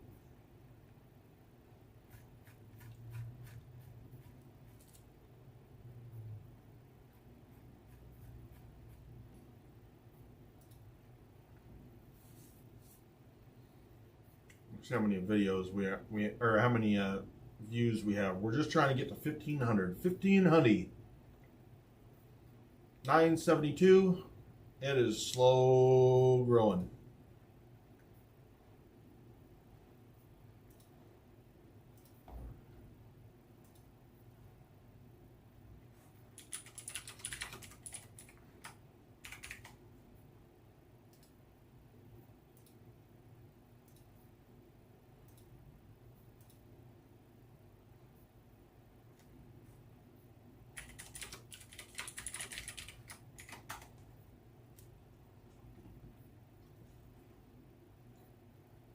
See how many videos or how many views we have. We're just trying to get to 1,500. 1,500. 972. It is slow growing.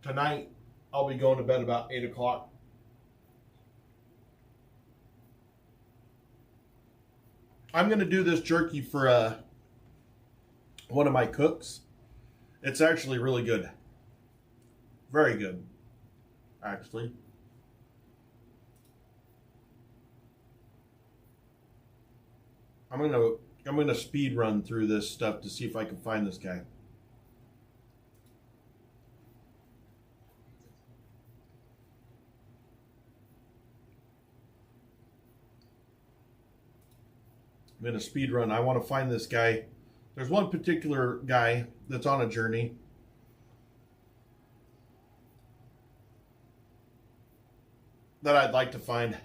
Tonight, I'll be going to bed about 8 o'clock. I'm going to do this jerky for one of my cooks. It's actually really good. Very good, actually. I'm gonna speed run through this stuff to see if I can find this guy. I'm going to speed run. I want to find this guy. There's one particular guy that's on a journey. That I'd like to find.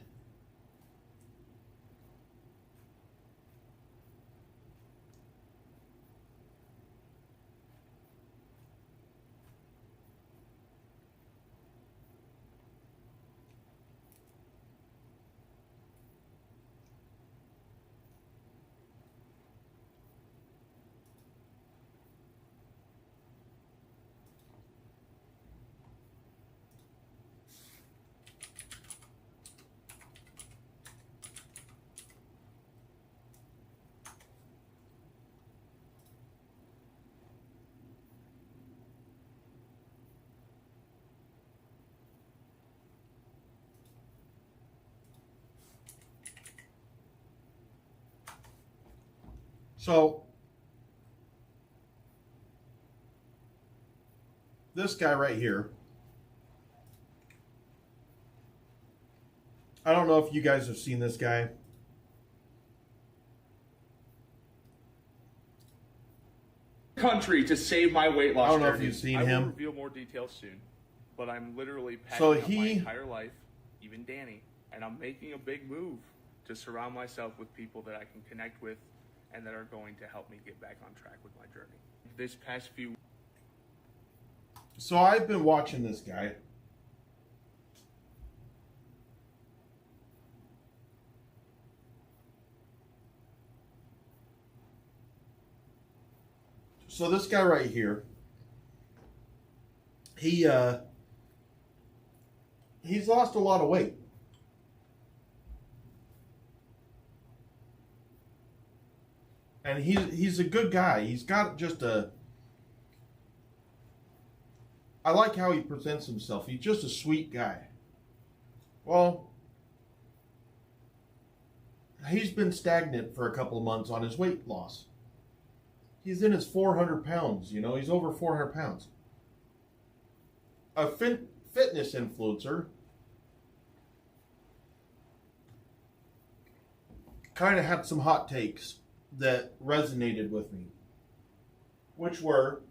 So, this guy right here, I don't know if you guys have seen this guy. Country to save my weight loss. I don't know if journey. you've seen I him. will reveal more details soon, but I'm literally packing So up my entire life, even Danny, and I'm making a big move to surround myself with people that I can connect with and that are going to help me get back on track with my journey. This past few... So I've been watching this guy. So this guy right here, he's lost a lot of weight. And he's a good guy. He's got just I like how he presents himself. He's just a sweet guy. Well, he's been stagnant for a couple of months on his weight loss. He's in his 400 pounds, you know. He's over 400 pounds. A fitness influencer kind of had some hot takes that resonated with me, which were,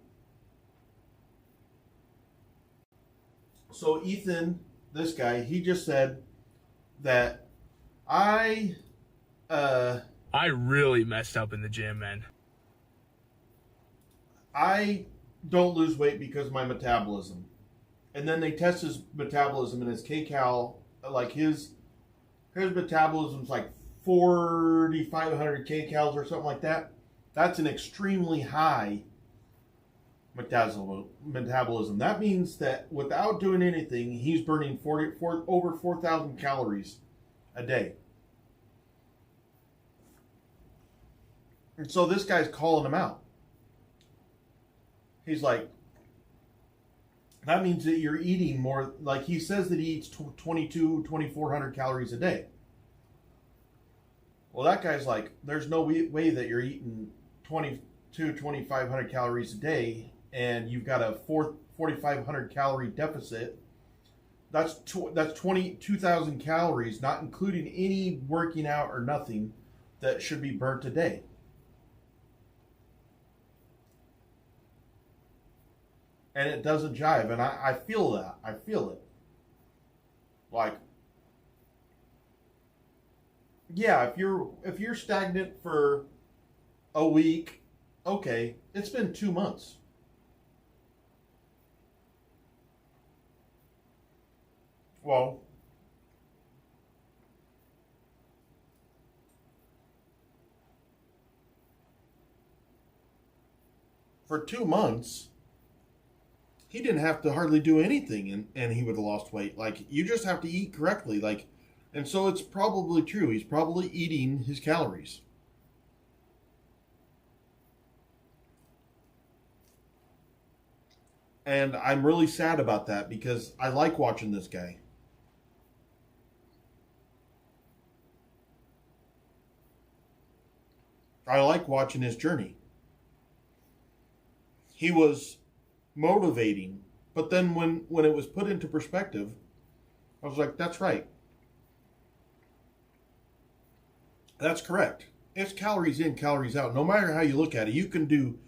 so Ethan, this guy, he just said that I really messed up in the gym, man. I don't lose weight because of my metabolism. And then they test his metabolism and his kcal, like his metabolism's like 4,500 kcals or something like that. That's an extremely high metabolism. That means that without doing anything, he's burning over 4,000 calories a day. And so this guy's calling him out. He's like, that means that you're eating more. Like he says that he eats 2,400 calories a day. Well, that guy's like, there's no way that you're eating 2,500 calories a day and you've got a 4,500 calorie deficit. That's 22,000 calories, not including any working out or nothing, that should be burnt a day. And it doesn't jive, and I feel that. I feel it. Like, yeah, if you're stagnant for a week, okay, it's been 2 months. Well, for 2 months, he didn't have to hardly do anything and he would have lost weight. Like, you just have to eat correctly. Like, and so it's probably true. He's probably eating his calories. And I'm really sad about that because I like watching this guy. I like watching his journey. He was motivating, but then when it was put into perspective, I was like, that's right. That's correct. It's calories in, calories out. No matter how you look at it, you can do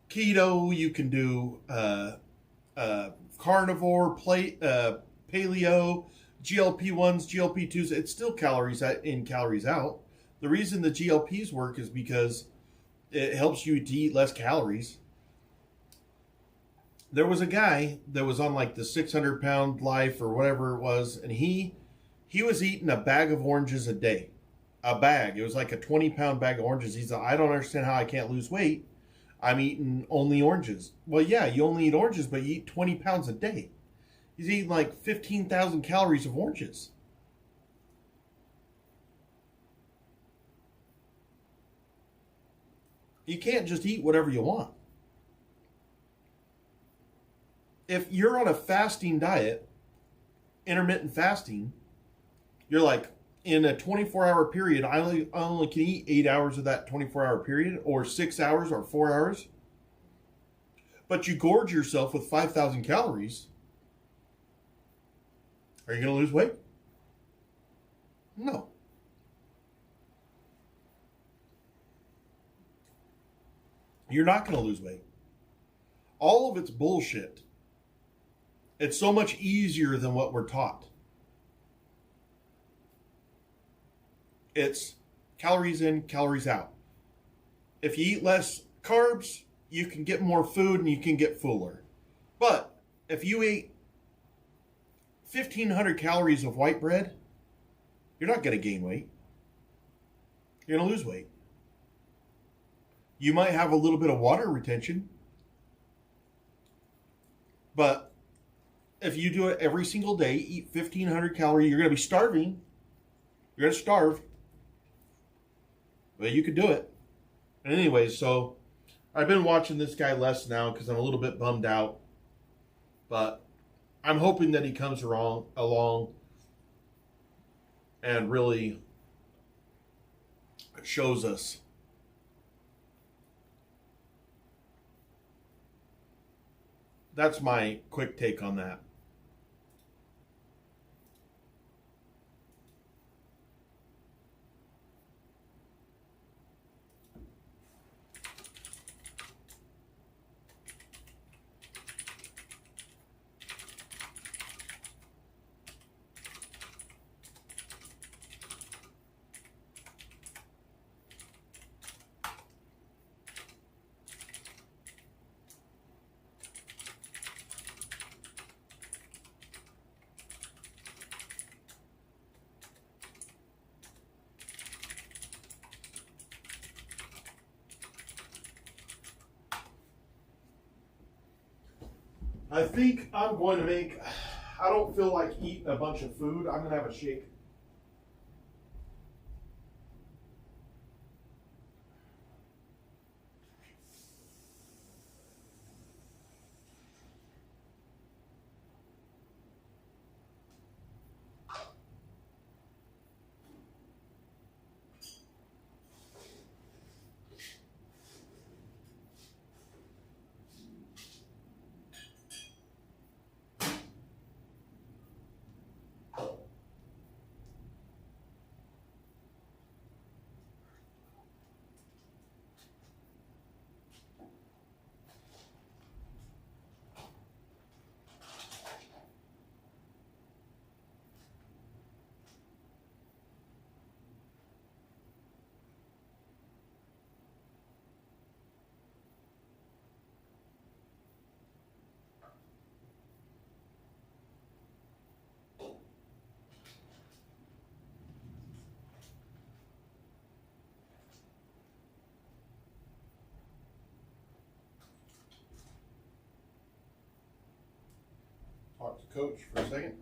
keto, you can do carnivore, paleo, GLP-1s, GLP-2s. It's still calories in, calories out. The reason the GLPs work is because it helps you to eat less calories. There was a guy that was on like the 600-pound life or whatever it was, and he was eating a bag of oranges a day. A bag. It was like a 20-pound bag of oranges. He's like, I don't understand how I can't lose weight. I'm eating only oranges. Well, yeah, you only eat oranges, but you eat 20 pounds a day. He's eating like 15,000 calories of oranges. You can't just eat whatever you want. If you're on a fasting diet, intermittent fasting, you're like, in a 24-hour period, I only can eat 8 hours of that 24-hour period, or 6 hours, or 4 hours. But you gorge yourself with 5,000 calories. Are you going to lose weight? No. You're not going to lose weight. All of it's bullshit. It's so much easier than what we're taught. It's calories in, calories out. If you eat less carbs, you can get more food and you can get fuller. But if you eat 1,500 calories of white bread, you're not going to gain weight. You're going to lose weight. You might have a little bit of water retention. But if you do it every single day, eat 1,500 calories, you're going to be starving. You're going to starve. But you could do it. And anyways, so I've been watching this guy less now because I'm a little bit bummed out. But I'm hoping that he comes along and really shows us. That's my quick take on that. I think I'm going to make, I don't feel like eating a bunch of food. I'm going to have a shake. Coach for a second.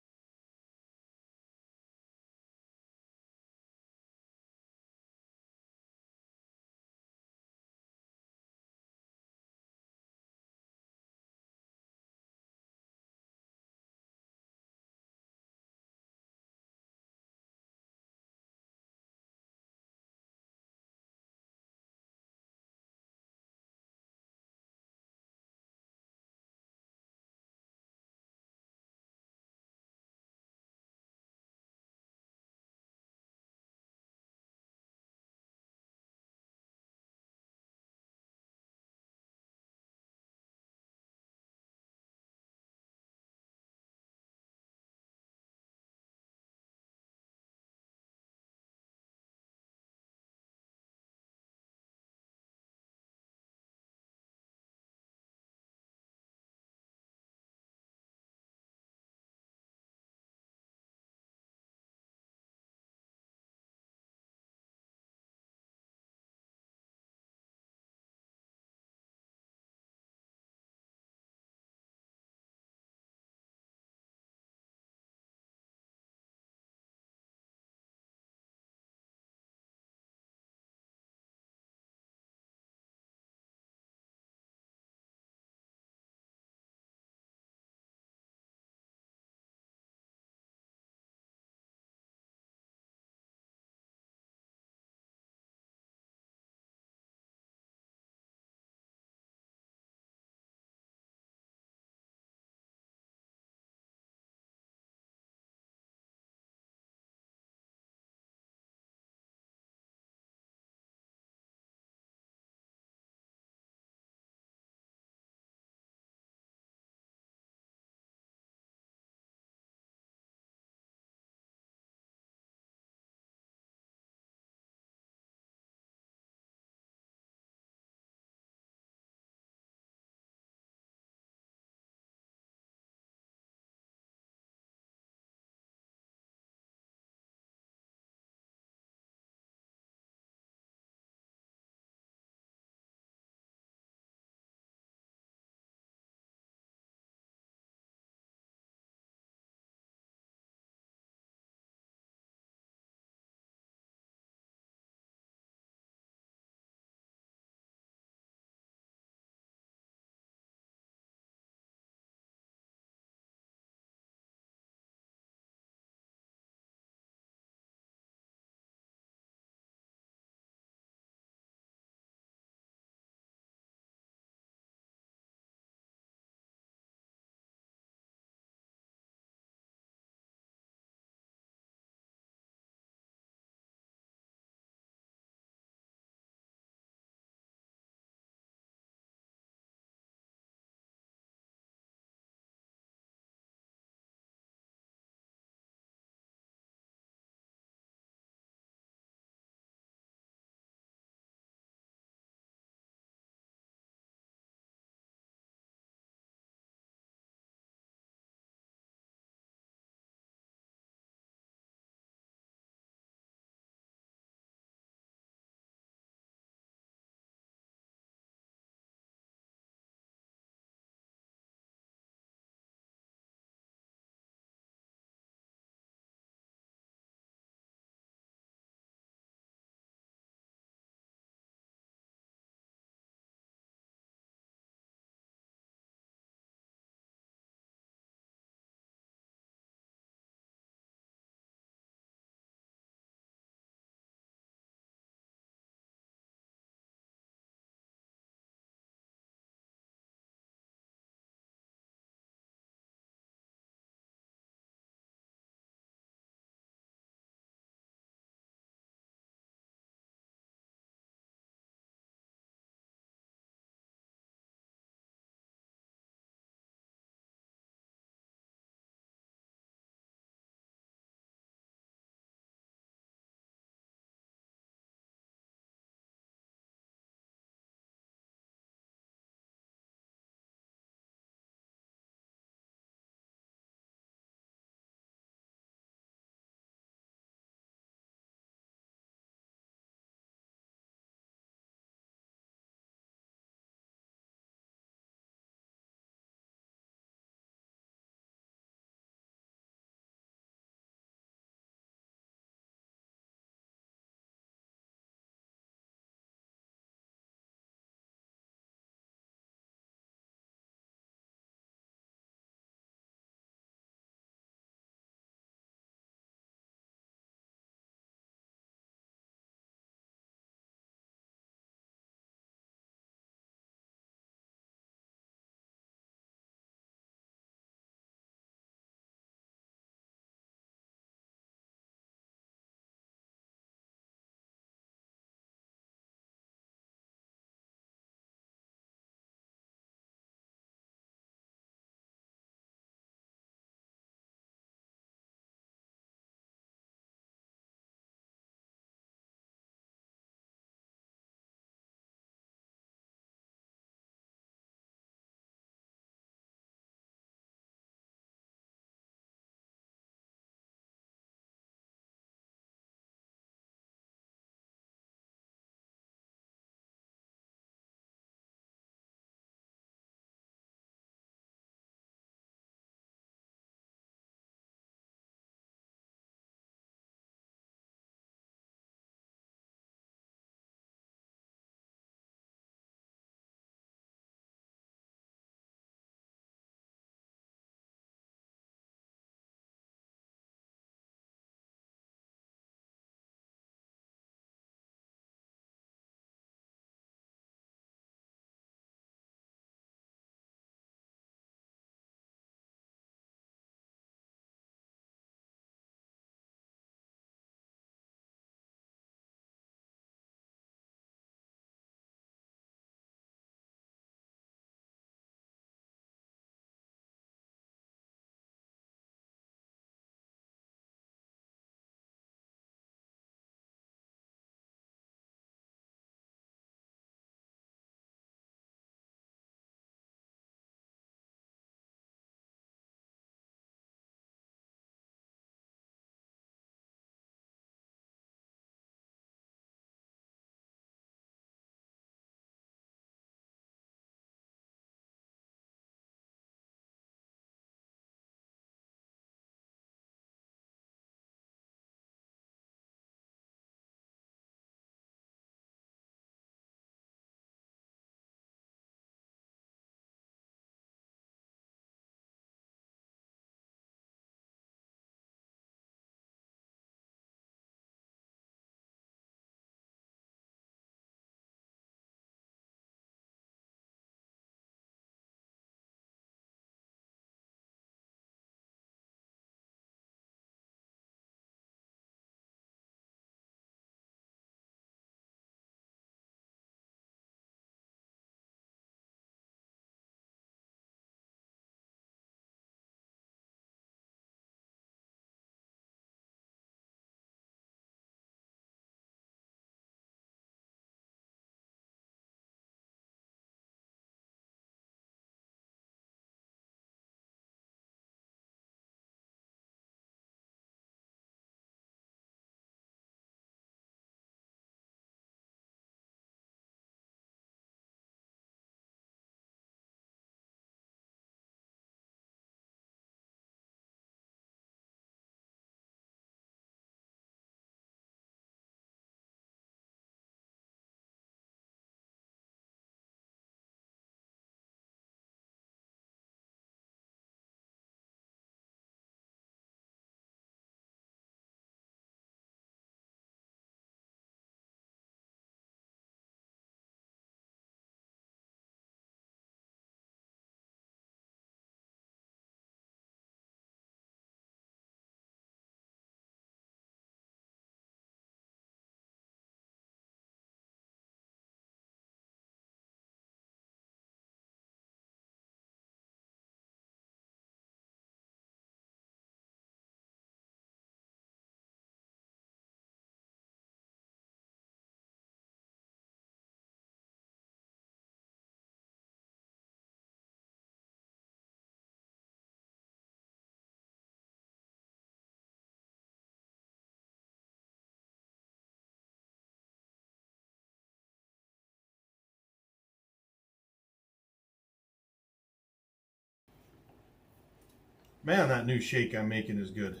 Man, that new shake I'm making is good.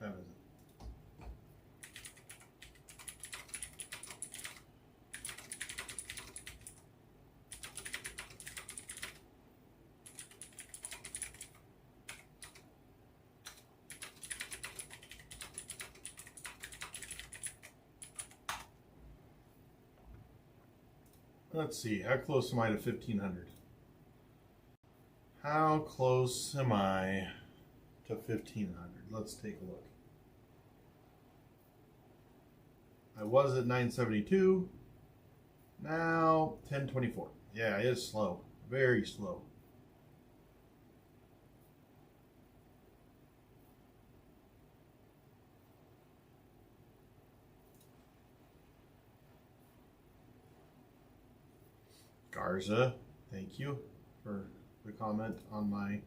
That is it. Let's see, how close am I to 1500? How close am I to 1500? Let's take a look. I was at 972. Now 1024. Yeah, it is slow. Very slow. Garza, thank you for the comment on my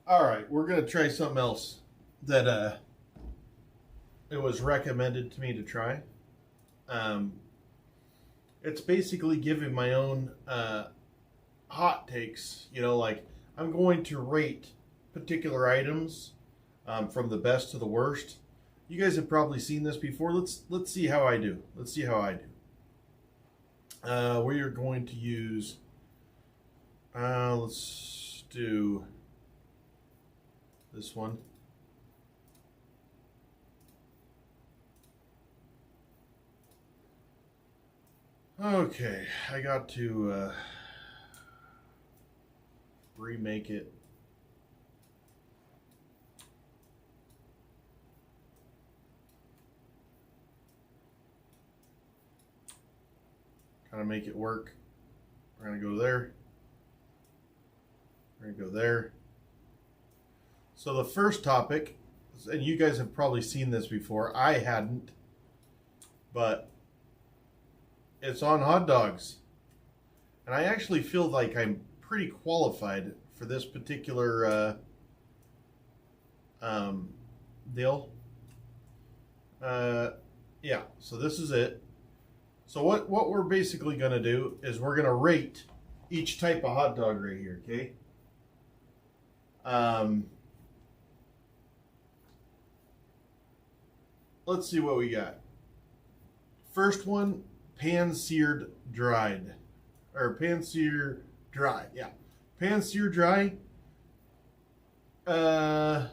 All right, we're going to try something else that it was recommended to me to try. It's basically giving my own hot takes. You know, like I'm going to rate particular items from the best to the worst. You guys have probably seen this before. Let's see how I do. Let's see how I do. We are going to use. Let's do this one. Okay, I got to remake it. Kind of make it work. We're gonna go there. We're gonna go there. So the first topic, and you guys have probably seen this before, I hadn't, but it's on hot dogs. And I actually feel like I'm pretty qualified for this particular deal. Yeah, so this is it. So what we're basically going to do is we're going to rate each type of hot dog right here, okay? Let's see what we got. First one, pan-seared dried. Or pan-seared dry, yeah. Pan-seared dry. Like,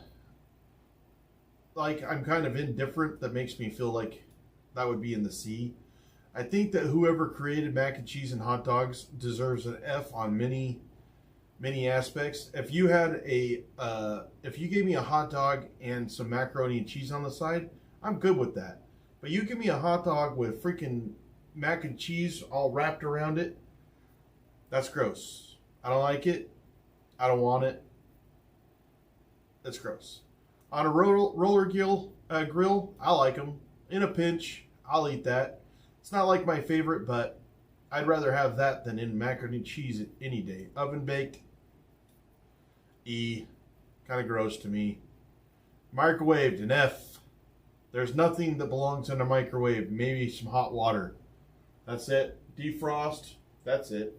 I'm kind of indifferent. That makes me feel like that would be in the C. I think that whoever created mac and cheese and hot dogs deserves an F on many aspects. If you had if you gave me a hot dog and some macaroni and cheese on the side, I'm good with that. But you give me a hot dog with freaking mac and cheese all wrapped around it, that's gross. I don't like it. I don't want it. It's gross. On a roller grill, I like them. In a pinch, I'll eat that. It's not like my favorite, but I'd rather have that than in macaroni and cheese any day. Oven baked, E. Kind of gross to me. Microwaved, an F. There's nothing that belongs in a microwave. Maybe some hot water. That's it. Defrost. That's it.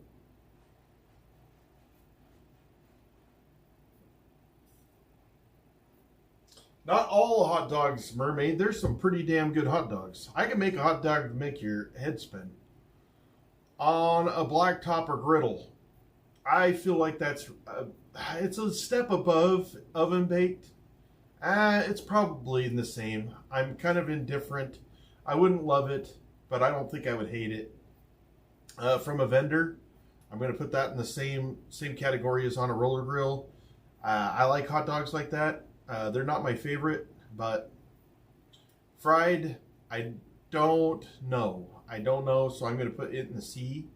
Not all hot dogs, Mermaid. There's some pretty damn good hot dogs. I can make a hot dog to make your head spin. on a blacktop or griddle. I feel like that's it's a step above oven baked. It's probably in the same. I'm kind of indifferent. I wouldn't love it, but I don't think I would hate it. From a vendor, I'm going to put that in the same category as on a roller grill. I like hot dogs like that. They're not my favorite, but fried, I don't know. So I'm going to put it in the C.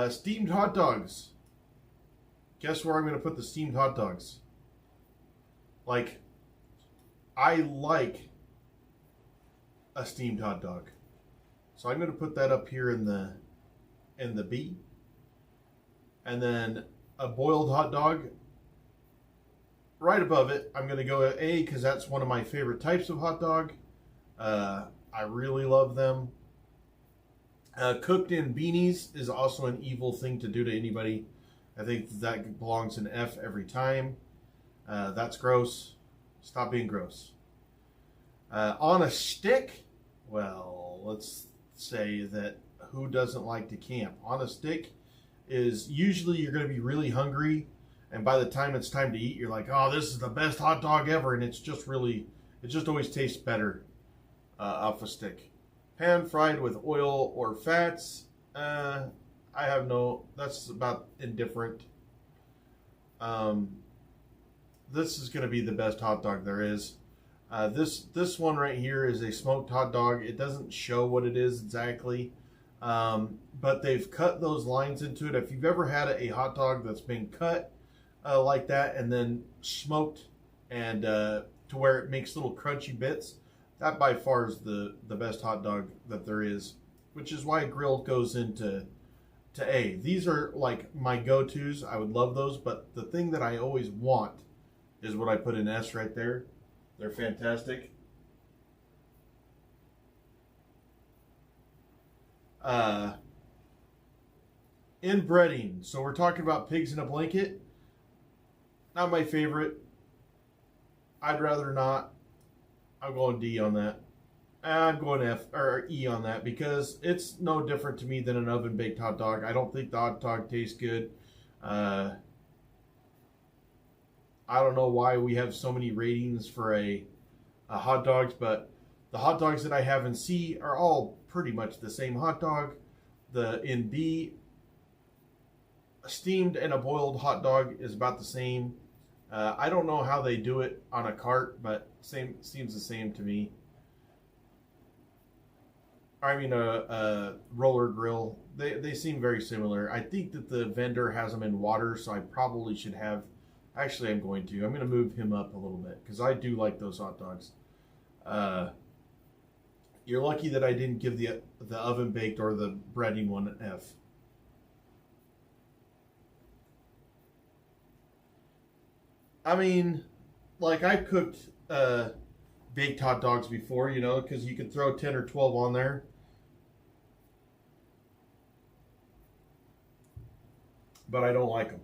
Steamed hot dogs. Guess where I'm going to put the steamed hot dogs? Like, I like a steamed hot dog. So I'm going to put that up here in the B. And then a boiled hot dog right above it. I'm going to go to A because that's one of my favorite types of hot dog. I really love them. Cooked in beanies is also an evil thing to do to anybody. I think that belongs in F every time. That's gross. Stop being gross. On a stick, well, let's say that who doesn't like to camp? On a stick is usually you're going to be really hungry, and by the time it's time to eat, you're like, oh, this is the best hot dog ever, and it just always tastes better off a stick. Pan fried with oil or fats, that's about indifferent. This is going to be the best hot dog there is. This one right here is a smoked hot dog. It doesn't show what it is exactly, but they've cut those lines into it. If you've ever had a hot dog that's been cut like that and then smoked and to where it makes little crunchy bits, that by far is the best hot dog that there is, which is why grilled goes into A. These are like my go-tos. I would love those, but the thing that I always want is what I put in S right there. They're fantastic. Inbreading. So we're talking about pigs in a blanket. Not my favorite. I'd rather not. I'm going D on that. I'm going F or E on that because it's no different to me than an oven baked hot dog. I don't think the hot dog tastes good. I don't know why we have so many ratings for a hot dogs, but the hot dogs that I have in C are all pretty much the same hot dog. In B, a steamed and a boiled hot dog is about the same. I don't know how they do it on a cart, but seems the same to me. I mean, a roller grill. They seem very similar. I think that the vendor has them in water, so I probably should have. Actually, I'm going to move him up a little bit because I do like those hot dogs. You're lucky that I didn't give the oven baked or the breading one an F. I mean, like I've cooked baked hot dogs before, because you could throw 10 or 12 on there. But I don't like them.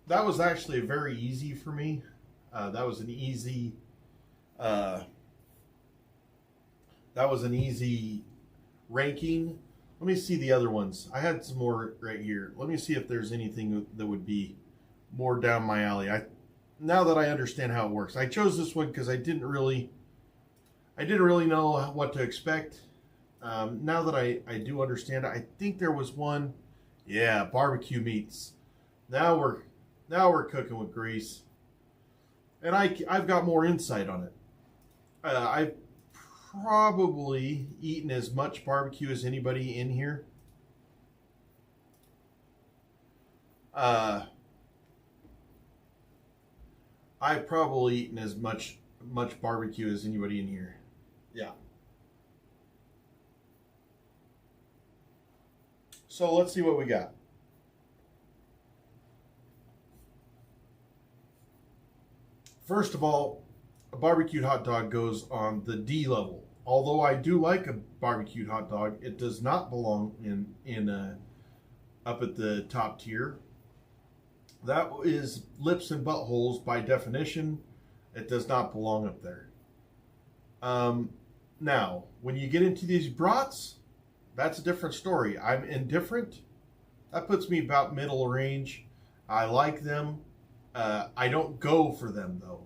That was actually very easy for me. That was an easy ranking. Let me see the other ones. I had some more right here. Let me see if there's anything that would be more down my alley. Now that I understand how it works, I chose this one because I didn't really know what to expect. Now that I do understand it, I think there was one. Yeah, barbecue meats. Now we're cooking with grease, and I've got more insight on it. I've probably eaten as much barbecue as anybody in here. I've probably eaten as much barbecue as anybody in here. Yeah. So let's see what we got. First of all, a barbecued hot dog goes on the D level. Although I do like a barbecued hot dog, it does not belong in up at the top tier. That is lips and buttholes by definition. It does not belong up there. Now, when you get into these brats, that's a different story. I'm indifferent. That puts me about middle range. I like them. I don't go for them, though.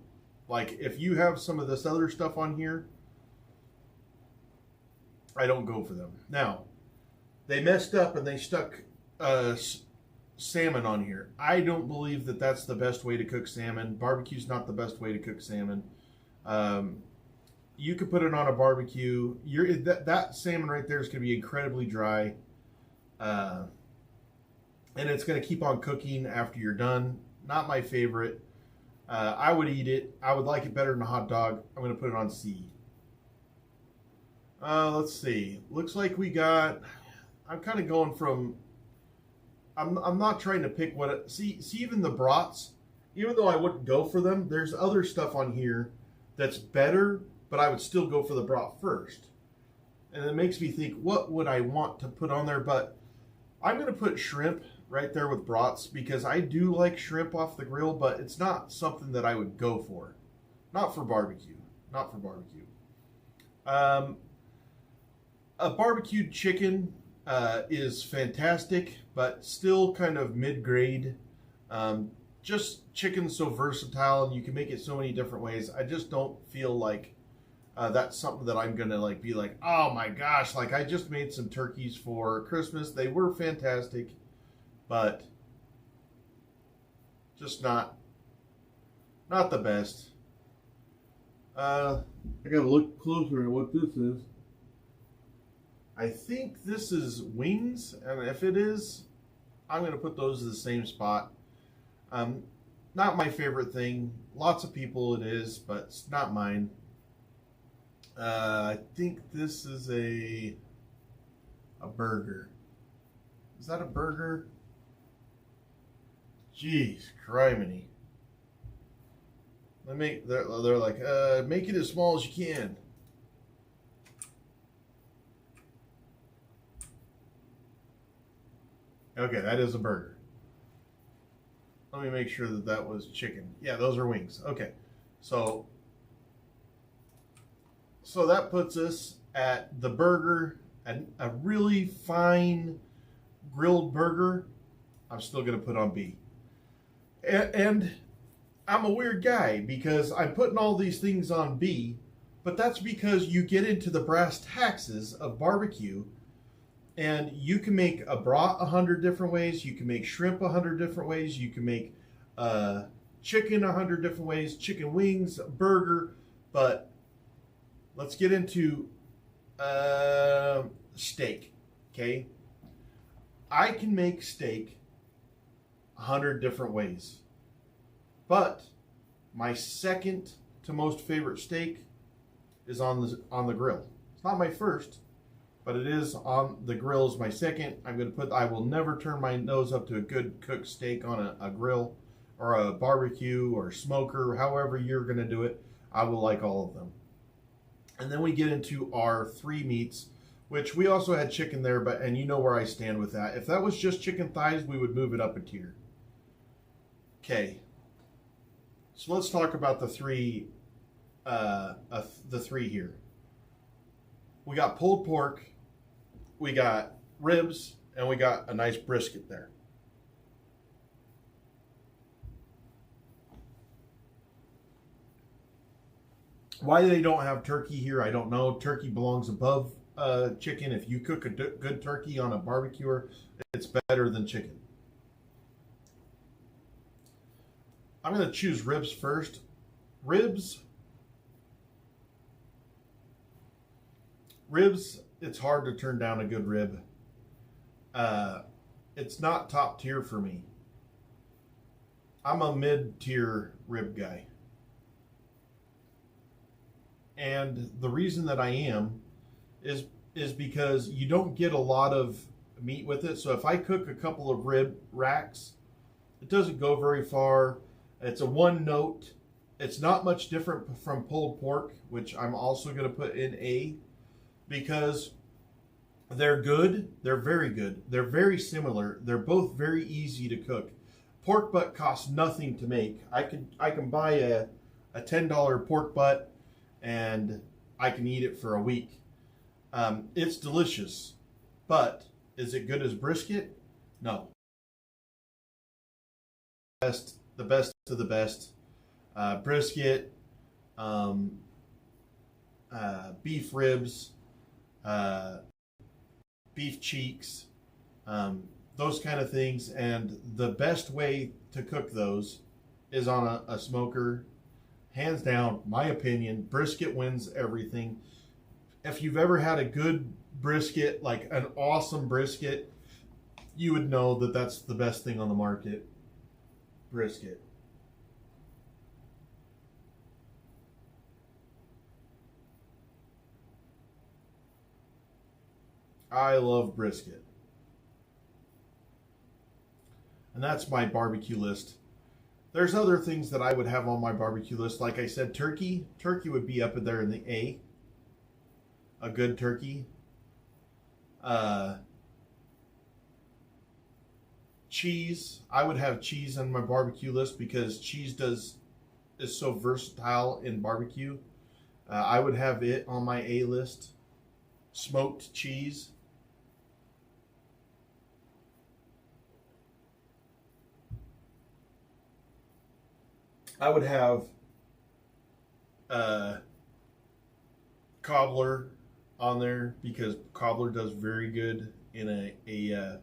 Like, if you have some of this other stuff on here, I don't go for them. Now, they messed up and they stuck salmon on here. I don't believe that that's the best way to cook salmon. Barbecue's not the best way to cook salmon. You could put it on a barbecue. That salmon right there is going to be incredibly dry. And it's going to keep on cooking after you're done. Not my favorite. I would eat it. I would like it better than a hot dog. I'm going to put it on C. Let's see. Looks like we got... I'm kind of going from... I'm not trying to pick what... See, even the brats, even though I wouldn't go for them, there's other stuff on here that's better, but I would still go for the brat first. And it makes me think, what would I want to put on there? But I'm going to put shrimp right there with brats because I do like shrimp off the grill, but it's not something that I would go for. Not for barbecue. Not for barbecue. A barbecued chicken is fantastic, but still kind of mid-grade. Just chicken's so versatile and you can make it so many different ways. I just don't feel like that's something that I'm gonna like be like, oh my gosh, like I just made some turkeys for Christmas. They were fantastic, but just not the best. I gotta look closer at what this is. I think this is wings, and if it is, I'm going to put those in the same spot. Not my favorite thing. Lots of people it is, but it's not mine. I think this is a burger. Is that a burger? Jeez, criminy. They're like, make it as small as you can. Okay, that is a burger. Let me make sure that that was chicken. Yeah, those are wings. Okay, so that puts us at the burger, and a really fine grilled burger. I'm still going to put on B. And I'm a weird guy because I'm putting all these things on B, but that's because you get into the brass taxes of barbecue. And you can make a brat 100 different ways. You can make shrimp 100 different ways. You can make chicken 100 different ways. Chicken wings, burger. But let's get into steak, okay? I can make steak 100 different ways. But my second to most favorite steak is on the grill. It's not my first, but it is on the grill as my second. I will never turn my nose up to a good cooked steak on a grill or a barbecue or smoker, however you're going to do it. I will like all of them. And then we get into our three meats, which we also had chicken there, and you know where I stand with that. If that was just chicken thighs, we would move it up a tier. Okay. So let's talk about the three here. We got pulled pork, we got ribs, and we got a nice brisket there. Why they don't have turkey here, I don't know. Turkey belongs above chicken. If you cook a good turkey on a barbecuer, it's better than chicken. I'm going to choose ribs first. Ribs, it's hard to turn down a good rib. It's not top tier for me. I'm a mid-tier rib guy. And the reason that I am is because you don't get a lot of meat with it. So if I cook a couple of rib racks, it doesn't go very far. It's a one note. It's not much different from pulled pork, which I'm also going to put in A, because they're good. They're very good. They're very similar. They're both very easy to cook. Pork butt costs nothing to make. I can buy a $10 pork butt and I can eat it for a week. It's delicious, but is it good as brisket? No. The best of the best. Brisket, beef ribs, beef cheeks, those kind of things. And the best way to cook those is on a smoker. Hands down, my opinion, brisket wins everything. If you've ever had a good brisket, like an awesome brisket, you would know that that's the best thing on the market. Brisket. I love brisket. And that's my barbecue list. There's other things that I would have on my barbecue list. Like I said, turkey. Turkey would be up there in the A. A good turkey. Cheese. I would have cheese on my barbecue list because cheese is so versatile in barbecue. I would have it on my A list. Smoked cheese. I would have cobbler on there because cobbler does very good in a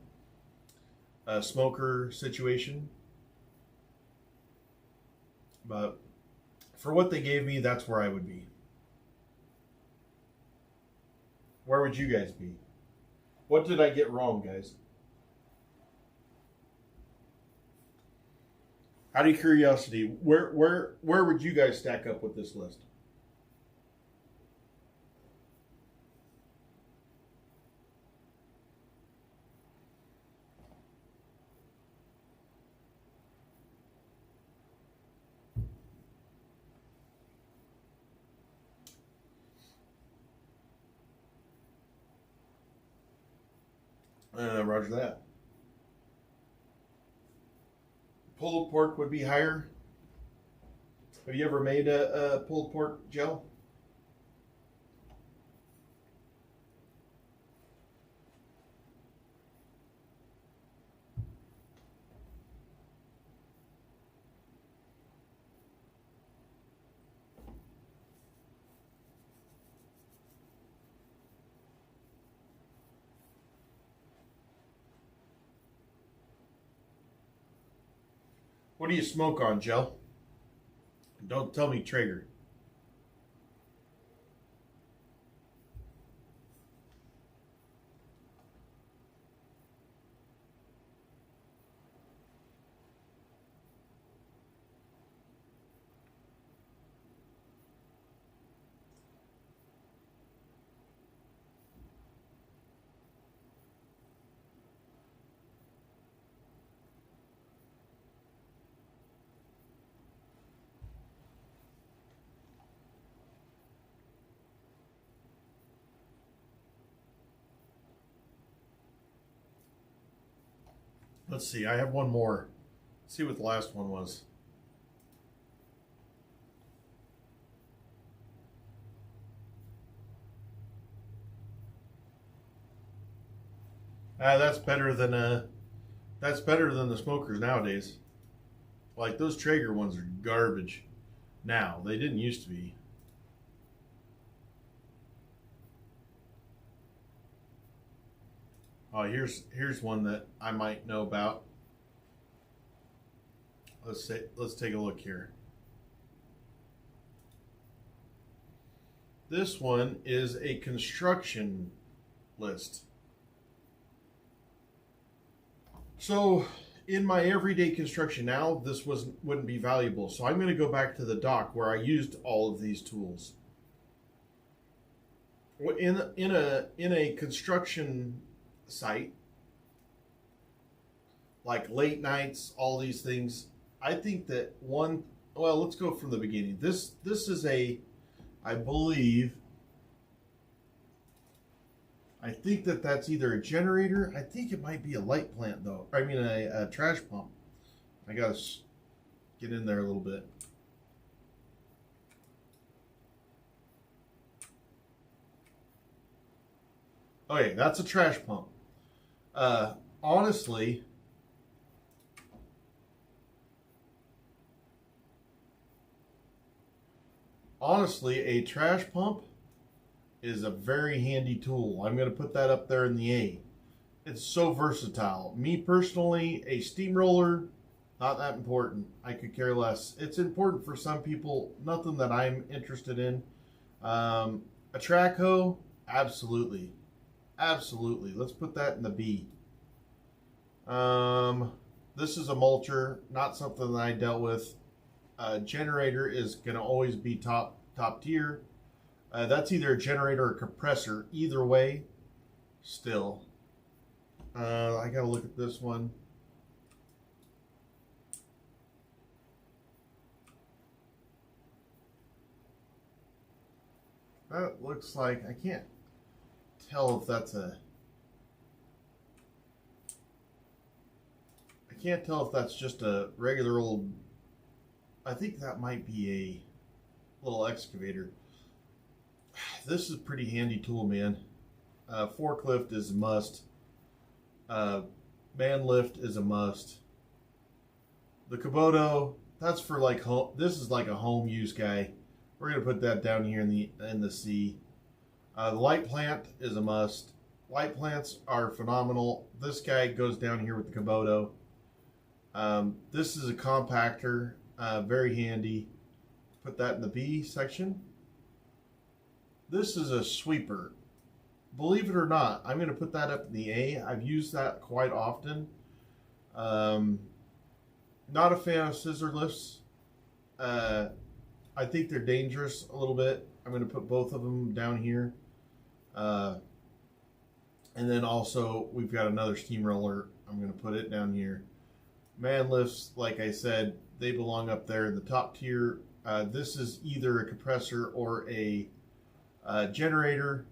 smoker situation. But for what they gave me, that's where I would be. Where would you guys be? What did I get wrong, guys? Out of curiosity, where would you guys stack up with this list? Roger that. Pulled pork would be higher. Have you ever made a pulled pork, Joe? What do you smoke on, Joe? Don't tell me Traeger. Let's see, I have one more. Let's see what the last one was. That's better than the smokers nowadays. Like those Traeger ones are garbage now. They didn't used to be. Oh, here's one that I might know about. Let's take a look here. This one is a construction list. So in my everyday construction now, this wouldn't be valuable. So I'm going to go back to the dock where I used all of these tools. In a construction site, like late nights, all these things, I think that well, let's go from the beginning. This is I think that's either a generator. I think it might be a light plant, though. I mean, a trash pump. I gotta get in there a little bit. Okay, that's a trash pump. Honestly, a trash pump is a very handy tool. I'm going to put that up there in the A. It's so versatile. Me personally, a steamroller, not that important. I could care less. It's important for some people, nothing that I'm interested in. A track hoe, absolutely. Absolutely. Let's put that in the B. This is a mulcher, not something that I dealt with. Generator is going to always be top tier. That's either a generator or a compressor. Either way, still. I got to look at this one. That looks like, I can't tell if that's I can't tell if that's just a regular old, I think that might be a little excavator. This is a pretty handy tool, man. Forklift is a must. Man lift is a must. The Kubota, that's for like home. This is like a home use guy. We're gonna put that down here in the C. The light plant is a must. Light plants are phenomenal. This guy goes down here with the Kubota. This is a compactor, very handy. Put that in the B section. This is a sweeper. Believe it or not, I'm going to put that up in the A. I've used that quite often. Not a fan of scissor lifts. I think they're dangerous a little bit. I'm going to put both of them down here. And then also, we've got another steamroller. I'm going to put it down here. Man lifts, like I said, they belong up there in the top tier. This is either a compressor or a generator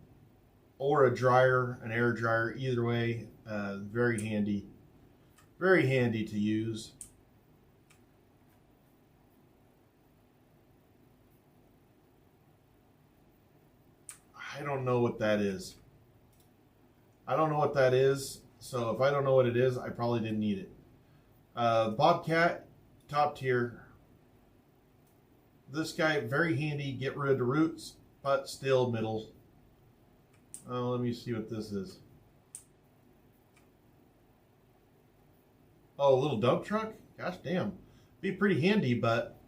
or a dryer, an air dryer. Either way, very handy to use. I don't know what that is. So if I don't know what it is, I probably didn't need it. Bobcat, top tier. This guy, very handy, get rid of the roots, but still middle. Let me see what this is. Oh, a little dump truck? Gosh damn. Be pretty handy, but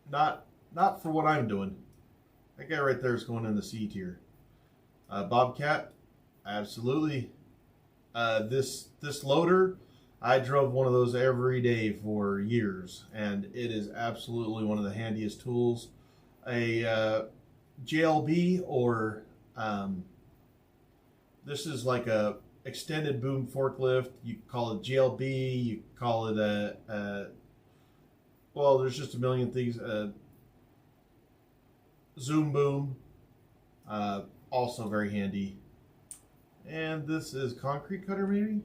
not for what I'm doing. That guy right there is going in the C tier. Bobcat, absolutely. This loader, I drove one of those every day for years, and it is absolutely one of the handiest tools. A JLB or this is like a extended boom forklift. You call it JLB, you call it well, there's just a million things. Zoom boom, also very handy. And this is concrete cutter, maybe?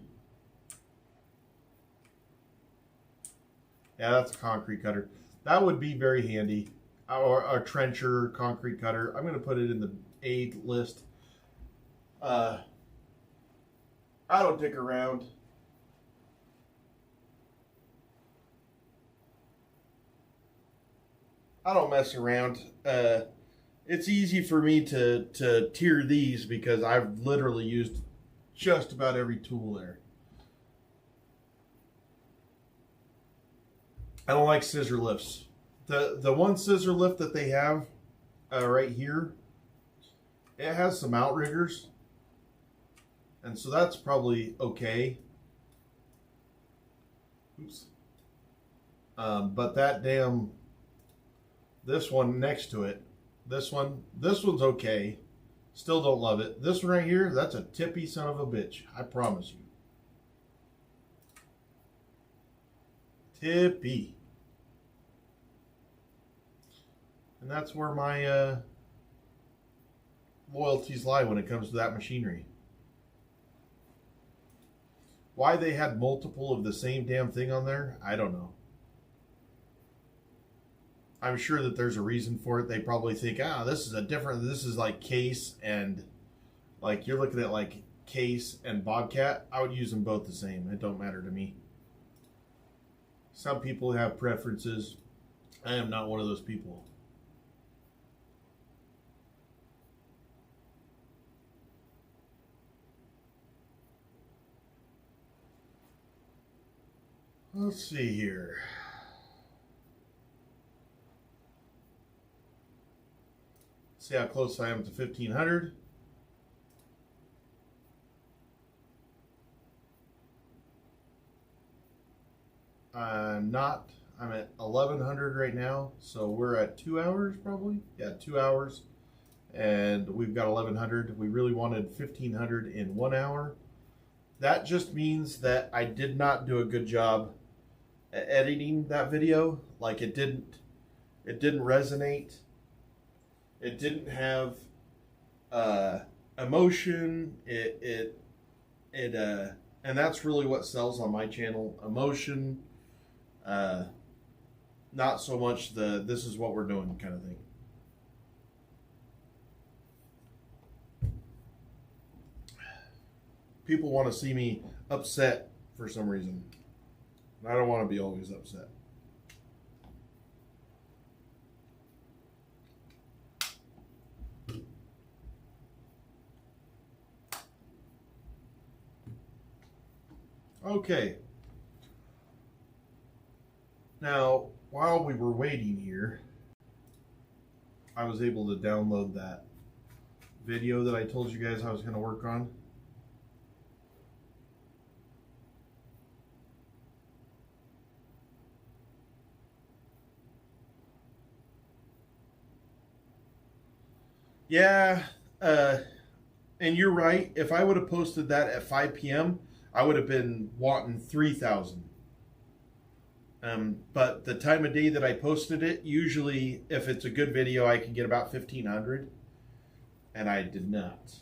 Yeah, that's a concrete cutter. That would be very handy. Or a trencher, concrete cutter. I'm going to put it in the A list. I don't dick around. I don't mess around. It's easy for me to tier these because I've literally used just about every tool there. I don't like scissor lifts. The one scissor lift that they have right here, it has some outriggers, and so that's probably okay. Oops. But that damn, this one next to it, this one's okay. Still don't love it. This one right here, that's a tippy son of a bitch. I promise you. Tippy. And that's where my loyalties lie when it comes to that machinery. Why they had multiple of the same damn thing on there, I don't know. I'm sure that there's a reason for it. They probably think, this is like Case and, like, you're looking at like Case and Bobcat. I would use them both the same. It don't matter to me. Some people have preferences. I am not one of those people. Let's see here. See how close I am to 1500. I'm at 1100 right now, so we're at 2 hours probably. Yeah, 2 hours, and we've got 1100. We really wanted 1500 in 1 hour. That just means that I did not do a good job at editing that video. Like, it didn't resonate. It didn't have emotion. And that's really what sells on my channel. Emotion. Not so much the this is what we're doing kind of thing. People want to see me upset for some reason. I don't want to be always upset. Okay. Now, while we were waiting here, I was able to download that video that I told you guys I was going to work on. Yeah, and you're right. If I would have posted that at 5 p.m., I would have been wanting 3,000. But the time of day that I posted it, usually if it's a good video, I can get about 1,500. And I did not.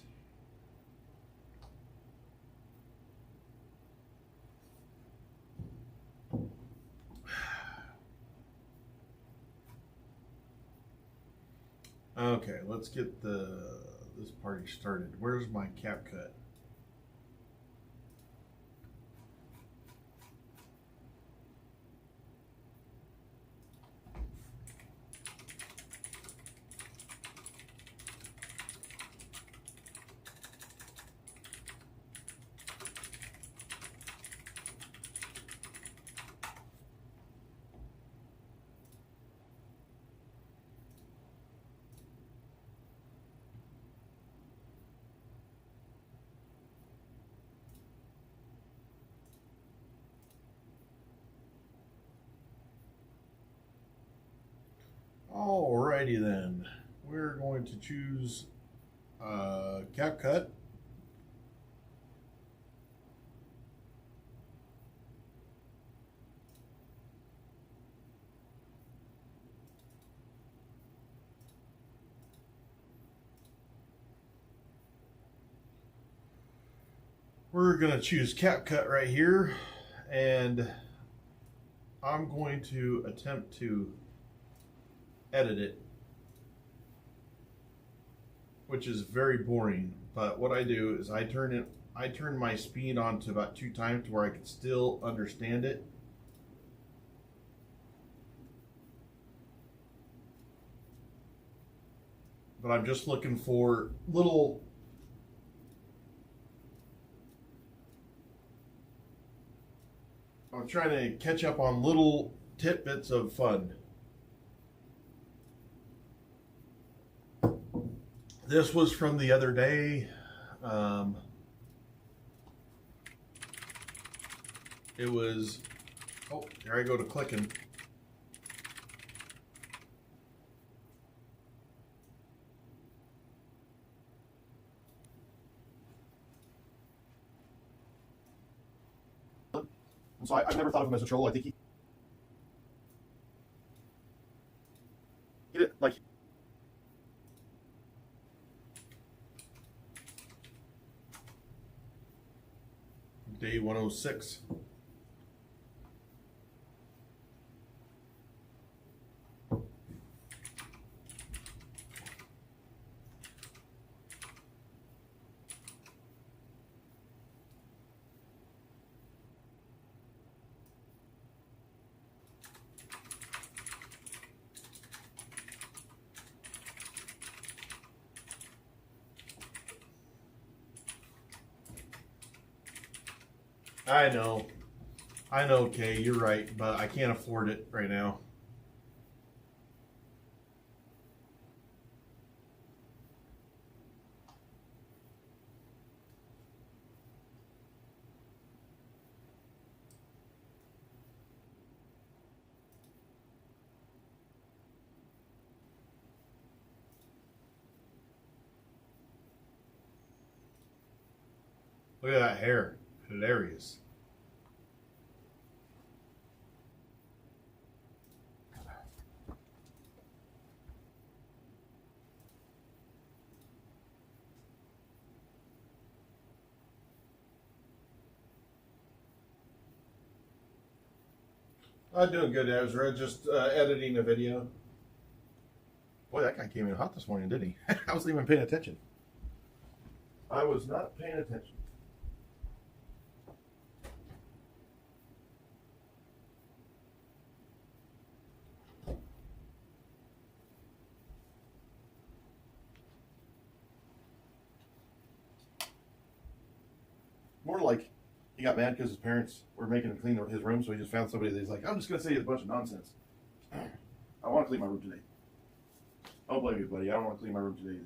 Okay, let's get this party started. Where's my cap cut? Alrighty then, we're going to choose cap cut. We're going to choose cap cut right here, and I'm going to attempt to edit it, which is very boring. But what I do is I turn my speed on to about 2 times to where I can still understand it. But I'm just looking for little I'm trying to catch up on little tidbits of fun. This was from the other day. It was, oh, there I go to clicking. So I've never thought of him as a troll. I think he did like. Day 106. I know, Kay, you're right, but I can't afford it right now. Look at that hair. Hilarious. I'm doing good, Ezra. Just editing a video. Boy, that guy came in hot this morning, didn't he? I wasn't even paying attention. I was not paying attention. More like he got mad because his parents were making him clean his room, so he just found somebody that he's like, I'm just going to say a bunch of nonsense. I want to clean my room today. Don't blame me, buddy. I don't want to clean my room today either.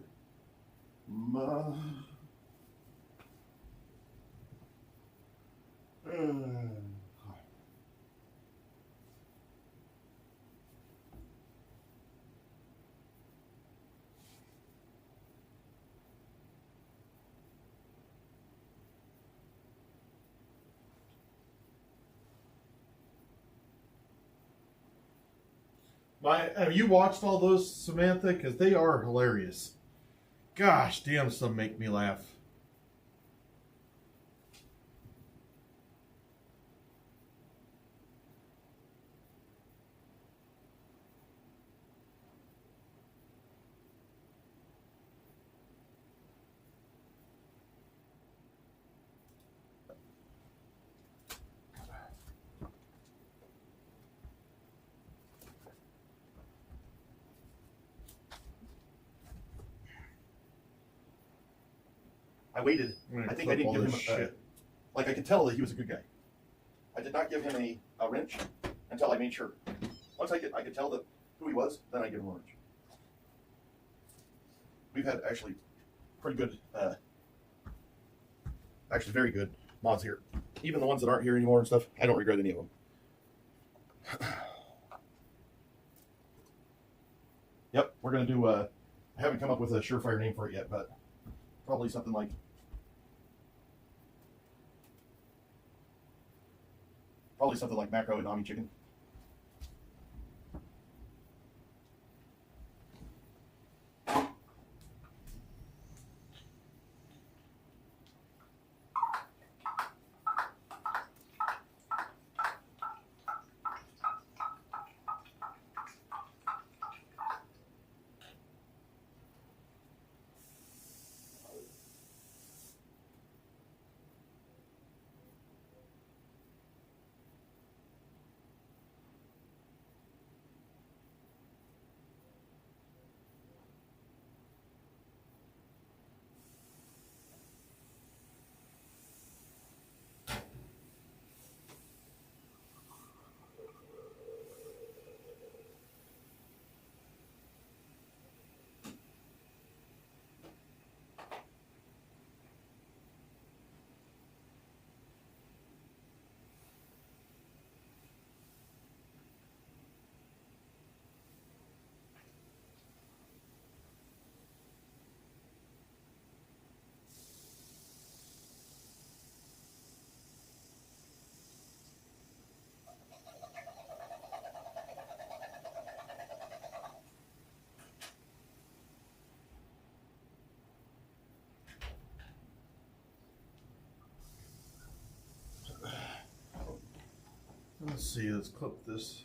Have you watched all those, Samantha? Because they are hilarious. Gosh damn, some make me laugh. I waited. I think I didn't give him like I could tell that he was a good guy. I did not give him a wrench until I made sure. Once I could tell that who he was, then I give him a wrench. We've had actually pretty good, actually very good mods here. Even the ones that aren't here anymore and stuff, I don't regret any of them. Yep, we're gonna do. I haven't come up with a surefire name for it yet, but probably something like. Probably something like Macro and Nami Chicken. Let's see, let's clip this.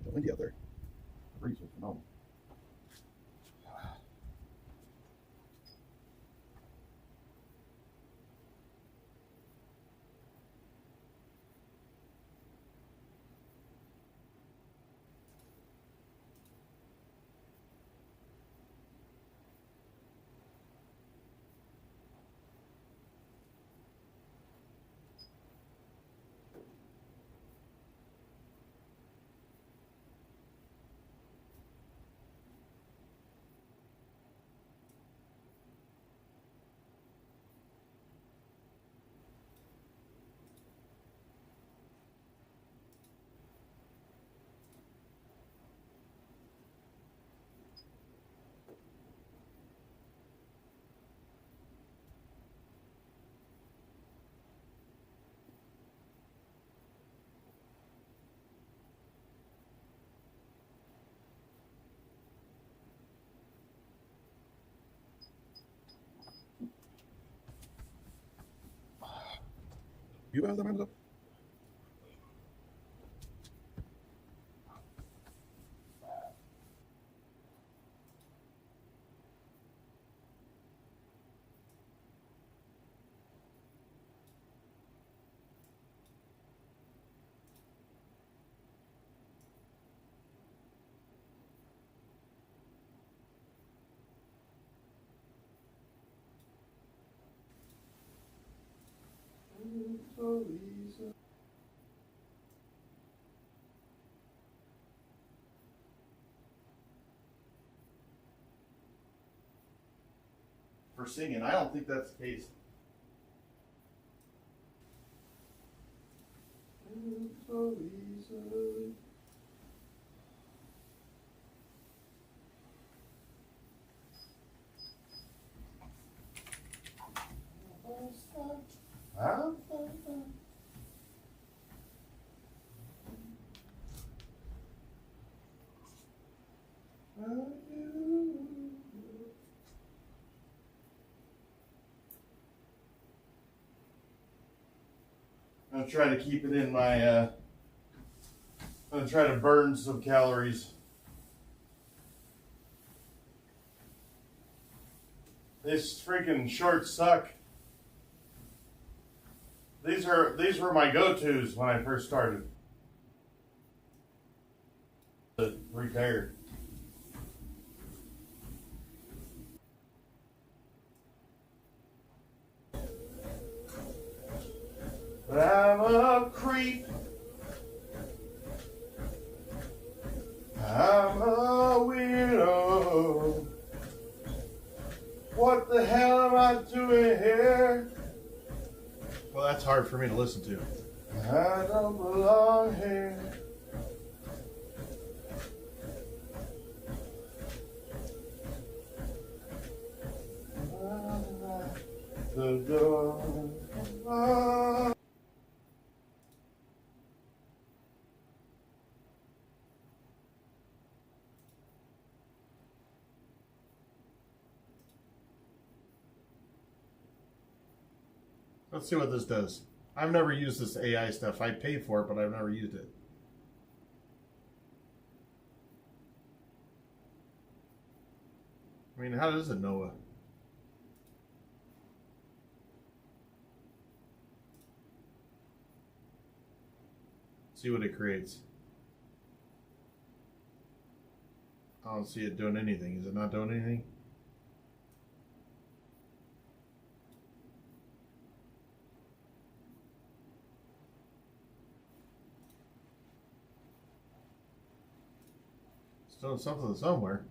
The windy out there. The breeze is phenomenal. You have them hands up? For singing, I don't think that's the case. I'm gonna try to keep it in my, I'm gonna try to burn some calories. These freaking shorts suck. These were my go-tos when I first started. Retired. But I'm a creep. I'm a weirdo. What the hell am I doing here? Well, that's hard for me to listen to. I don't belong here. The door. Let's see what this does. I've never used this AI stuff. I paid for it, but I've never used it. I mean, how does it know? See what it creates. I don't see it doing anything. Is it not doing anything? It's doing something somewhere.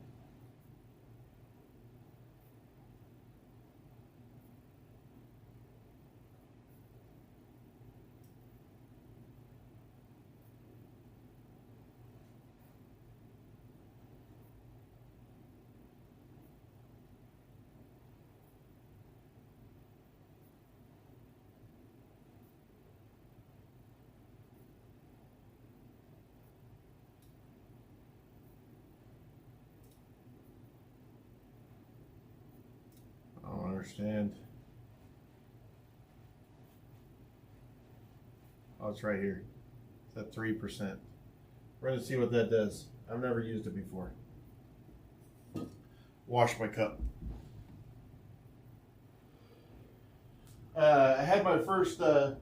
I don't understand. Oh, it's right here. It's at 3%. We're going to see what that does. I've never used it before. Wash my cup. I had my first I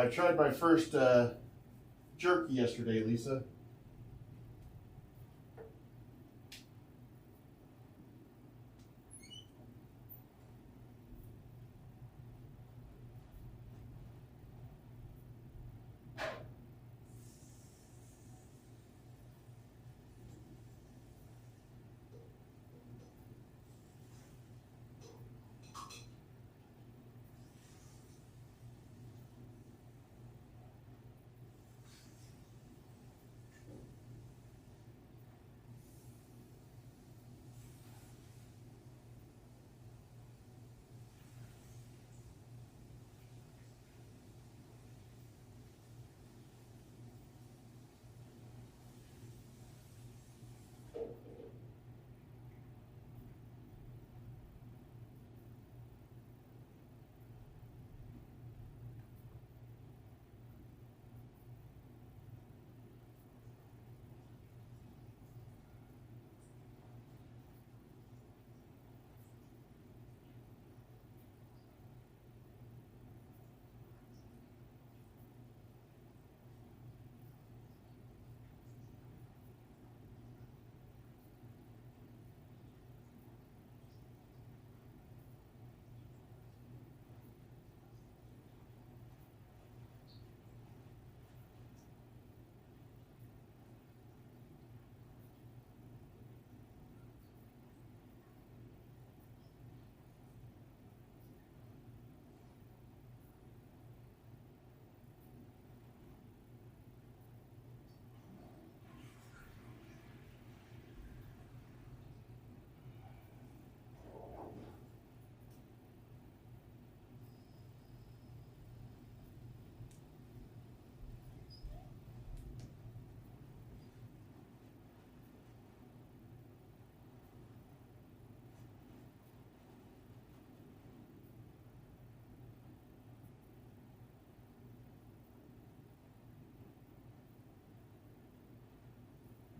tried my first jerky yesterday, Lisa.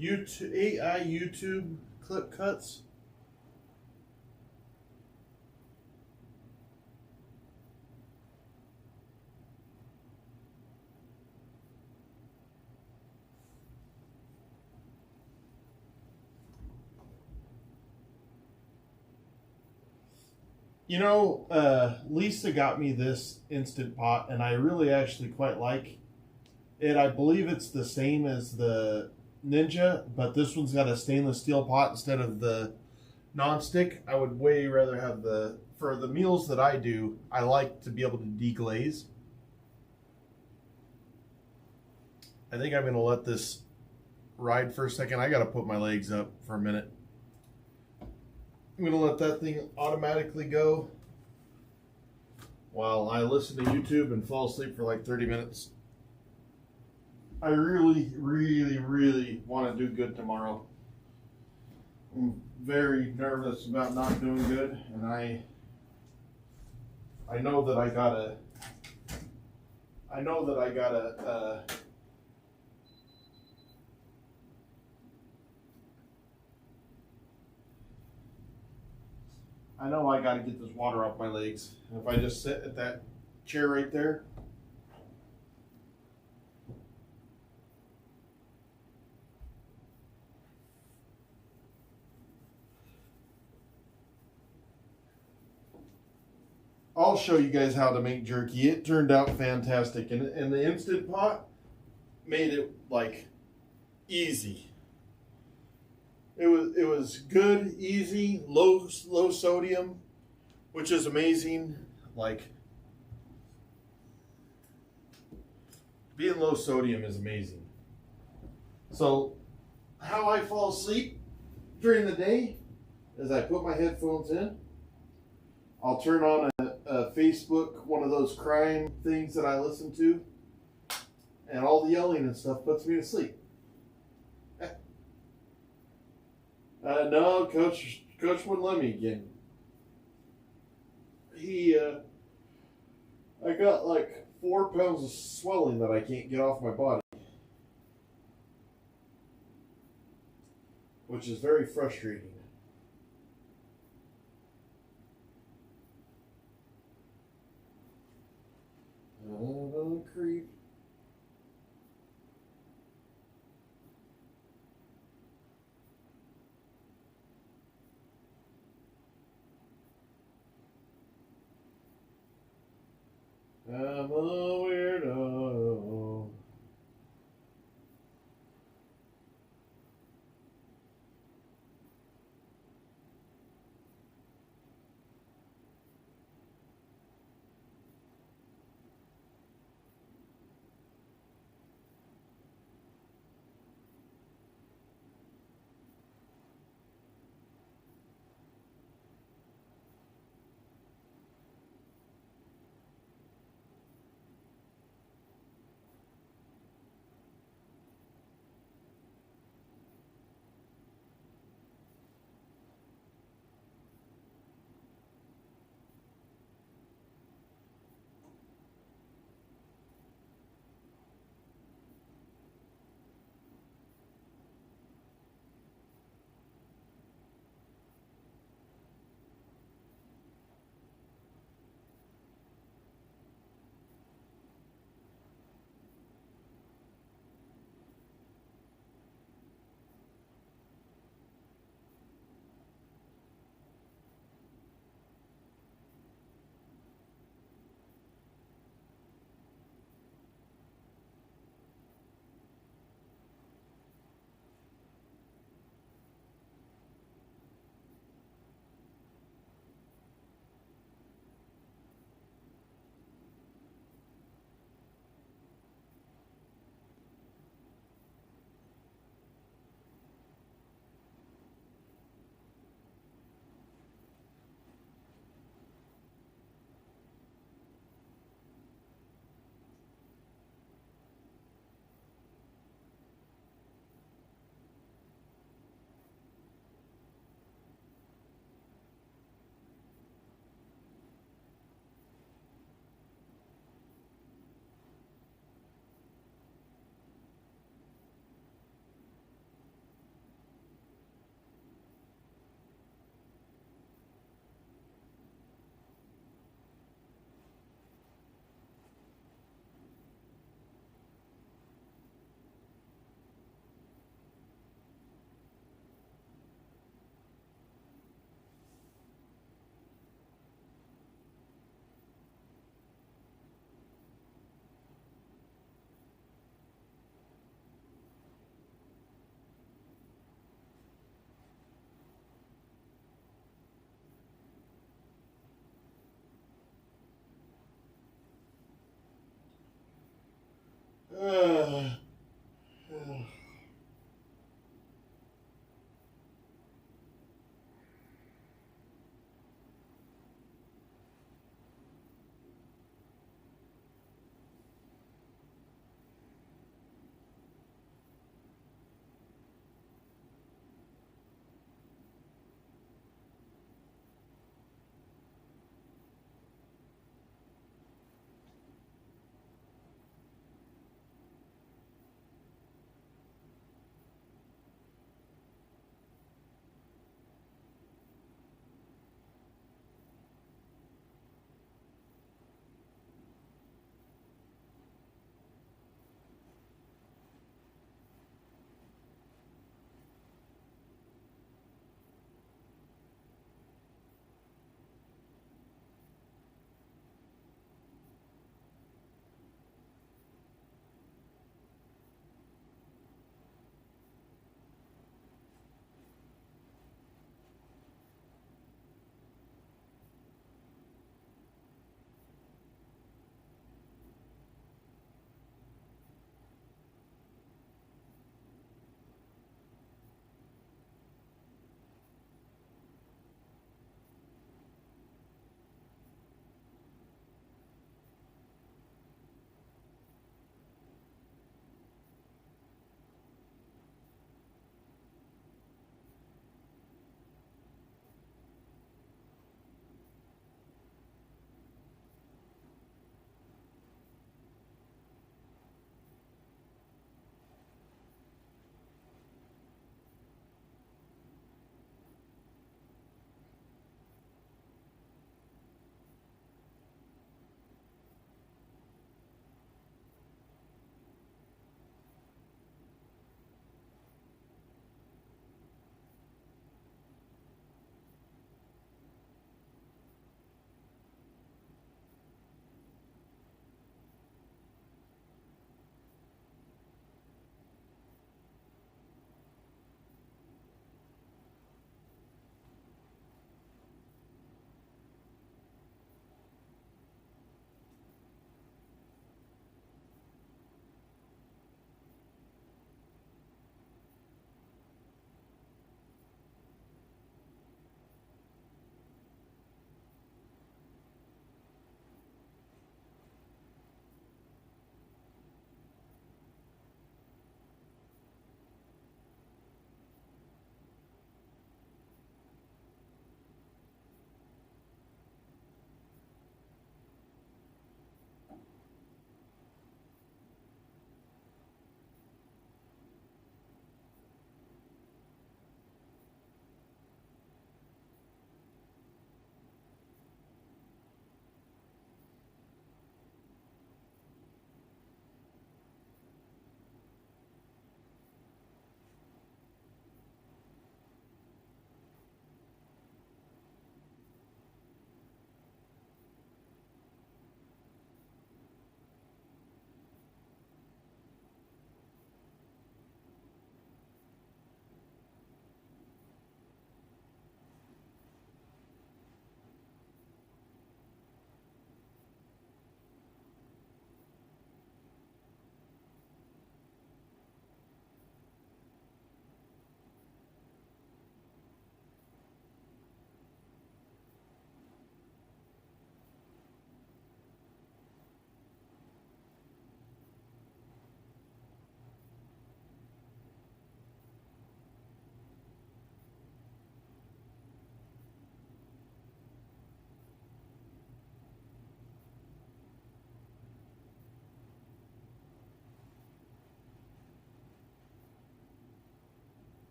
YouTube, AI YouTube clip cuts. You know, Lisa got me this Instant Pot, and I really actually quite like it. I believe it's the same as the Ninja, but this one's got a stainless steel pot instead of the non-stick. I would way rather have for the meals that I do, I like to be able to deglaze. I think I'm going to let this ride for a second. I got to put my legs up for a minute. I'm going to let that thing automatically go while I listen to YouTube and fall asleep for like 30 minutes. I really, really, really want to do good tomorrow. I'm very nervous about not doing good, and I know that I gotta I know I gotta get this water off my legs. And if I just sit at that chair right there, I'll show you guys how to make jerky. It turned out fantastic, and the Instant Pot made it like easy. It was good, easy, low sodium, which is amazing. Like, being low sodium is amazing. So how I fall asleep during the day is I put my headphones in. I'll turn on a Facebook, one of those crime things that I listen to, and all the yelling and stuff puts me to sleep. No, coach wouldn't let me again. I got like 4 pounds of swelling that I can't get off my body, which is very frustrating. Creep. I'm a weirdo.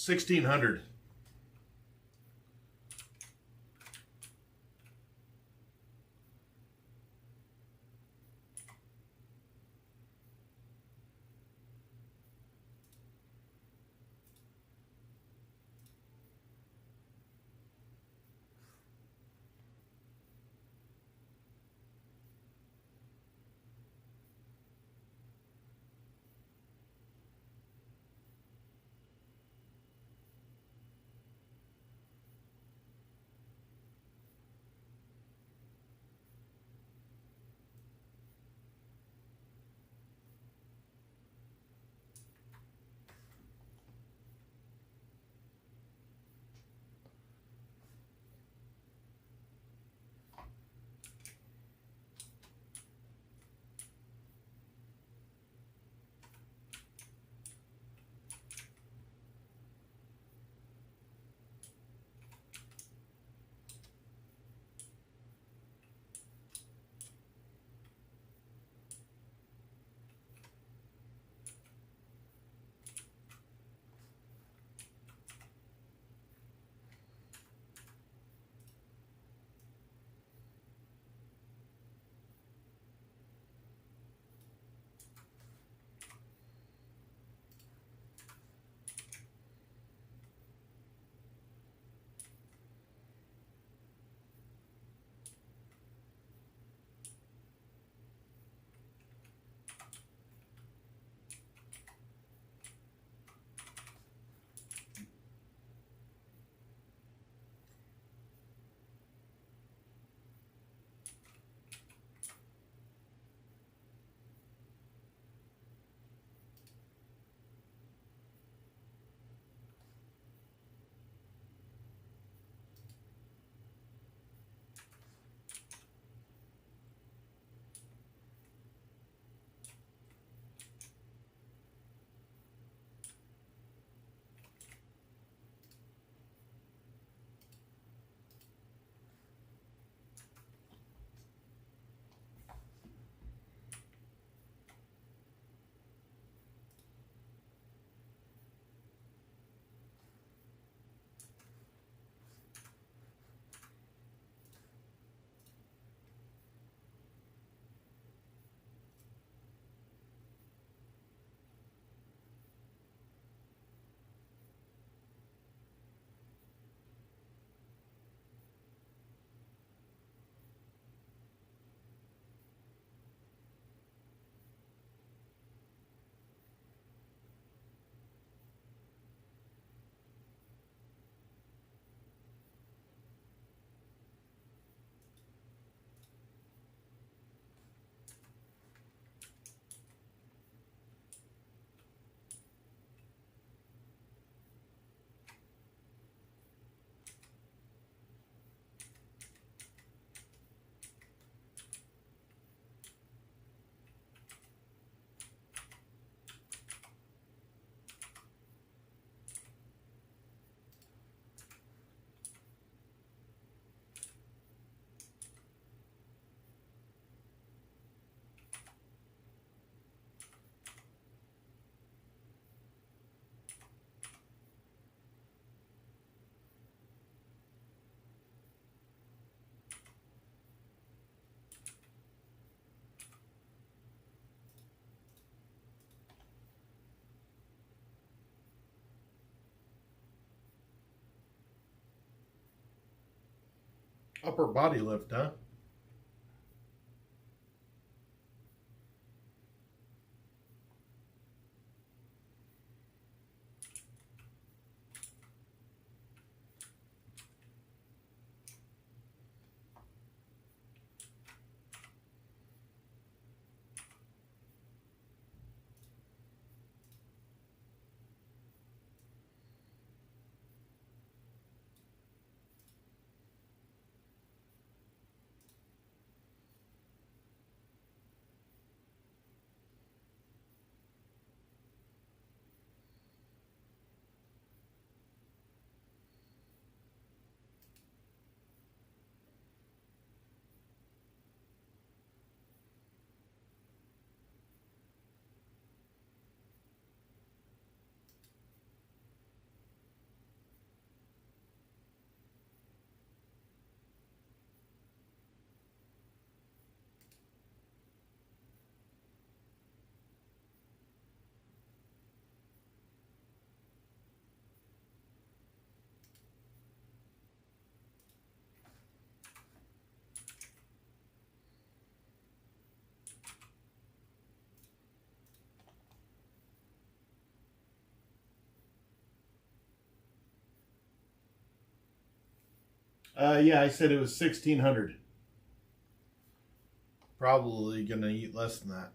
1600. Upper body lift, huh? Yeah, I said it was 1,600. Probably gonna eat less than that.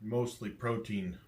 Mostly protein.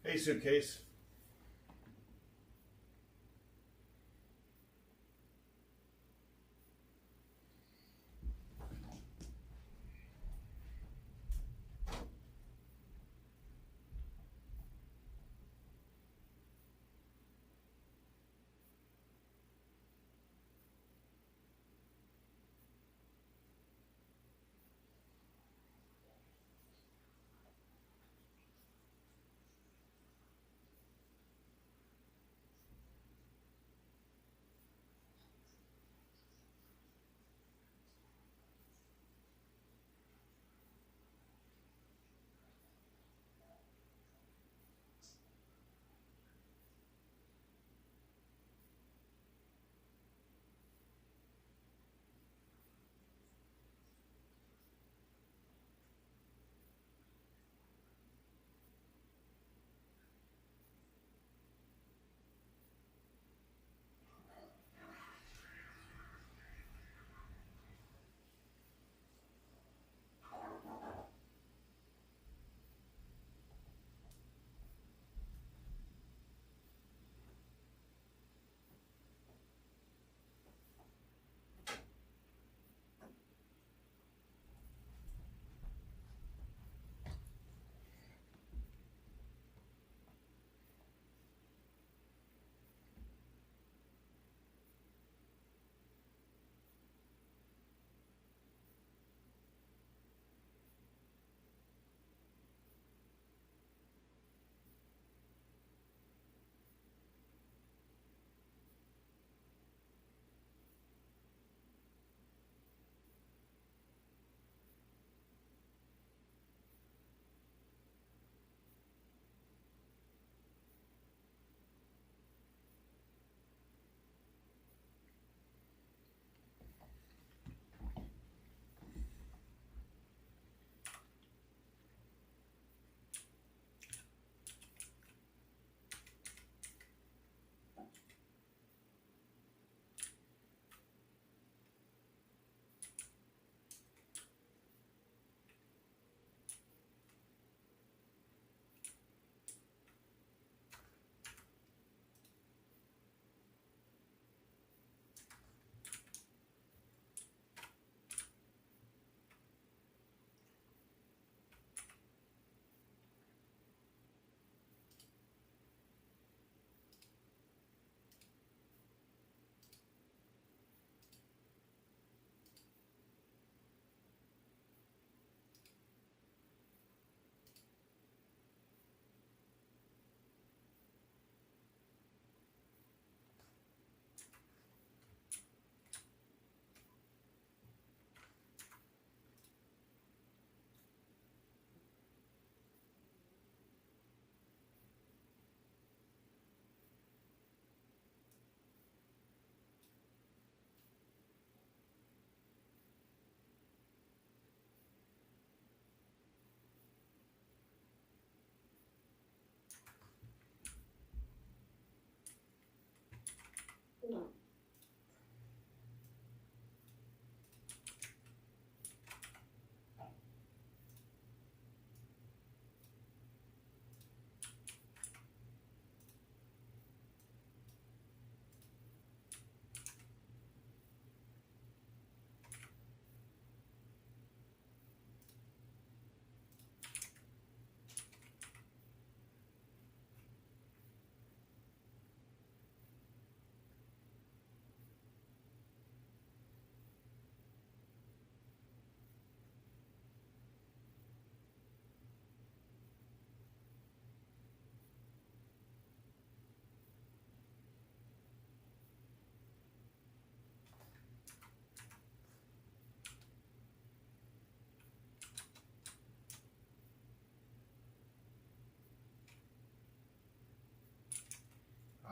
Hey, suitcase.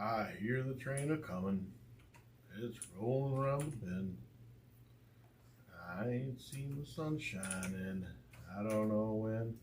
I hear the train a-comin'. It's rolling around the bend. I ain't seen the sun shining. I don't know when.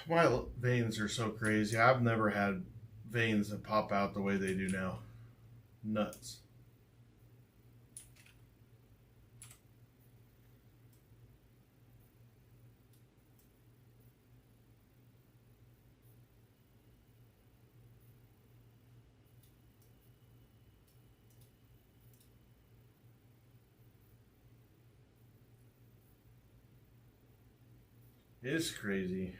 My veins are so crazy. I've never had veins that pop out the way they do now. Nuts. It's crazy.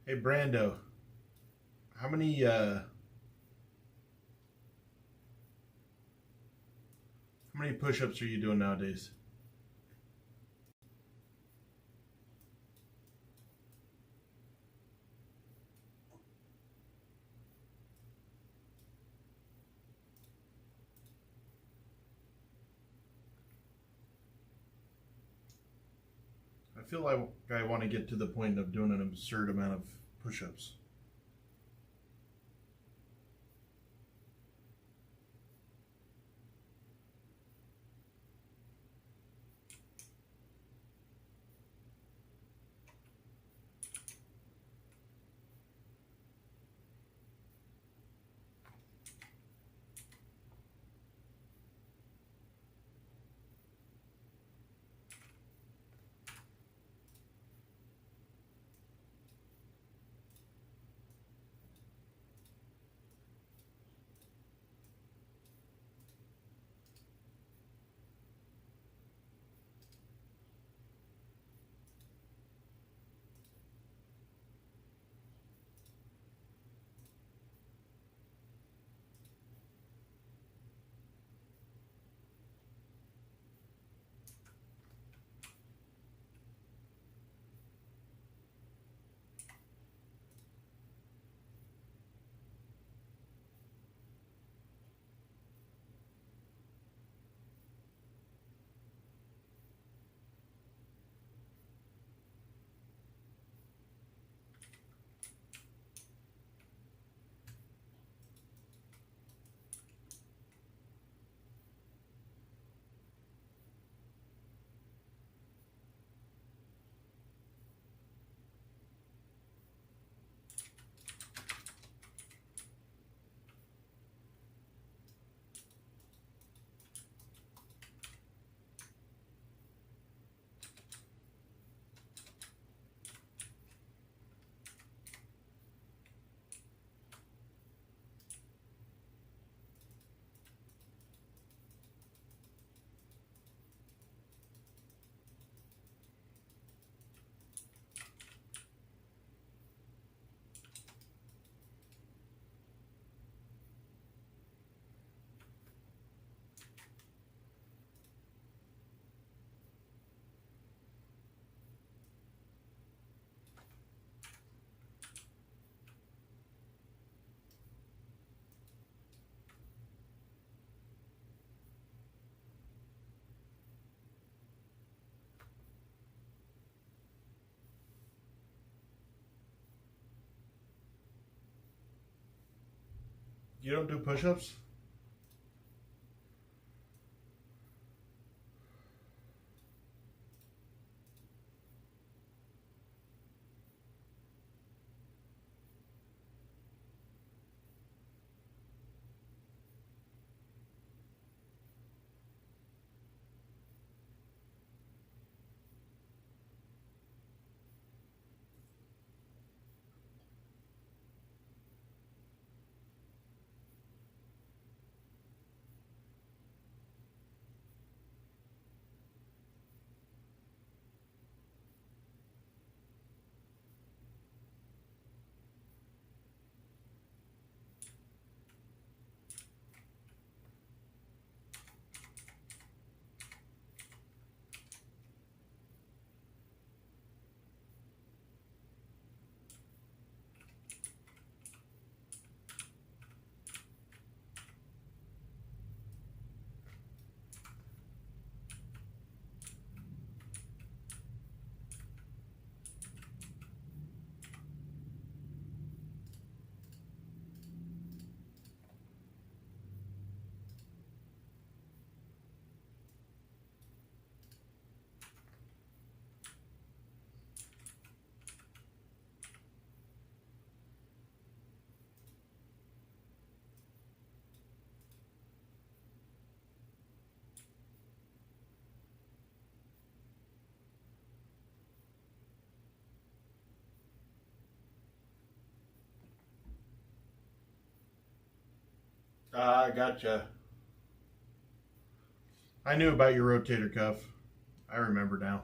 Hey, Brando. How many push-ups are you doing nowadays? I feel like I want to get to the point of doing an absurd amount of push-ups. You don't do push-ups? Ah, gotcha. I knew about your rotator cuff. I remember now.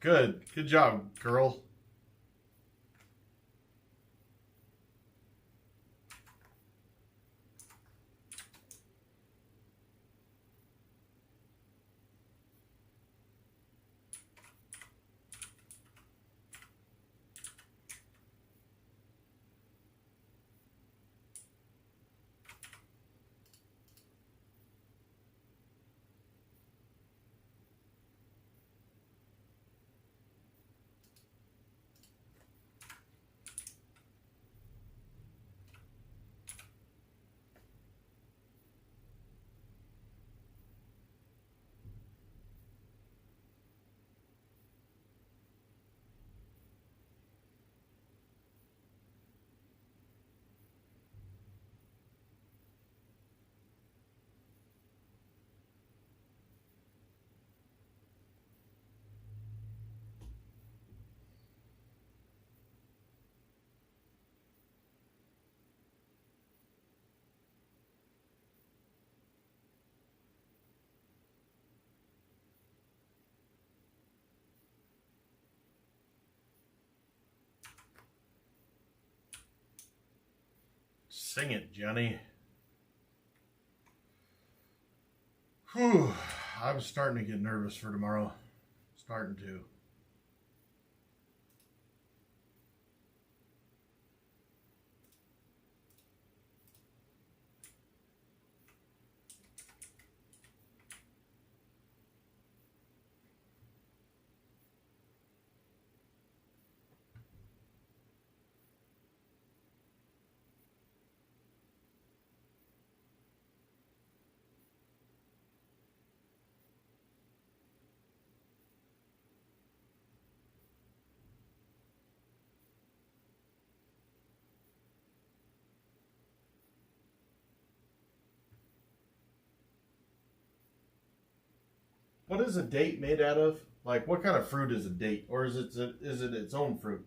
Good. Good job, girl. Sing it, Jenny. Whew. I'm starting to get nervous for tomorrow. Starting to. What is a date made out of? Like, what kind of fruit is a date? Or is it its own fruit?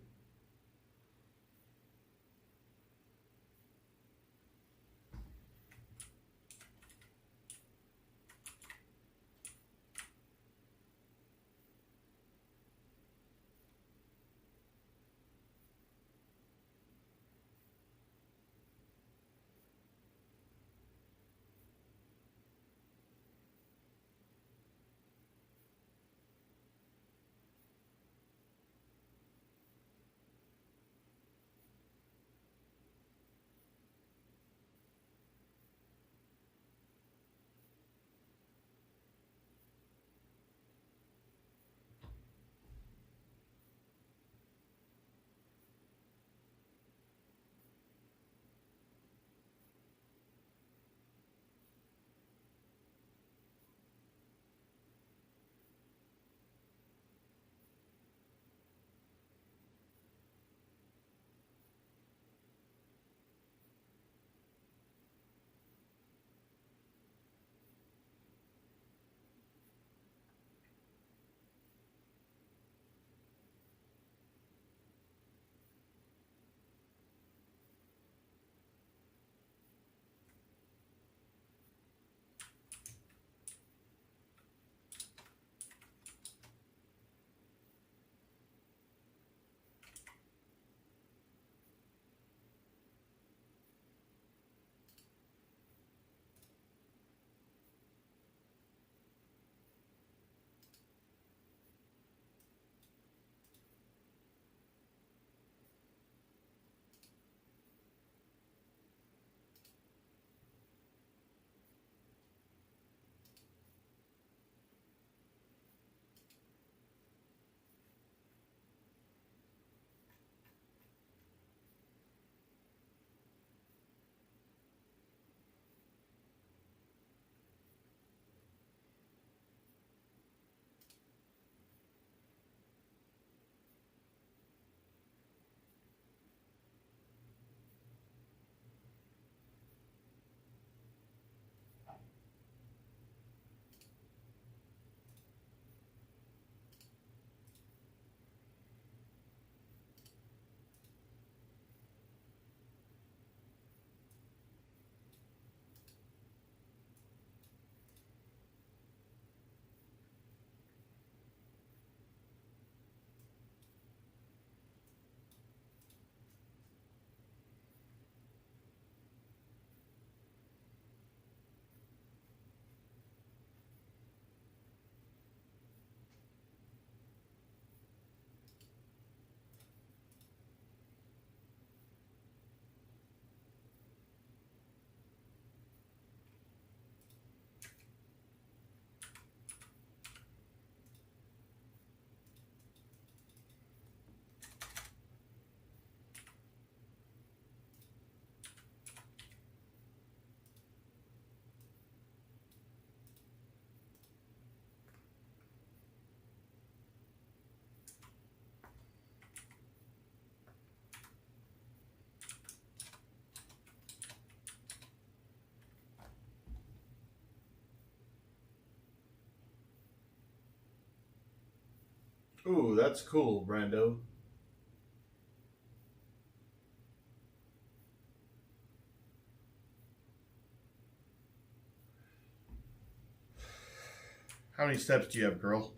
Ooh, that's cool, Brando. How many steps do you have, girl?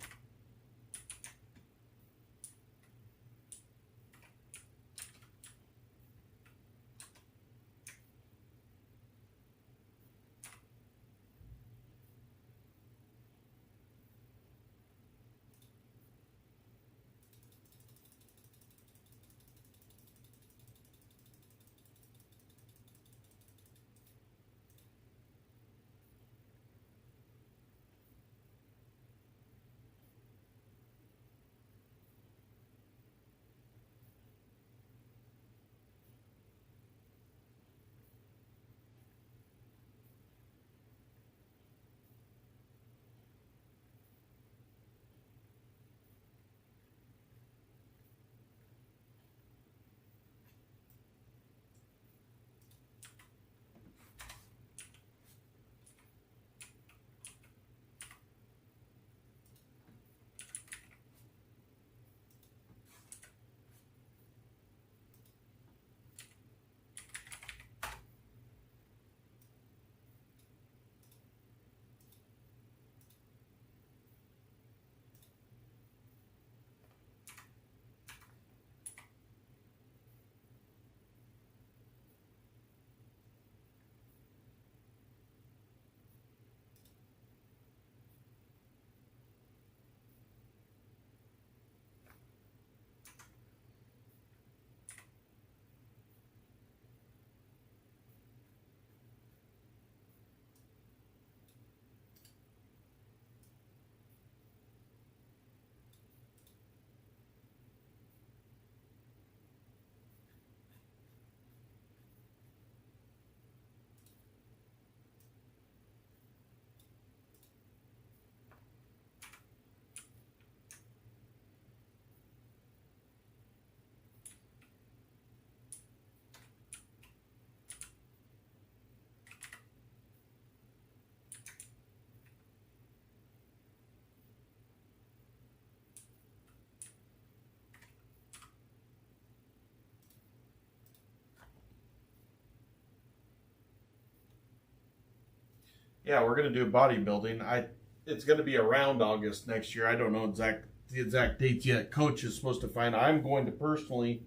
Yeah, we're gonna do bodybuilding. It's gonna be around August next year. I don't know the exact dates yet. Coach is supposed to find. I'm going to personally.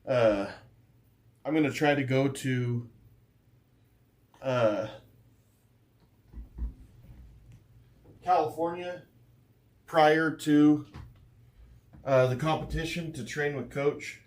I'm gonna try to go to. California prior to the competition to train with Coach.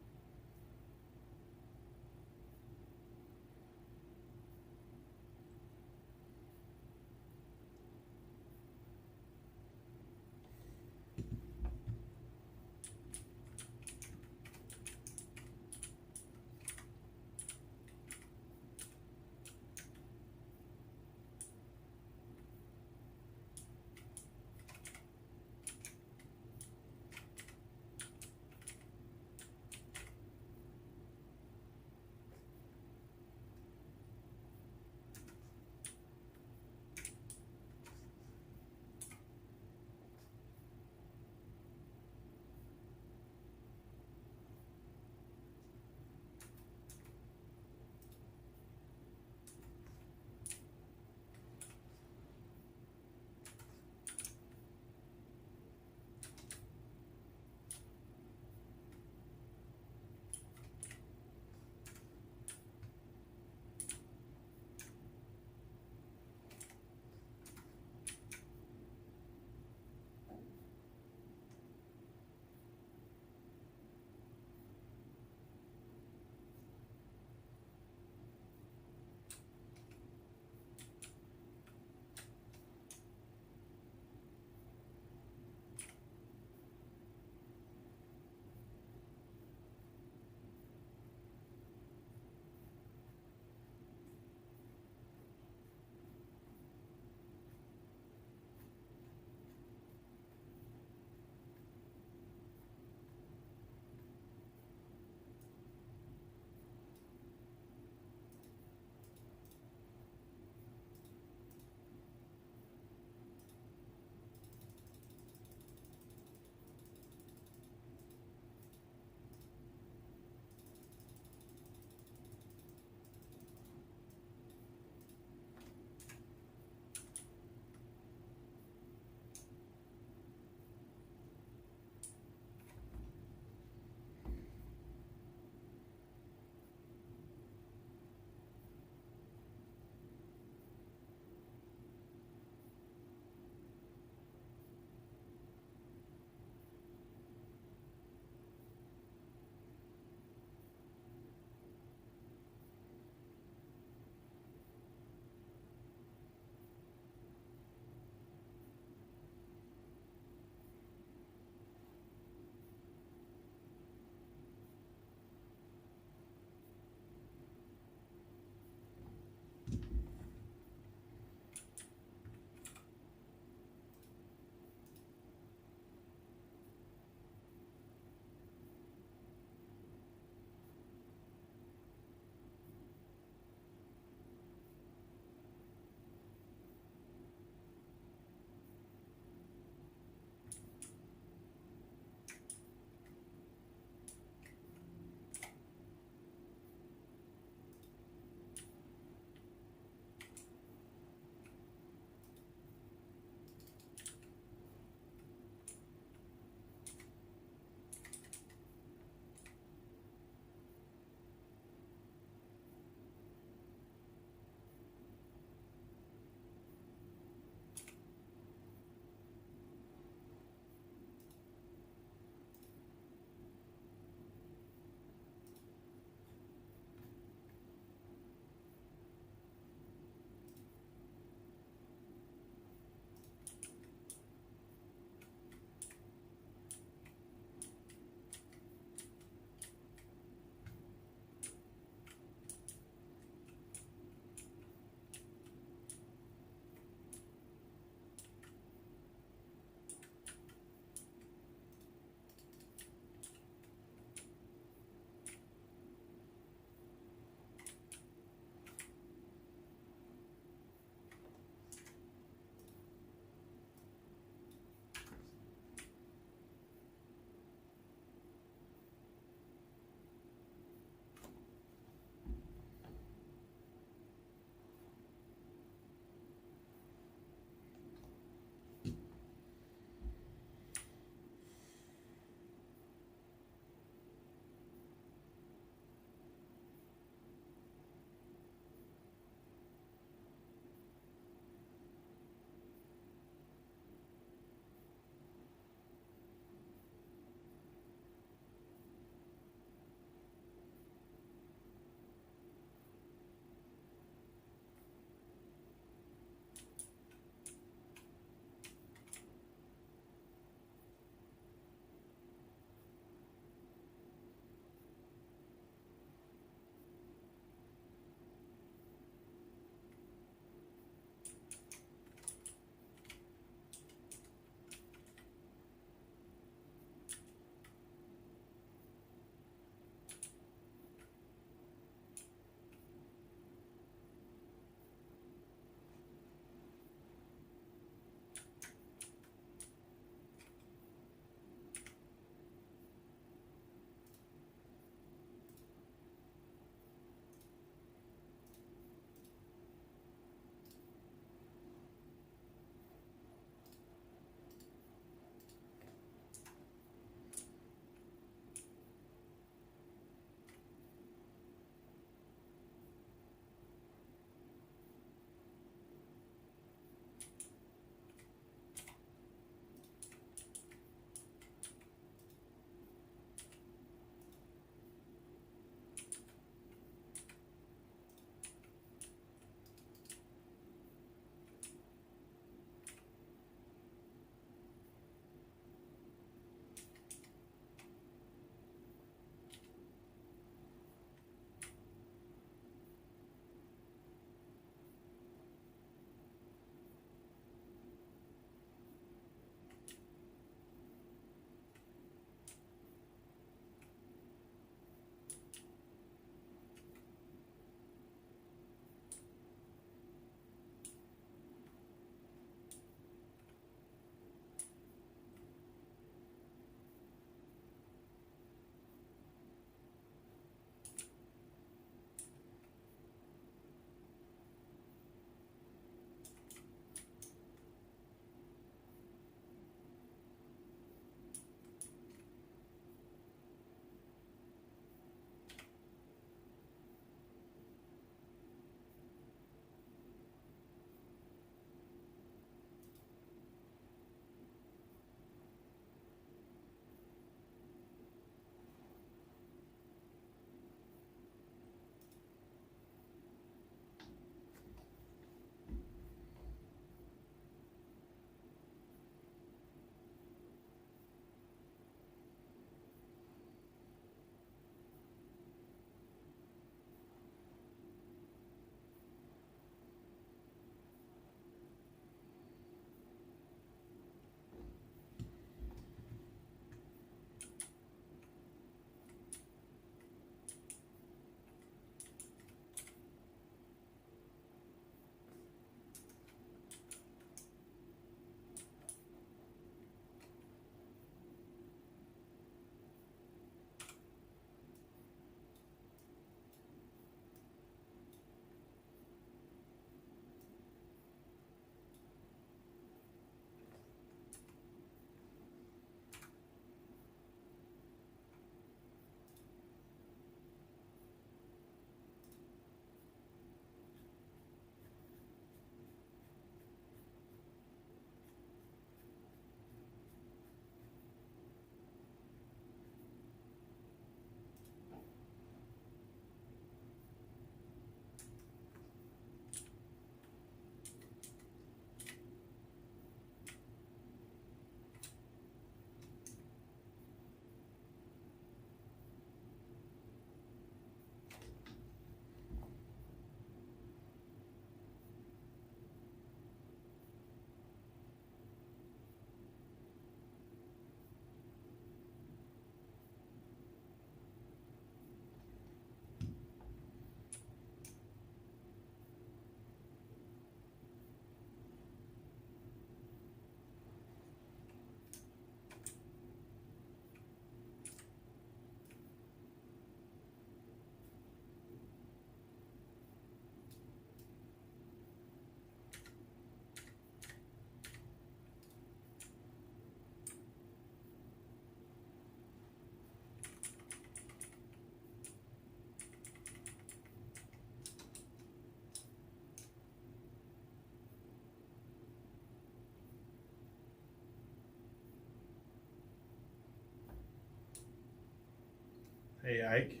Hey, Ike.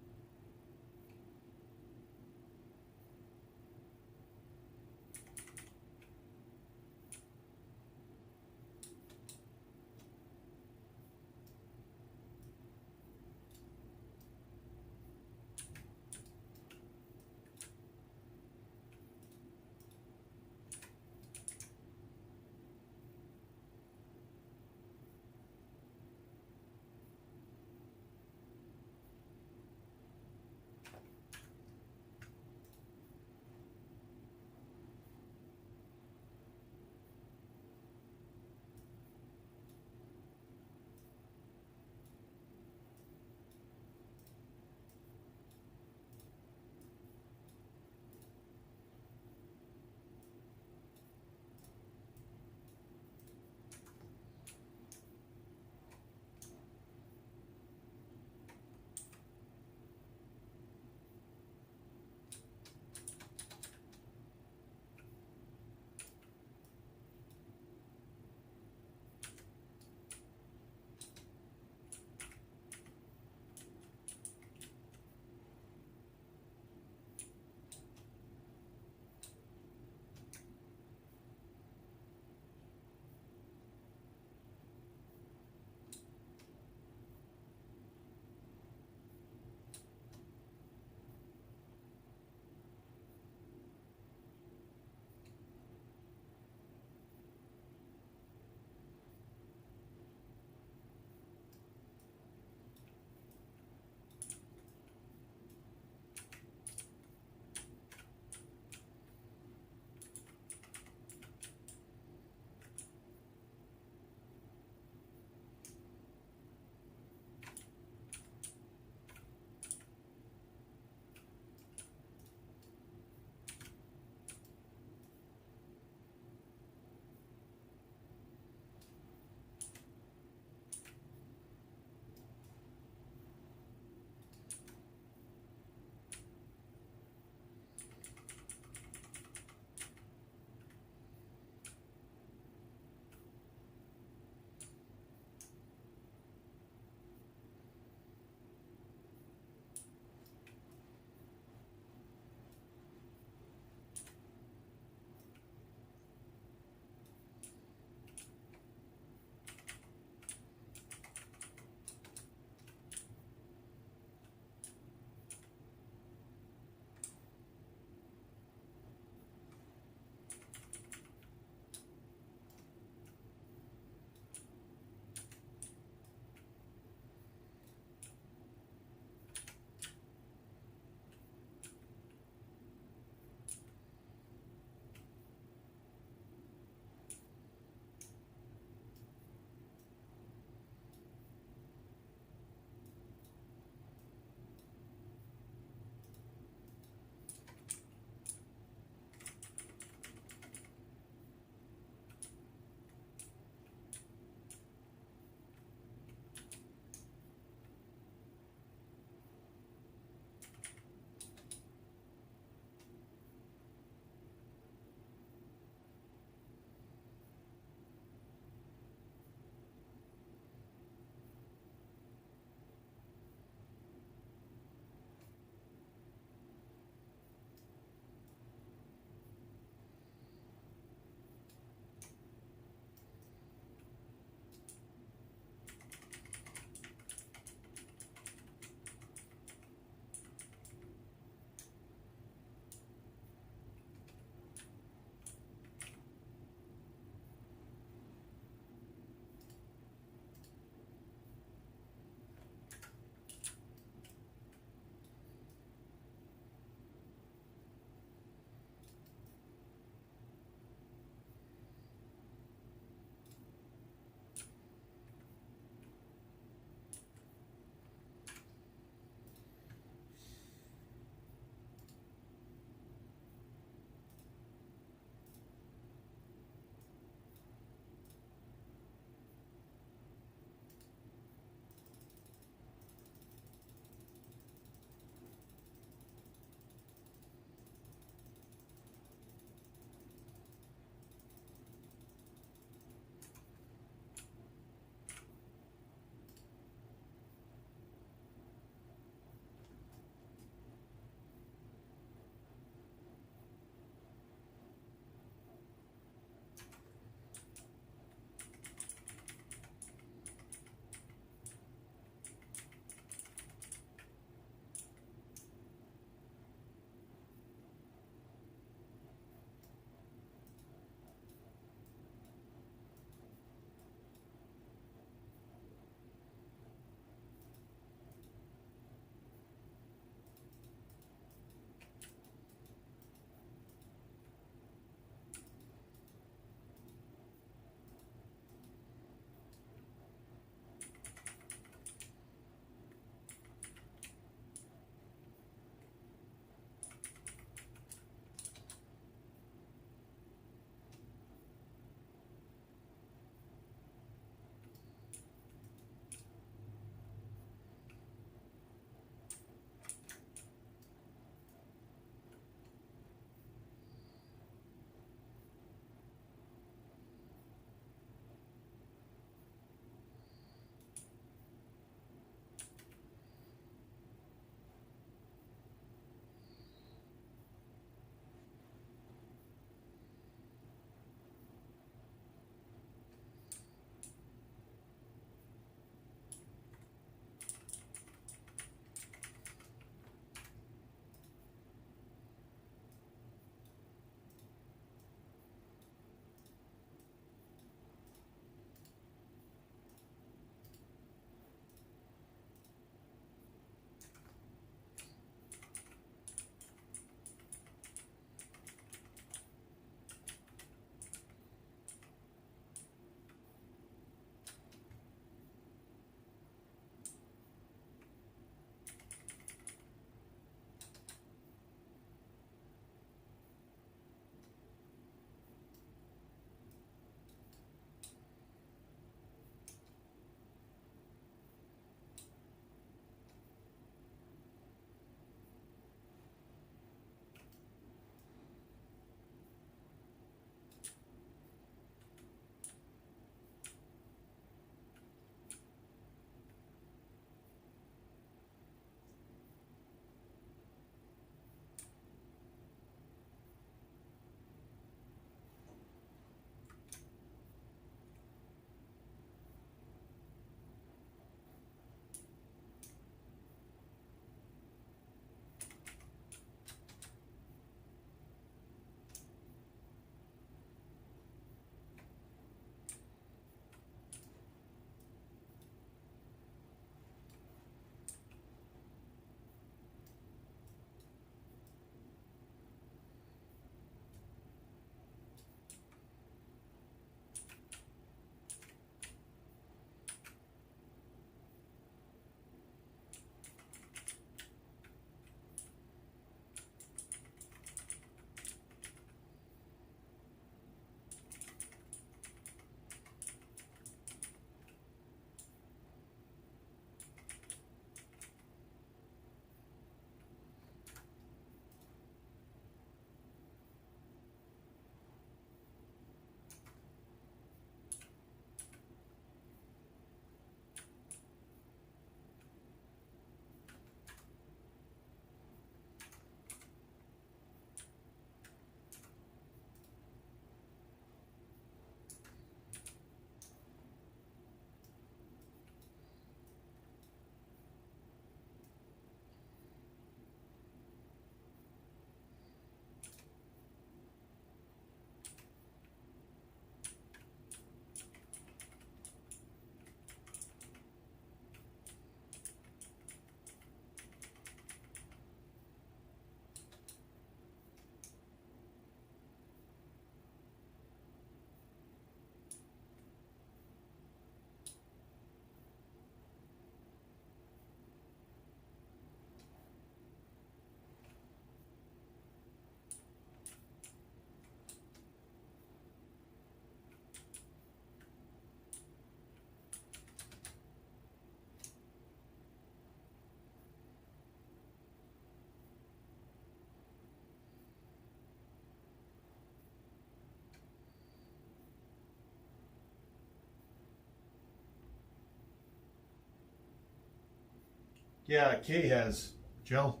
Yeah, Kay has gel.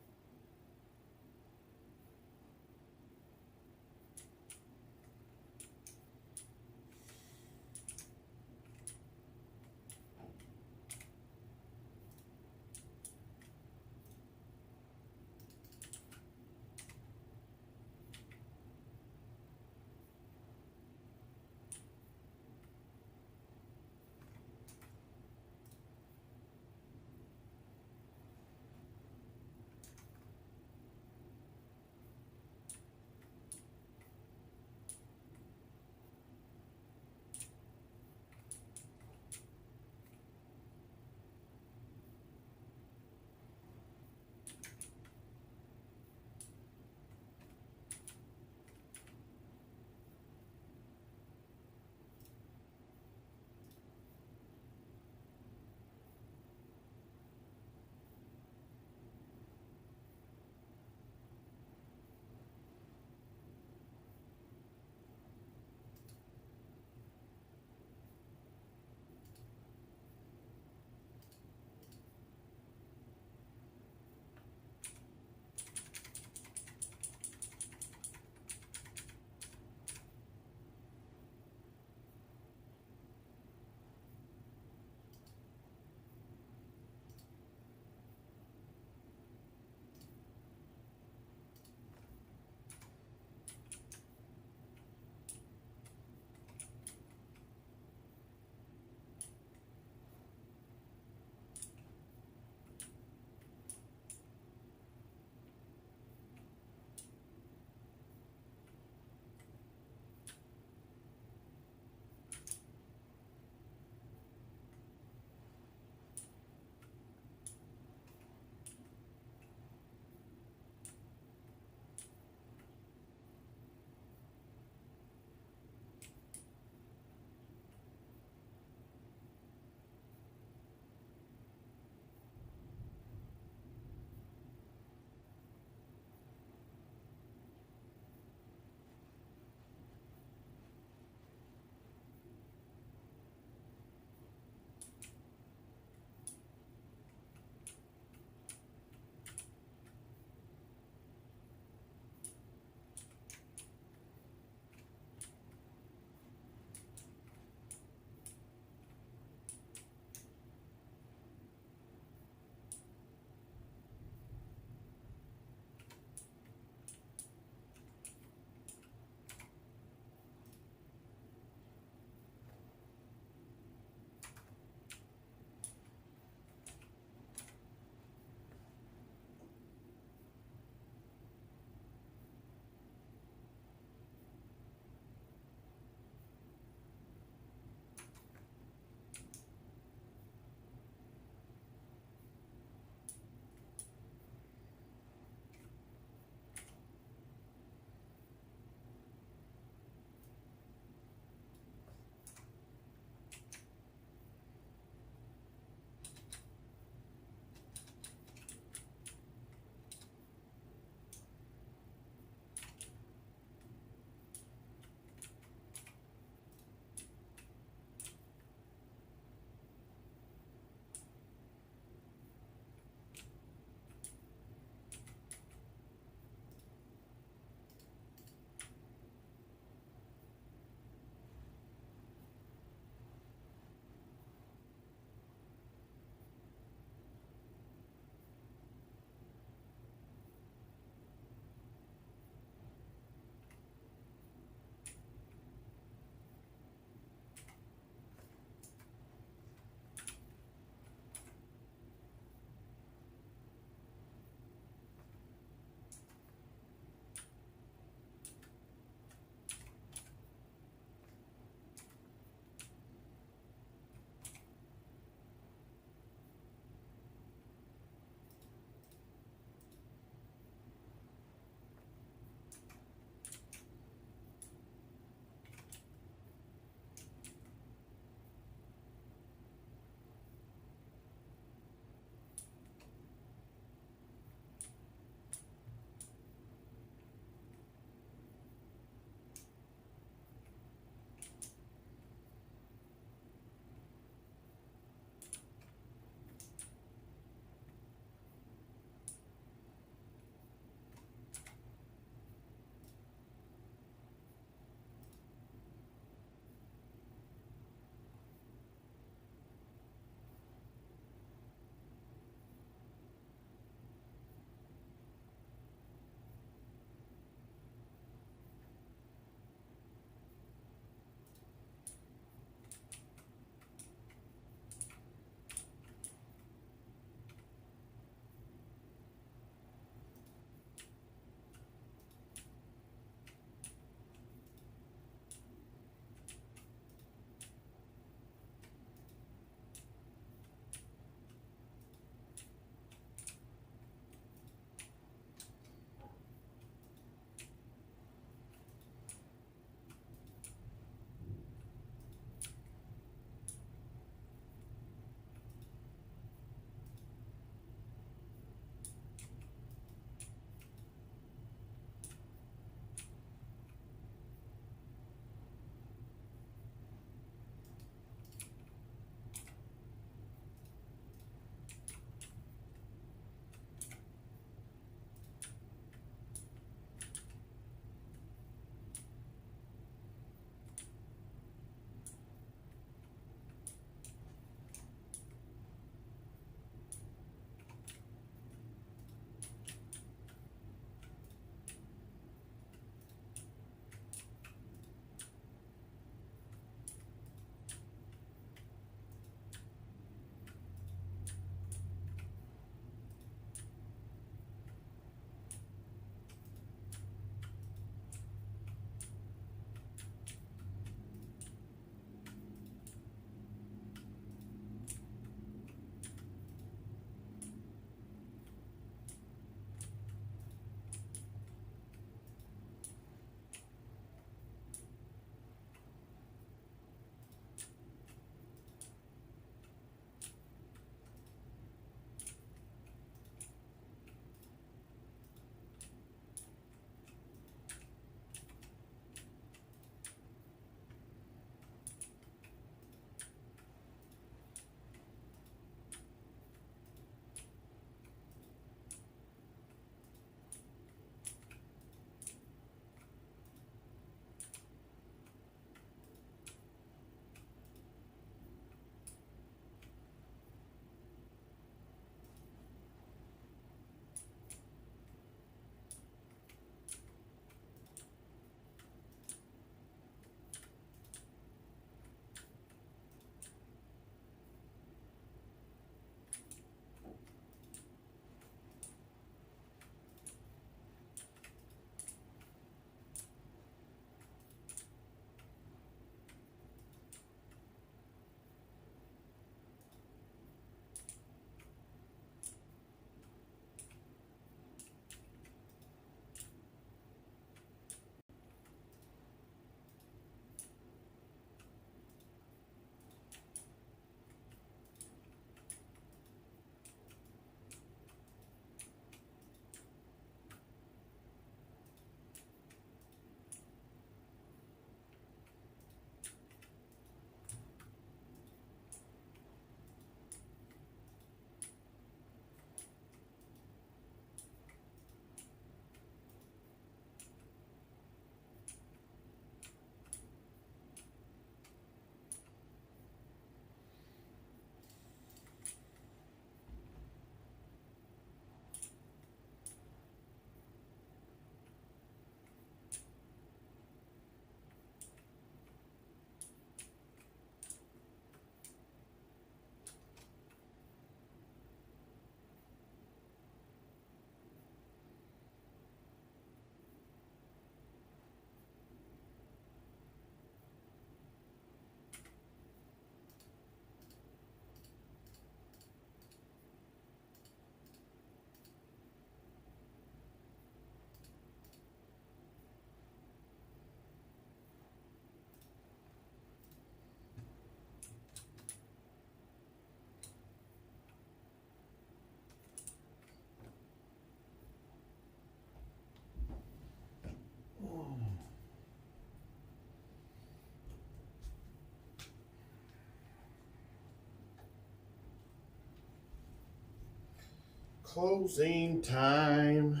Closing time.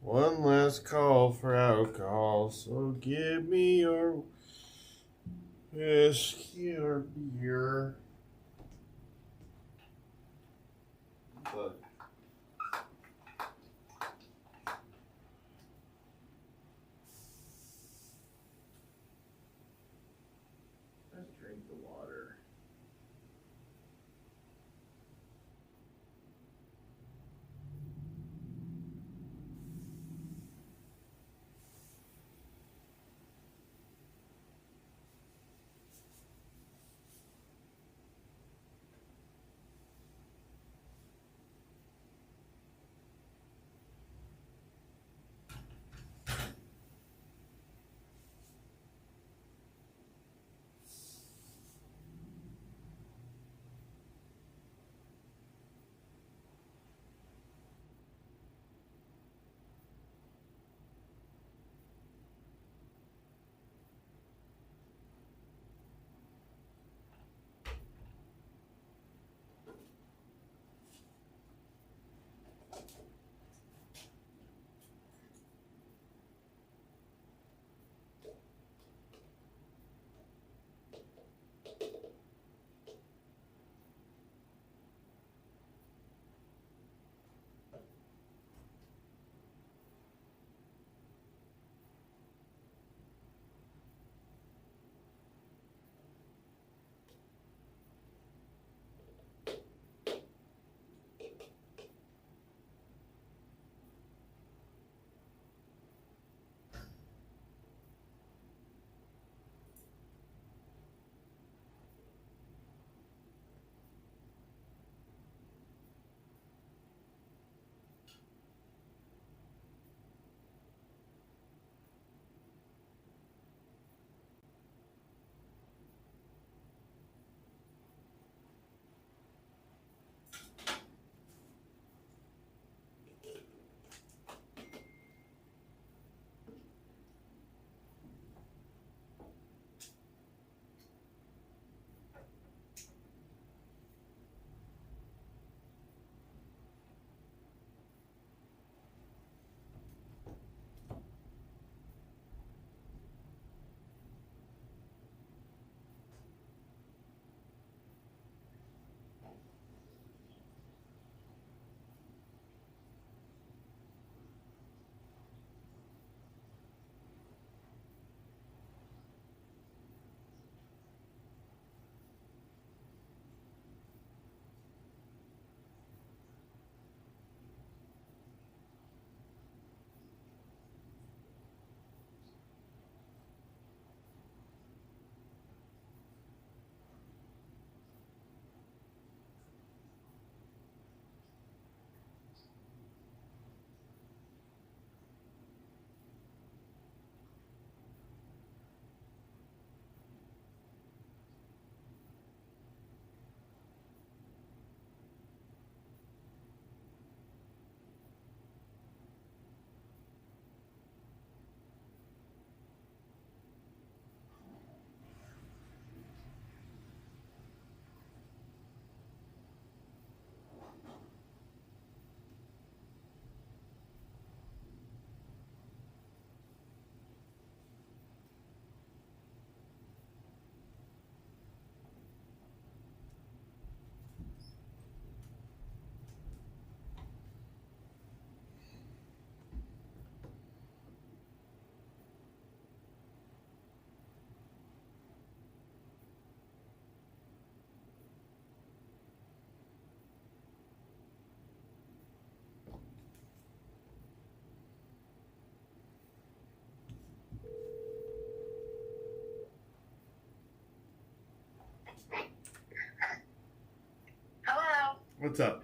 One last call for alcohol. So give me your whiskey or beer. But let's drink the water. Hello. What's up?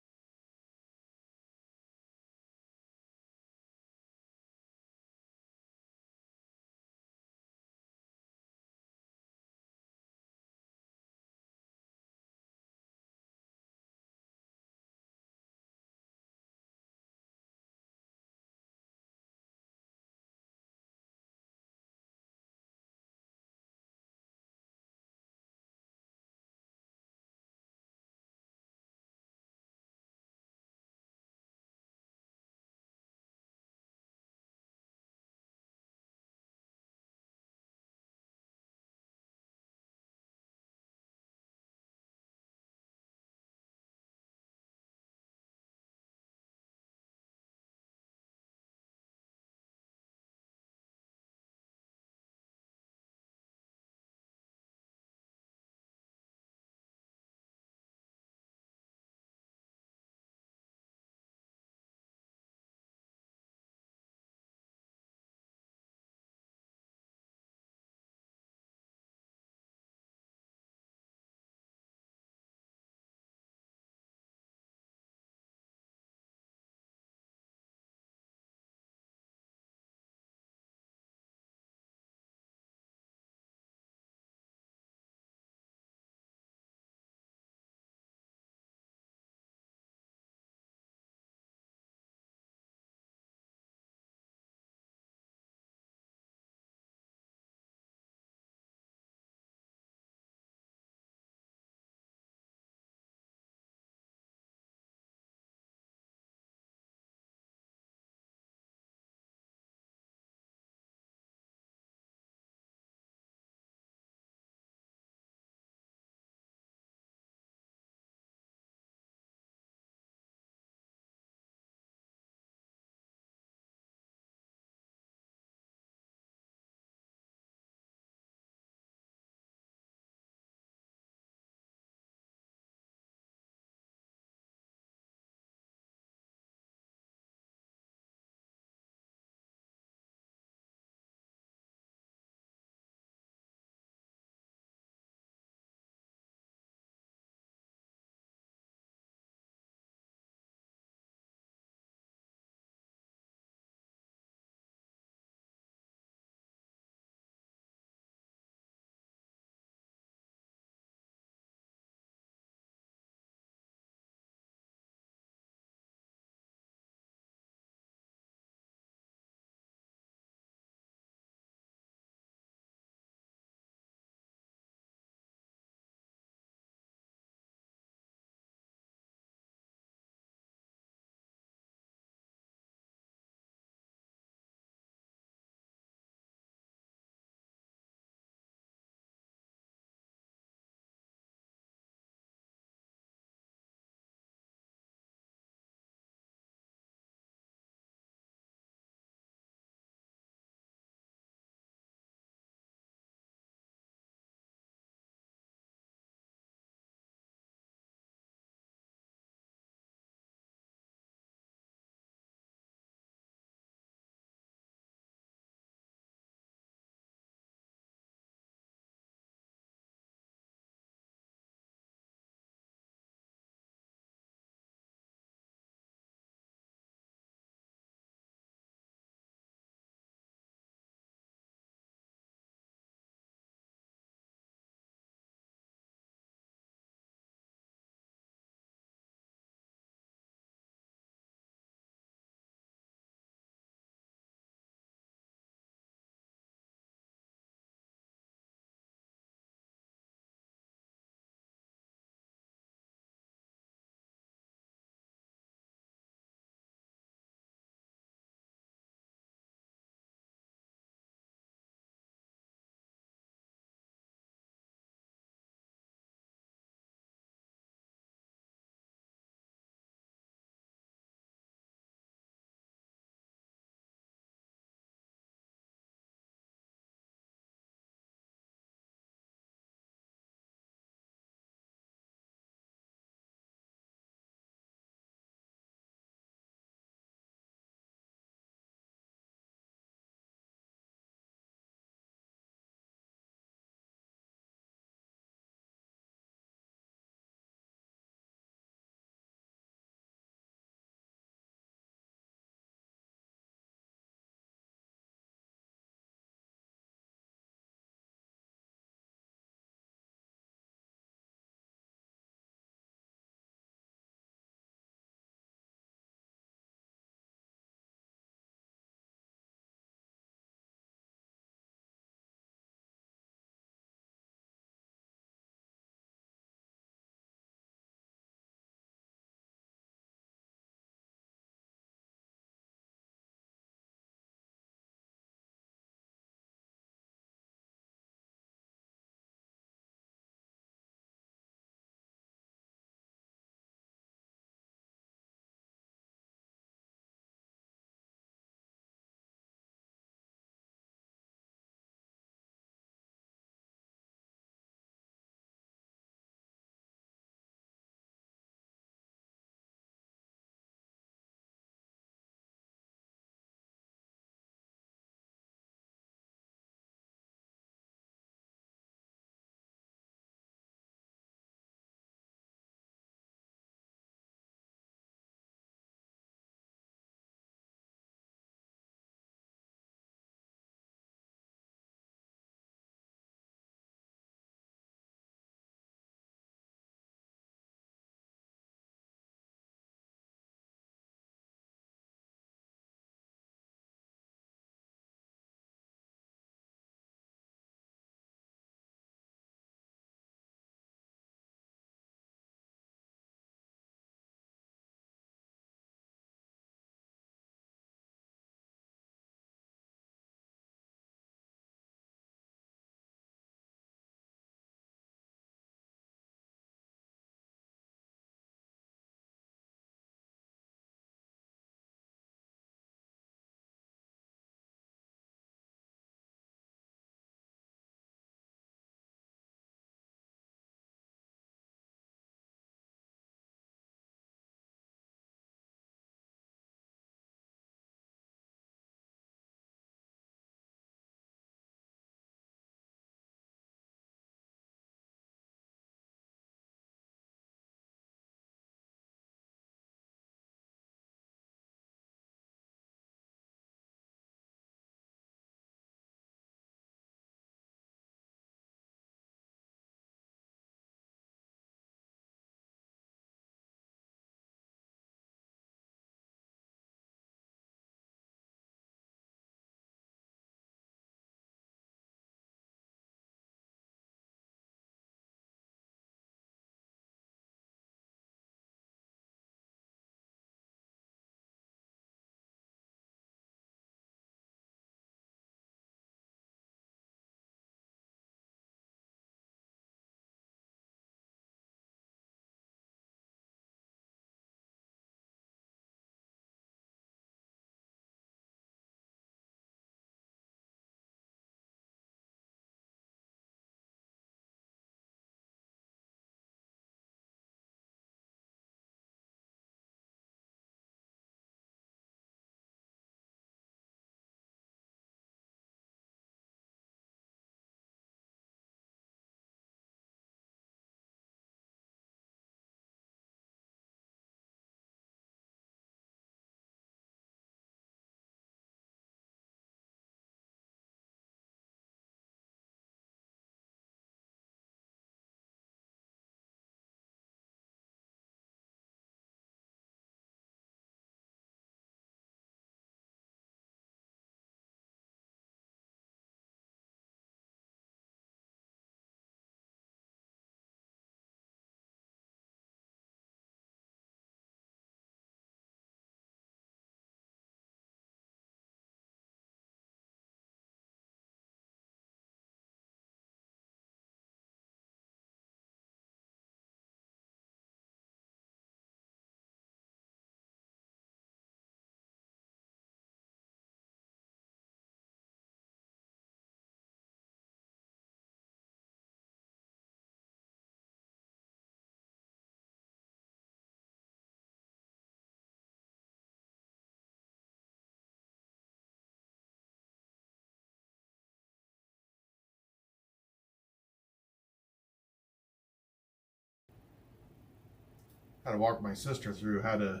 Had to walk my sister through how to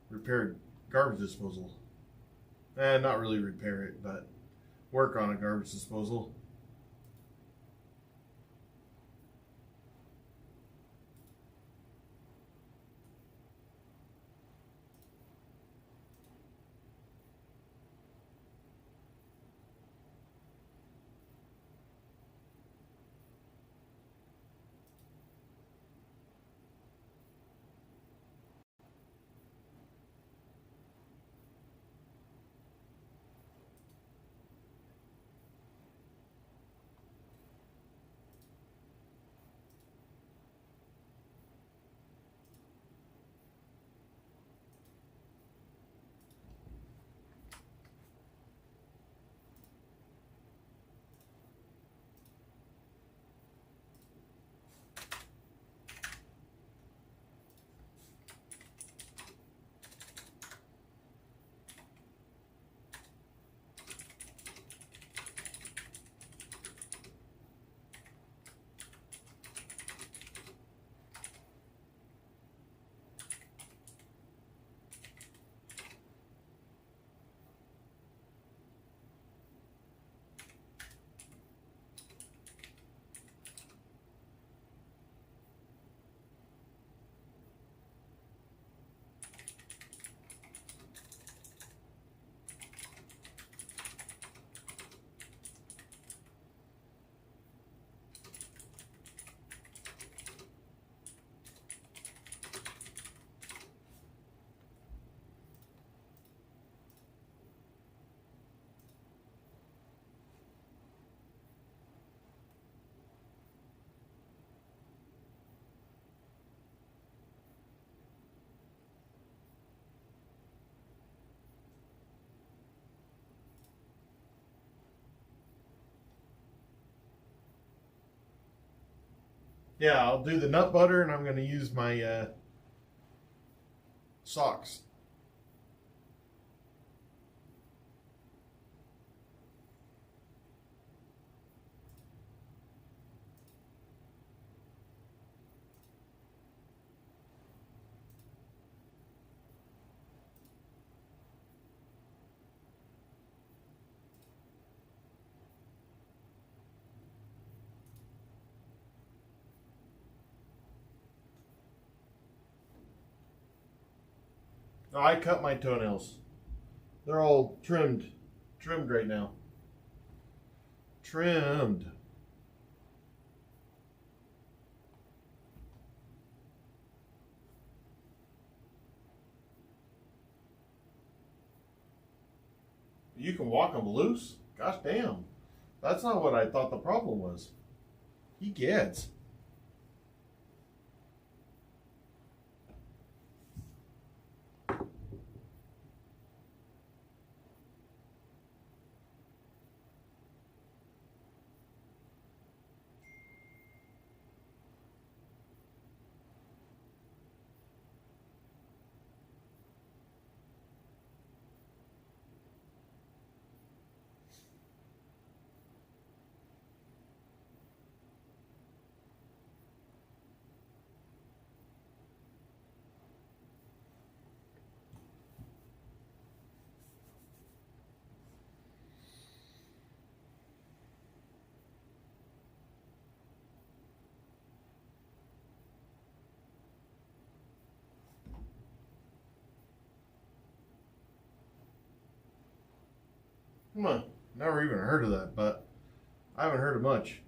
repair garbage disposal. Not really repair it, but work on a garbage disposal. Yeah, I'll do the nut butter, and I'm going to use my socks. No, I cut my toenails. They're all trimmed right now. Trimmed. You can walk them loose? Gosh damn. That's not what I thought the problem was. He gets. Never even heard of that, but I haven't heard of much.